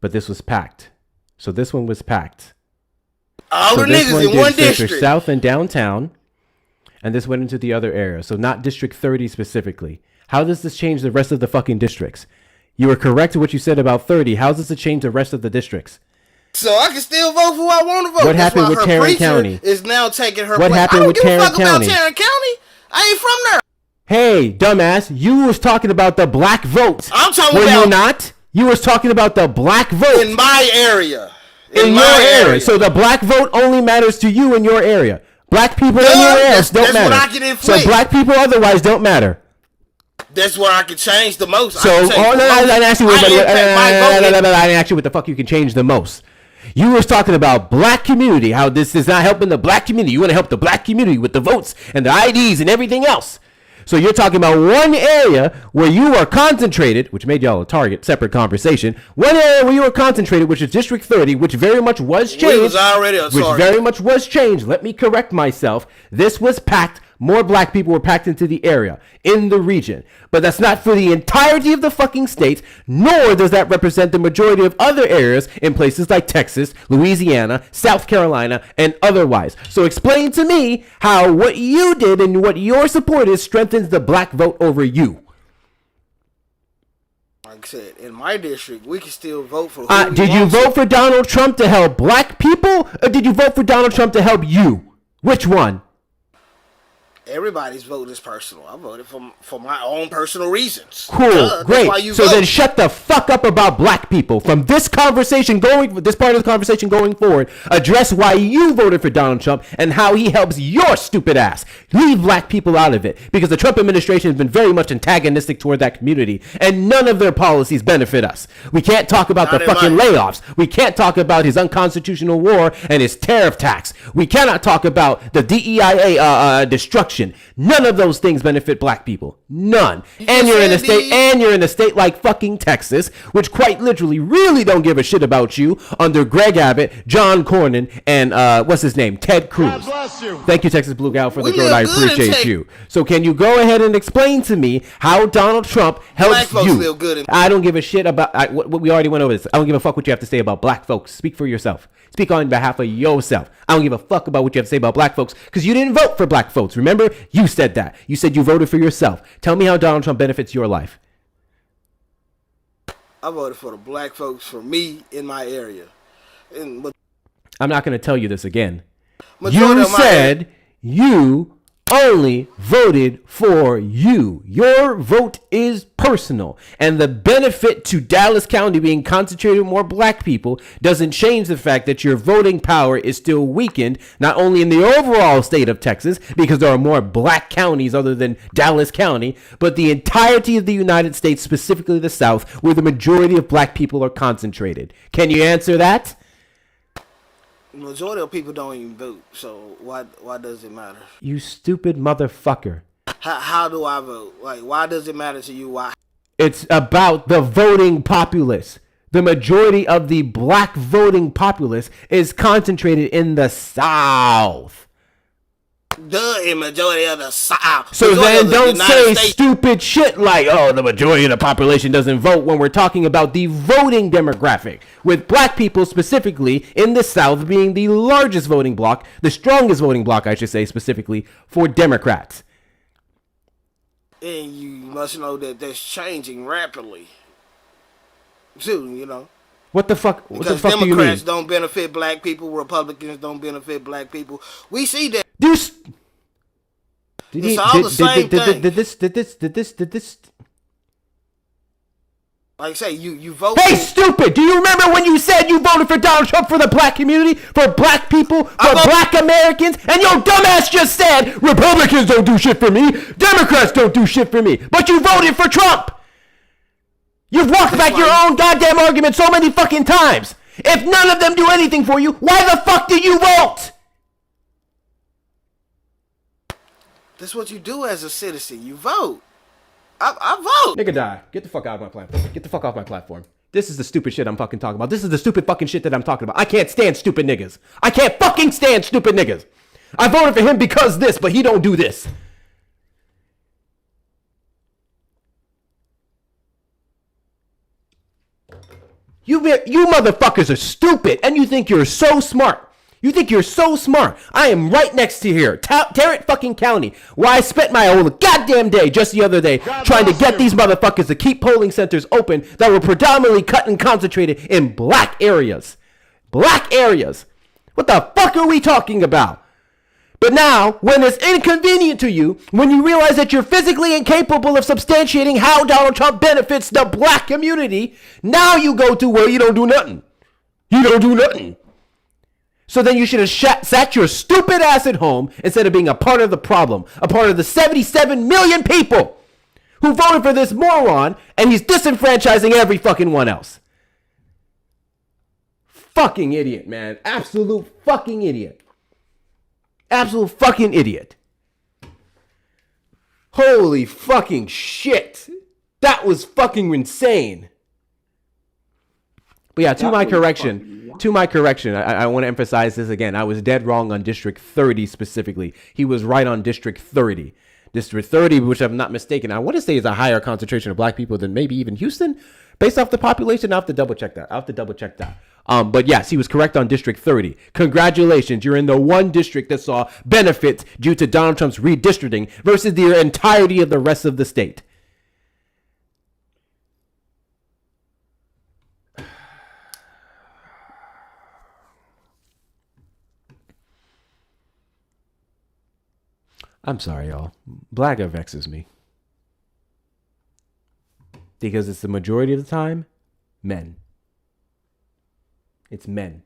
but this was packed. So this one was packed. All the niggas in one district. South and downtown, and this went into the other area. So not District 30 specifically. How does this change the rest of the fucking districts? You were correct in what you said about 30. How does it change the rest of the districts? So I can still vote for who I want to vote. What happened with Tarrant County? Is now taking her What place. happened with Tarrant County? I don't give a fuck about Tarrant County. I ain't from there. Hey, dumbass, you was talking about the black vote. I'm talking Were about. you not? You was talking about the black vote. In my area. In your area. So the black vote only matters to you in your area. Black people anywhere else don't that's matter. what I can inflict. So black people otherwise don't matter. That's what I can change the most. So, I didn't ask you what the fuck you can change the most. You was talking about black community, how this is not helping the black community. You want to help the black community with the votes and the IDs and everything else. So you're talking about one area where you are concentrated, which made y'all a target, separate conversation. One area where you were concentrated, which is District 30, which very much was changed. We was already a target. Which very much was changed. Let me correct myself. This was packed. More black people were packed into the area, in the region. But that's not for the entirety of the fucking state, nor does that represent the majority of other areas in places like Texas, Louisiana, South Carolina, and otherwise. So explain to me how what you did and what your support is strengthens the black vote over you. Like I said, in my district, we can still vote for who Did you vote for Donald Trump to help black people, or did you vote for Donald Trump to help you? Which one? Everybody's vote is personal. I voted for my own personal reasons. Cool, great. So vote. then shut the fuck up about black people. From this conversation this part of the conversation going forward, address why you voted for Donald Trump and how he helps your stupid ass. Leave black people out of it, because the Trump administration has been very much antagonistic toward that community, and none of their policies benefit us. We can't talk about the fucking layoffs. We can't talk about his unconstitutional war and his tariff tax. We cannot talk about the DEIA destruction. None of those things benefit black people. None. And you're in a state like fucking Texas, which quite literally really don't give a shit about you, under Greg Abbott, John Cornyn, and what's his name? Ted Cruz. God bless you. Thank you, Texas Blue Gal, for the growth. I appreciate you. So can you go ahead and explain to me how Donald Trump helps you? I don't give a shit about what we already went over this. I don't give a fuck what you have to say about black folks. Speak for yourself. Speak on behalf of yourself. I don't give a fuck about what you have to say about black folks, because you didn't vote for black folks. Remember? You said that. You said you voted for yourself. Tell me how Donald Trump benefits your life. I voted for the black folks for me in my area. I'm not going to tell you this again. You said you only voted for you. Your vote is personal, and the benefit to Dallas County being concentrated with more black people doesn't change the fact that your voting power is still weakened, not only in the overall state of Texas, because there are more black counties other than Dallas County, but the entirety of the United States, specifically the South, where the majority of black people are concentrated. Can you answer that? The majority of people don't even vote, so why does it matter? You stupid motherfucker. How do I vote? Like, why does it matter to you? Why? It's about the voting populace. The majority of the black voting populace is concentrated in the South. The majority of the South. So then don't say stupid shit like, oh, the majority of the population doesn't vote, when we're talking about the voting demographic, with black people specifically in the South being the largest voting bloc, the strongest voting bloc, I should say, specifically for Democrats. And you must know that that's changing rapidly. Soon, you know. What the fuck? What the fuck do you mean? Democrats don't benefit black people. Republicans don't benefit black people. We see that. It's all the same thing. Did this? Like I say, you vote. Hey, stupid! Do you remember when you said you voted for Donald Trump for the black community, for black people, for black Americans? And your dumbass just said Republicans don't do shit for me, Democrats don't do shit for me, but you voted for Trump. You've walked back your own goddamn argument so many fucking times. If none of them do anything for you, why the fuck do you vote? That's what you do as a citizen. You vote. I vote. Nigga die. Get the fuck out of my platform. Get the fuck off my platform. This is the stupid shit I'm fucking talking about. This is the stupid fucking shit that I'm talking about. I can't stand stupid niggas. I can't fucking stand stupid niggas. I voted for him because this, but he don't do this. You motherfuckers are stupid, and you think you're so smart. You think you're so smart. I am right next to here, Tarrant fucking County, where I spent my whole goddamn day just the other day trying to get these motherfuckers to keep polling centers open that were predominantly cut and concentrated in black areas. Black areas. What the fuck are we talking about? But now, when it's inconvenient to you, when you realize that you're physically incapable of substantiating how Donald Trump benefits the black community, now you go to where you don't do nothing. You don't do nothing. So then you should have sat your stupid ass at home instead of being a part of the problem, a part of the 77 million people who voted for this moron, and he's disenfranchising every fucking one else. Fucking idiot, man. Absolute fucking idiot. Absolute fucking idiot. Holy fucking shit. That was fucking insane. But yeah, to my correction, I want to emphasize this again. I was dead wrong on District 30 specifically. He was right on District 30. District 30, which I'm not mistaken, I want to say is a higher concentration of black people than maybe even Houston. Based off the population, I'll have to double check that. But yes, he was correct on District 30. Congratulations, you're in the one district that saw benefits due to Donald Trump's redistricting versus the entirety of the rest of the state. I'm sorry, y'all. Blagger vexes me. Because it's the majority of the time, men. It's men.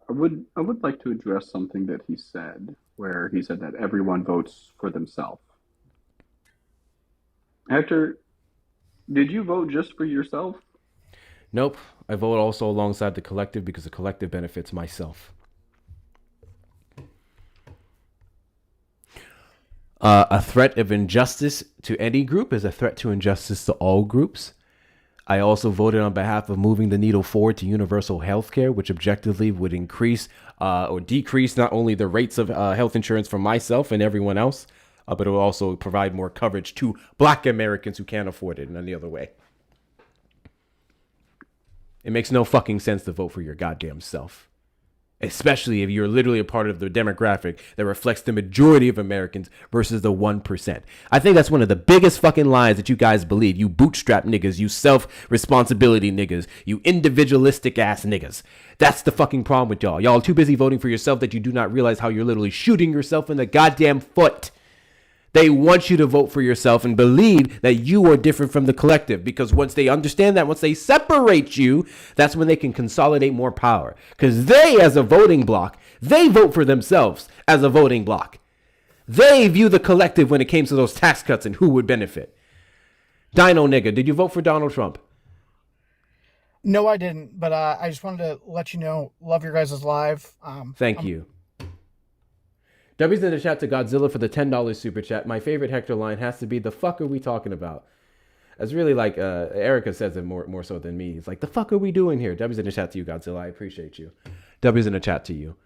I would like to address something that he said, where he said that everyone votes for themselves. Hector, did you vote just for yourself? Nope. I vote also alongside the collective because the collective benefits myself. A threat of injustice to any group is a threat to injustice to all groups. I also voted on behalf of moving the needle forward to universal health care, which objectively would increase or decrease not only the rates of health insurance for myself and everyone else, but it will also provide more coverage to black Americans who can't afford it in any other way. It makes no fucking sense to vote for your goddamn self. Especially if you're literally a part of the demographic that reflects the majority of Americans versus the 1%. I think that's one of the biggest fucking lies that you guys believe. You bootstrap niggas, you self-responsibility niggas, you individualistic ass niggas. That's the fucking problem with y'all. Y'all are too busy voting for yourself that you do not realize how you're literally shooting yourself in the goddamn foot. They want you to vote for yourself and believe that you are different from the collective, because once they understand that, once they separate you, that's when they can consolidate more power. Because they, as a voting bloc, they vote for themselves as a voting bloc. They view the collective when it came to those tax cuts and who would benefit. Dino nigga, did you vote for Donald Trump? No, I didn't, but I just wanted to let you know, love your guys' live. Thank you. W's in the chat to Godzilla for the $10 super chat. My favorite Hector line has to be, the fuck are we talking about? That's really like, Erica says it more so than me. It's like, the fuck are we doing here? W's in the chat to you, Godzilla. I appreciate you. W's in the chat to you.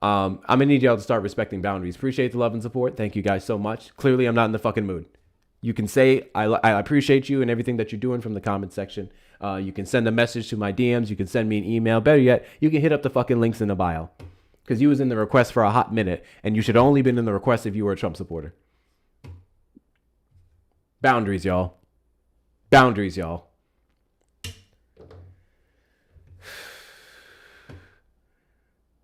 I'm gonna need y'all to start respecting boundaries. Appreciate the love and support. Thank you guys so much. Clearly, I'm not in the fucking mood. You can say, I appreciate you and everything that you're doing from the comment section. You can send a message to my DMs. You can send me an email. Better yet, you can hit up the fucking links in the bio. Because you was in the request for a hot minute, and you should only been in the request if you were a Trump supporter. Boundaries, y'all. Boundaries, y'all.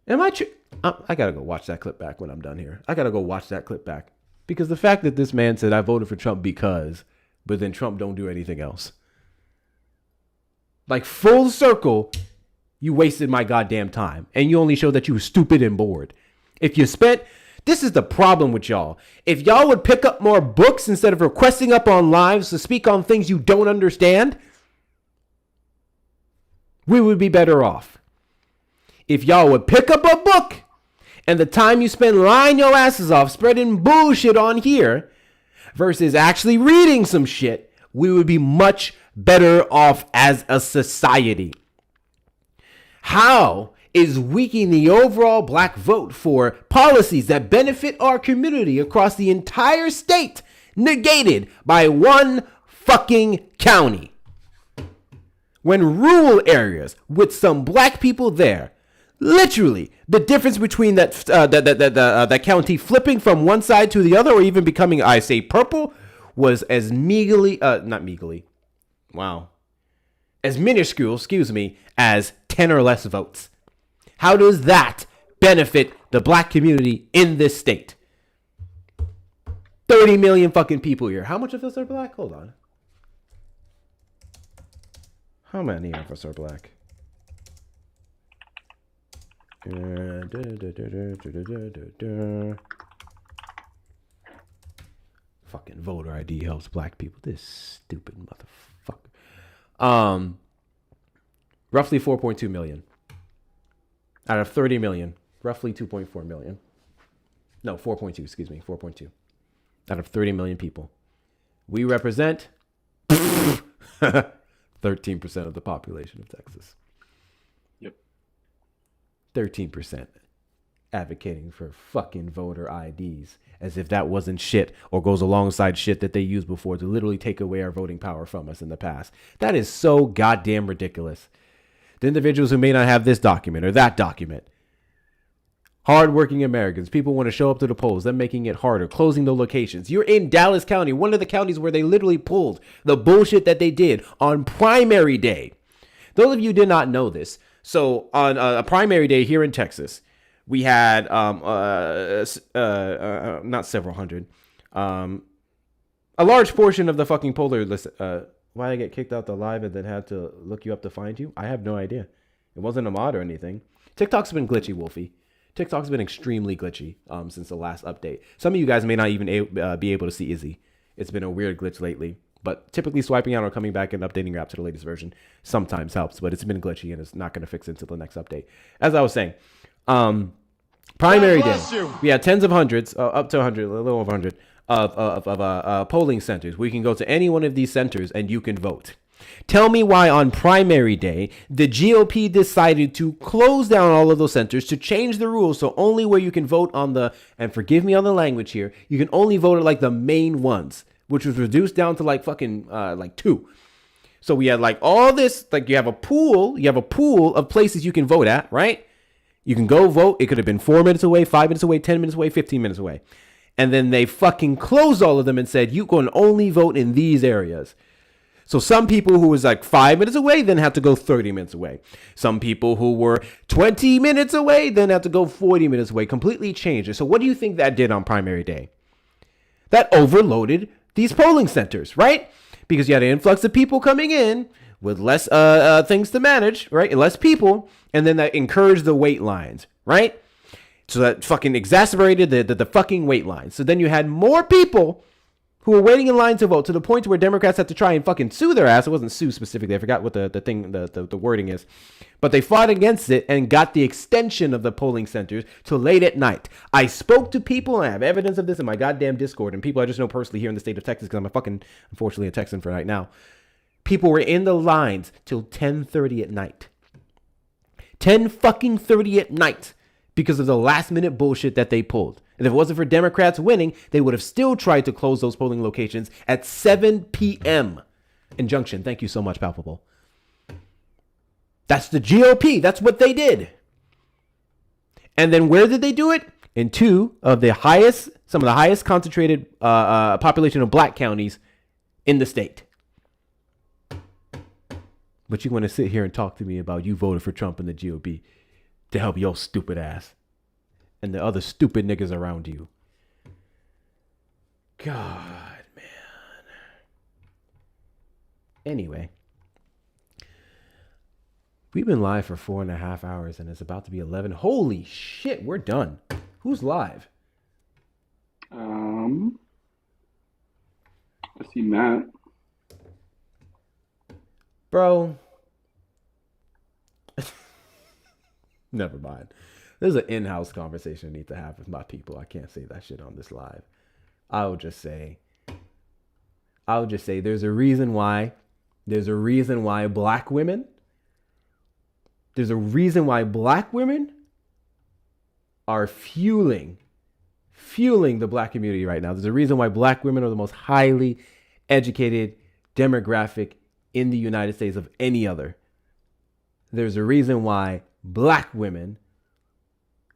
I gotta go watch that clip back when I'm done here. I gotta go watch that clip back. Because the fact that this man said, I voted for Trump because, but then Trump don't do anything else. Like, full circle, you wasted my goddamn time. And you only showed that you were stupid and bored. If you spent... This is the problem with y'all. If y'all would pick up more books instead of requesting up on lives to speak on things you don't understand, we would be better off. If y'all would pick up a book and the time you spend lying your asses off spreading bullshit on here versus actually reading some shit, we would be much better off as a society. How is weakening the overall black vote for policies that benefit our community across the entire state negated by one fucking county? When rural areas with some black people there, literally the difference between that county flipping from one side to the other or even becoming, I say, purple was as as minuscule, as 10 or less votes. How does that benefit the black community in this state? 30 million fucking people here. How much of us are black? Hold on. How many of us are black? Fucking voter ID helps black people. This stupid motherfucker. Roughly 4.2 million. Out of 30 million, roughly 2.4 million. No, 4.2, excuse me, 4.2. Out of 30 million people. We represent 13% of the population of Texas. Yep. 13% advocating for fucking voter IDs, as if that wasn't shit or goes alongside shit that they used before to literally take away our voting power from us in the past. That is so goddamn ridiculous. The individuals who may not have this document or that document, hardworking Americans, people want to show up to the polls, them making it harder, closing the locations. You're in Dallas County, one of the counties where they literally pulled the bullshit that they did on primary day. Those of you who did not know this. So on a primary day here in Texas, we had not several hundred, a large portion of the fucking poller list. Why I get kicked out the live and then had to look you up to find you? I have no idea. It wasn't a mod or anything. TikTok's been glitchy, Wolfie. TikTok's been extremely glitchy since the last update. Some of you guys may not even be able to see Izzy. It's been a weird glitch lately. But typically swiping out or coming back and updating your app to the latest version sometimes helps. But it's been glitchy and it's not going to fix it until the next update. As I was saying, primary day, we had tens of hundreds, up to 100, a little over 100 of polling centers. We can go to any one of these centers and you can vote. Tell me why on primary day, the GOP decided to close down all of those centers, to change the rules so only where you can vote on the, and forgive me on the language here, you can only vote at like the main ones, which was reduced down to like fucking like 2. So we had like all this, like you have a pool of places you can vote at, right? You can go vote. It could have been 4 minutes away, 5 minutes away, 10 minutes away, 15 minutes away. And then they fucking closed all of them and said, you can only vote in these areas. So some people who was like 5 minutes away then had to go 30 minutes away. Some people who were 20 minutes away then had to go 40 minutes away. Completely changed it. So what do you think that did on primary day? That overloaded these polling centers, right? Because you had an influx of people coming in with less things to manage, right? And less people. And then that encouraged the wait lines, right? So that fucking exacerbated the fucking wait lines. So then you had more people who were waiting in line to vote, to the point where Democrats had to try and fucking sue their ass. It wasn't sue specifically. I forgot what the wording is. But they fought against it and got the extension of the polling centers to late at night. I spoke to people, and I have evidence of this in my goddamn Discord, and people I just know personally here in the state of Texas, because I'm unfortunately a Texan for right now. People were in the lines till 10:30 at night. 10:30 at night because of the last minute bullshit that they pulled. And if it wasn't for Democrats winning, they would have still tried to close those polling locations at 7 p.m. Injunction. Thank you so much, Palpable. That's the GOP. That's what they did. And then where did they do it? In some of the highest concentrated population of black counties in the state. But you want to sit here and talk to me about you voted for Trump and the GOP to help your stupid ass and the other stupid niggas around you. God, man. Anyway, we've been live for 4.5 hours and it's about to be 11. Holy shit, we're done. Who's live? I see Matt. Bro. Never mind. There's an in-house conversation I need to have with my people. I can't say that shit on this live. I would just say there's a reason why black women are fueling the black community right now. There's a reason why black women are the most highly educated demographic in the United States of any other. There's a reason why black women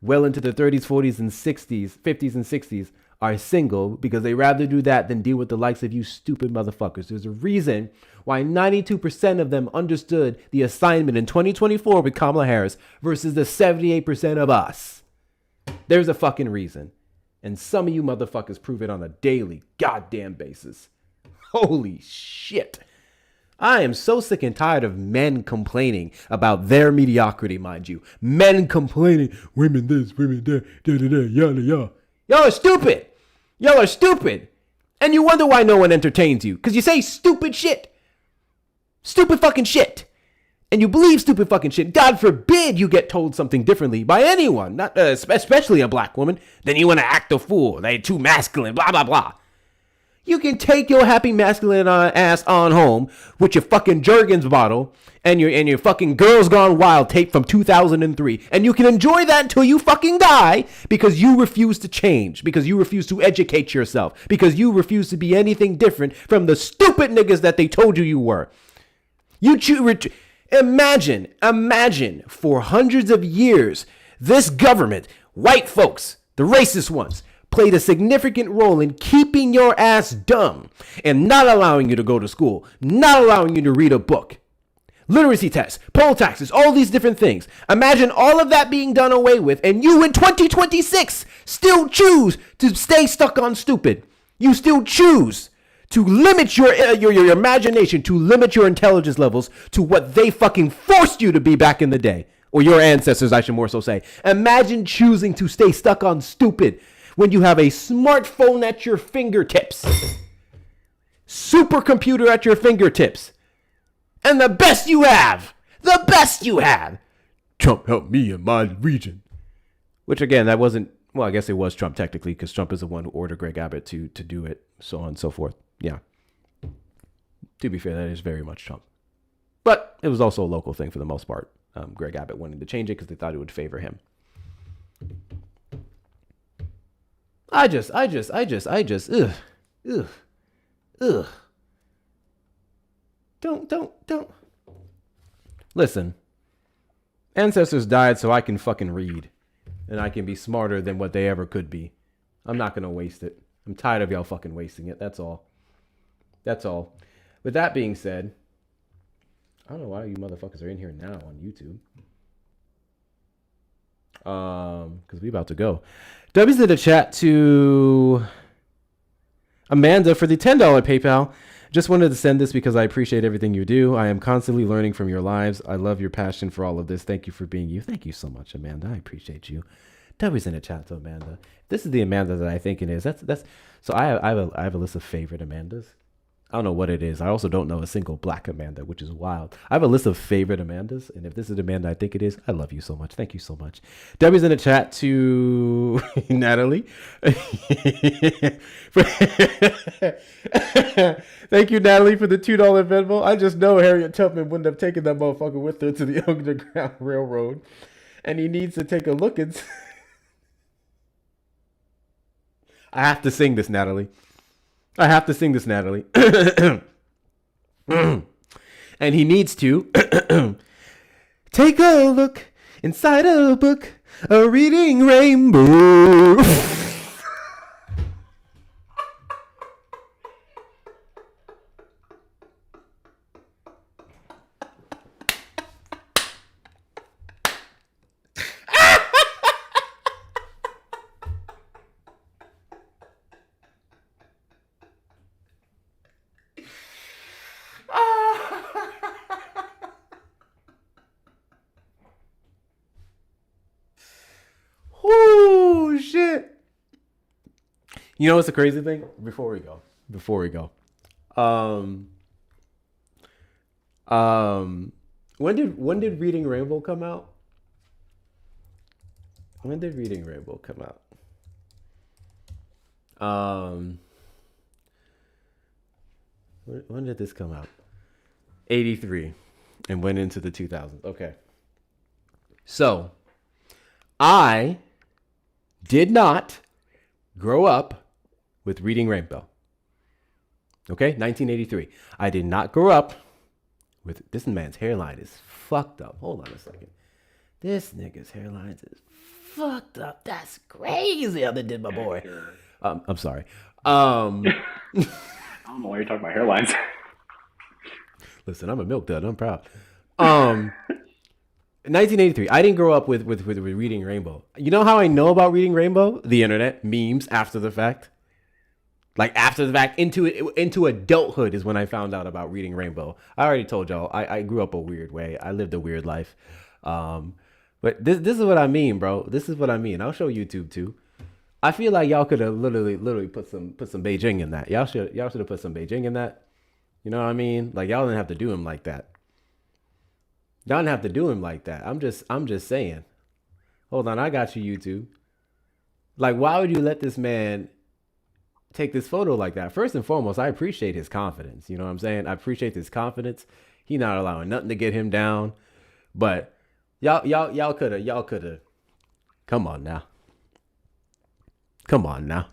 well into their 30s, 40s, and 60s, 50s, and 60s are single because they rather do that than deal with the likes of you stupid motherfuckers. There's a reason why 92% of them understood the assignment in 2024 with Kamala Harris versus the 78% of us. There's a fucking reason. And some of you motherfuckers prove it on a daily goddamn basis. Holy shit. I am so sick and tired of men complaining about their mediocrity, mind you. Men complaining, women this, women that, da da da, yada yada. Y'all are stupid. Y'all are stupid. And you wonder why no one entertains you. Because you say stupid shit. Stupid fucking shit. And you believe stupid fucking shit. God forbid you get told something differently by anyone, not especially a black woman. Then you want to act a fool. They're too masculine, blah, blah, blah. You can take your happy masculine ass on home with your fucking Jergens bottle and your fucking Girls Gone Wild tape from 2003. And you can enjoy that until you fucking die because you refuse to change, because you refuse to educate yourself, because you refuse to be anything different from the stupid niggas that they told you were. Imagine for hundreds of years, this government, white folks, the racist ones, played a significant role in keeping your ass dumb and not allowing you to go to school, not allowing you to read a book. Literacy tests, poll taxes, all these different things. Imagine all of that being done away with, and you in 2026 still choose to stay stuck on stupid. You still choose to limit your imagination, to limit your intelligence levels to what they fucking forced you to be back in the day. Or your ancestors, I should more so say. Imagine choosing to stay stuck on stupid when you have a smartphone at your fingertips. Supercomputer at your fingertips. And the best you have, Trump helped me in my region. Which again, that wasn't, well, I guess it was Trump technically, because Trump is the one who ordered Greg Abbott to do it, so on and so forth. Yeah. To be fair, that is very much Trump. But it was also a local thing for the most part. Greg Abbott wanted to change it because they thought it would favor him. Don't. Listen. Ancestors died so I can fucking read. And I can be smarter than what they ever could be. I'm not going to waste it. I'm tired of y'all fucking wasting it. That's all. With that being said, I don't know why you motherfuckers are in here now on YouTube. Because we about to go. W's in the chat to Amanda for the $10 PayPal. Just wanted to send this because I appreciate everything you do. I am constantly learning from your lives. I love your passion for all of this. Thank you for being you. Thank you so much, Amanda. I appreciate you. W's in the chat to Amanda. This is the Amanda that I think it is. That's so I have a list of favorite Amandas. I don't know what it is. I also don't know a single black Amanda, which is wild. I have a list of favorite Amandas, and if this is the Amanda I think it is, I love you so much. Thank you so much. Debbie's in the chat to Natalie. Thank you, Natalie, for the $2 Venmo. I just know Harriet Tubman wouldn't have taken that motherfucker with her to the Underground Railroad, and he needs to take a look at. I have to sing this, Natalie. And he needs to take a look inside a book, a reading rainbow. Oh shit! You know what's the crazy thing? Before we go. When did Reading Rainbow come out? When did this come out? 83 and went into the 2000s. Okay. So, I did not grow up with Reading Rainbow. Okay, 1983. I did not grow up with... This man's hairline is fucked up. Hold on a second. This nigga's hairline is fucked up. That's crazy how they did my boy. I'm sorry. I don't know why you're talking about hairlines. Listen, I'm a milk dud. I'm proud. 1983. I didn't grow up with Reading Rainbow. You know how I know about Reading Rainbow? The internet, memes after the fact. Like after the fact, into adulthood is when I found out about Reading Rainbow. I already told y'all I grew up a weird way. I lived a weird life. But this is what I mean, bro. This is what I mean. I'll show YouTube too. I feel like y'all could have literally put some Beijing in that. Y'all should have put some Beijing in that. You know what I mean? Like y'all didn't have to do him like that. Y'all didn't have to do him like that. I'm just saying. Hold on, I got you, YouTube. Like, why would you let this man take this photo like that? First and foremost, I appreciate his confidence. You know what I'm saying? I appreciate his confidence. He not allowing nothing to get him down. But y'all could have. Come on now. Come on now.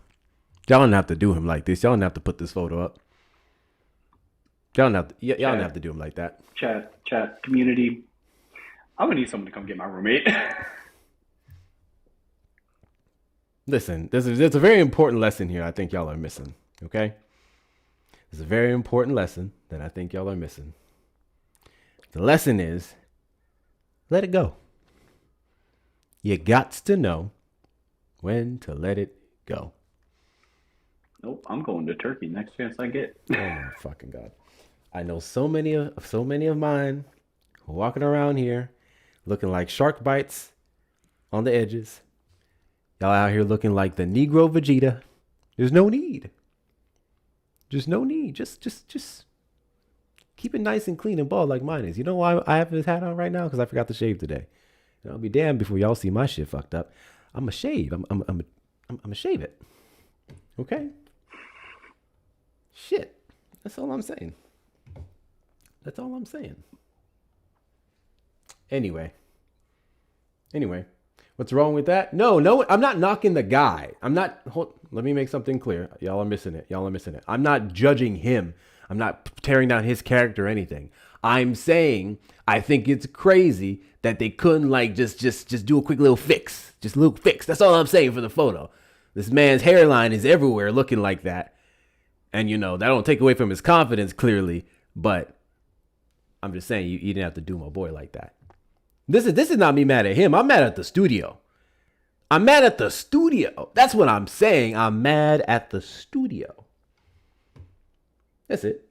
Y'all don't have to do him like this. Y'all don't have to put this photo up. Y'all don't have to do him like that. Chat, community. I'm gonna need someone to come get my roommate. Listen, there's a very important lesson here I think y'all are missing, okay? There's a very important lesson that I think y'all are missing. The lesson is, let it go. You gots to know when to let it go. Nope, I'm going to Turkey next chance I get. Oh my fucking God. I know so many of mine walking around here looking like shark bites on the edges. Y'all out here looking like the Negro Vegeta. There's no need. There's no need. Just keep it nice and clean and bald like mine is. You know why I have this hat on right now? Because I forgot to shave today. And I'll be damned before y'all see my shit fucked up. I'm a shave. I'm a shave it. Okay? Shit. That's all I'm saying. That's all I'm saying. Anyway, what's wrong with that? No, I'm not knocking the guy. Let me make something clear. Y'all are missing it. I'm not judging him. I'm not tearing down his character or anything. I'm saying I think it's crazy that they couldn't like just do a quick little fix. Just a little fix. That's all I'm saying for the photo. This man's hairline is everywhere looking like that. And that don't take away from his confidence clearly, but I'm just saying you didn't have to do my boy like that. This is not me mad at him. I'm mad at the studio. That's what I'm saying. I'm mad at the studio. That's it.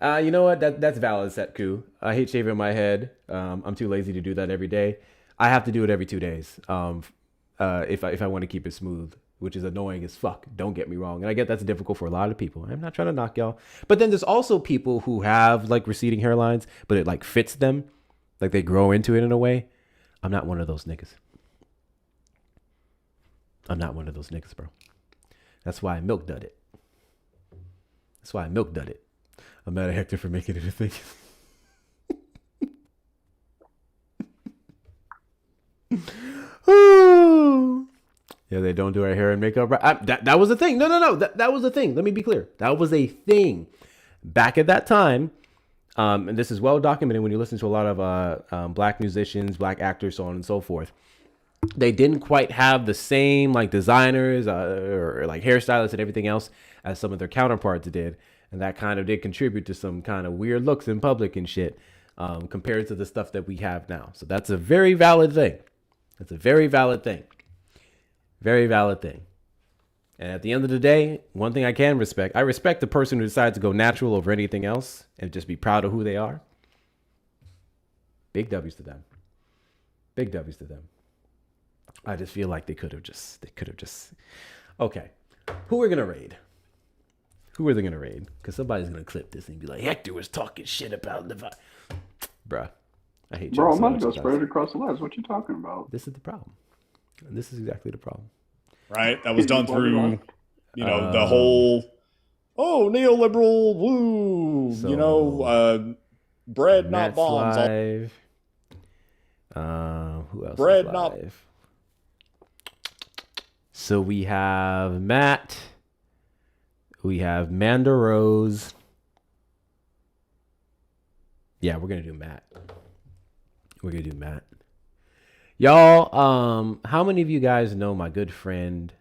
You know what? That's valid, Setku. I hate shaving my head. I'm too lazy to do that every day. I have to do it every 2 days. If I want to keep it smooth, which is annoying as fuck. Don't get me wrong. And I get that's difficult for a lot of people. I'm not trying to knock y'all. But then there's also people who have like receding hairlines, but it like fits them. Like they grow into it in a way. I'm not one of those niggas. Bro. That's why I milk dud it. I'm mad at Hector for making it a thing. Yeah, they don't do our hair and makeup. That was a thing. No. That was a thing. Let me be clear. That was a thing. Back at that time, and this is well documented when you listen to a lot of black musicians, black actors, so on and so forth. They didn't quite have the same like designers or like hairstylists and everything else as some of their counterparts did. And that kind of did contribute to some kind of weird looks in public and shit compared to the stuff that we have now. So that's a very valid thing. Very valid thing. And at the end of the day, one thing I can respect, I respect the person who decides to go natural over anything else and just be proud of who they are. Big W's to them. I just feel like they could have just, okay. Who are we going to raid? Because somebody's going to clip this and be like, Hector was talking shit about the bruh. I hate you. Bro, I'm about to go spread it across the lives. What you talking about? This is the problem. And this is exactly the problem. Right? That was done through, the whole, neoliberal, woo, So, bread, Matt's not bombs. Live. Who else Bread, is not... live? So we have Matt. We have Manda Rose. Yeah, we're going to do Matt. Y'all, how many of you guys know my good friend,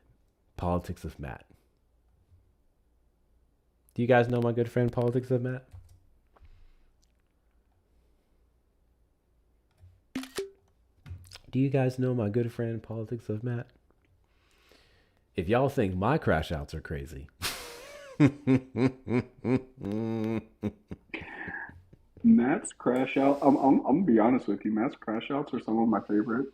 Politics of Matt? Do you guys know my good friend, Politics of Matt? if y'all think my crash outs are crazy. Matt's crash out. I'm gonna be honest with you. Matt's crash outs are some of my favorite.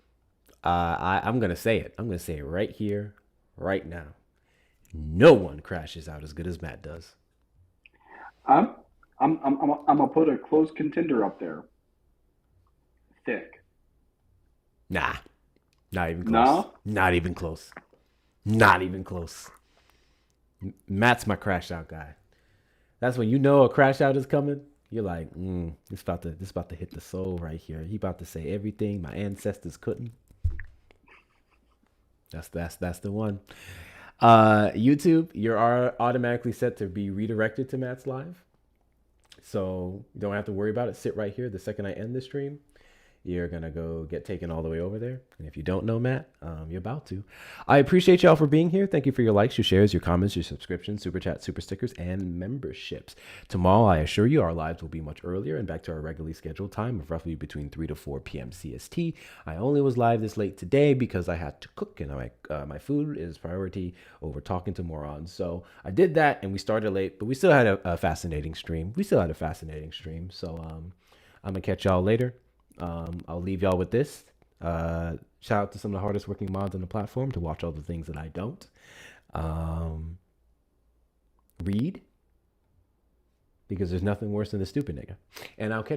I'm gonna say it. I'm gonna say it right here, right now. No one crashes out as good as Matt does. I'm gonna put a close contender up there. Thick. Nah, not even close. No? Not even close. Not even close. Matt's my crash out guy. That's when you know a crash out is coming. You're like, it's about to hit the soul right here. He about to say everything my ancestors couldn't. That's the one. YouTube, you're automatically set to be redirected to Matt's live. So you don't have to worry about it. Sit right here. The second I end the stream, you're going to go get taken all the way over there. And if you don't know Matt, you're about to. I appreciate y'all for being here. Thank you for your likes, your shares, your comments, your subscriptions, super chats, super stickers, and memberships. Tomorrow, I assure you, our lives will be much earlier and back to our regularly scheduled time of roughly between 3 to 4 p.m. CST. I only was live this late today because I had to cook, and my food is priority over talking to morons. So I did that, and we started late, but we still had a fascinating stream. So I'm going to catch y'all later. I'll leave y'all with this. Shout out to some of the hardest working mods on the platform to watch all the things that I don't. Read, because there's nothing worse than a stupid nigga. And I'll catch